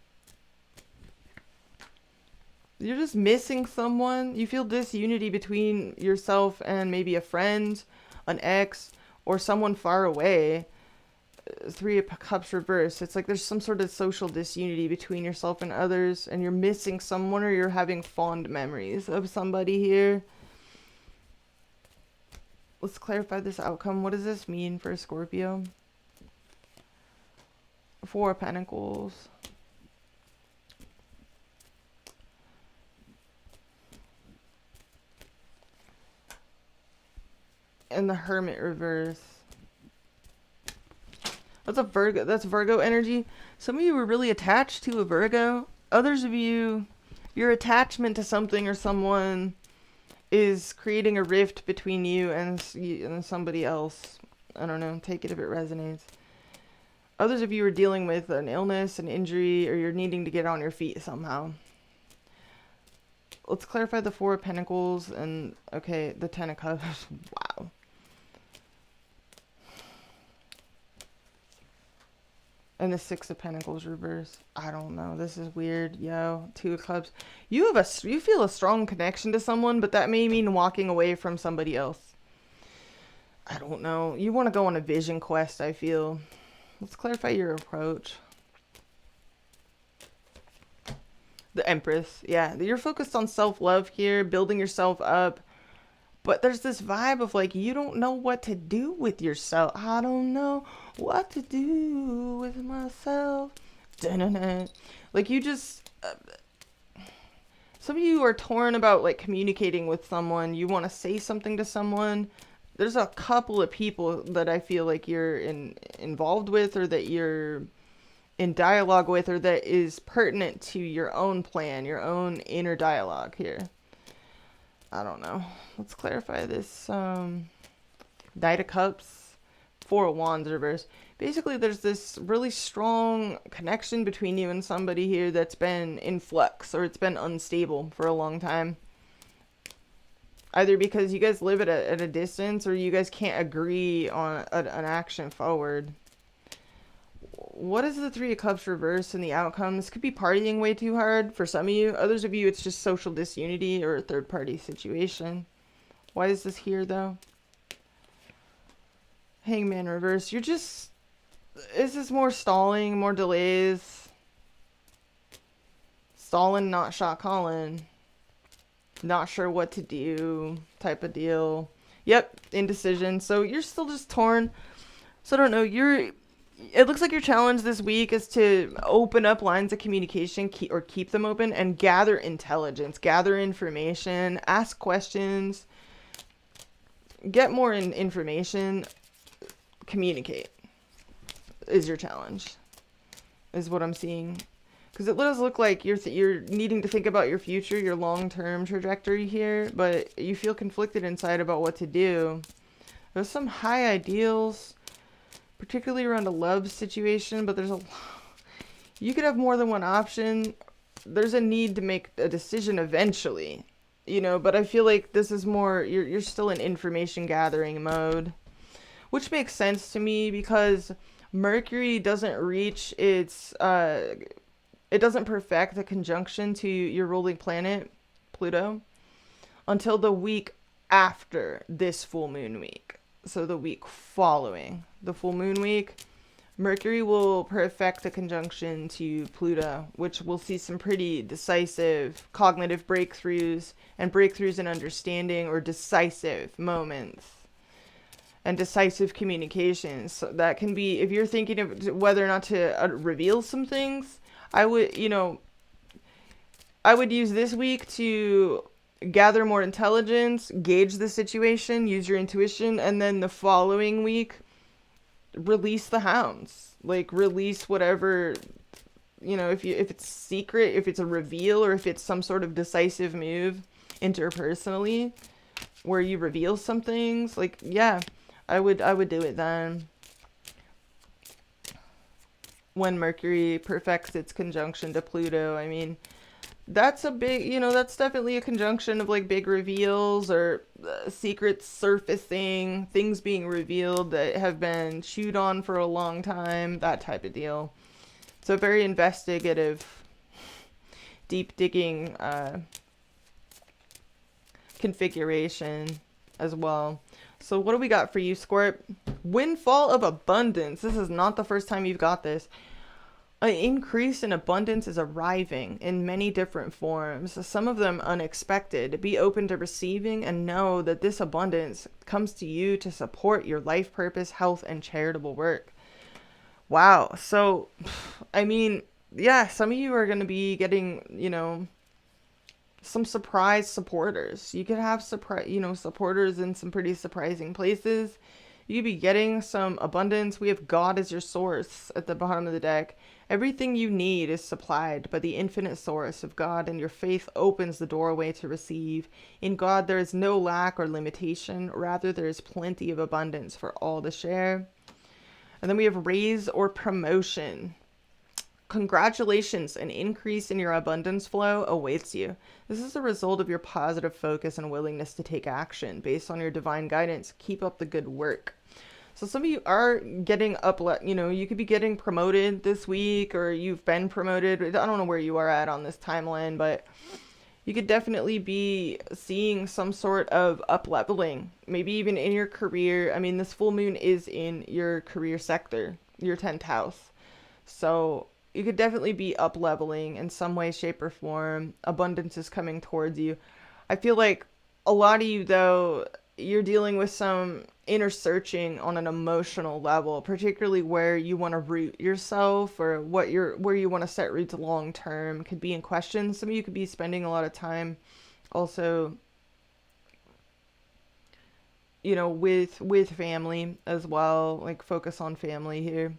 You're just missing someone. You feel disunity between yourself and maybe a friend, an ex, or someone far away. Three of Cups reverse. It's like there's some sort of social disunity between yourself and others, and you're missing someone, or you're having fond memories of somebody here. Let's clarify this outcome. What does this mean for Scorpio? Four of Pentacles. And the Hermit reverse. That's a Virgo. That's Virgo energy. Some of you were really attached to a Virgo. Others of you, your attachment to something or someone is creating a rift between you and somebody else. I don't know. Take it if it resonates. Others of you are dealing with an illness, an injury, or you're needing to get on your feet somehow. Let's clarify the Four of Pentacles and, okay, the Ten of Cups. Wow. And the Six of Pentacles reverse. I don't know. This is weird. Yo, Two of Clubs. You feel a strong connection to someone, but that may mean walking away from somebody else. I don't know. You want to go on a vision quest, I feel. Let's clarify your approach. The Empress. Yeah, you're focused on self-love here, building yourself up. But there's this vibe of like, you don't know what to do with yourself. I don't know what to do with myself. Dun-dun-dun. Like you just, some of you are torn about like communicating with someone. You want to say something to someone. There's a couple of people that I feel like you're involved with, or that you're in dialogue with, or that is pertinent to your own plan, your own inner dialogue here. I don't know. Let's clarify this. Knight of Cups, Four of Wands reverse. Basically, there's this really strong connection between you and somebody here that's been in flux, or it's been unstable for a long time. Either because you guys live at a distance, or you guys can't agree on an action forward. What is the Three of Cups reverse in the outcome? This could be partying way too hard for some of you. Others of you, it's just social disunity or a third-party situation. Why is this here, though? Hangman reverse. You're just... Is this more stalling, more delays? Stalling, not shot calling. Not sure what to do type of deal. Yep, indecision. So you're still just torn. So I don't know, it looks like your challenge this week is to open up lines of communication, keep them open, and gather intelligence, gather information, ask questions, get more information, communicate is your challenge, is what I'm seeing. Because it does look like you're needing to think about your future, your long-term trajectory here, but you feel conflicted inside about what to do. There's some high ideals, particularly around a love situation, but you could have more than one option. There's a need to make a decision eventually, you know, but I feel like this is more, you're still in information gathering mode, which makes sense to me because Mercury doesn't reach its, it doesn't perfect the conjunction to your ruling planet, Pluto, until the week after this full moon week. So the week following the full moon week, Mercury will perfect the conjunction to Pluto, which will see some pretty decisive cognitive breakthroughs and breakthroughs in understanding, or decisive moments and decisive communications. So that can be, if you're thinking of whether or not to reveal some things, I would use this week to gather more intelligence, gauge the situation, use your intuition, and then the following week, release the hounds. Like, release whatever, you know, if it's secret, if it's a reveal, or if it's some sort of decisive move interpersonally where you reveal some things, like, yeah, I would do it then. When Mercury perfects its conjunction to Pluto, I mean, that's a big, you know, that's definitely a conjunction of like big reveals or secrets surfacing, things being revealed that have been chewed on for a long time, that type of deal. So very investigative, deep digging configuration as well. So what do we got for you, Scorp? Windfall of abundance. This is not the first time you've got this. An increase in abundance is arriving in many different forms, some of them unexpected. Be open to receiving and know that this abundance comes to you to support your life purpose, health, and charitable work. Wow. So, I mean, yeah, some of you are going to be getting, you know, some surprise supporters. You could have supporters in some pretty surprising places. You could be getting some abundance. We have God as your source at the bottom of the deck. Everything you need is supplied by the infinite source of God, and your faith opens the doorway to receive. In God, there is no lack or limitation. Rather, there is plenty of abundance for all to share. And then we have raise or promotion. Congratulations, an increase in your abundance flow awaits you. This is a result of your positive focus and willingness to take action based on your divine guidance. Keep up the good work. So some of you are getting you could be getting promoted this week, or you've been promoted. I don't know where you are at on this timeline, but you could definitely be seeing some sort of up-leveling, maybe even in your career. I mean, this full moon is in your career sector, your 10th house. So you could definitely be up-leveling in some way, shape, or form. Abundance is coming towards you. I feel like a lot of you, though, you're dealing with some inner searching on an emotional level, particularly where you want to root yourself, or where you want to set roots long term could be in question. Some of you could be spending a lot of time also, you know, with family as well, like focus on family here.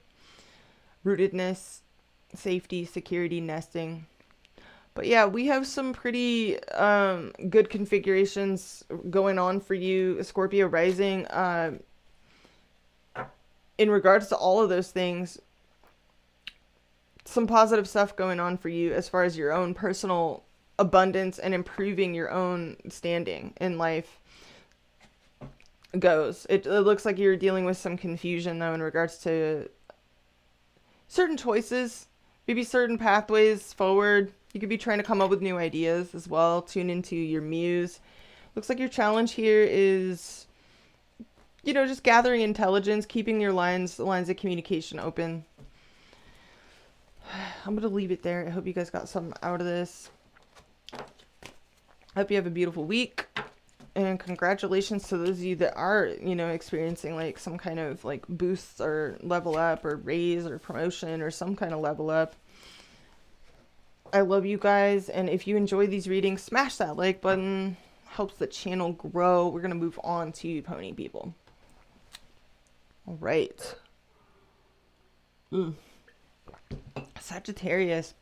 Rootedness, safety, security, nesting. But yeah, we have some pretty good configurations going on for you, Scorpio rising. In regards to all of those things, some positive stuff going on for you as far as your own personal abundance and improving your own standing in life goes. It looks like you're dealing with some confusion, though, in regards to certain choices, maybe certain pathways forward. You could be trying to come up with new ideas as well. Tune into your muse. Looks like your challenge here is, you know, just gathering intelligence, keeping the lines of communication open. I'm going to leave it there. I hope you guys got something out of this. I hope you have a beautiful week. And congratulations to those of you that are, you know, experiencing like some kind of like boosts or level up or raise or promotion or some kind of level up. I love you guys, and if you enjoy these readings, smash that like button. Helps the channel grow. We're going to move on to pony people. All right. Sagittarius.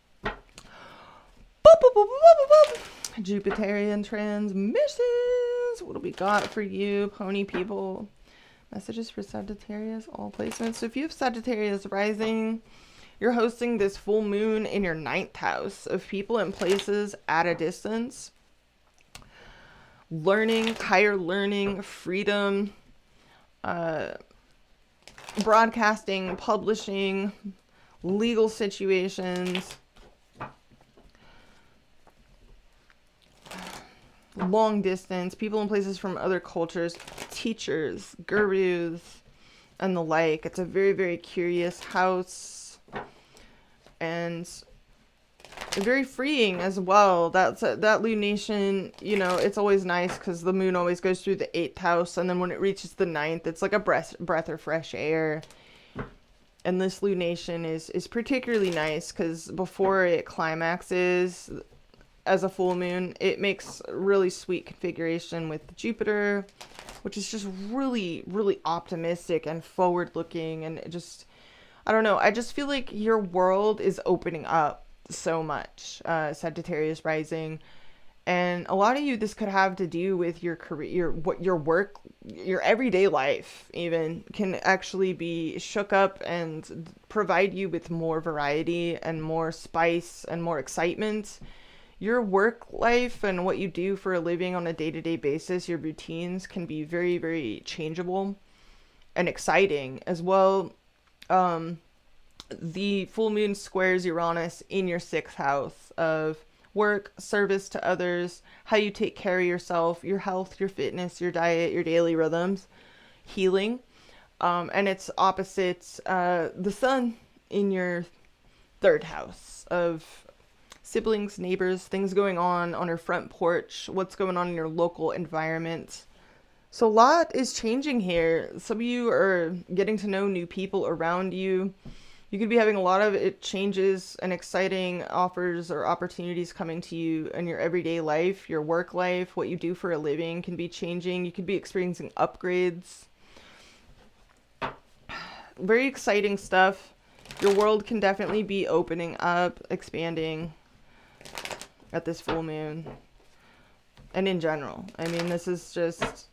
Jupiterian transmissions. What do we got for you, pony people? Messages for Sagittarius, all placements. So if you have Sagittarius rising, you're hosting this full moon in your 9th house of people and places at a distance. Learning, higher learning, freedom, broadcasting, publishing, legal situations, long distance, people and places from other cultures, teachers, gurus, and the like. It's a very, very curious house and very freeing as well. That lunation, you know, it's always nice because the moon always goes through the 8th house, and then when it reaches the 9th, it's like a breath of fresh air. And this lunation is particularly nice because before it climaxes as a full moon, it makes a really sweet configuration with Jupiter, which is just really, really optimistic and forward looking. And it just, I don't know, I just feel like your world is opening up so much, Sagittarius rising. And a lot of you, this could have to do with your career, your work, your everyday life even can actually be shook up and provide you with more variety and more spice and more excitement. Your work life and what you do for a living on a day-to-day basis, your routines can be very, very changeable and exciting as well. The full moon squares Uranus in your 6th house of work, service to others, how you take care of yourself, your health, your fitness, your diet, your daily rhythms, healing. And it's opposite the sun in your 3rd house of siblings, neighbors, things going on your front porch, what's going on in your local environment. So a lot is changing here. Some of you are getting to know new people around you. You could be having a lot of changes and exciting offers or opportunities coming to you in your everyday life, your work life, what you do for a living can be changing. You could be experiencing upgrades. Very exciting stuff. Your world can definitely be opening up, expanding at this full moon. And in general, I mean, this is just,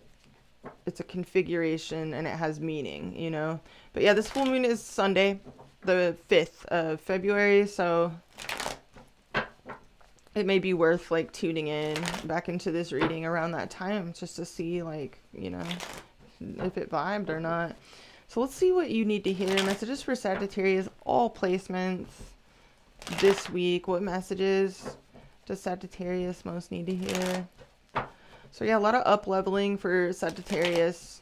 it's a configuration and it has meaning, you know. But yeah, this full moon is Sunday, the 5th of February, so it may be worth like tuning in back into this reading around that time just to see, like, you know, if it vibed or not. So let's see what you need to hear. Messages for Sagittarius, all placements this week. What messages does Sagittarius most need to hear? So yeah, a lot of up leveling for Sagittarius,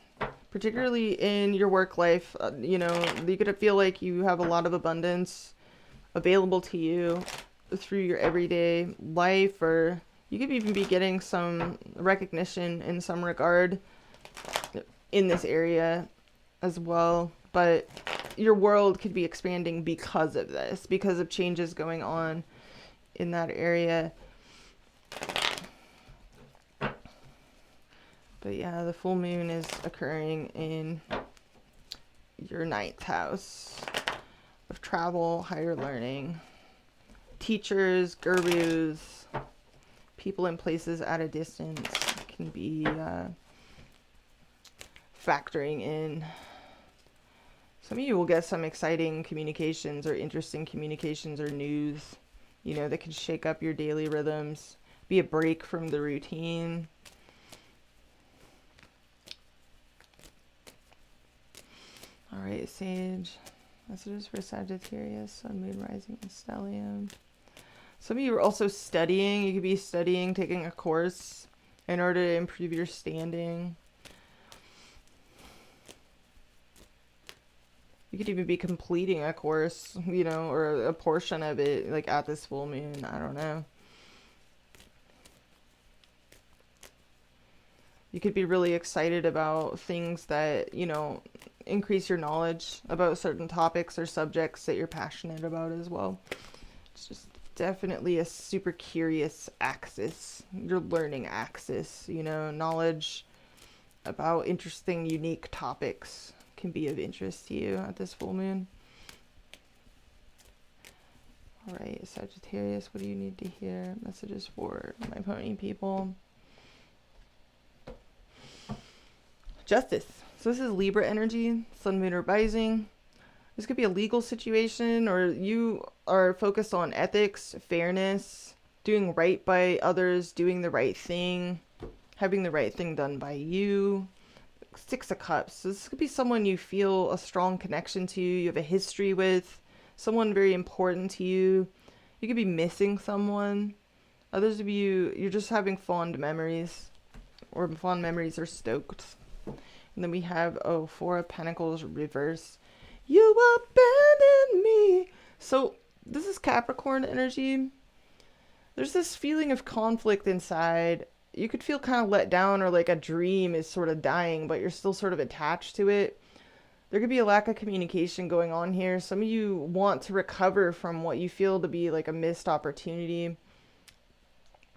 particularly in your work life. You know, you could feel like you have a lot of abundance available to you through your everyday life, or you could even be getting some recognition in some regard in this area as well. But your world could be expanding because of this, because of changes going on in that area. But yeah, the full moon is occurring in your 9th house of travel, higher learning, teachers, gurus, people and places at a distance can be factoring in. Some of you will get some exciting communications or interesting communications or news, you know, that can shake up your daily rhythms, be a break from the routine. All right, Sage. Messages for Sagittarius, Sun, Moon, Rising, and Stellium. Some of you are also studying. You could be studying, taking a course in order to improve your standing. You could even be completing a course, you know, or a portion of it, like at this full moon. I don't know. You could be really excited about things that, you know, increase your knowledge about certain topics or subjects that you're passionate about as well. It's just definitely a super curious axis, your learning axis, you know, knowledge about interesting, unique topics can be of interest to you at this full moon. All right, Sagittarius, what do you need to hear? Messages for my pony people. Justice. So this is Libra energy, sun, moon, or rising. This could be a legal situation, or you are focused on ethics, fairness, doing right by others, doing the right thing, having the right thing done by you. 6 of Cups. So this could be someone you feel a strong connection to, you have a history with, someone very important to you. You could be missing someone. Others of you, you're just having fond memories, or fond memories are stoked. And then we have, 4 of Pentacles reverse. You abandoned me. So this is Capricorn energy. There's this feeling of conflict inside. You could feel kind of let down, or like a dream is sort of dying, but you're still sort of attached to it. There could be a lack of communication going on here. Some of you want to recover from what you feel to be like a missed opportunity.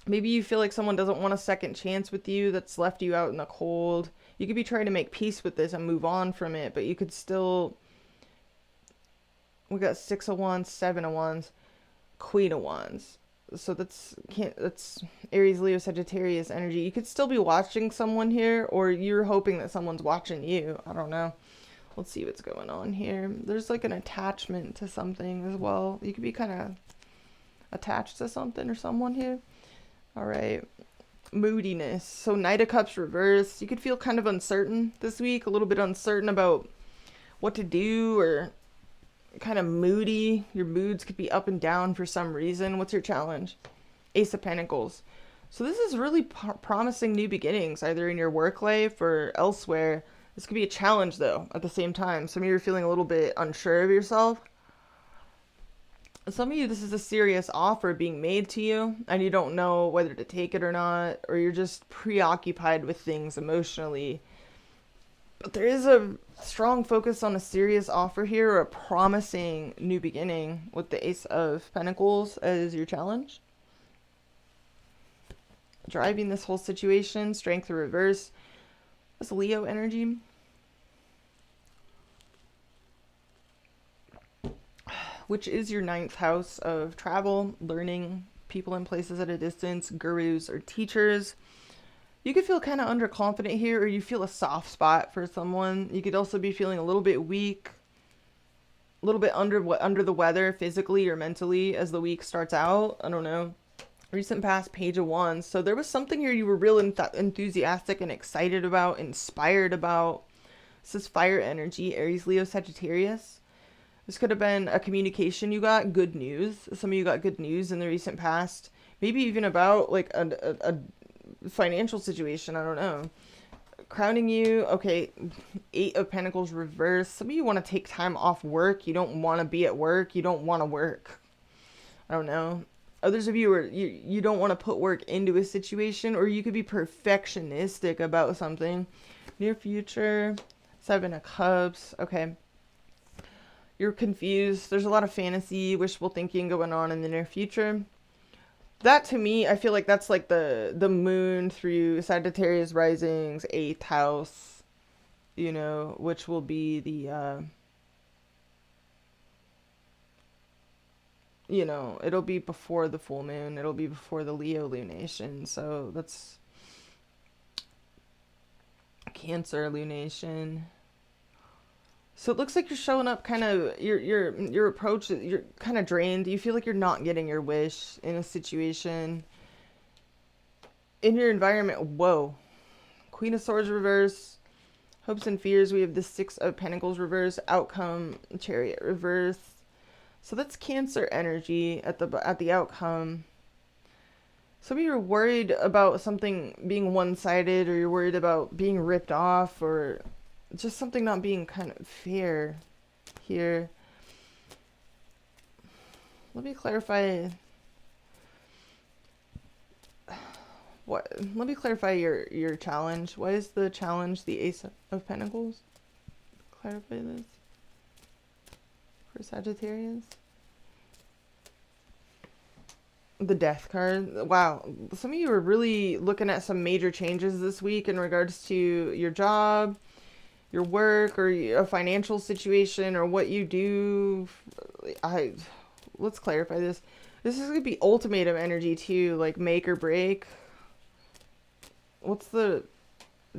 Maybe you feel like someone doesn't want a second chance with you, that's left you out in the cold. You could be trying to make peace with this and move on from it, but you could still... We got 6 of Wands, 7 of Wands, Queen of Wands. So that's Aries, Leo, Sagittarius energy. You could still be watching someone here, or you're hoping that someone's watching you. I don't know. Let's see what's going on here. There's like an attachment to something as well. You could be kind of attached to something or someone here. All right. Moodiness. So Knight of Cups reverse. You could feel kind of uncertain this week, a little bit uncertain about what to do, or kind of moody. Your moods could be up and down for some reason. What's your challenge? Ace of Pentacles. So this is really promising new beginnings, either in your work life or elsewhere. This could be a challenge though at the same time. Some of you are feeling a little bit unsure of yourself. Some of you, this is a serious offer being made to you and you don't know whether to take it or not, or you're just preoccupied with things emotionally. But there is a strong focus on a serious offer here, or a promising new beginning, with the Ace of Pentacles as your challenge. Driving this whole situation, Strength or reverse. That's Leo energy. Which is your 9th house of travel, learning, people and places at a distance, gurus or teachers. You could feel kind of underconfident here, or you feel a soft spot for someone. You could also be feeling a little bit weak, a little bit under the weather physically or mentally as the week starts out. I don't know. Recent past, Page of Wands. So there was something here you were real enthusiastic and excited about, inspired about. This is fire energy, Aries, Leo, Sagittarius. This could have been a communication you got, good news. Some of you got good news in the recent past. Maybe even about like a financial situation, I don't know. Crowning you, okay, 8 of Pentacles reverse. Some of you want to take time off work. You don't want to be at work. You don't want to work. I don't know. Others of you are you don't want to put work into a situation, or you could be perfectionistic about something. Near future, 7 of Cups. Okay. You're confused. There's a lot of fantasy, wishful thinking going on in the near future. That, to me, I feel like that's like the moon through Sagittarius rising's 8th house, you know, which will be the, you know, it'll be before the full moon. It'll be before the Leo lunation. So that's Cancer lunation. So it looks like you're showing up kind of, your approach, you're kind of drained. You feel like you're not getting your wish in a situation. In your environment, whoa. Queen of Swords reverse. Hopes and fears, we have the 6 of Pentacles reverse. Outcome, Chariot reverse. So that's Cancer energy at the outcome. Some of you are worried about something being one-sided, or you're worried about being ripped off, or just something not being kind of fair here. Let me clarify let me clarify your challenge. Why is the challenge the Ace of Pentacles? Clarify this for Sagittarius. The Death card. Wow. Some of you are really looking at some major changes this week in regards to your job, your work, or a financial situation, or what you do. let's clarify this. This is going to be ultimatum energy too, like make or break. What's the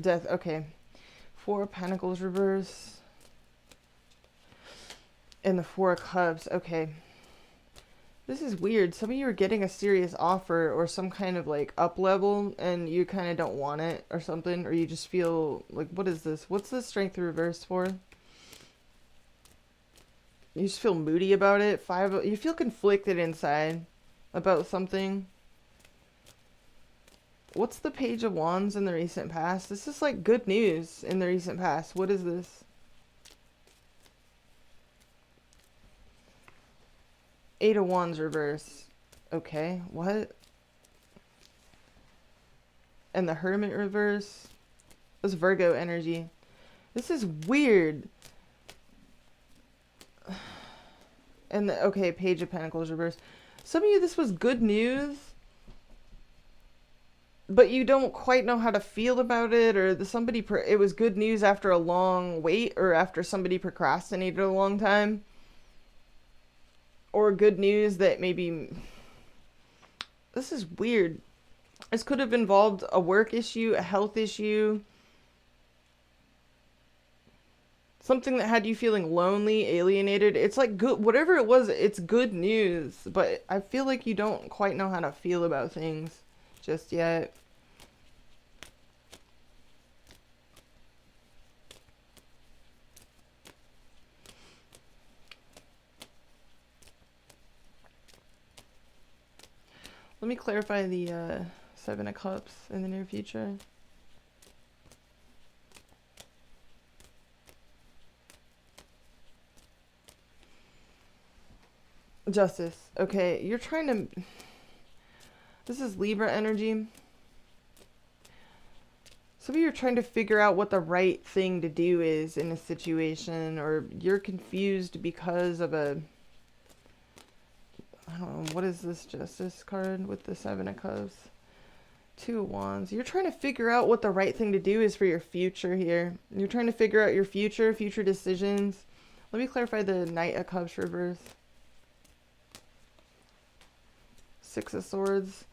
death? Okay. Four of Pentacles reverse. And the Four of Cups. Okay. This is weird. Some of you are getting a serious offer or some kind of like up level and you kind of don't want it or something. Or you just feel like, what is this? What's the Strength reverse for? You just feel moody about it. You feel conflicted inside about something. What's the Page of Wands in the recent past? This is like good news in the recent past. What is this? Eight of Wands reverse. Okay, what? And the Hermit reverse. This Virgo energy. This is weird. And the, okay, Page of Pentacles reverse. Some of you, this was good news, but you don't quite know how to feel about it, or it was good news after a long wait, or after somebody procrastinated a long time, or good news that maybe, this is weird. This could have involved a work issue, a health issue, something that had you feeling lonely, alienated. It's like good, whatever it was, it's good news, but I feel like you don't quite know how to feel about things just yet. Let me clarify the Seven of Cups in the near future. Justice. Okay, you're trying to... This is Libra energy. Some of you are trying to figure out what the right thing to do is in a situation, or you're confused because of a... I don't know, what is this Justice card with the Seven of Cups? Two of Wands. You're trying to figure out what the right thing to do is for your future here. You're trying to figure out your future decisions. Let me clarify the Knight of Cups reverse. Six of Swords.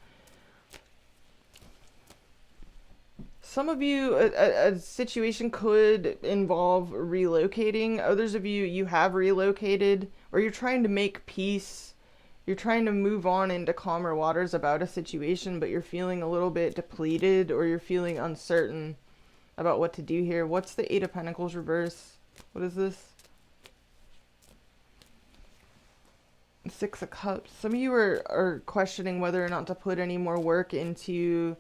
Some of you, a situation could involve relocating. Others of you, you have relocated, or you're trying to make peace. You're trying to move on into calmer waters about a situation, but you're feeling a little bit depleted, or you're feeling uncertain about what to do here. What's the Eight of Pentacles reverse? What is this? Six of Cups. Some of you are questioning whether or not to put any more work into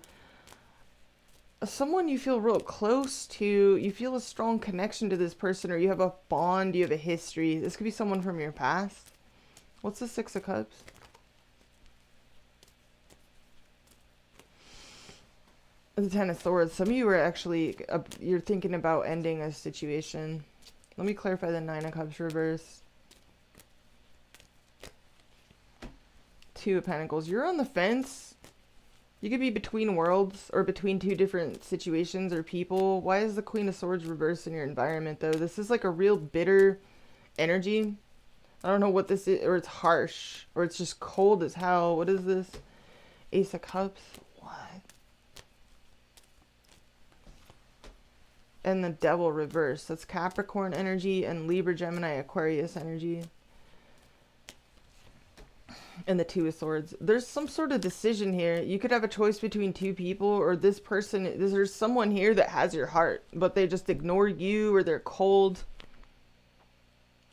someone you feel real close to. You feel a strong connection to this person, or you have a bond, you have a history. This could be someone from your past. What's the Six of Cups? The Ten of Swords. Some of you are actually, you're thinking about ending a situation. Let me clarify the Nine of Cups reverse. Two of Pentacles. You're on the fence. You could be between worlds, or between two different situations or people. Why is the Queen of Swords reversed in your environment, though? This is like a real bitter energy. I don't know what this is, or it's harsh, or it's just cold as hell. What is this? Ace of Cups. What? And the Devil reversed. That's Capricorn energy and Libra, Gemini, Aquarius energy. And the Two of Swords. There's some sort of decision here. You could have a choice between two people, or this person, there's someone here that has your heart, but they just ignore you, or they're cold.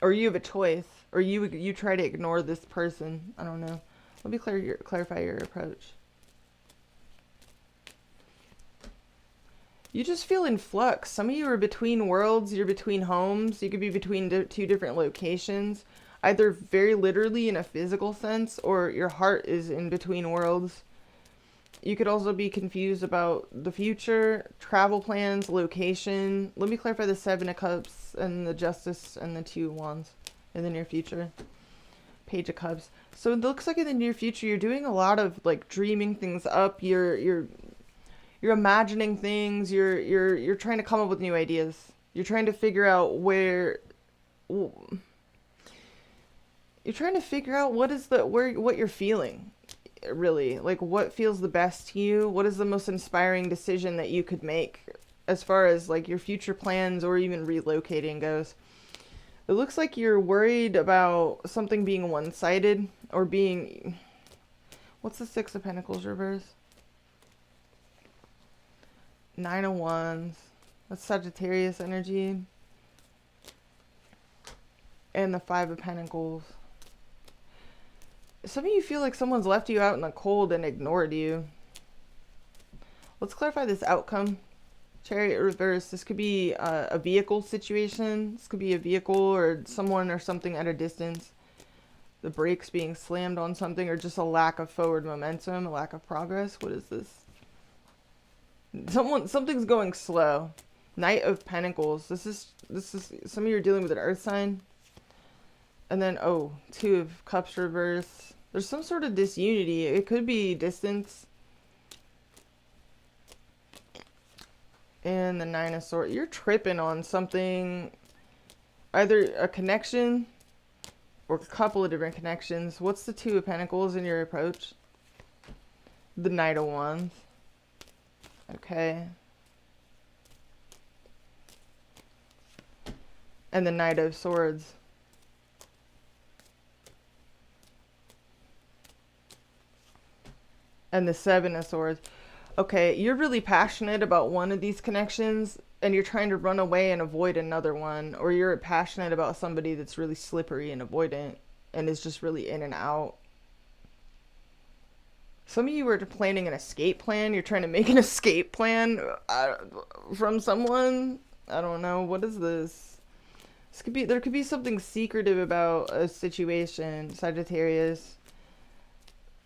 Or you have a choice, or you try to ignore this person. I don't know. Let me clarify your approach. You just feel in flux. Some of you are between worlds. You're between homes. You could be between two different locations. Either very literally in a physical sense, or your heart is in between worlds. You could also be confused about the future, travel plans, location. Let me clarify the Seven of Cups and the Justice and the Two of Wands in the near future. Page of Cups. So it looks like in the near future you're doing a lot of like dreaming things up. You're imagining things. You're trying to come up with new ideas. You're trying to figure out where. You're trying to figure out what you're feeling, really. Like, what feels the best to you? What is the most inspiring decision that you could make as far as like your future plans or even relocating goes? It looks like you're worried about something being one-sided or being... What's the Six of Pentacles reverse? Nine of Wands. That's Sagittarius energy. And the Five of Pentacles. Some of you feel like someone's left you out in the cold and ignored you. Let's clarify this outcome. Chariot reverse. This could be a vehicle situation. This could be a vehicle or someone or something at a distance. The brakes being slammed on something, or just a lack of forward momentum, a lack of progress. What is this? Something's going slow. Knight of Pentacles. This is some of you are dealing with an earth sign. And then, oh, Two of Cups reverse. There's some sort of disunity. It could be distance. And the Nine of Swords. You're tripping on something. Either a connection or a couple of different connections. What's the Two of Pentacles in your approach? The Knight of Wands. Okay. And the Knight of Swords. And the Seven of Swords. Okay, you're really passionate about one of these connections and you're trying to run away and avoid another one. Or you're passionate about somebody that's really slippery and avoidant and is just really in and out. Some of you are planning an escape plan. You're trying to make an escape plan from someone. I don't know. What is this? There could be something secretive about a situation, Sagittarius.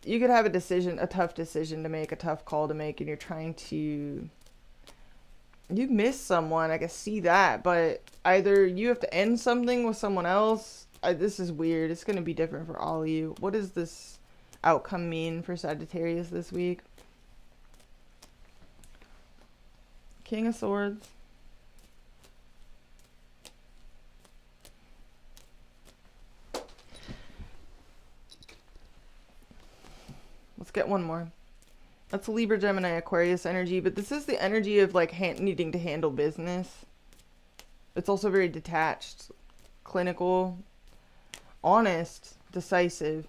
You could have a tough decision to make, a tough call to make, and you're trying to... You miss someone, I can see that, but either you have to end something with someone else. This is weird. It's going to be different for all of you. What does this outcome mean for Sagittarius this week? King of Swords. Let's get one more. That's Libra, Gemini, Aquarius energy, but this is the energy of like needing to handle business. It's also very detached, clinical, honest, decisive.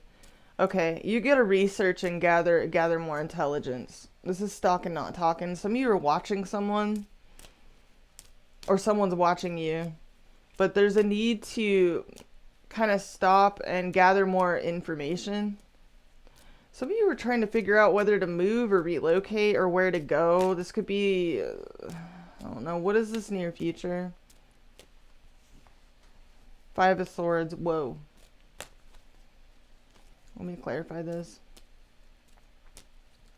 Okay, you get to research and gather more intelligence. This is stalking, not talking. Some of you are watching someone, or someone's watching you, but there's a need to kind of stop and gather more information. Some of you are trying to figure out whether to move or relocate or where to go. This could be, I don't know, what is this near future? Five of Swords, whoa. Let me clarify this.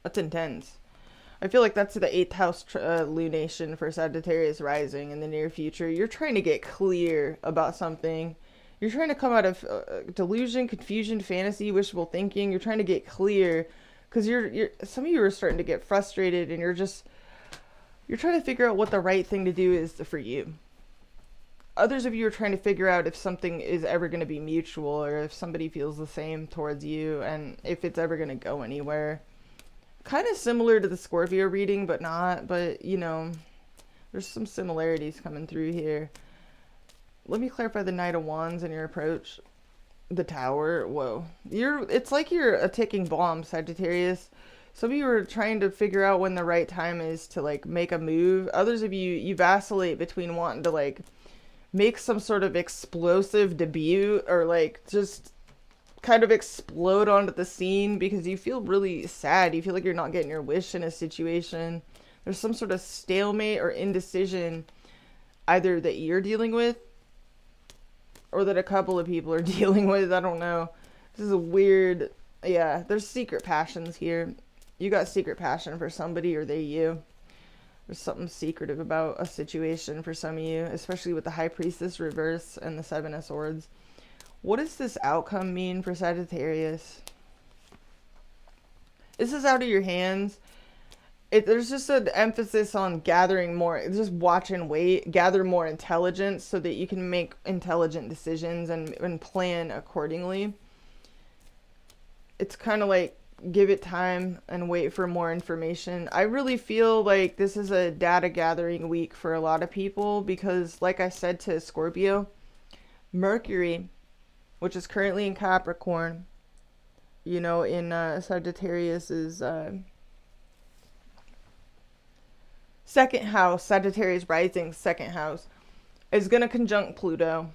That's intense. I feel like that's the 8th house lunation for Sagittarius rising in the near future. You're trying to get clear about something. You're trying to come out of delusion, confusion, fantasy, wishful thinking. You're trying to get clear because some of you are starting to get frustrated and you're trying to figure out what the right thing to do is for you. Others of you are trying to figure out if something is ever going to be mutual or if somebody feels the same towards you and if it's ever going to go anywhere. Kind of similar to the Scorpio reading, but not. But, you know, there's some similarities coming through here. Let me clarify the Knight of Wands in your approach. The Tower. Whoa. It's like you're a ticking bomb, Sagittarius. Some of you are trying to figure out when the right time is to, like, make a move. Others of you vacillate between wanting to, like, make some sort of explosive debut or, like, just kind of explode onto the scene because you feel really sad. You feel like you're not getting your wish in a situation. There's some sort of stalemate or indecision either that you're dealing with or that a couple of people are dealing with. I don't know. This is a weird... Yeah, there's secret passions here. You got secret passion for somebody or they you. There's something secretive about a situation for some of you, especially with the High Priestess reverse and the Seven of Swords. What does this outcome mean for Sagittarius? This is out of your hands. there's just an emphasis on gathering more, just watch and wait, gather more intelligence so that you can make intelligent decisions and plan accordingly. It's kind of like give it time and wait for more information. I really feel like this is a data gathering week for a lot of people because, like I said to Scorpio, Mercury, which is currently in Capricorn, you know, in Sagittarius is second house, Sagittarius rising, second house, is going to conjunct Pluto,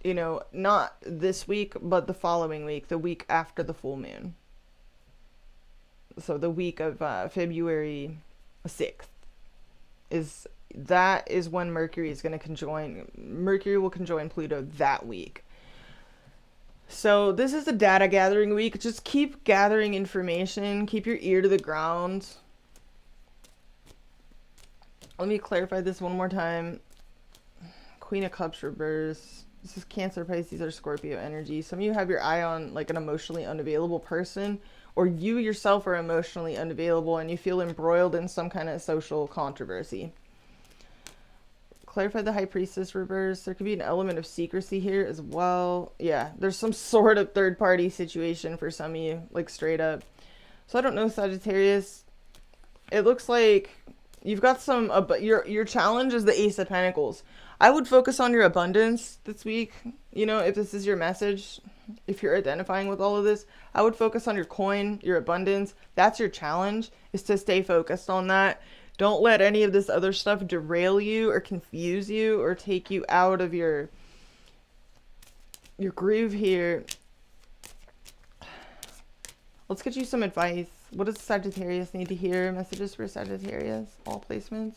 you know, not this week, but the following week, the week after the full moon. So the week of February 6th is when Mercury is going to conjoin. Mercury will conjoin Pluto that week. So this is a data gathering week. Just keep gathering information. Keep your ear to the ground. Let me clarify this one more time. Queen of Cups reverse. This is Cancer, Pisces, or Scorpio energy. Some of you have your eye on like an emotionally unavailable person, or you yourself are emotionally unavailable and you feel embroiled in some kind of social controversy. Clarify the High Priestess reverse. There could be an element of secrecy here as well. Yeah, there's some sort of third-party situation for some of you, like straight up. So I don't know, Sagittarius. It looks like you've got some, your challenge is the Ace of Pentacles. I would focus on your abundance this week. You know, if this is your message, if you're identifying with all of this, I would focus on your coin, your abundance. That's your challenge, is to stay focused on that. Don't let any of this other stuff derail you or confuse you or take you out of your groove here. Let's get you some advice. What does Sagittarius need to hear? Messages for Sagittarius, all placements,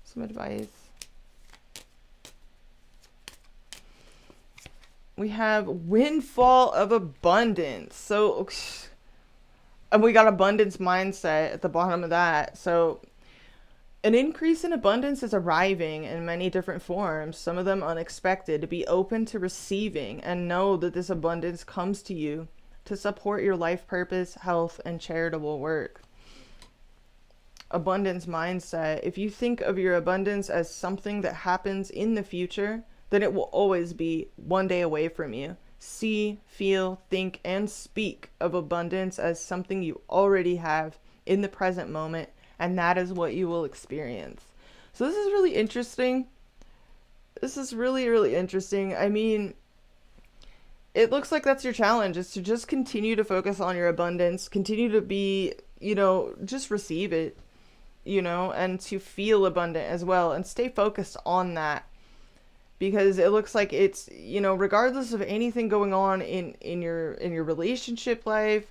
some advice. We have windfall of abundance. So, and we got abundance mindset at the bottom of that. So an increase in abundance is arriving in many different forms, some of them unexpected. To be open to receiving and know that this abundance comes to you to support your life purpose, health, and charitable work. Abundance mindset. If you think of your abundance as something that happens in the future, then it will always be one day away from you. See, feel, think, and speak of abundance as something you already have in the present moment, and that is what you will experience. So this is really interesting. This is really, really interesting. I mean, it looks like that's your challenge, is to just continue to focus on your abundance, continue to be, you know, just receive it, you know, and to feel abundant as well, and stay focused on that. Because it looks like it's, you know, regardless of anything going on in your relationship life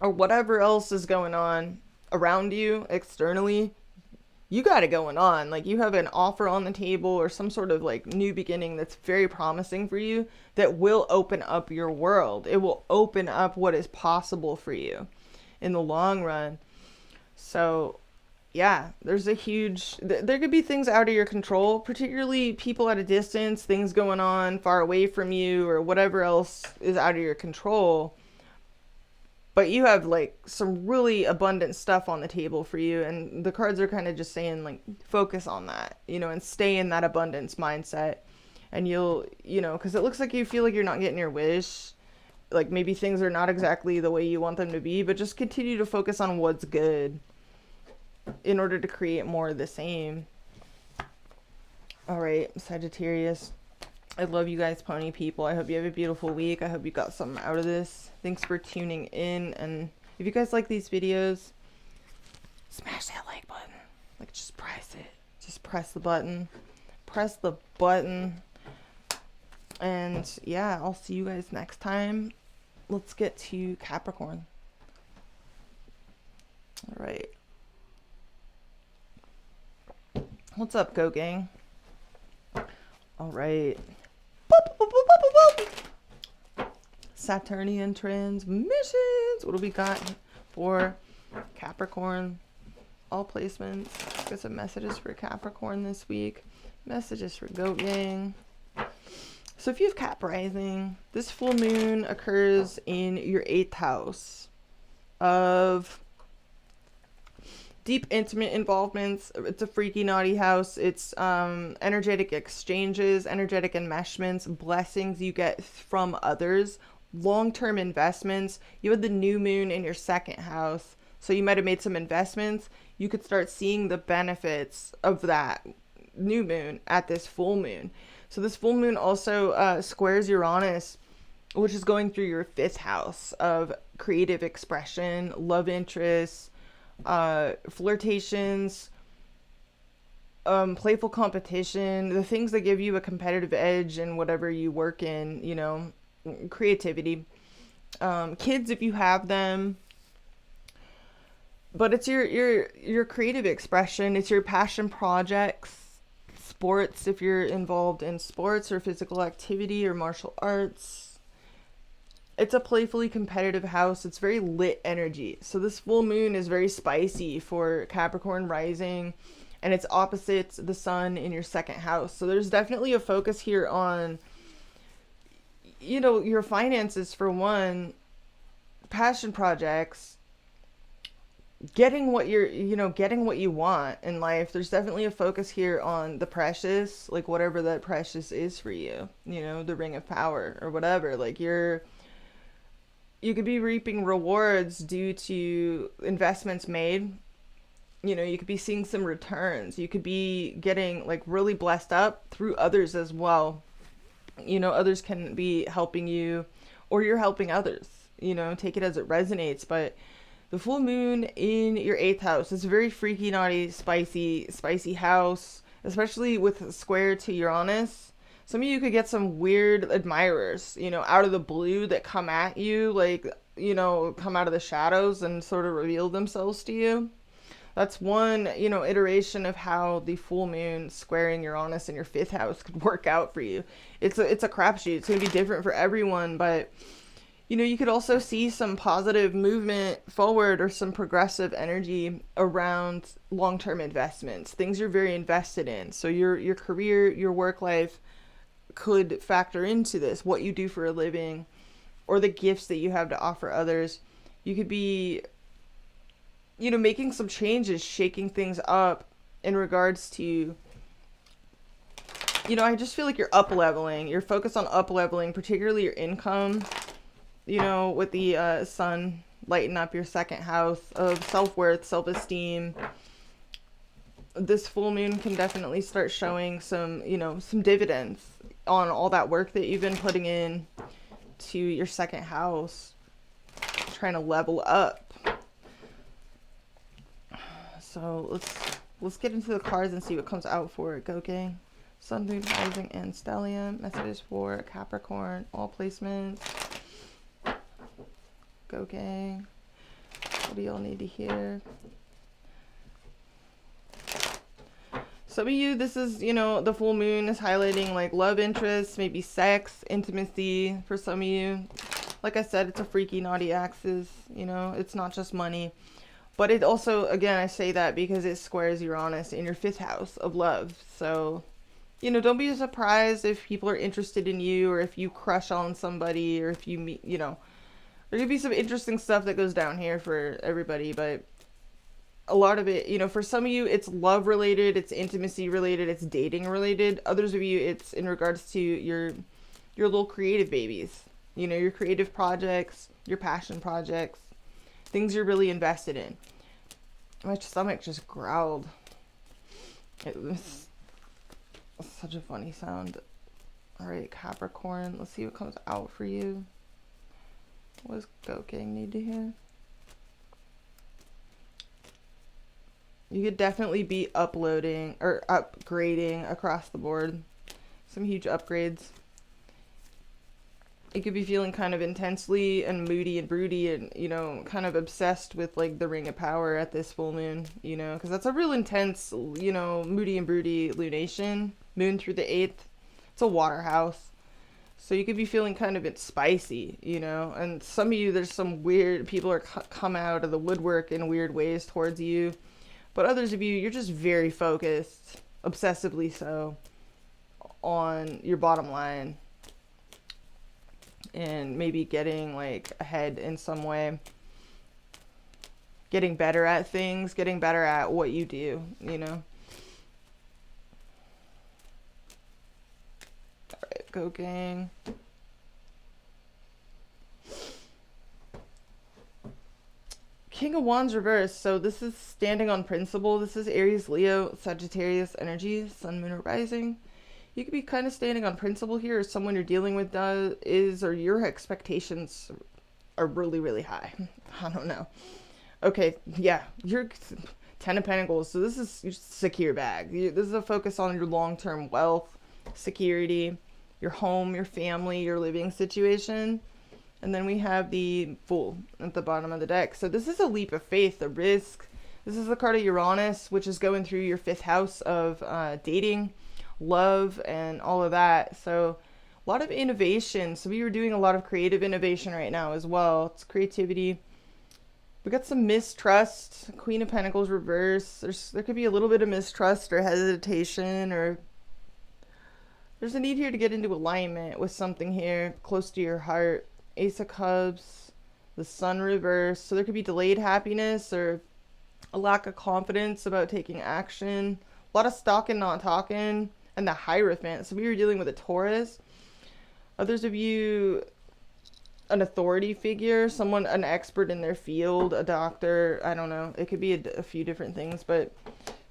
or whatever else is going on around you externally, you got it going on. Like, you have an offer on the table or some sort of like new beginning that's very promising for you that will open up your world. It will open up what is possible for you in the long run. So yeah, there's a huge, there could be things out of your control, particularly people at a distance, things going on far away from you, or whatever else is out of your control. But you have like some really abundant stuff on the table for you, and the cards are kind of just saying like focus on that, you know, and stay in that abundance mindset. And you'll, you know, because it looks like you feel like you're not getting your wish, like maybe things are not exactly the way you want them to be, but just continue to focus on what's good in order to create more of the same. All right, Sagittarius, I love you guys, pony people. I hope you have a beautiful week. I hope you got something out of this. Thanks for tuning in. And if you guys like these videos, smash that like button. Like, just press it. Just press the button. Press the button. And yeah, I'll see you guys next time. Let's get to Capricorn. All right. What's up, Go Gang? All right. Saturnian transmissions. What do we got for Capricorn? All placements. Got some messages for Capricorn this week. Messages for Goat Gang. So if you have Cap rising, this full moon occurs in your 8th house of deep, intimate involvements. It's a freaky, naughty house. It's energetic exchanges, energetic enmeshments, blessings you get from others, long-term investments. You had the new moon in your second house, so you might have made some investments. You could start seeing the benefits of that new moon at this full moon. So this full moon also squares Uranus, which is going through your 5th house of creative expression, love interests, flirtations, playful competition, the things that give you a competitive edge in whatever you work in, you know, creativity, kids if you have them. But it's your creative expression, it's your passion projects, sports if you're involved in sports or physical activity or martial arts. It's a playfully competitive house. It's very lit energy. So this full moon is very spicy for Capricorn rising, and it's opposite the sun in your 2nd house. So there's definitely a focus here on, you know, your finances for one, passion projects, getting what getting what you want in life. There's definitely a focus here on the precious, like whatever that precious is for you, you know, the ring of power or whatever. Like you could be reaping rewards due to investments made. You know, you could be seeing some returns. You could be getting like really blessed up through others as well. You know, others can be helping you, or you're helping others, you know, take it as it resonates. But the full moon in your 8th house is a very freaky, naughty, spicy house, especially with a square to Uranus. Some of you could get some weird admirers, you know, out of the blue that come at you, like, you know, come out of the shadows and sort of reveal themselves to you. That's one, you know, iteration of how the full moon squaring Uranus in your 5th house could work out for you. It's a crapshoot. It's going to be different for everyone, but, you know, you could also see some positive movement forward or some progressive energy around long-term investments, things you're very invested in. So your career, your work life could factor into this, what you do for a living, or the gifts that you have to offer others. You could be, you know, making some changes, shaking things up in regards to, you know, I just feel like you're up leveling. You're focused on up leveling, particularly your income, you know, with the sun lighting up your 2nd house of self-worth, self-esteem. This full moon can definitely start showing some, you know, some dividends on all that work that you've been putting in to your 2nd house, trying to level up. So let's get into the cards and see what comes out for it. Go gang. Sun, moon, rising, and stellium. Messages for Capricorn. All placements. Go gang. What do y'all need to hear? Some of you, this is, you know, the full moon is highlighting like love interests, maybe sex, intimacy for some of you. Like I said, it's a freaky, naughty axis, you know, it's not just money. But it also, again, I say that because it squares Uranus in your 5th house of love. So, you know, don't be surprised if people are interested in you, or if you crush on somebody, or if you meet, you know, there could be some interesting stuff that goes down here for everybody. But a lot of it, you know, for some of you, it's love related, it's intimacy related, it's dating related. Others of you, it's in regards to your little creative babies, you know, your creative projects, your passion projects, things you're really invested in. My stomach just growled. It was such a funny sound. All right, Capricorn, let's see what comes out for you. What does Go Gang need to hear? You could definitely be uploading or upgrading across the board. Some huge upgrades. You could be feeling kind of intensely and moody and broody and, you know, kind of obsessed with like the ring of power at this full moon, you know, because that's a real intense, you know, moody and broody lunation. Moon through the 8th. It's a water house. So you could be feeling kind of spicy, you know, and some of you, there's some weird people are come out of the woodwork in weird ways towards you. But others of you, you're just very focused, obsessively so, on your bottom line. And maybe getting like ahead in some way. getting better at things, getting better at what you do, you know. All right, go gang. King of Wands reverse. So this is standing on principle. This is Aries, Leo, Sagittarius energy, sun, moon, or rising. You could be kind of standing on principle here, or someone you're dealing with is, or your expectations are really, really high. I don't know. Okay, yeah, you're 10 of Pentacles. So this is your secure bag. This is a focus on your long-term wealth, security, your home, your family, your living situation. And then we have the Fool at the bottom of the deck. So this is a leap of faith, a risk. This is the card of Uranus, which is going through your 5th house of dating, love, and all of that. So a lot of innovation. So we were doing a lot of creative innovation right now as well. It's creativity. We got some mistrust. Queen of Pentacles reverse. There could be a little bit of mistrust or hesitation, or there's a need here to get into alignment with something here close to your heart. Ace of Cups, the Sun reverse. So there could be delayed happiness or a lack of confidence about taking action. A lot of stalking, not talking. And the Hierophant. So we were dealing with a Taurus. Others of you, an authority figure, someone, an expert in their field, a doctor. I don't know. It could be a few different things, but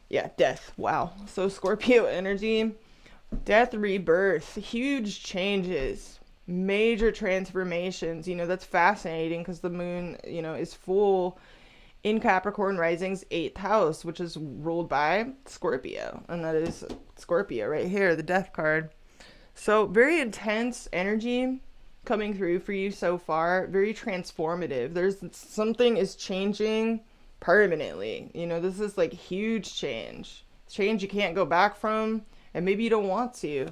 yeah, death. Wow. So Scorpio energy, death, rebirth, huge changes. Major transformations. You know, that's fascinating because the moon, you know, is full in Capricorn rising's 8th house, which is ruled by Scorpio. And that is Scorpio right here, the death card. So very intense energy coming through for you so far. Very transformative. There's something is changing permanently. You know, this is like huge change. Change you can't go back from, and maybe you don't want to.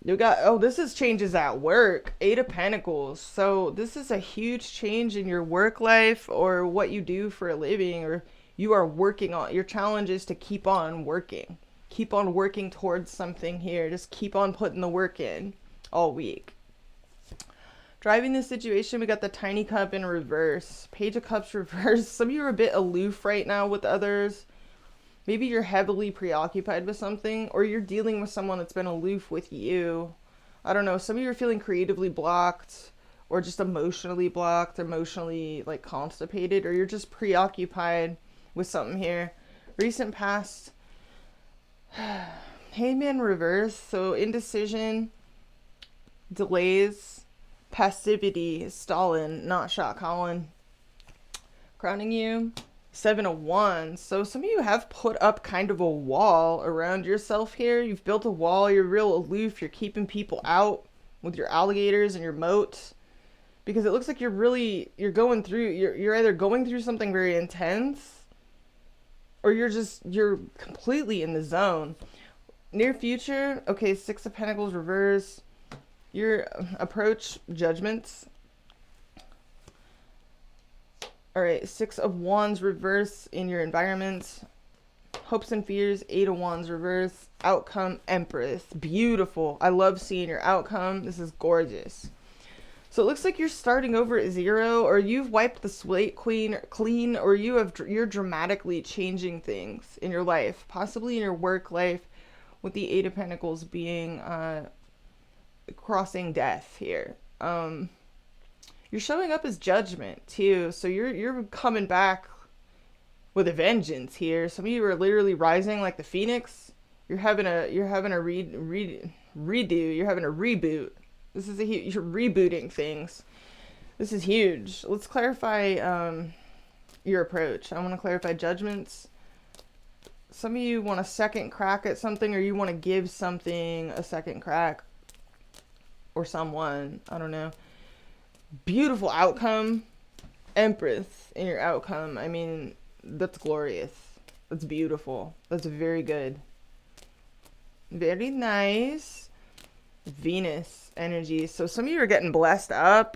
You got, oh, this is changes at work. 8 of Pentacles. So this is a huge change in your work life or what you do for a living, or you are working on. Your challenge is to keep on working. Keep on working towards something here. Just keep on putting the work in all week. Driving this situation, we got the Tiny Cup in reverse. Page of Cups reverse. Some of you are a bit aloof right now with others. Maybe you're heavily preoccupied with something, or you're dealing with someone that's been aloof with you. I don't know. Some of you are feeling creatively blocked, or just emotionally blocked, emotionally like constipated, or you're just preoccupied with something here. Recent past, Hangman reverse. So indecision, delays, passivity, Stalin, not shot Colin. Crowning you. 7 of Wands. So some of you have put up kind of a wall around yourself here. You've built a wall. You're real aloof. You're keeping people out with your alligators and your moats, because it looks like you're going through, you're either going through something very intense, or you're completely in the zone. Near future, okay, 6 of Pentacles reverse. Your approach judgments. All right, 6 of Wands reverse in your environment. Hopes and fears, 8 of Wands reverse. Outcome, Empress. Beautiful. I love seeing your outcome. This is gorgeous. So it looks like you're starting over at 0, or you've wiped the slate clean, or you're dramatically changing things in your life, possibly in your work life, with the 8 of Pentacles being crossing death here. You're showing up as Judgment too, so you're coming back with a vengeance here. Some of you are literally rising like the Phoenix. You're having a redo. You're having a reboot. This is you're rebooting things. This is huge. Let's clarify your approach. I want to clarify judgments. Some of you want a second crack at something, or you want to give something a second crack, or someone. I don't know. Beautiful outcome, Empress in your outcome. I mean, that's glorious. That's beautiful. That's very good. Very nice. Venus energy. So some of you are getting blessed up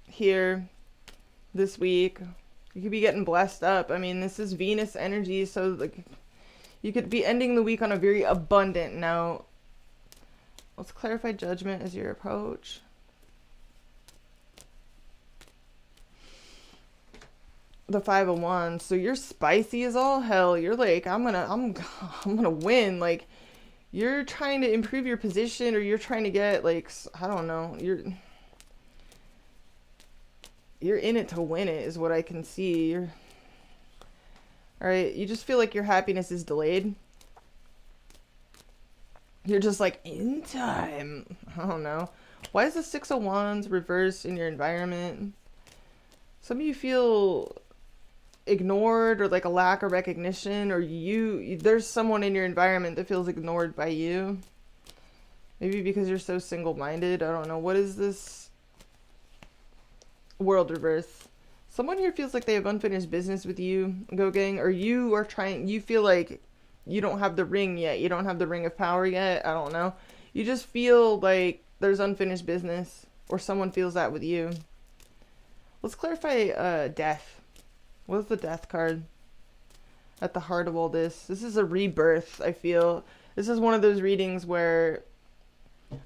here this week. You could be getting blessed up. I mean, this is Venus energy, so like you could be ending the week on a very abundant note. Let's clarify judgment as your approach. the 5 of Wands. So you're spicy as all hell. You're like, I'm gonna win. Like, you're trying to improve your position, or you're trying to get, like, I don't know, you're in it to win it is what I can see. All right, you just feel like your happiness is delayed. You're just like, in time. I don't know. Why is the 6 of Wands reversed in your environment? Some of you feel ignored, or like a lack of recognition, or there's someone in your environment that feels ignored by you. Maybe because you're so single-minded. I don't know. What is this? World reverse. Someone here feels like they have unfinished business with you, Go Gang, or you feel like you don't have the ring yet. You don't have the ring of power yet. I don't know. You just feel like there's unfinished business, or someone feels that with you. Let's clarify death. What is the death card at the heart of all this? This is a rebirth, I feel. This is one of those readings where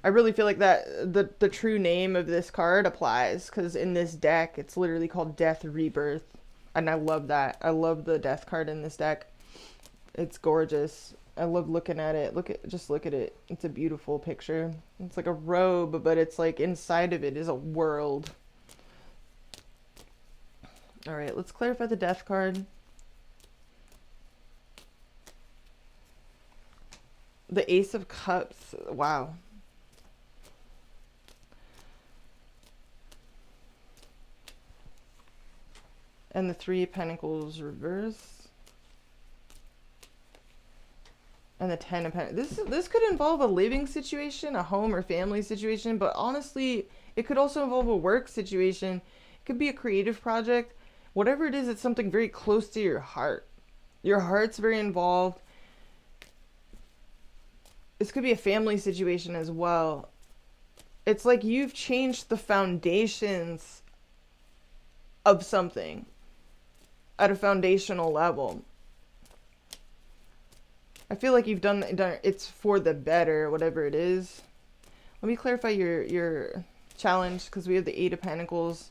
I really feel like that the true name of this card applies, because in this deck, it's literally called Death Rebirth. And I love that. I love the death card in this deck. It's gorgeous. I love looking at it. Just look at it. It's a beautiful picture. It's like a robe, but it's like inside of it is a world. All right, let's clarify the death card. The Ace of Cups. Wow. And the 3 of Pentacles reverse. And the 10 of Pentacles. This could involve a living situation, a home or family situation, but honestly, it could also involve a work situation. It could be a creative project. Whatever it is, it's something very close to your heart. Your heart's very involved. This could be a family situation as well. It's like you've changed the foundations of something at a foundational level. I feel like you've done it's for the better, whatever it is. Let me clarify your challenge, because we have the 8 of Pentacles.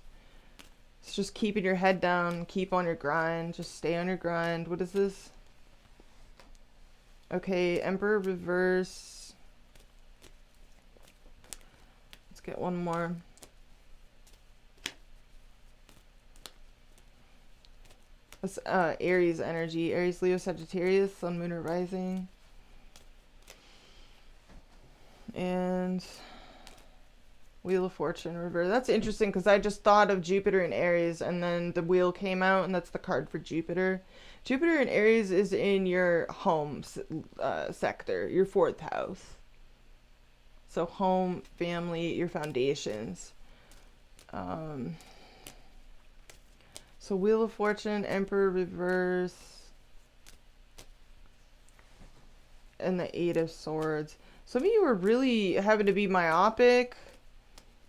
It's just keeping your head down, keep on your grind, just stay on your grind. What is this? Okay, Emperor reverse. Let's get one more. This Aries energy. Aries, Leo, Sagittarius, Sun, Moon, or Rising. And Wheel of Fortune reverse. That's interesting, because I just thought of Jupiter in Aries, and then the wheel came out, and that's the card for Jupiter. Jupiter in Aries is in your home sector, your 4th house. So home, family, your foundations. So Wheel of Fortune, Emperor reverse, and the 8 of Swords. Some of you are really having to be myopic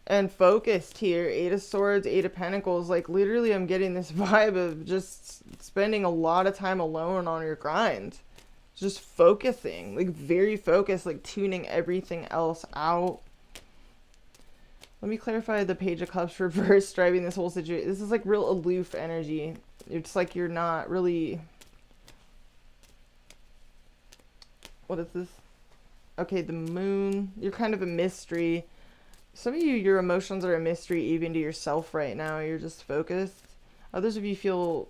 and focused here. 8 of Swords, 8 of Pentacles. Like, literally, I'm getting this vibe of just spending a lot of time alone on your grind. Just focusing, like very focused, like tuning everything else out. Let me clarify the Page of Cups reverse driving this whole situation. This is like real aloof energy. It's like you're not really... What is this? Okay, the Moon. You're kind of a mystery. Some of you, your emotions are a mystery even to yourself right now. You're just focused. Others of you feel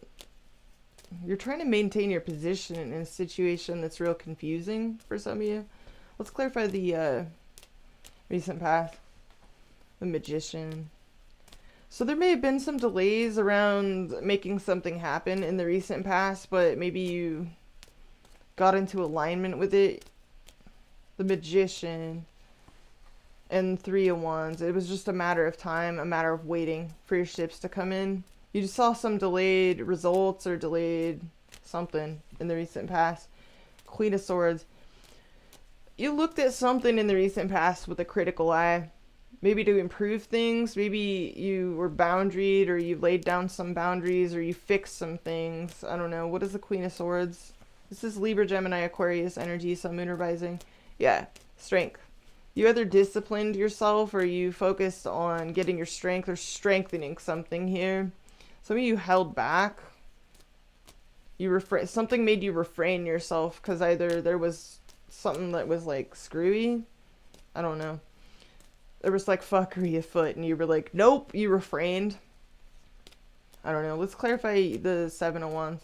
you're trying to maintain your position in a situation that's real confusing for some of you. Let's clarify the recent past. The Magician. So there may have been some delays around making something happen in the recent past, but maybe you got into alignment with it. The Magician and 3 of Wands. It was just a matter of time, a matter of waiting for your ships to come in. You just saw some delayed results or delayed something in the recent past. Queen of Swords. You looked at something in the recent past with a critical eye. Maybe to improve things. Maybe you were boundaried, or you laid down some boundaries, or you fixed some things. I don't know. What is the Queen of Swords? This is Libra, Gemini, Aquarius energy, Sun, Moon, or Rising. Yeah, strength. You either disciplined yourself, or you focused on getting your strength or strengthening something here. Some of you held back something made you refrain yourself because either there was something that was like screwy. I don't know. There was like fuckery afoot and you were like, nope, you refrained. I don't know. Let's clarify the 7 of Wands.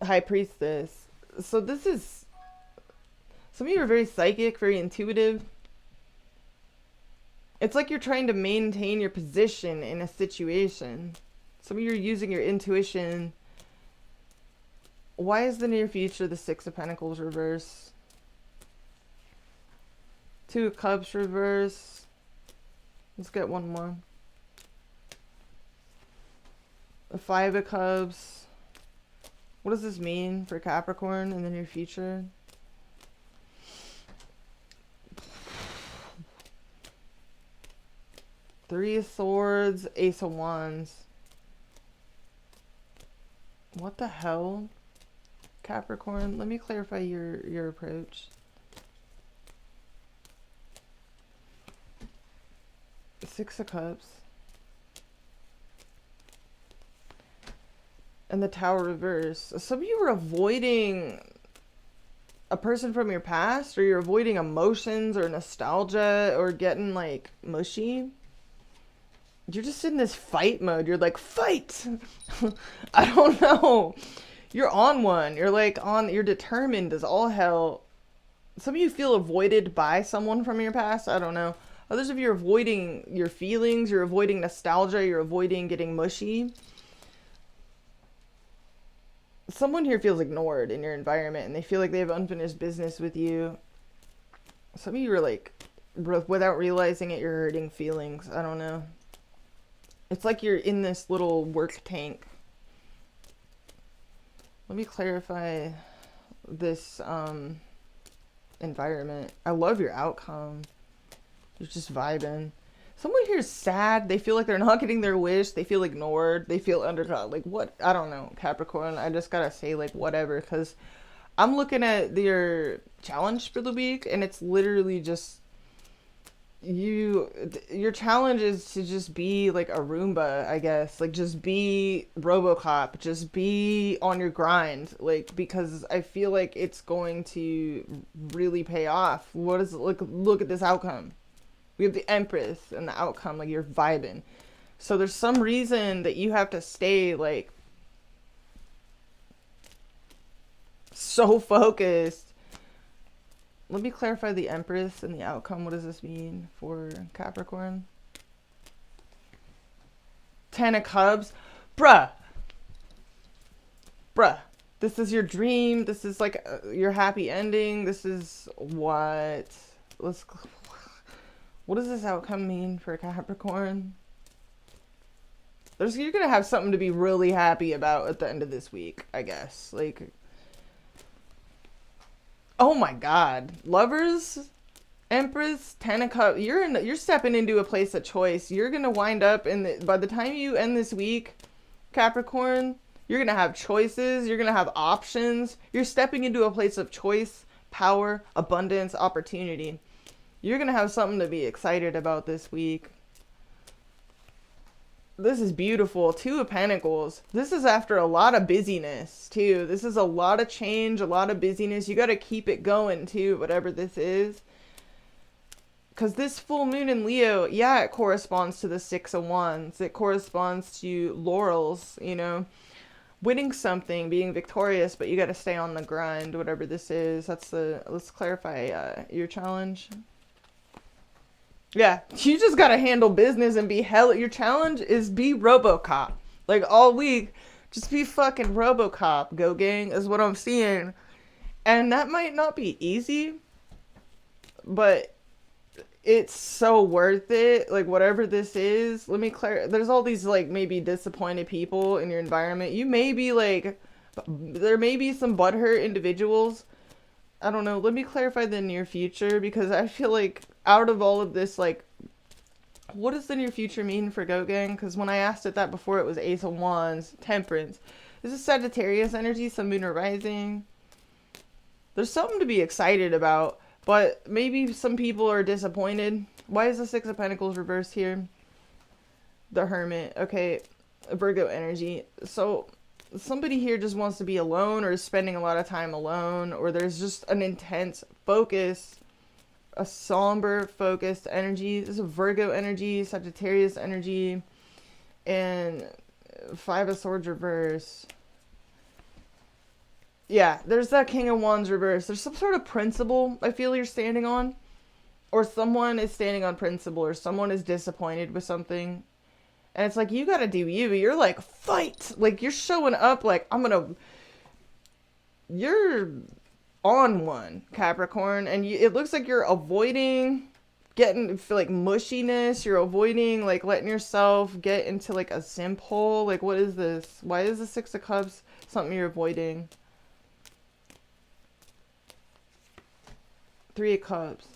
High Priestess. So this is, some of you are very psychic, very intuitive. It's like you're trying to maintain your position in a situation. Some of you are using your intuition. Why is the near future the 6 of Pentacles reverse? 2 of Cups reverse. Let's get one more. The 5 of Cups. What does this mean for Capricorn in the near future? Three of Swords, Ace of Wands. What the hell? Capricorn, let me clarify your approach. Six of Cups. And the Tower reverse. Some of you are avoiding a person from your past, or you're avoiding emotions or nostalgia or getting like mushy. You're just in this fight mode. You're like, fight! I don't know. You're on one. You're like you're determined as all hell. Some of you feel avoided by someone from your past. I don't know. Others of you are avoiding your feelings. You're avoiding nostalgia. You're avoiding getting mushy. Someone here feels ignored in your environment and they feel like they have unfinished business with you. Some of you are like, without realizing it, you're hurting feelings. I don't know. It's like you're in this little work tank. Let me clarify this environment. I love your outcome. You're just vibing. Someone here is sad. They feel like they're not getting their wish. They feel ignored. They feel underdog. Like what? I don't know, Capricorn. I just gotta say like whatever, because I'm looking at your challenge for the week and it's literally just your challenge is to just be like a Roomba, I guess. Like just be RoboCop. Just be on your grind. Like, because I feel like it's going to really pay off. What is it? Look at this outcome. We have the Empress and the outcome, like you're vibing. So there's some reason that you have to stay like so focused. Let me clarify the Empress and the outcome. What does this mean for Capricorn? 10 of Cups. Bruh. This is your dream. This is like your happy ending. This is what does this outcome mean for Capricorn? You're going to have something to be really happy about at the end of this week, I guess. Like, oh my God. Lovers, Empress, 10 of Cups. You're stepping into a place of choice. You're going to wind up by the time you end this week, Capricorn, you're going to have choices. You're going to have options. You're stepping into a place of choice, power, abundance, opportunity. You're going to have something to be excited about this week. This is beautiful. 2 of Pentacles. This is after a lot of busyness, too. This is a lot of change, a lot of busyness. You got to keep it going, too, whatever this is. Because this full moon in Leo, yeah, it corresponds to the 6 of Wands. It corresponds to laurels, you know, winning something, being victorious, but you got to stay on the grind, whatever this is. Let's clarify your challenge. Yeah, you just gotta handle business and be your challenge is be RoboCop. Like all week, just be fucking RoboCop, go gang, is what I'm seeing. And that might not be easy, but it's so worth it. Like whatever this is, let me there's all these like maybe disappointed people in your environment. You may be like, there may be some butthurt individuals. I don't know. Let me clarify the near future, because I feel like out of all of this, like, what does the near future mean for Goat Gang? Because when I asked it that before, it was Ace of Wands, Temperance. This is Sagittarius energy, Sun, Moon, or Rising. There's something to be excited about, but maybe some people are disappointed. Why is the 6 of Pentacles reversed here? The Hermit. Okay, Virgo energy. So somebody here just wants to be alone or is spending a lot of time alone, or there's just an intense focus, a somber focused energy. This is a Virgo energy, Sagittarius energy, and Five of Swords reverse. Yeah, there's that King of Wands reverse. There's some sort of principle I feel you're standing on, or someone is standing on principle, or someone is disappointed with something. And it's like, you gotta do you. You're like, fight! Like, you're showing up like, you're on one, Capricorn. And it looks like you're avoiding getting, like, mushiness. You're avoiding, like, letting yourself get into, like, a simp hole. Like, what is this? Why is the Six of Cups something you're avoiding? Three of Cups.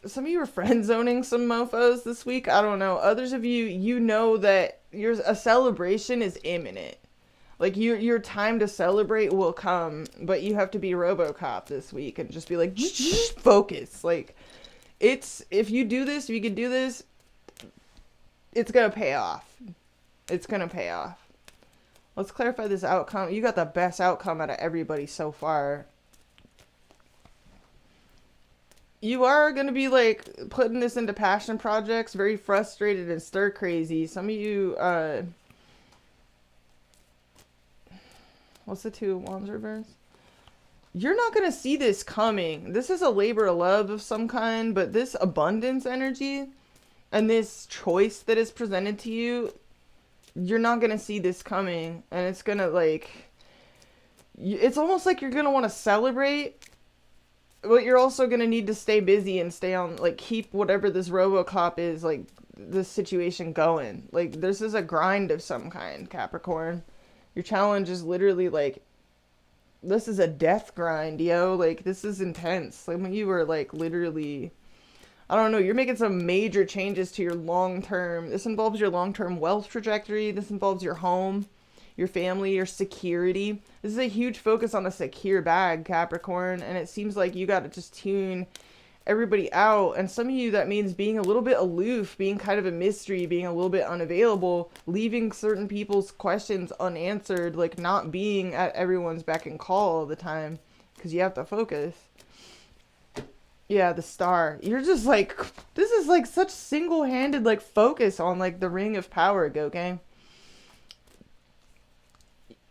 Some of you are friend zoning some mofos this week. I don't know. Others of you, you know that a celebration is imminent. Like, your time to celebrate will come, but you have to be RoboCop this week and just be like, focus. Like, if you do this, if you can do this, it's gonna pay off. It's gonna pay off. Let's clarify this outcome. You got the best outcome out of everybody so far. You are going to be, like, putting this into passion projects, very frustrated and stir crazy. Some of you, what's the Two of Wands reverse? You're not going to see this coming. This is a labor of love of some kind, but this abundance energy and this choice that is presented to you, you're not going to see this coming. And it's going to, like, it's almost like you're going to want to celebrate, but you're also going to need to stay busy and stay on, like, keep whatever this RoboCop is, like, this situation going. Like, this is a grind of some kind, Capricorn. Your challenge is literally, like, this is a death grind, yo. Like, this is intense. Some of you are, like, literally, I don't know, you're making some major changes to your long-term. This involves your long-term wealth trajectory. This involves your home, your family, your security. This is a huge focus on a secure bag, Capricorn, and it seems like you got to just tune everybody out. And some of you, that means being a little bit aloof, being kind of a mystery, being a little bit unavailable, leaving certain people's questions unanswered, like not being at everyone's beck and call all the time because you have to focus. Yeah, the Star. You're just like, this is like such single-handed, like, focus on, like, the Ring of Power, go gang.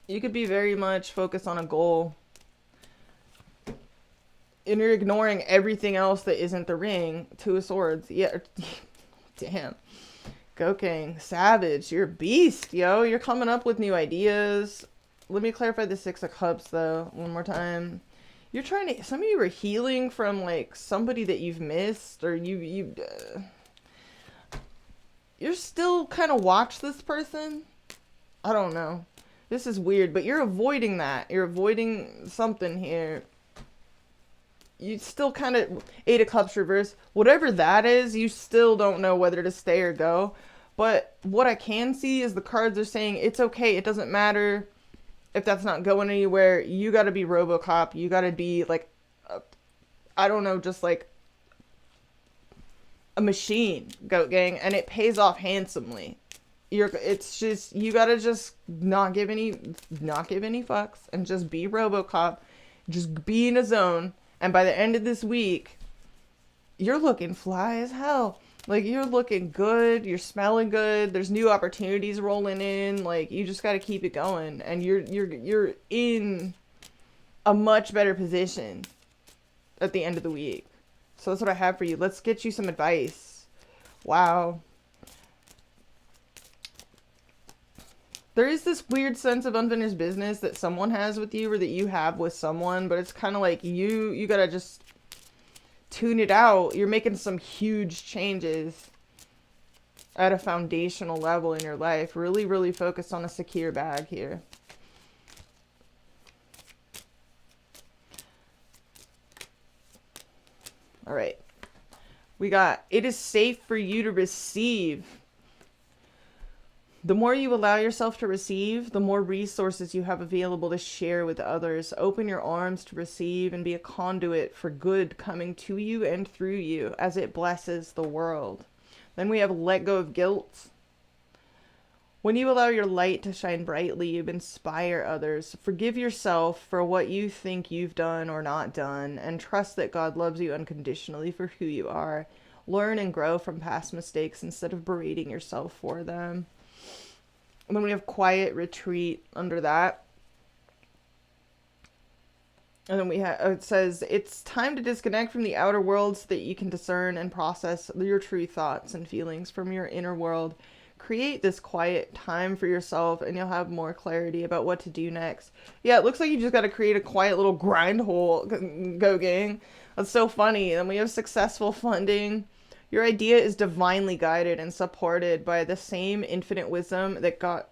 You could be very much focused on a goal, and you're ignoring everything else that isn't the ring. Two of Swords. Yeah. Damn. Go king. Savage. You're a beast, yo. You're coming up with new ideas. Let me clarify the Six of Cups, though, one more time. You're trying to, some of you are healing from, like, somebody that you've missed, or you're still kind of watch this person. I don't know. This is weird, but you're avoiding that. You're avoiding something here. You still kind of, Eight of Cups reverse. Whatever that is, you still don't know whether to stay or go. But what I can see is the cards are saying it's okay. It doesn't matter if that's not going anywhere. You got to be RoboCop. You got to be, like, I don't know, just like a machine, goat gang. And it pays off handsomely. It's just, you gotta just not give any fucks and just be RoboCop, just be in a zone. And by the end of this week, you're looking fly as hell. Like, you're looking good, you're smelling good, there's new opportunities rolling in. Like, you just gotta keep it going, and you're in a much better position at the end of the week. So that's what I have for you. Let's get you some advice. Wow. There is this weird sense of unfinished business that someone has with you, or that you have with someone, but it's kind of like you gotta just tune it out. You're making some huge changes at a foundational level in your life. Really, really focused on a secure bag here. All right. We got, it is safe for you to receive. The more you allow yourself to receive, the more resources you have available to share with others. Open your arms to receive and be a conduit for good coming to you and through you as it blesses the world. Then we have let go of guilt. When you allow your light to shine brightly, you inspire others. Forgive yourself for what you think you've done or not done, and trust that God loves you unconditionally for who you are. Learn and grow from past mistakes instead of berating yourself for them. And then we have quiet retreat under that. And then we have, it says, it's time to disconnect from the outer world so that you can discern and process your true thoughts and feelings from your inner world. Create this quiet time for yourself and you'll have more clarity about what to do next. Yeah, it looks like you just got to create a quiet little grind hole. Go gang. That's so funny. And we have successful funding. Your idea is divinely guided and supported by the same infinite wisdom that God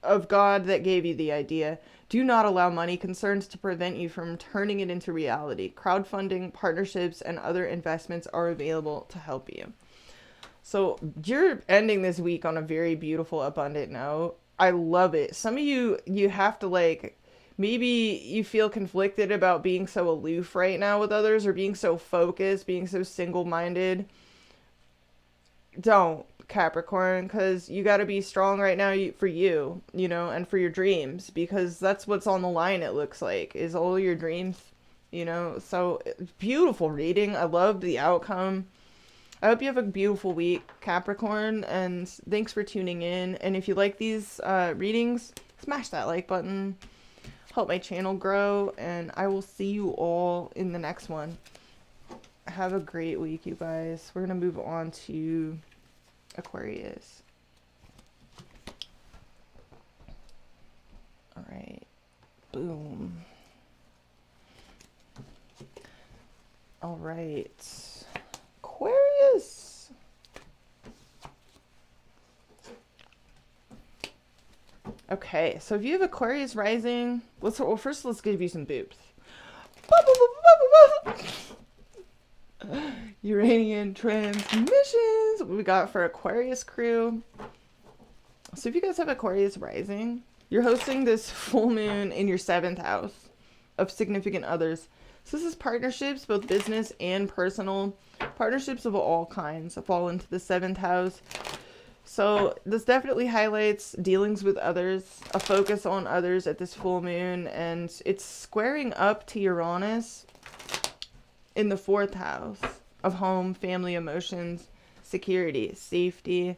that gave you the idea. Do not allow money concerns to prevent you from turning it into reality. Crowdfunding, partnerships, and other investments are available to help you. So you're ending this week on a very beautiful, abundant note. I love it. Some of you have to like, maybe you feel conflicted about being so aloof right now with others or being so focused, being so single-minded. Don't, Capricorn, because you got to be strong right now for you, you know, and for your dreams, because that's what's on the line, it looks like, is all your dreams, you know. So beautiful reading. I loved the outcome. I hope you have a beautiful week, Capricorn, and thanks for tuning in. And if you like these readings, smash that like button. Help my channel grow, and I will see you all in the next one. Have a great week, you guys. We're going to move on to Aquarius. All right. Boom. All right. Aquarius. Okay, so if you have Aquarius rising, first let's give you some boobs. Uranian transmissions. What we got for Aquarius crew. So if you guys have Aquarius rising, you're hosting this full moon in your 7th house of significant others. So this is partnerships, both business and personal. Partnerships of all kinds fall into the 7th house. So this definitely highlights dealings with others, a focus on others at this full moon, and it's squaring up to Uranus in the 4th house of home, family, emotions, security, safety,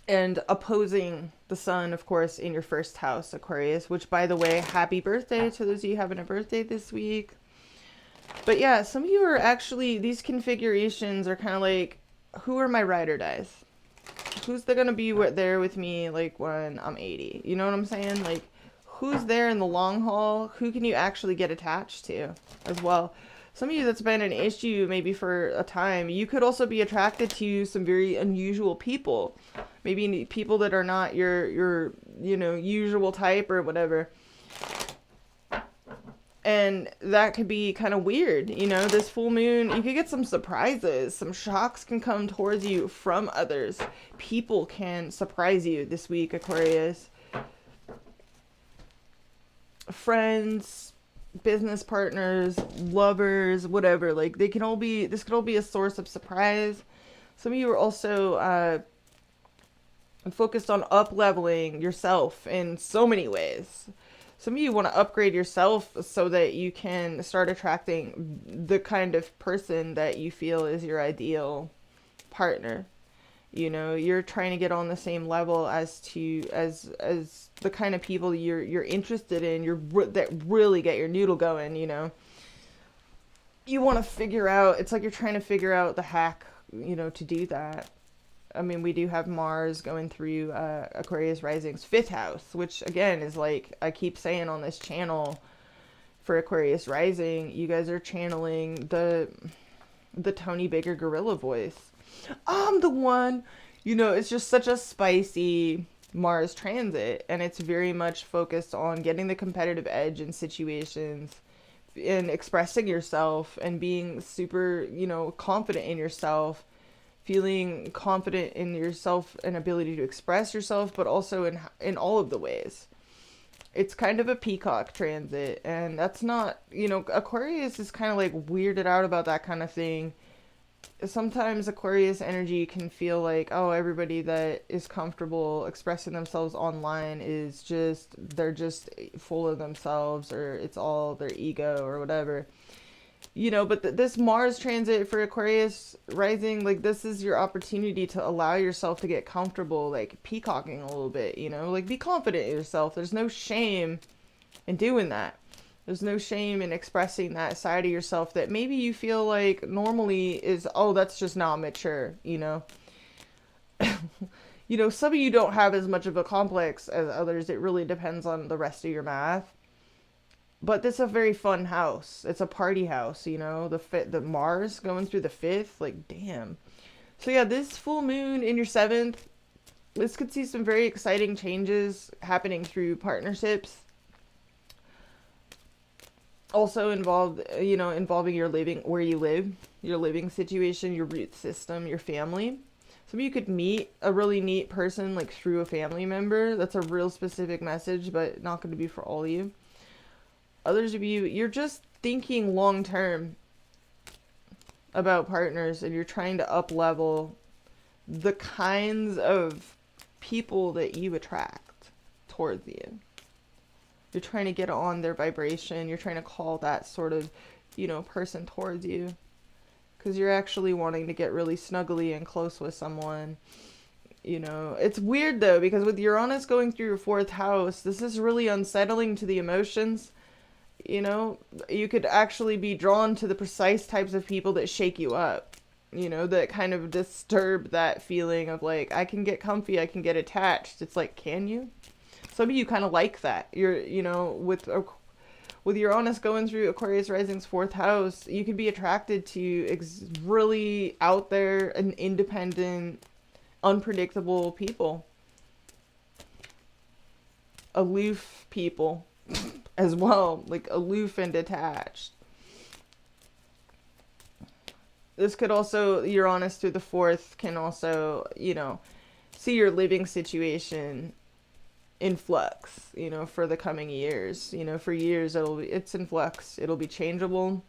and opposing the sun, of course, in your 1st house, Aquarius, which, by the way, happy birthday to those of you having a birthday this week. But yeah, some of you are actually, these configurations are kind of like, who are my ride or dies? Who's going to be there with me, like, when I'm 80? You know what I'm saying? Like, who's there in the long haul? Who can you actually get attached to as well? Some of you, that's been an issue maybe for a time. You could also be attracted to some very unusual people. Maybe people that are not your you know, usual type or whatever. And that could be kind of weird, you know, this full moon, you could get some surprises, some shocks can come towards you from others. People can surprise you this week, Aquarius. Friends, business partners, lovers, whatever, like they can all be, this could all be a source of surprise. Some of you are also focused on up-leveling yourself in so many ways. Some of you want to upgrade yourself so that you can start attracting the kind of person that you feel is your ideal partner. You know, you're trying to get on the same level as the kind of people you're interested in, that really get your noodle going, you know. You want to figure out, it's like you're trying to figure out the hack, you know, to do that. I mean, we do have Mars going through Aquarius rising's 5th house, which again is like I keep saying on this channel for Aquarius rising, you guys are channeling the Tony Baker gorilla voice. I'm the one, you know, it's just such a spicy Mars transit, and it's very much focused on getting the competitive edge in situations and expressing yourself and being super, you know, confident in yourself. Feeling confident in yourself and ability to express yourself, but also in all of the ways. It's kind of a peacock transit, and that's not, you know, Aquarius is kind of like weirded out about that kind of thing sometimes Aquarius energy can feel like, oh, everybody that is comfortable expressing themselves online is just, they're just full of themselves, or it's all their ego or whatever. You know, but this Mars transit for Aquarius rising, like, this is your opportunity to allow yourself to get comfortable, like, peacocking a little bit, you know? Like, be confident in yourself. There's no shame in doing that. There's no shame in expressing that side of yourself that maybe you feel like normally is, oh, that's just not mature, you know? You know, some of you don't have as much of a complex as others. It really depends on the rest of your math. But this is a very fun house. It's a party house, you know? The Mars going through the 5th, like, damn. So yeah, this full moon in your 7th, this could see some very exciting changes happening through partnerships. Also involving your living, where you live, your living situation, your root system, your family. Some of you could meet a really neat person, like, through a family member. That's a real specific message, but not going to be for all of you. Others of you, you're just thinking long term about partners, and you're trying to up level the kinds of people that you attract towards you. You're trying to get on their vibration. You're trying to call that sort of, you know, person towards you. Because you're actually wanting to get really snuggly and close with someone. You know, it's weird though, because with Uranus going through your 4th house, this is really unsettling to the emotions. You know, you could actually be drawn to the precise types of people that shake you up. You know, that kind of disturb that feeling of like, I can get comfy, I can get attached. It's like, can you? Some of you kind of like that. You're, you know, with Uranus going through Aquarius rising's 4th house, you could be attracted to really out there and independent, unpredictable people. Aloof people as well, like aloof and detached. This could also, Uranus through the 4th can also, you know, see your living situation in flux, you know, for the coming years. You know, for years it's in flux. It'll be changeable.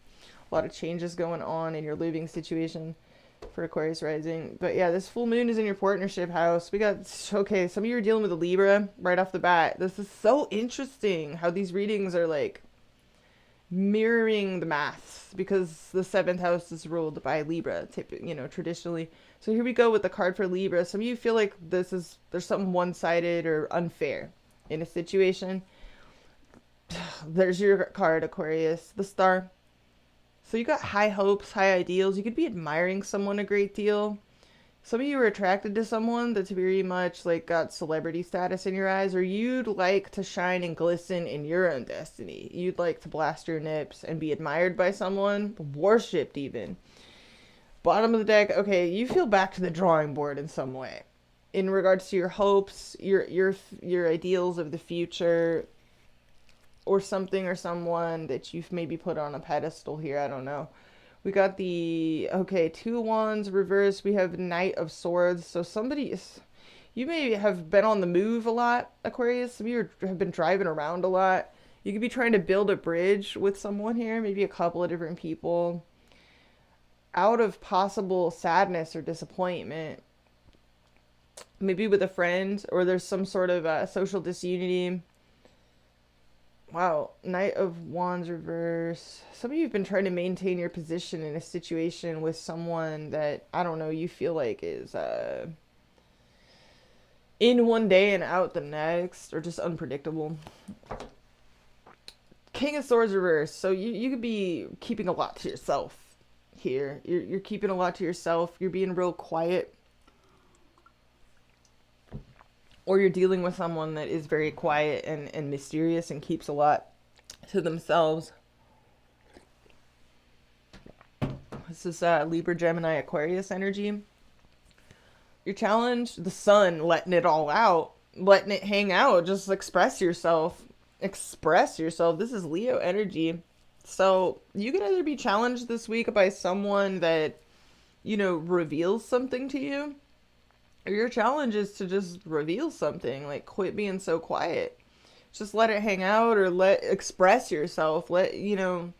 A lot of changes going on in your living situation for Aquarius rising. But yeah, this full moon is in your partnership house. We got, okay, some of you are dealing with a Libra right off the bat. This is so interesting how these readings are like mirroring the maths, because the 7th house is ruled by Libra, you know, traditionally. So here we go with the card for Libra. Some of you feel like there's something one-sided or unfair in a situation. There's your card, Aquarius, the Star. So you got high hopes, high ideals. You could be admiring someone a great deal. Some of you are attracted to someone that's very much like got celebrity status in your eyes, or you'd like to shine and glisten in your own destiny. You'd like to blast your nips and be admired by someone, worshipped even. Bottom of the deck, okay, you feel back to the drawing board in some way. In regards to your hopes, your ideals of the future, or something or someone that you've maybe put on a pedestal here, I don't know. We got the, okay, 2 wands reversed. We have Knight of Swords. So you may have been on the move a lot, Aquarius. Some of you have been driving around a lot. You could be trying to build a bridge with someone here, maybe a couple of different people, out of possible sadness or disappointment. Maybe with a friend, or there's some sort of social disunity. Wow, Knight of Wands reverse. Some of you have been trying to maintain your position in a situation with someone that, I don't know, you feel like is in one day and out the next, or just unpredictable. King of Swords reverse. So you could be keeping a lot to yourself here. You're keeping a lot to yourself. You're being real quiet. Or you're dealing with someone that is very quiet and mysterious and keeps a lot to themselves. This is Libra, Gemini, Aquarius energy. Your challenge, the sun, letting it all out, letting it hang out. Just express yourself. Express yourself. This is Leo energy. So you could either be challenged this week by someone that, you know, reveals something to you. Your challenge is to just reveal something, like quit being so quiet. Just let it hang out, or express yourself. The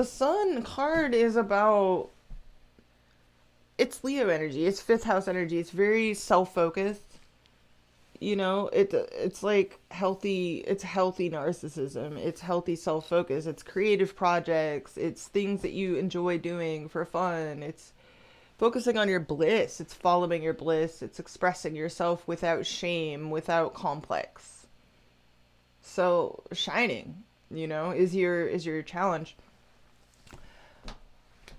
sun card is about it's Leo energy. It's fifth house energy. It's very self-focused. You know, it's like healthy, it's healthy narcissism. It's healthy self-focus. It's creative projects. It's things that you enjoy doing for fun. It's focusing on your bliss. It's following your bliss. It's expressing yourself without shame, without complex. So shining, you know, is your challenge.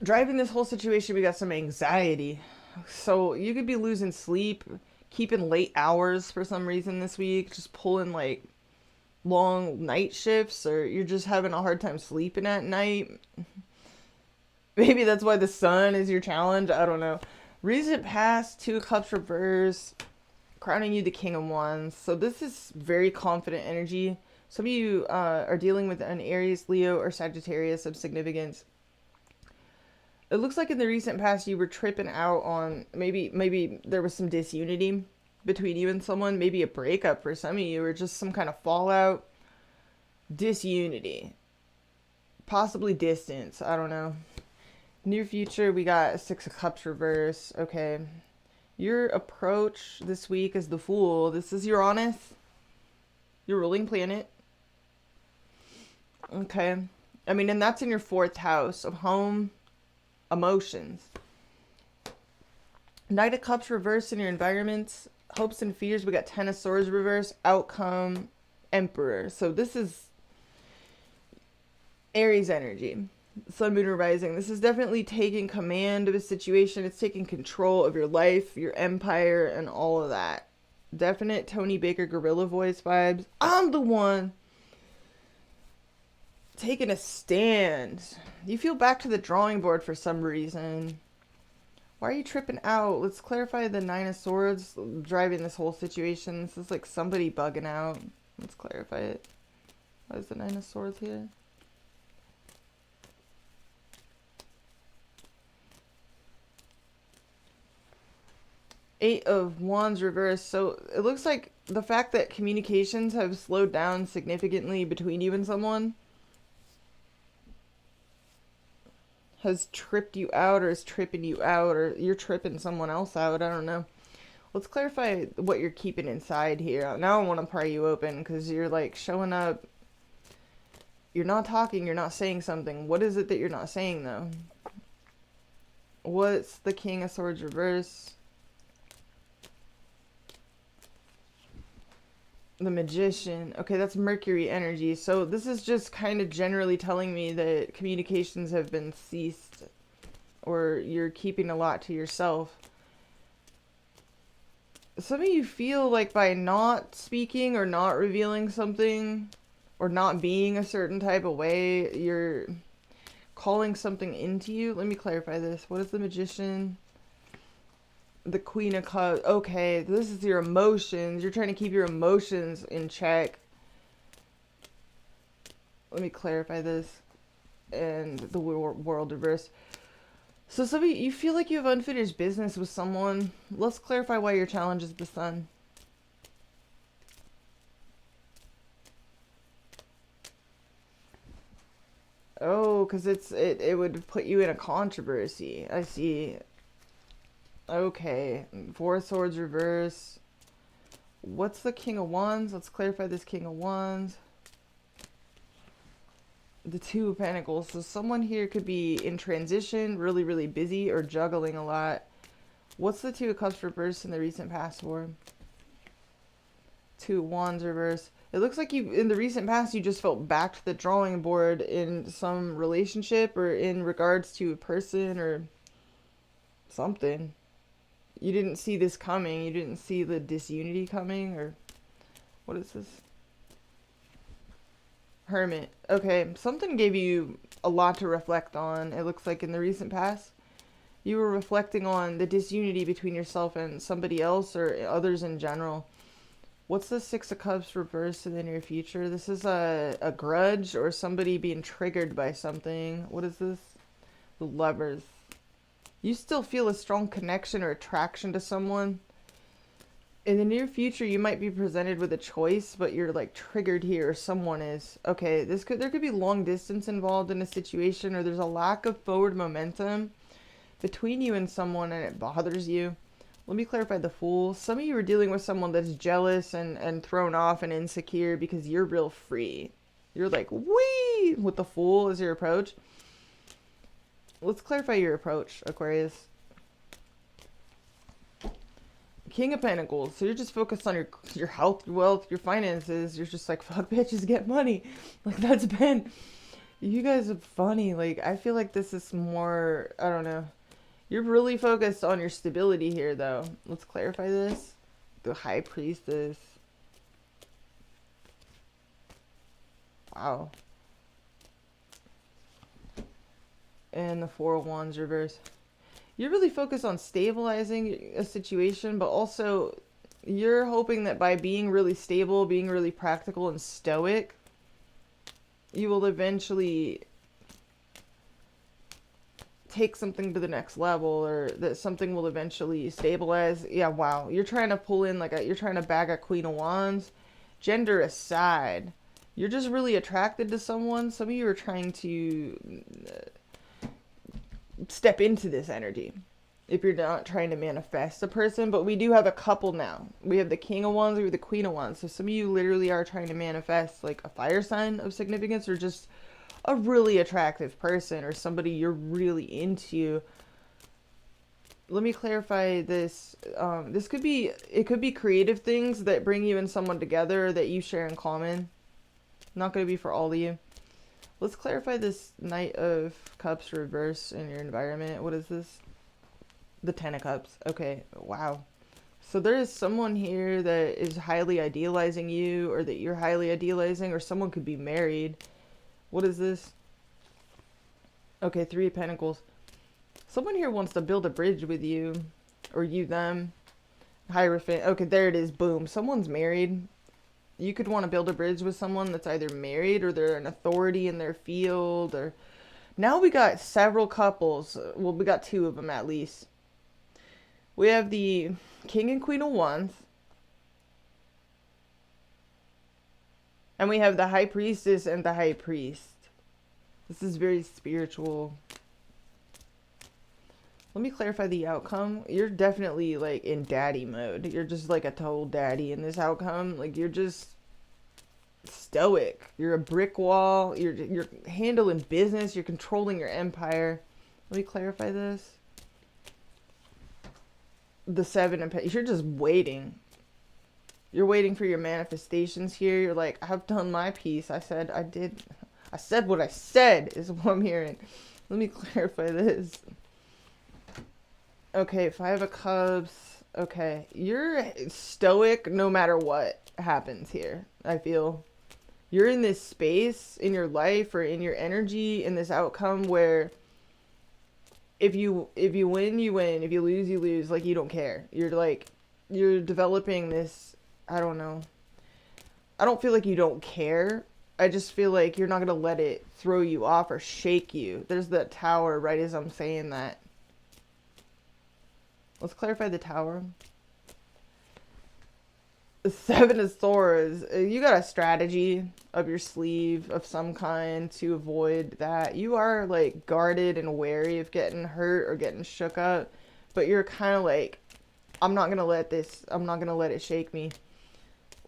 Driving this whole situation, we got some anxiety. So you could be losing sleep, keeping late hours for some reason this week, just pulling like long night shifts, or you're just having a hard time sleeping at night. Maybe that's why the sun is your challenge. I don't know. Recent past, 2 of Cups reverse, crowning you the King of Wands. So this is very confident energy. Some of you are dealing with an Aries, Leo, or Sagittarius of significance. It looks like in the recent past you were tripping out on maybe there was some disunity between you and someone, maybe a breakup for some of you, or just some kind of fallout, disunity, possibly distance. I don't know. Near future, we got a 6 of Cups reverse. Okay. Your approach this week is the Fool. This is Uranus, your ruling planet. Okay. I mean, and that's in your 4th house of home, emotions. Knight of Cups reverse in your environments, hopes and fears. We got 10 of Swords reverse, outcome, Emperor. So this is Aries energy. Sun, Moon, or Rising. This is definitely taking command of a situation. It's taking control of your life, your empire, and all of that. Definite Tony Baker gorilla voice vibes. I'm the one taking a stand. You feel back to the drawing board for some reason. Why are you tripping out? Let's clarify the 9 of Swords driving this whole situation. This is like somebody bugging out. Let's clarify it. Why is the 9 of Swords here? Eight of Wands reverse. So it looks like the fact that communications have slowed down significantly between you and someone has tripped you out, or is tripping you out, or you're tripping someone else out. I don't know. Let's clarify what you're keeping inside here. Now I want to pry you open because you're like showing up. You're not talking. You're not saying something. What is it that you're not saying though? What's the King of Swords reverse? The Magician. Okay, that's Mercury energy. So this is just kind of generally telling me that communications have been ceased, or you're keeping a lot to yourself. Some of you feel like by not speaking or not revealing something or not being a certain type of way, you're calling something into you. Let me clarify this. What is the Magician? The Queen of Cups. Okay, this is your emotions. You're trying to keep your emotions in check. Let me clarify this. And the world reverse. So some of you feel like you have unfinished business with someone. Let's clarify why your challenge is the Sun. Oh, because it would put you in a controversy. I see. Okay, 4 of Swords reverse. What's the King of Wands? Let's clarify this King of Wands. The 2 of Pentacles. So someone here could be in transition, really, really busy, or juggling a lot. What's the 2 of Cups reverse in the recent past for? 2 of Wands reverse. It looks like you, in the recent past, you just felt back to the drawing board in some relationship, or in regards to a person or something. You didn't see this coming. You didn't see the disunity coming, or what is this? Hermit. Okay, something gave you a lot to reflect on. It looks like in the recent past, you were reflecting on the disunity between yourself and somebody else, or others in general. What's the 6 of Cups reversed in the near future? This is a grudge, or somebody being triggered by something. What is this? The Lovers. You still feel a strong connection or attraction to someone. In the near future, you might be presented with a choice, but you're like triggered here, or someone is. Okay, there could be long distance involved in a situation, or there's a lack of forward momentum between you and someone and it bothers you. Let me clarify the Fool. Some of you are dealing with someone that's jealous and thrown off and insecure because you're real free. You're like, wee, with the Fool as your approach. Let's clarify your approach, Aquarius. King of Pentacles. So you're just focused on your health, your wealth, your finances. You're just like, fuck bitches, get money. Like, that's been... You guys are funny. Like, I feel like this is more... I don't know. You're really focused on your stability here, though. Let's clarify this. The High Priestess. Wow. And the Four of Wands reverse. You're really focused on stabilizing a situation, but also you're hoping that by being really stable, being really practical and stoic, you will eventually take something to the next level, or that something will eventually stabilize. Yeah, wow. You're trying to pull in you're trying to bag a Queen of Wands. Gender aside, you're just really attracted to someone. Some of you are trying to step into this energy if you're not trying to manifest a person. But we do have a couple now. We have the King of Wands, we have the Queen of Wands. So some of you literally are trying to manifest like a fire sign of significance, or just a really attractive person, or somebody you're really into. Let me clarify this. It could be creative things that bring you and someone together that you share in common. Not going to be for all of you. Let's clarify this Knight of Cups reverse in your environment. What is this? The Ten of Cups. Okay, wow. So there is someone here that is highly idealizing you, or that you're highly idealizing, or someone could be married. What is this? Okay, Three of Pentacles. Someone here wants to build a bridge with you, or you them. Hierophant. Okay, there it is. Boom. Someone's married. You could want to build a bridge with someone that's either married, or they're an authority in their field, or... Now we got several couples. Well, we got two of them at least. We have the King and Queen of Wands. And we have the High Priestess and the High Priest. This is very spiritual. Let me clarify the outcome. You're definitely like in daddy mode. You're just like a total daddy in this outcome. Like, you're just stoic. You're a brick wall. You're handling business. You're controlling your empire. Let me clarify this. The Seven of Pentacles. You're just waiting. You're waiting for your manifestations here. You're like, I've done my piece. I said what I said, is what I'm hearing. Let me clarify this. Okay, Five of Cups. Okay, you're stoic no matter what happens here. I feel you're in this space in your life, or in your energy, in this outcome where if you win, you win. If you lose, you lose. Like, you don't care. You're developing this, I don't know. I don't feel like you don't care. I just feel like you're not going to let it throw you off or shake you. There's that Tower right as I'm saying that. Let's clarify the Tower. The Seven of Swords. You got a strategy up your sleeve of some kind to avoid that. You are like guarded and wary of getting hurt or getting shook up. But you're kind of like, I'm not going to let it shake me.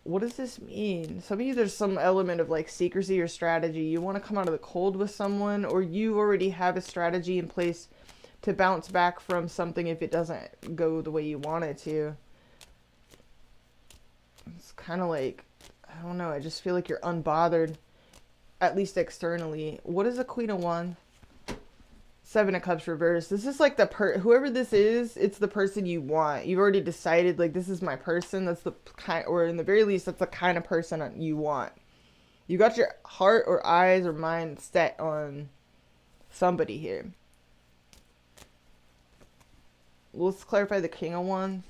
What does this mean? Some of you, there's some element of like secrecy or strategy. You want to come out of the cold with someone, or you already have a strategy in place to bounce back from something if it doesn't go the way you want it to. It's kind of like, I don't know, I just feel like you're unbothered, at least externally. What is a Queen of Wands? Seven of Cups reverse. This is like whoever this is, it's the person you want. You've already decided, like, this is my person. That's the kind, or in the very least, that's the kind of person you want. You got your heart or eyes or mind set on somebody here. Let's clarify the King of Wands.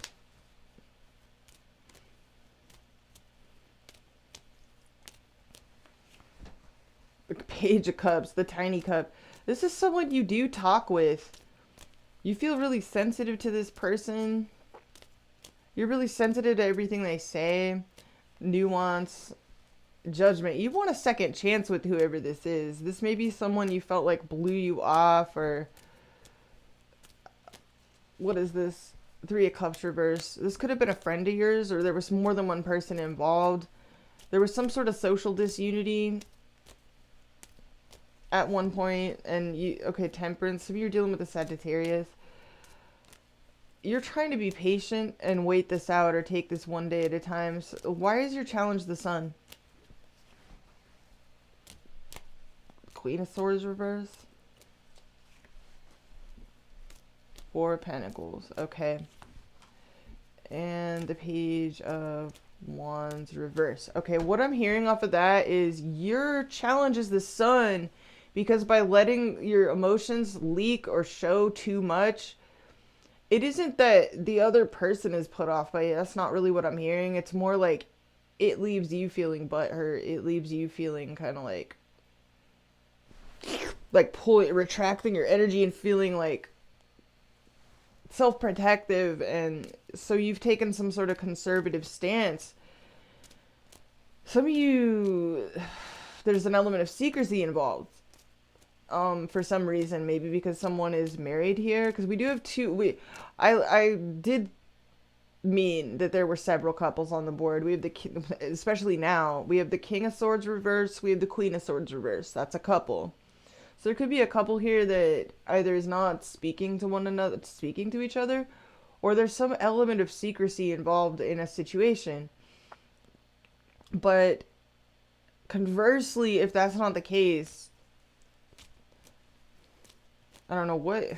The Page of Cups, the Tiny Cup. This is someone you do talk with. You feel really sensitive to this person. You're really sensitive to everything they say. Nuance, judgment. You want a second chance with whoever this is. This may be someone you felt like blew you off, or what is this? 3 of Cups reverse. This could have been a friend of yours, or there was more than one person involved. There was some sort of social disunity at one point, and okay, Temperance. If you're dealing with a Sagittarius, you're trying to be patient and wait this out, or take this one day at a time. So why is your challenge the Sun? Queen of Swords reverse. 4 of Pentacles. Okay. And the Page of Wands reverse. Okay, what I'm hearing off of that is your challenge is the Sun, because by letting your emotions leak or show too much, it isn't that the other person is put off by it. That's not really what I'm hearing. It's more like it leaves you feeling butthurt. It leaves you feeling kind of like retracting your energy and feeling like self-protective, and so you've taken some sort of conservative stance. Some of you, there's an element of secrecy involved. For some reason, maybe because someone is married here, because we do have two. I did mean that there were several couples on the board. We have especially now, we have the King of Swords reverse. We have the Queen of Swords reverse. That's a couple. So there could be a couple here that either is not speaking to one another, speaking to each other, or there's some element of secrecy involved in a situation. But conversely, if that's not the case, I don't know why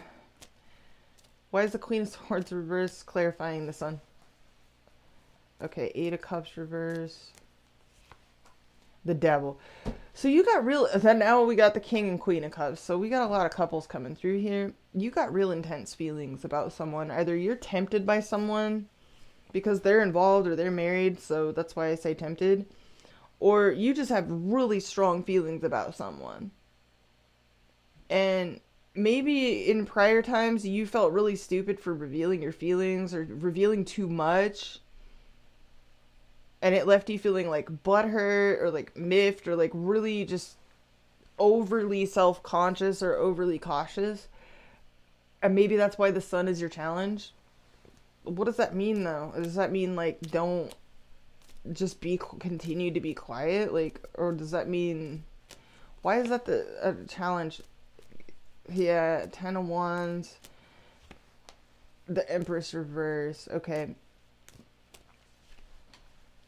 is the Queen of Swords reverse clarifying the Sun? Okay, 8 of Cups reverse. The Devil. So you got real, then now we got the King and Queen of Cups. So we got a lot of couples coming through here. You got real intense feelings about someone. Either you're tempted by someone because they're involved or they're married, so that's why I say tempted. Or you just have really strong feelings about someone. And maybe in prior times you felt really stupid for revealing your feelings or revealing too much. And it left you feeling like butthurt or like miffed or like really just overly self-conscious or overly cautious. And maybe that's why the Sun is your challenge. What does that mean though? Does that mean like don't just continue to be quiet? Like, or does that mean, why is that the challenge? Yeah, 10 of Wands. The Empress reverse. Okay.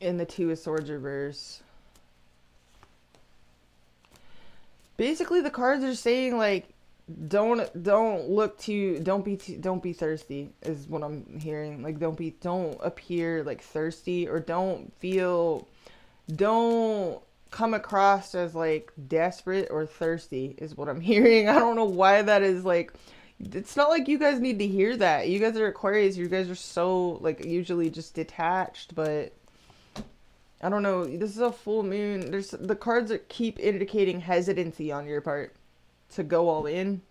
And the 2 of Swords reverse. Basically, the cards are saying like, don't be thirsty is what I'm hearing. Like, don't appear like thirsty, or don't come across as like desperate or thirsty is what I'm hearing. I don't know why that is. Like, it's not like you guys need to hear that. You guys are Aquarius. You guys are so like usually just detached, but I don't know. This is a full moon. There's the cards that keep indicating hesitancy on your part to go all in,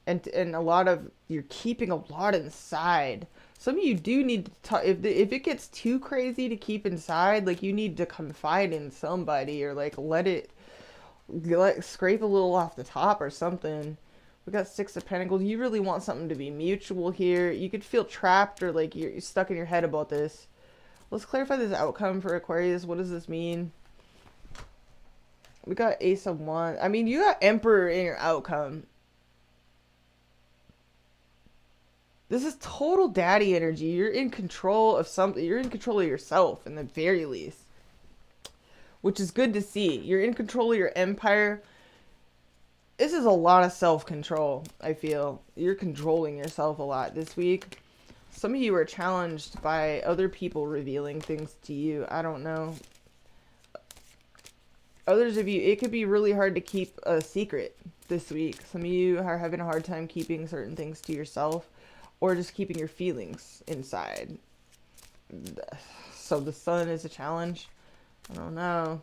and a lot of you're keeping a lot inside. Some of you do need to talk. If it gets too crazy to keep inside, like you need to confide in somebody, or like scrape a little off the top or something. We got 6 of Pentacles. You really want something to be mutual here. You could feel trapped or like you're stuck in your head about this. Let's clarify this outcome for Aquarius. What does this mean? We got Ace of Wands. I mean, you got Emperor in your outcome. This is total daddy energy. You're in control of something. You're in control of yourself, in the very least. Which is good to see. You're in control of your empire. This is a lot of self-control, I feel. You're controlling yourself a lot this week. Some of you are challenged by other people revealing things to you. I don't know. Others of you, it could be really hard to keep a secret this week. Some of you are having a hard time keeping certain things to yourself, or just keeping your feelings inside. So the Sun is a challenge. I don't know.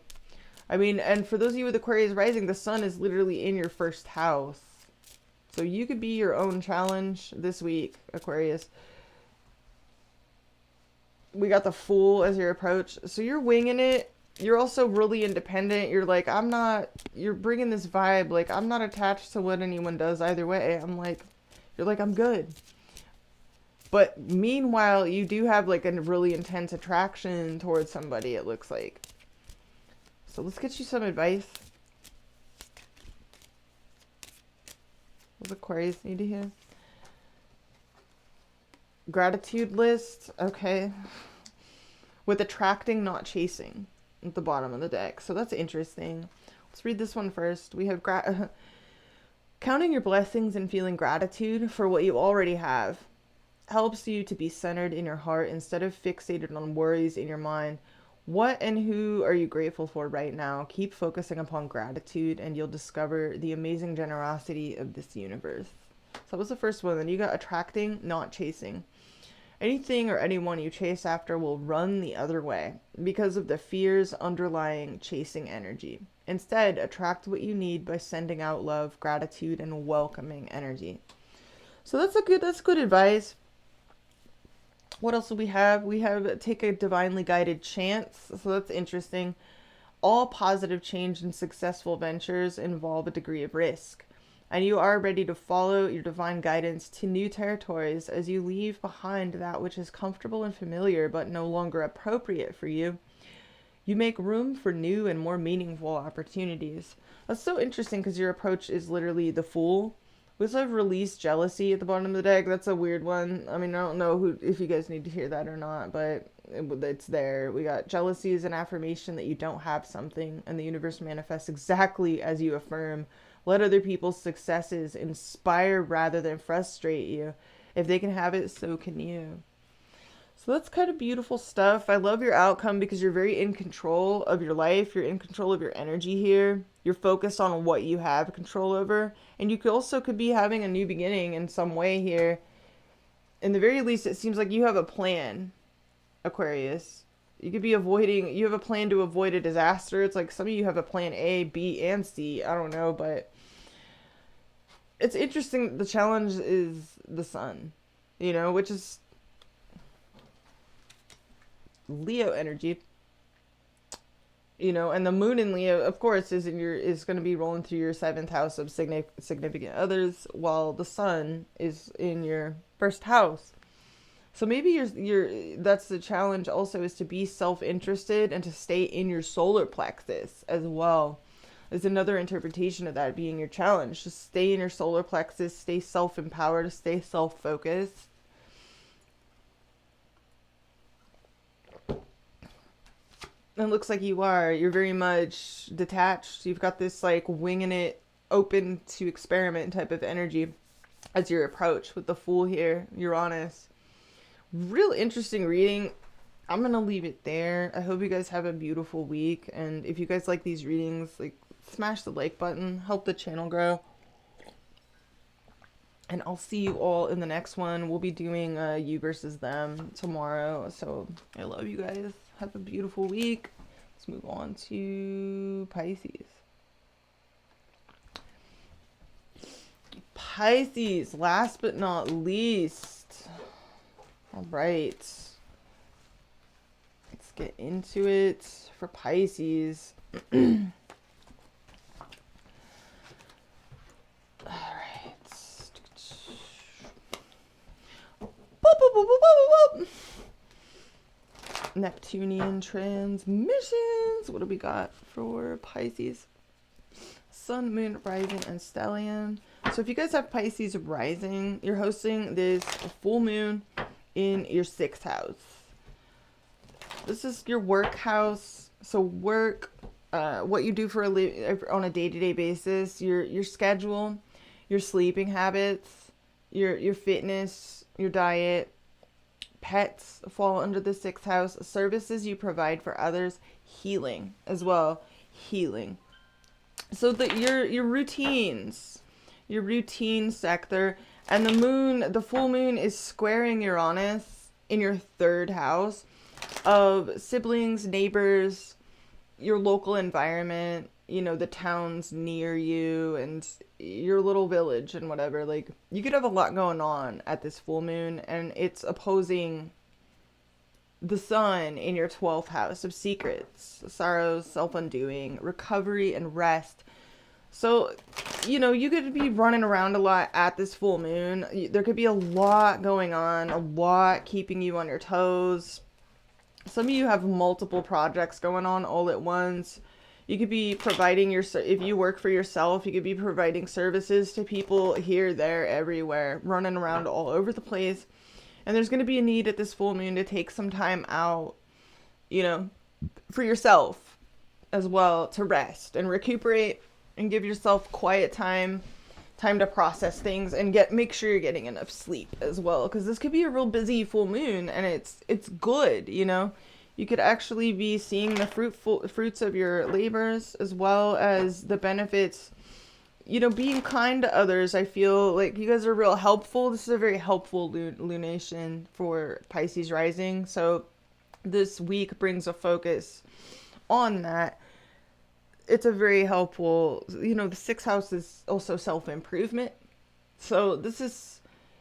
I mean, and for those of you with Aquarius rising, the Sun is literally in your first house. So you could be your own challenge this week, Aquarius. We got the Fool as your approach. So you're winging it. You're also really independent. You're like, you're bringing this vibe. Like, I'm not attached to what anyone does either way. You're like, I'm good. But meanwhile, you do have like a really intense attraction towards somebody, it looks like. So let's get you some advice. What does Aquarius need to hear? Gratitude list. Okay. With attracting, not chasing. At the bottom of the deck. So that's interesting. Let's read this one first. We have counting your blessings and feeling gratitude for what you already have helps you to be centered in your heart instead of fixated on worries in your mind. What and who are you grateful for right now? Keep focusing upon gratitude and you'll discover the amazing generosity of this universe. So that was the first one. Then you got attracting, not chasing. Anything or anyone you chase after will run the other way because of the fears underlying chasing energy. Instead, attract what you need by sending out love, gratitude, and welcoming energy. So that's good advice. What else do we have? We have take a divinely guided chance. So that's interesting. All positive change and successful ventures involve a degree of risk. And you are ready to follow your divine guidance to new territories as you leave behind that which is comfortable and familiar but no longer appropriate for you. You make room for new and more meaningful opportunities. That's so interesting because your approach is literally the Fool. We also have release jealousy at the bottom of the deck. That's a weird one. I mean, I don't know if you guys need to hear that or not, but it's there. We got jealousy is an affirmation that you don't have something, and the universe manifests exactly as you affirm. Let other people's successes inspire rather than frustrate you. If they can have it, so can you. So that's kind of beautiful stuff. I love your outcome because you're very in control of your life. You're in control of your energy here. You're focused on what you have control over. And you could be having a new beginning in some way here. In the very least, it seems like you have a plan, Aquarius. You could be you have a plan to avoid a disaster. It's like some of you have a plan A, B, and C. I don't know, but it's interesting. The challenge is the sun, which is Leo energy, and the moon in Leo, of course, is going to be rolling through your 7th house of significant others, while the sun is in your 1st house. So maybe that's the challenge also, is to be self-interested and to stay in your solar plexus as well. Is another interpretation of that being your challenge. Just stay in your solar plexus, stay self-empowered, stay self-focused. It looks like you're very much detached. You've got this like winging it, open to experiment type of energy as your approach with the Fool here, Uranus. Real interesting reading. I'm going to leave it there. I hope you guys have a beautiful week. And if you guys like these readings, like smash the like button, help the channel grow. And I'll see you all in the next one. We'll be doing you versus them tomorrow. So I love you guys. Have a beautiful week. Let's move on to Pisces. Pisces, last but not least. All right. Let's get into it for Pisces. All right. Boop, boop, boop, boop, boop, boop. Neptunian transmissions. What do we got for Pisces? Sun, Moon, Rising, and Stellium. So if you guys have Pisces rising, you're hosting this full moon in your 6th house. This is your work house. So work, what you do for on a day-to-day basis, your schedule, your sleeping habits, your fitness, your diet. Pets fall under the 6th house. Services you provide for others. Healing as well. Healing. So your routines. Your routine sector. And the full moon is squaring Uranus in your 3rd house of siblings, neighbors, your local environment, the towns near you and your little village and whatever. Like, you could have a lot going on at this full moon, and it's opposing the sun in your 12th house of secrets, sorrows, self-undoing, recovery, and rest. So, you know, you could be running around a lot at this full moon. There could be a lot going on, a lot keeping you on your toes. Some of you have multiple projects going on all at once. You could be providing if you work for yourself, you could be providing services to people here, there, everywhere, running around all over the place. And there's going to be a need at this full moon to take some time out, you know, for yourself as well, to rest and recuperate and give yourself quiet time to process things, and make sure you're getting enough sleep as well, because this could be a real busy full moon, and it's good, you know. You could actually be seeing the fruits of your labors, as well as the benefits, you know, being kind to others. I feel like you guys are real helpful. This is a very helpful lunation for Pisces rising, so this week brings a focus on that. It's a very helpful, you know, the 6th house is also self-improvement. So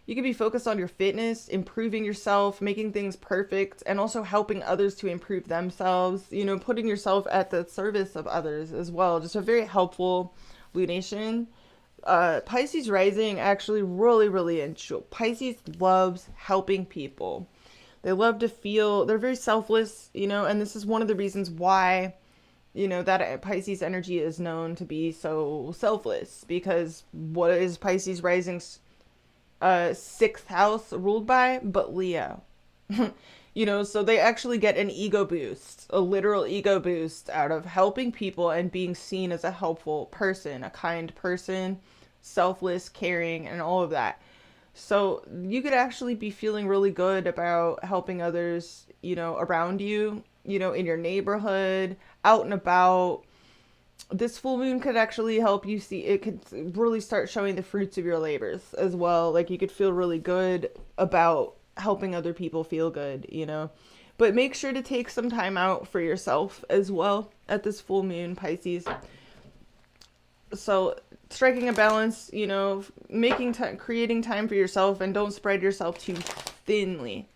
you can be focused on your fitness, improving yourself, making things perfect, and also helping others to improve themselves, you know, putting yourself at the service of others as well. Just a very helpful lunation. Pisces rising actually really enjoy. Pisces loves helping people. They love to feel, they're very selfless, you know, and this is one of the reasons why, you know, that Pisces energy is known to be so selfless, because what is Pisces rising's 6th house ruled by but Leo? You know, so they actually get an ego boost, a literal ego boost out of helping people and being seen as a helpful person, a kind person, selfless, caring, and all of that. So you could actually be feeling really good about helping others, you know, around you, you know, in your neighborhood, out and about. This full moon could actually help you see, it could really start showing the fruits of your labors as well. Like, you could feel really good about helping other people feel good, you know. But make sure to take some time out for yourself as well at this full moon, Pisces. So striking a balance, you know, creating time for yourself, and don't spread yourself too thinly,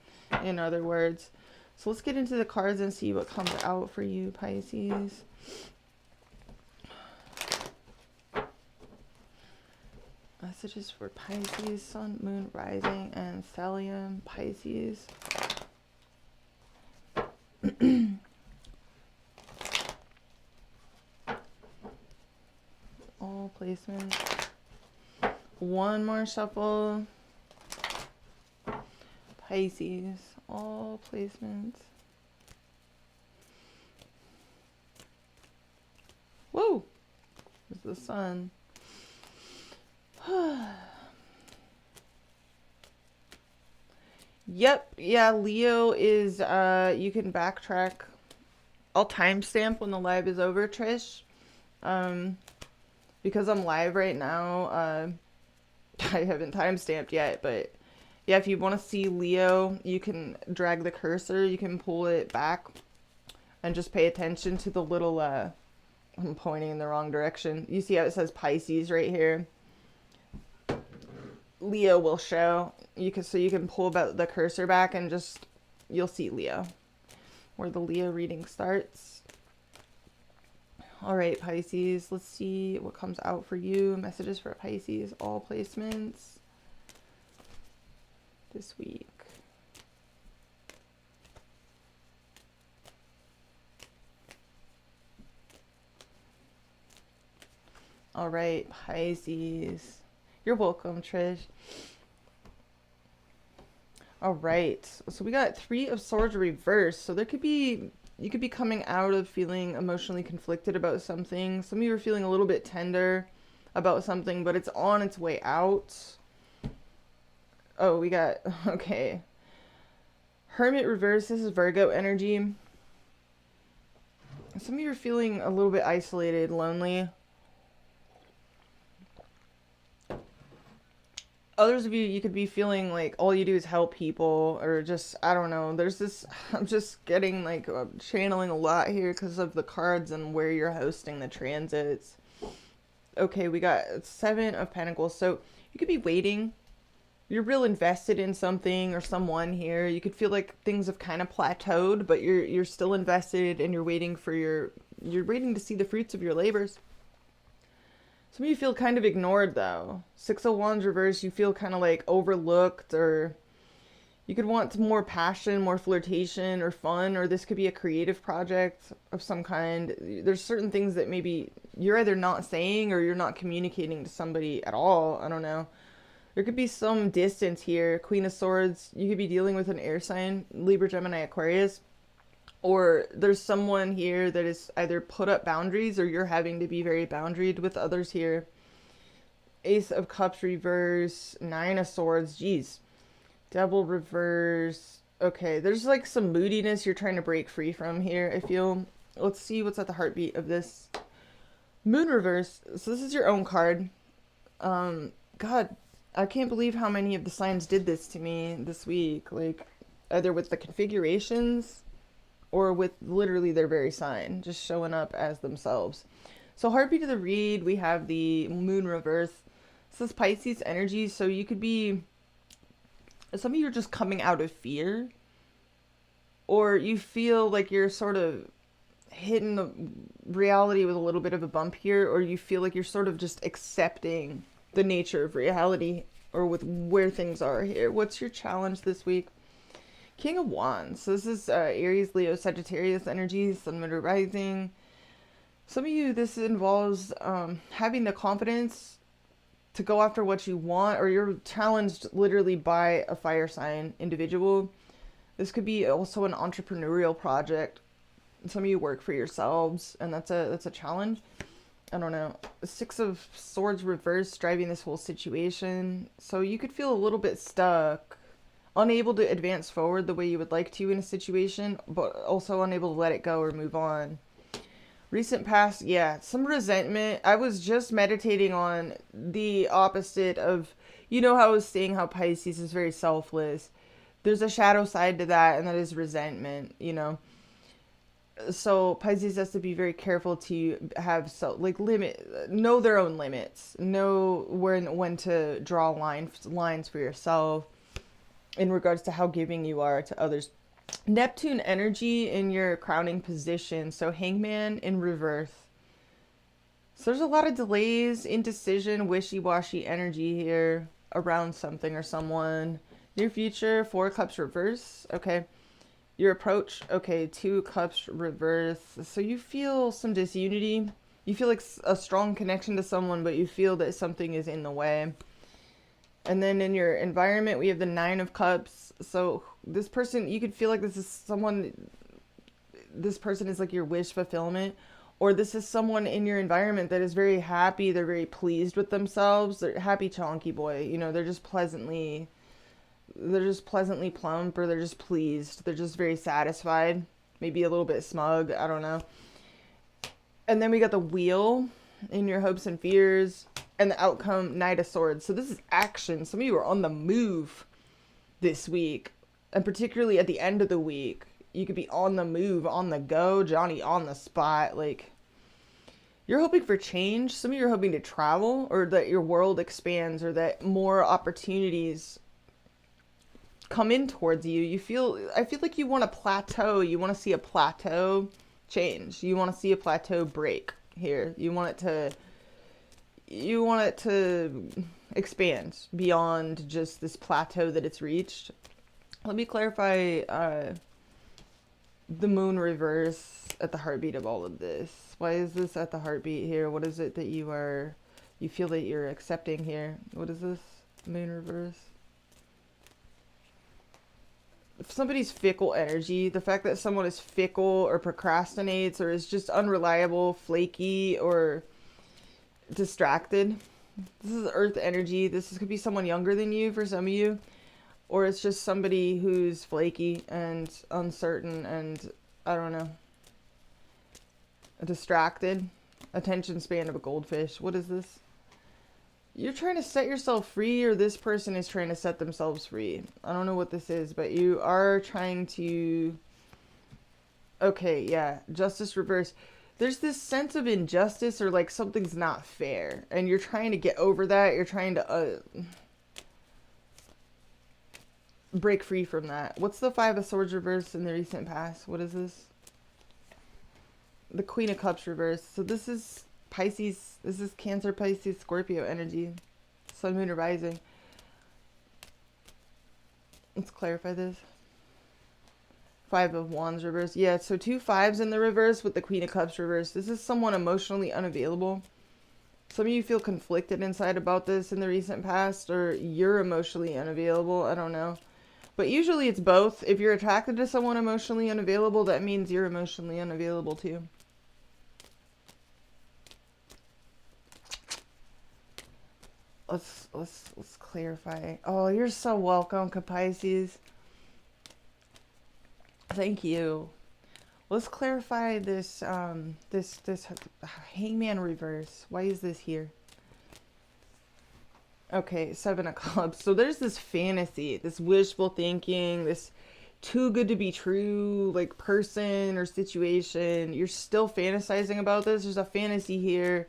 in other words. So let's get into the cards and see what comes out for you, Pisces. Messages for Pisces, Sun, Moon, Rising, and Stellium, Pisces. All placements. One more shuffle. Pisces, all placements. Whoa! There's the sun. Yep, yeah, Leo is, you can backtrack. I'll timestamp when the live is over, Trish. Because I'm live right now, I haven't timestamped yet, but yeah, if you want to see Leo, you can drag the cursor, you can pull it back, and just pay attention to the little, I'm pointing in the wrong direction. You see how it says Pisces right here? Leo will show. You can pull the cursor back and just, you'll see Leo, where the Leo reading starts. All right, Pisces, let's see what comes out for you. Messages for Pisces, all placements this week. All right, Pisces. You're welcome, Trish. All right, so we got 3 of Swords reversed. So you could be coming out of feeling emotionally conflicted about something. Some of you are feeling a little bit tender about something, but it's on its way out. Oh, we got, okay. Hermit reverse, this is Virgo energy. Some of you are feeling a little bit isolated, lonely. Others of you, you could be feeling like all you do is help people, or just, I don't know. There's this, I'm just getting like, channeling a lot here because of the cards and where you're hosting the transits. Okay, we got 7 of Pentacles. So you could be waiting. You're real invested in something or someone here. You could feel like things have kind of plateaued, but you're still invested, and you're waiting to see the fruits of your labors. Some of you feel kind of ignored though. Six of Wands reverse, you feel kind of like overlooked, or you could want more passion, more flirtation or fun, or this could be a creative project of some kind. There's certain things that maybe you're either not saying or you're not communicating to somebody at all. I don't know. There could be some distance here. Queen of Swords, you could be dealing with an air sign, Libra, Gemini, Aquarius. Or there's someone here that is either put up boundaries or you're having to be very boundaried with others here. Ace of Cups reverse, Nine of Swords, geez. Devil reverse. Okay, there's like some moodiness you're trying to break free from here, I feel. Let's see what's at the heartbeat of this. Moon reverse. So this is your own card. God, I can't believe how many of the signs did this to me this week. Like, either with the configurations or with literally their very sign, just showing up as themselves. So heartbeat of the read, we have the moon reverse. This is Pisces energy, so you could be, some of you are just coming out of fear, or you feel like you're sort of hitting the reality with a little bit of a bump here, or you feel like you're sort of just accepting the nature of reality or with where things are here. What's your challenge this week? King of Wands. So this is Aries, Leo, Sagittarius energy, Sun, Moon, Rising. Some of you, this involves having the confidence to go after what you want, or you're challenged literally by a fire sign individual. This could be also an entrepreneurial project. Some of you work for yourselves, and that's a challenge. I don't know. Six of Swords reverse, driving this whole situation. So you could feel a little bit stuck, unable to advance forward the way you would like to in a situation, but also unable to let it go or move on. Recent past, yeah, some resentment. I was just meditating on the opposite of, you know how I was saying how Pisces is very selfless. There's a shadow side to that, and that is resentment, you know. So Pisces has to be very careful to have know their own limits, know when to draw lines for yourself in regards to how giving you are to others. Neptune energy in your crowning position. So Hangman in reverse. So there's a lot of delays, indecision, wishy-washy energy here around something or someone. Near future, Four Cups reverse. Okay. Your approach. Okay. Two Cups reverse. So you feel some disunity. You feel like a strong connection to someone, but you feel that something is in the way. And then in your environment, we have the Nine of Cups. So this person, you could feel like this is someone, this person is like your wish fulfillment, or this is someone in your environment that is very happy. They're very pleased with themselves. They're happy chonky boy. You know, they're just pleasantly plump, or they're just pleased. They're just very satisfied, maybe a little bit smug. I don't know. And then we got the Wheel in your hopes and fears, and the outcome, Knight of Swords. So this is action. Some of you are on the move this week, and particularly at the end of the week. You could be on the move, on the go, Johnny on the spot. Like, you're hoping for change. Some of you are hoping to travel, or that your world expands, or that more opportunities come in towards you. I feel like you want a plateau. You want to see a plateau change. You want to see a plateau break here. You want it to expand beyond just this plateau that it's reached. Let me clarify the moon reverse at the heartbeat of all of this. Why is this at the heartbeat here? What is it that you feel that you're accepting here? What is this? Moon reverse. If somebody's fickle energy, the fact that someone is fickle or procrastinates or is just unreliable, flaky, or distracted. This is earth energy. Could be someone younger than you for some of you, or it's just somebody who's flaky and uncertain and, I don't know, distracted. Attention span of a goldfish. What is this? You're trying to set yourself free, or this person is trying to set themselves free. I don't know what this is, but you are trying to... Okay, yeah. Justice reverse. There's this sense of injustice, or like something's not fair, and you're trying to get over that. You're trying to break free from that. What's the Five of Swords reverse in the recent past? What is this? The Queen of Cups reverse. So this is Pisces. This is Cancer, Pisces, Scorpio energy. Sun, moon, or rising. Let's clarify this. 5 of Wands reverse. Yeah, so 2 5s in the reverse with the Queen of Cups reverse. This is someone emotionally unavailable. Some of you feel conflicted inside about this in the recent past, or you're emotionally unavailable. I don't know. But usually it's both. If you're attracted to someone emotionally unavailable, that means you're emotionally unavailable too. Let's clarify. Oh, you're so welcome, Pisces. Thank you. Let's clarify this this Hangman reverse. Why is this here? Okay, 7 of Clubs. So there's this fantasy, this wishful thinking, this too good to be true, like person or situation. You're still fantasizing about this. There's a fantasy here.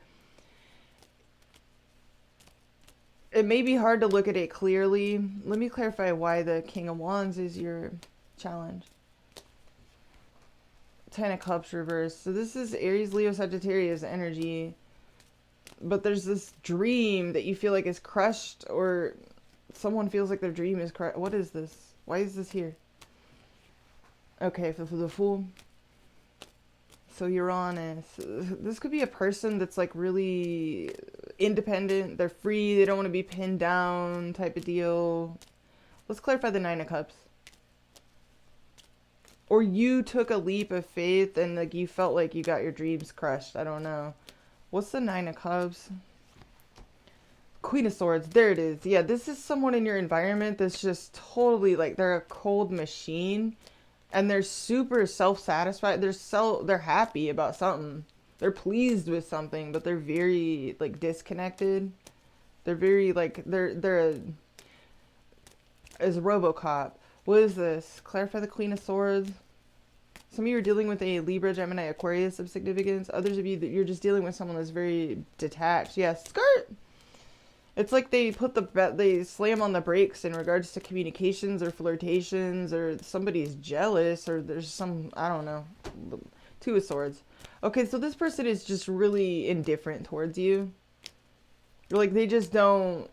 It may be hard to look at it clearly. Let me clarify why the King of Wands is your challenge. 10 of Cups reverse. So this is Aries, Leo, Sagittarius energy. But there's this dream that you feel like is crushed, or someone feels like their dream is crushed. What is this? Why is this here? Okay, for the Fool. So Uranus. This could be a person that's like really independent. They're free. They don't want to be pinned down type of deal. Let's clarify the 9 of Cups. Or you took a leap of faith and like you felt like you got your dreams crushed. I don't know. What's the 9 of Cups? Queen of Swords. There it is. Yeah, this is someone in your environment that's just totally like they're a cold machine. And they're super self-satisfied. They're happy about something. They're pleased with something, but they're very like disconnected. They're very like as RoboCop. What is this? Clarify the Queen of Swords. Some of you are dealing with a Libra, Gemini, Aquarius of significance. Others of you that you're just dealing with someone that's very detached. Yeah, skirt. It's like they they slam on the brakes in regards to communications or flirtations, or somebody's jealous, or there's some, I don't know. 2 of Swords. Okay, so this person is just really indifferent towards you. Like they just don't.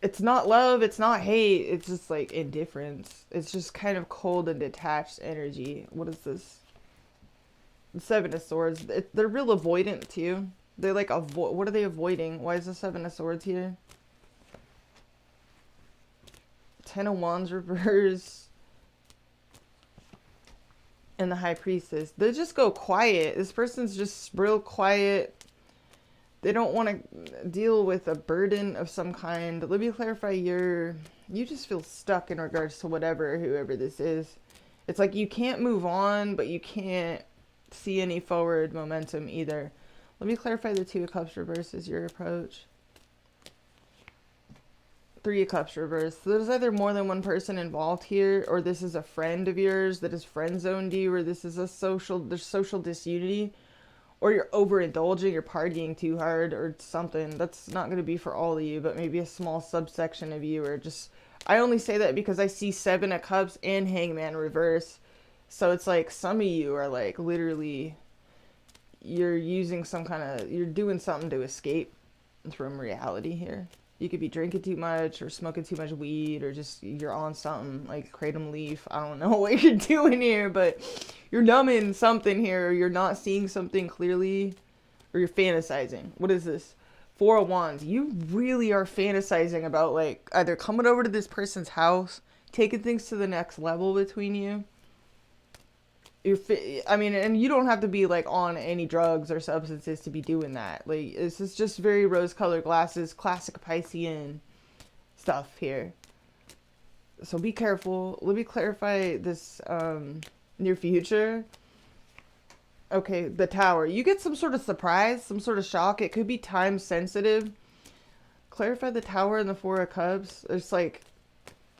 It's not love, it's not hate, it's just like indifference. It's just kind of cold and detached energy. What is this? The 7 of Swords. They're real avoidant too. They like avoid. What are they avoiding? Why is the 7 of Swords here? 10 of Wands reverse. And the High Priestess. They just go quiet. This person's just real quiet. They don't want to deal with a burden of some kind. Let me clarify you just feel stuck in regards to whoever this is. It's like you can't move on, but you can't see any forward momentum either. Let me clarify the 2 of Cups reverse is your approach. 3 of Cups reverse. So there's either more than one person involved here, or this is a friend of yours that has friend zoned you, or this is there's social disunity. Or you're overindulging, you're partying too hard or something. That's not going to be for all of you, but maybe a small subsection of you. Or just, I only say that because I see 7 of Cups and Hangman reverse. So it's like some of you are like literally, you're using you're doing something to escape from reality here. You could be drinking too much or smoking too much weed, or just you're on something like Kratom Leaf. I don't know what you're doing here, but you're numbing something here, or you're not seeing something clearly, or you're fantasizing. What is this? 4 of Wands. You really are fantasizing about like either coming over to this person's house, taking things to the next level between you. And you don't have to be like on any drugs or substances to be doing that. Like this is just very rose-colored glasses, classic Piscean stuff here. So be careful. Let me clarify this near future. Okay, the Tower. You get some sort of surprise, some sort of shock. It could be time sensitive. Clarify the Tower and the 4 of Cups. It's like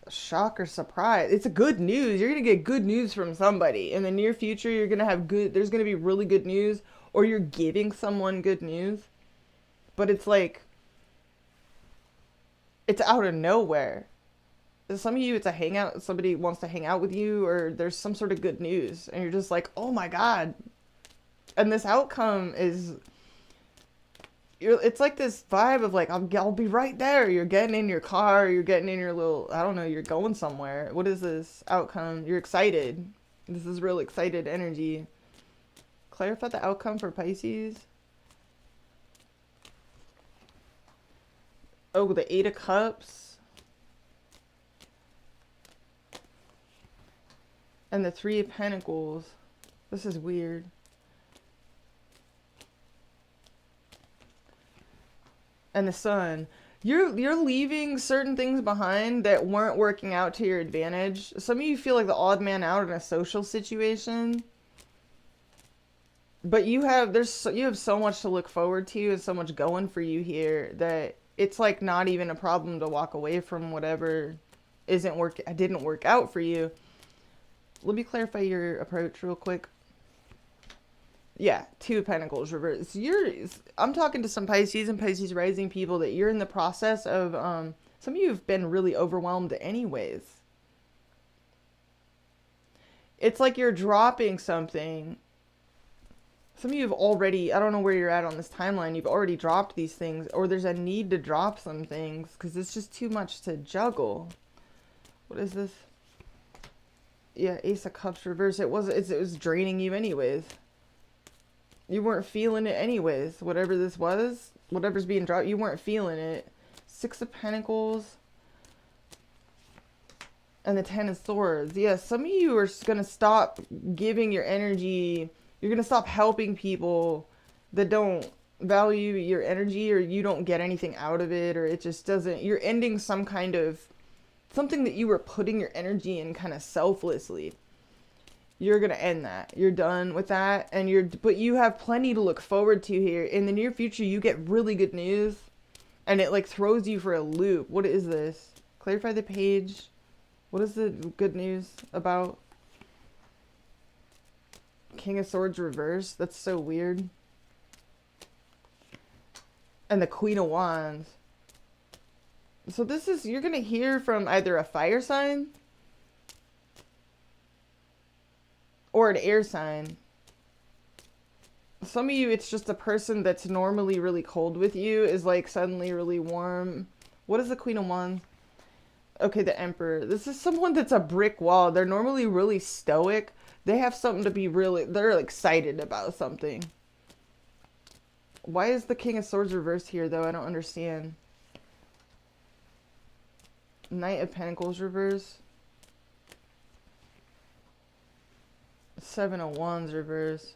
shock or surprise. It's a good news. You're going to get good news from somebody. In the near future, you're going to have there's going to be really good news, or you're giving someone good news. But it's like, it's out of nowhere. Some of you, it's a hangout. Somebody wants to hang out with you, or there's some sort of good news. And you're just like, oh my God. And this outcome is, it's like this vibe of like, I'll be right there. You're getting in your car, you're getting in your little, I don't know, you're going somewhere. What is this outcome? You're excited. This is real excited energy. Clarify the outcome for Pisces. Oh, the 8 of Cups. And the 3 of Pentacles. This is weird. And the Sun. You're leaving certain things behind that weren't working out to your advantage. Some of you feel like the odd man out in a social situation. But you have so much to look forward to and so much going for you here that it's like not even a problem to walk away from whatever didn't work out for you. Let me clarify your approach real quick. Yeah, 2 of Pentacles reverse. I'm talking to some Pisces and Pisces rising people that you're in the process of, some of you have been really overwhelmed anyways. It's like you're dropping something. Some of you have already, I don't know where you're at on this timeline, you've already dropped these things, or there's a need to drop some things, because it's just too much to juggle. What is this? Yeah, Ace of Cups reverse. It was draining you anyways. You weren't feeling it anyways. Whatever this was, whatever's being dropped, you weren't feeling it. 6 of Pentacles. And the 10 of Swords. Yeah, some of you are going to stop giving your energy. You're going to stop helping people that don't value your energy, or you don't get anything out of it, or it just doesn't. You're ending some kind of something that you were putting your energy in kind of selflessly. You're going to end that. You're done with that. But you have plenty to look forward to here. In the near future, you get really good news. And it like throws you for a loop. What is this? Clarify the page. What is the good news about? King of Swords reverse. That's so weird. And the Queen of Wands. So this is, you're going to hear from either a fire sign or an air sign. Some of you, it's just a person that's normally really cold with you is like suddenly really warm. What is the Queen of Wands? Okay, the Emperor. This is someone that's a brick wall. They're normally really stoic. They have something to be really, they're excited about something. Why is the King of Swords reversed here though? I don't understand. Knight of Pentacles reverse. 7 of Wands reverse.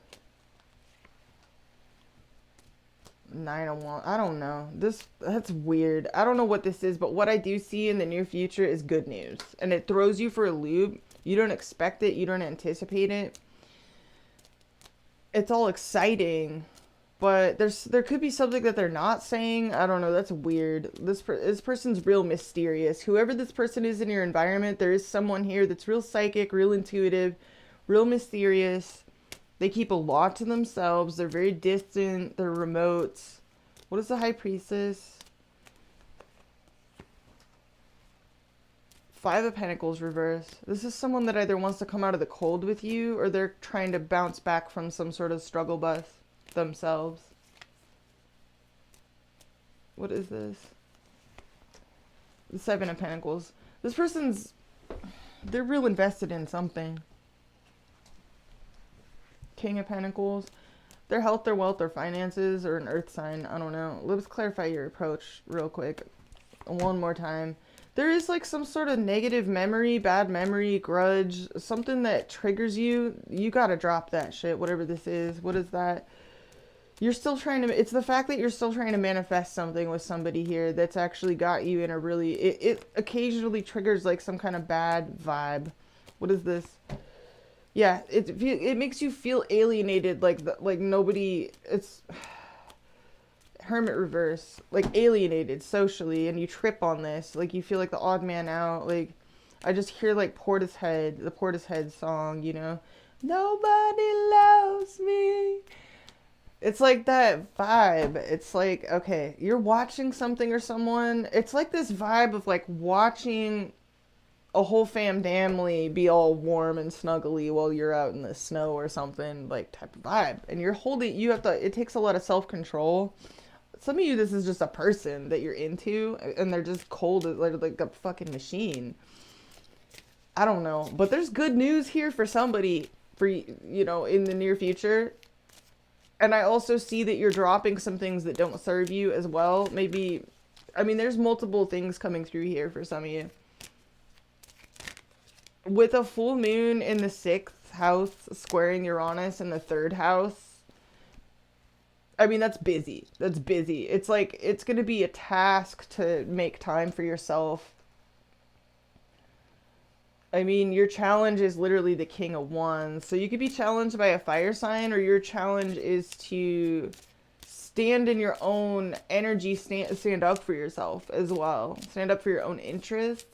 9 of Wands. I don't know. That's weird. I don't know what this is, but what I do see in the near future is good news. And it throws you for a loop. You don't expect it. You don't anticipate it. It's all exciting. But there could be something that they're not saying. I don't know. That's weird. This person's real mysterious. Whoever this person is in your environment, there is someone here that's real psychic, real intuitive, real mysterious. They keep a lot to themselves. They're very distant. They're remote. What is the High Priestess? 5 of Pentacles reverse. This is someone that either wants to come out of the cold with you, or they're trying to bounce back from some sort of struggle bus themselves. What is this? The 7 of Pentacles. This person's, they're real invested in something. King of Pentacles. Their health, their wealth, their finances, or an earth sign. I don't know. Let's clarify your approach real quick. One more time. There is like some sort of negative memory, bad memory, grudge, something that triggers you. You gotta drop that shit, whatever this is. What is that? You're still trying to, it's the fact that you're still trying to manifest something with somebody here that's actually got you in a really, it occasionally triggers like some kind of bad vibe. What is this? Yeah, it makes you feel alienated, like nobody, it's Hermit reverse, like alienated socially, and you trip on this, like you feel like the odd man out. Like I just hear like Portishead, the Portishead song, you know, nobody loves me. It's like that vibe. It's like, okay, you're watching something or someone. It's like this vibe of like watching a whole family be all warm and snuggly while you're out in the snow or something, like type of vibe. And you have to, it takes a lot of self-control. Some of you, this is just a person that you're into and they're just cold, like a fucking machine. I don't know, but there's good news here for somebody for, you know, in the near future. And I also see that you're dropping some things that don't serve you as well. Maybe, I mean, there's multiple things coming through here for some of you. With a full moon in the 6th house squaring Uranus in the 3rd house, I mean, that's busy. That's busy. It's like, it's going to be a task to make time for yourself. I mean, your challenge is literally the King of Wands. So you could be challenged by a fire sign, or your challenge is to stand in your own energy, stand up for yourself as well. Stand up for your own interests.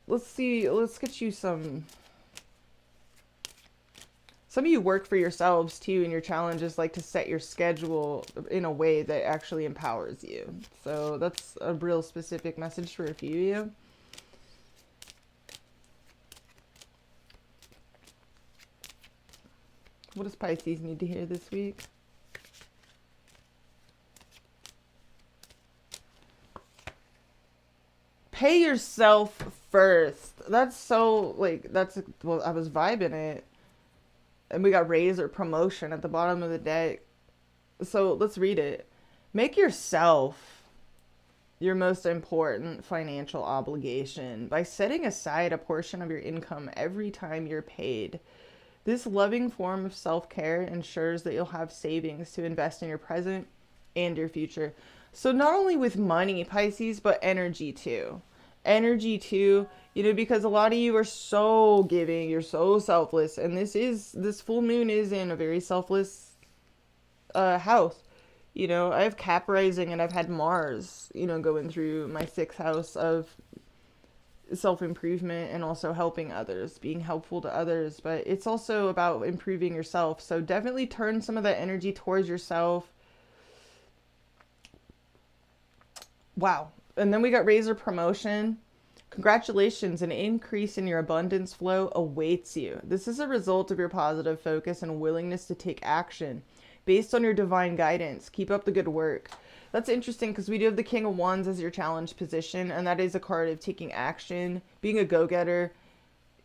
Let's see, let's get you some of you work for yourselves too, and your challenge is like to set your schedule in a way that actually empowers you. So that's a real specific message for a few of you. What does Pisces need to hear this week? Pay yourself first. That's so, like, well, I was vibing it. And we got raise or promotion at the bottom of the deck. So let's read it. Make yourself your most important financial obligation by setting aside a portion of your income every time you're paid. This loving form of self-care ensures that you'll have savings to invest in your present and your future. So not only with money, Pisces, but energy too. Energy too, you know, because a lot of you are so giving, you're so selfless. And this full moon is in a very selfless house. You know, I have Cap rising and I've had Mars, you know, going through my 6th house of self-improvement and also helping others, being helpful to others. But it's also about improving yourself. So definitely turn some of that energy towards yourself. Wow. And then we got razor promotion. Congratulations, an increase in your abundance flow awaits you. This is a result of your positive focus and willingness to take action based on your divine guidance. Keep up the good work. That's interesting because we do have the King of Wands as your challenge position, and that is a card of taking action, being a go-getter,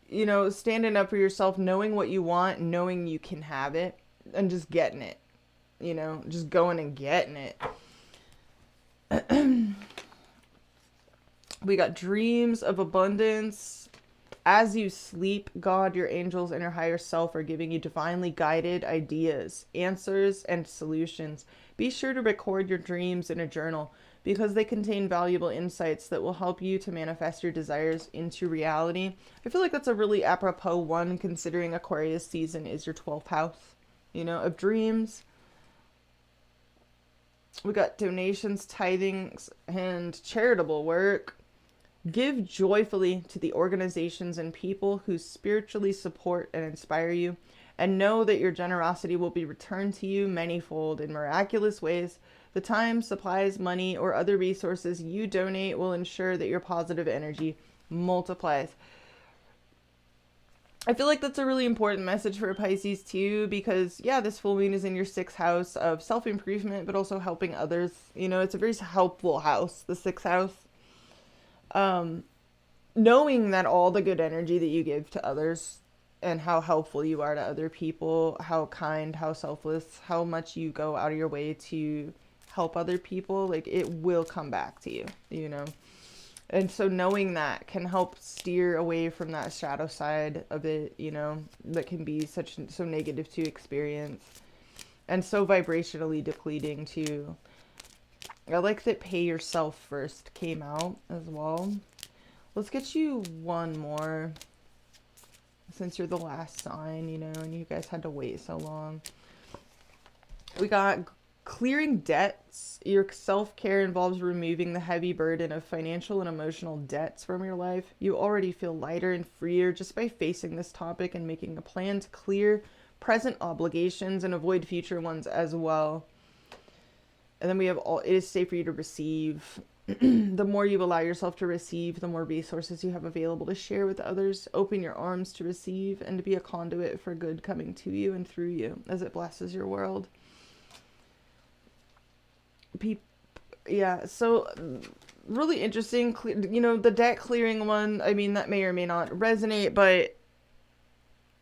you know, standing up for yourself, knowing what you want, knowing you can have it, and just getting it, you know, just going and getting it. We got dreams of abundance. As you sleep, God, your angels, and your higher self are giving you divinely guided ideas, answers, and solutions. Be sure to record your dreams in a journal because they contain valuable insights that will help you to manifest your desires into reality. I feel like that's a really apropos one, considering Aquarius season is your 12th house, you know, of dreams. We got donations, tithings, and charitable work. Give joyfully to the organizations and people who spiritually support and inspire you, and know that your generosity will be returned to you manyfold in miraculous ways. The time, supplies, money, or other resources you donate will ensure that your positive energy multiplies. I feel like that's a really important message for Pisces too, because yeah, this full moon is in your 6th house of self-improvement, but also helping others. You know, it's a very helpful house, the 6th house. Knowing that all the good energy that you give to others and how helpful you are to other people, how kind, how selfless, how much you go out of your way to help other people, like it will come back to you, you know? And so knowing that can help steer away from that shadow side of it, you know, that can be so negative to experience and so vibrationally depleting too. I like that pay yourself first came out as well. Let's get you one more since you're the last sign, you know, and you guys had to wait so long. We got clearing debts. Your self-care involves removing the heavy burden of financial and emotional debts from your life. You already feel lighter and freer just by facing this topic and making a plan to clear present obligations and avoid future ones as well. And then we have it is safe for you to receive The more you allow yourself to receive, the more resources you have available to share with others. Open your arms to receive and to be a conduit for good coming to you and through you as it blesses your world. Yeah, so really interesting. You know, the debt clearing one, I mean, that may or may not resonate, but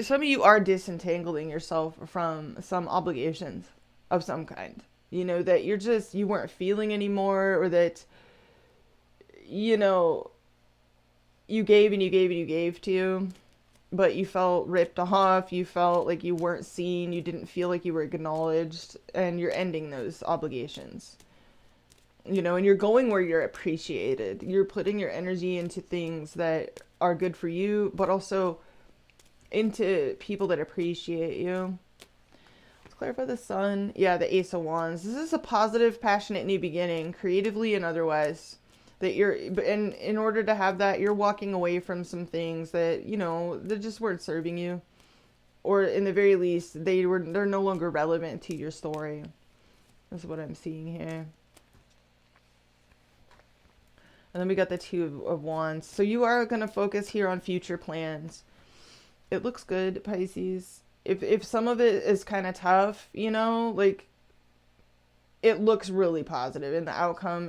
some of you are disentangling yourself from some obligations of some kind. You know, that you weren't feeling anymore, or that, you know, you gave and you gave and you gave to, but you felt ripped off. You felt like you weren't seen. You didn't feel like you were acknowledged, and you're ending those obligations. You know, and you're going where you're appreciated. You're putting your energy into things that are good for you, but also into people that appreciate you. Let's clarify the sun. Yeah, the Ace of Wands. This is a positive, passionate new beginning, creatively and otherwise. That in order to have that, you're walking away from some things that, you know, that just weren't serving you. Or in the very least, they're no longer relevant to your story. That's what I'm seeing here. And then we got the Two of Wands. So you are going to focus here on future plans. It looks good, Pisces. If some of it is kind of tough, you know, like, it looks really positive in the outcome.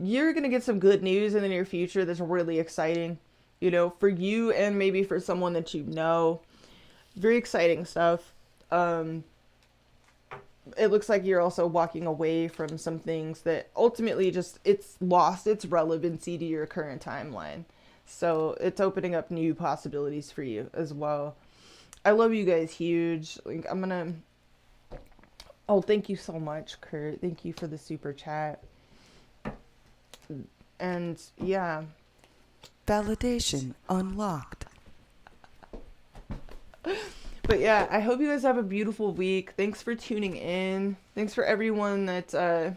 You're going to get some good news in the near future that's really exciting, you know, for you and maybe for someone that you know. Very exciting stuff. It looks like you're also walking away from some things that ultimately it's lost its relevancy to your current timeline. So it's opening up new possibilities for you as well. I love you guys huge. Like, oh, thank you so much, Kurt. Thank you for the super chat. And yeah. Validation unlocked. But yeah, I hope you guys have a beautiful week. Thanks for tuning in. Thanks for everyone that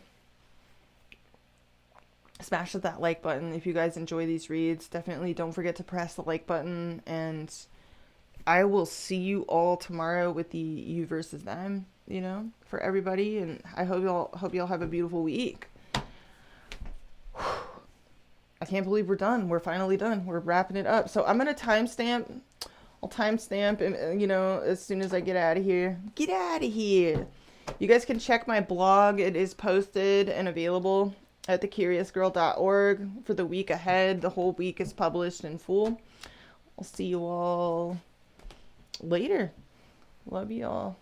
smashed that like button. If you guys enjoy these reads, definitely don't forget to press the like button. And I will see you all tomorrow with the you versus them, you know, for everybody. And I hope y'all have a beautiful week. I can't believe we're done. We're finally done. We're wrapping it up. So I'm going to timestamp. I'll timestamp, and you know, as soon as I get out of here. Get out of here. You guys can check my blog. It is posted and available at thecuriousgirl.org for the week ahead. The whole week is published in full. I'll see you all later. Love you all.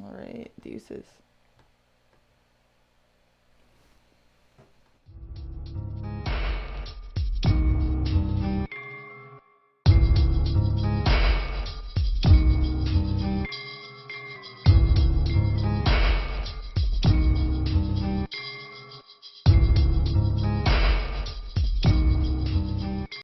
All right, deuces.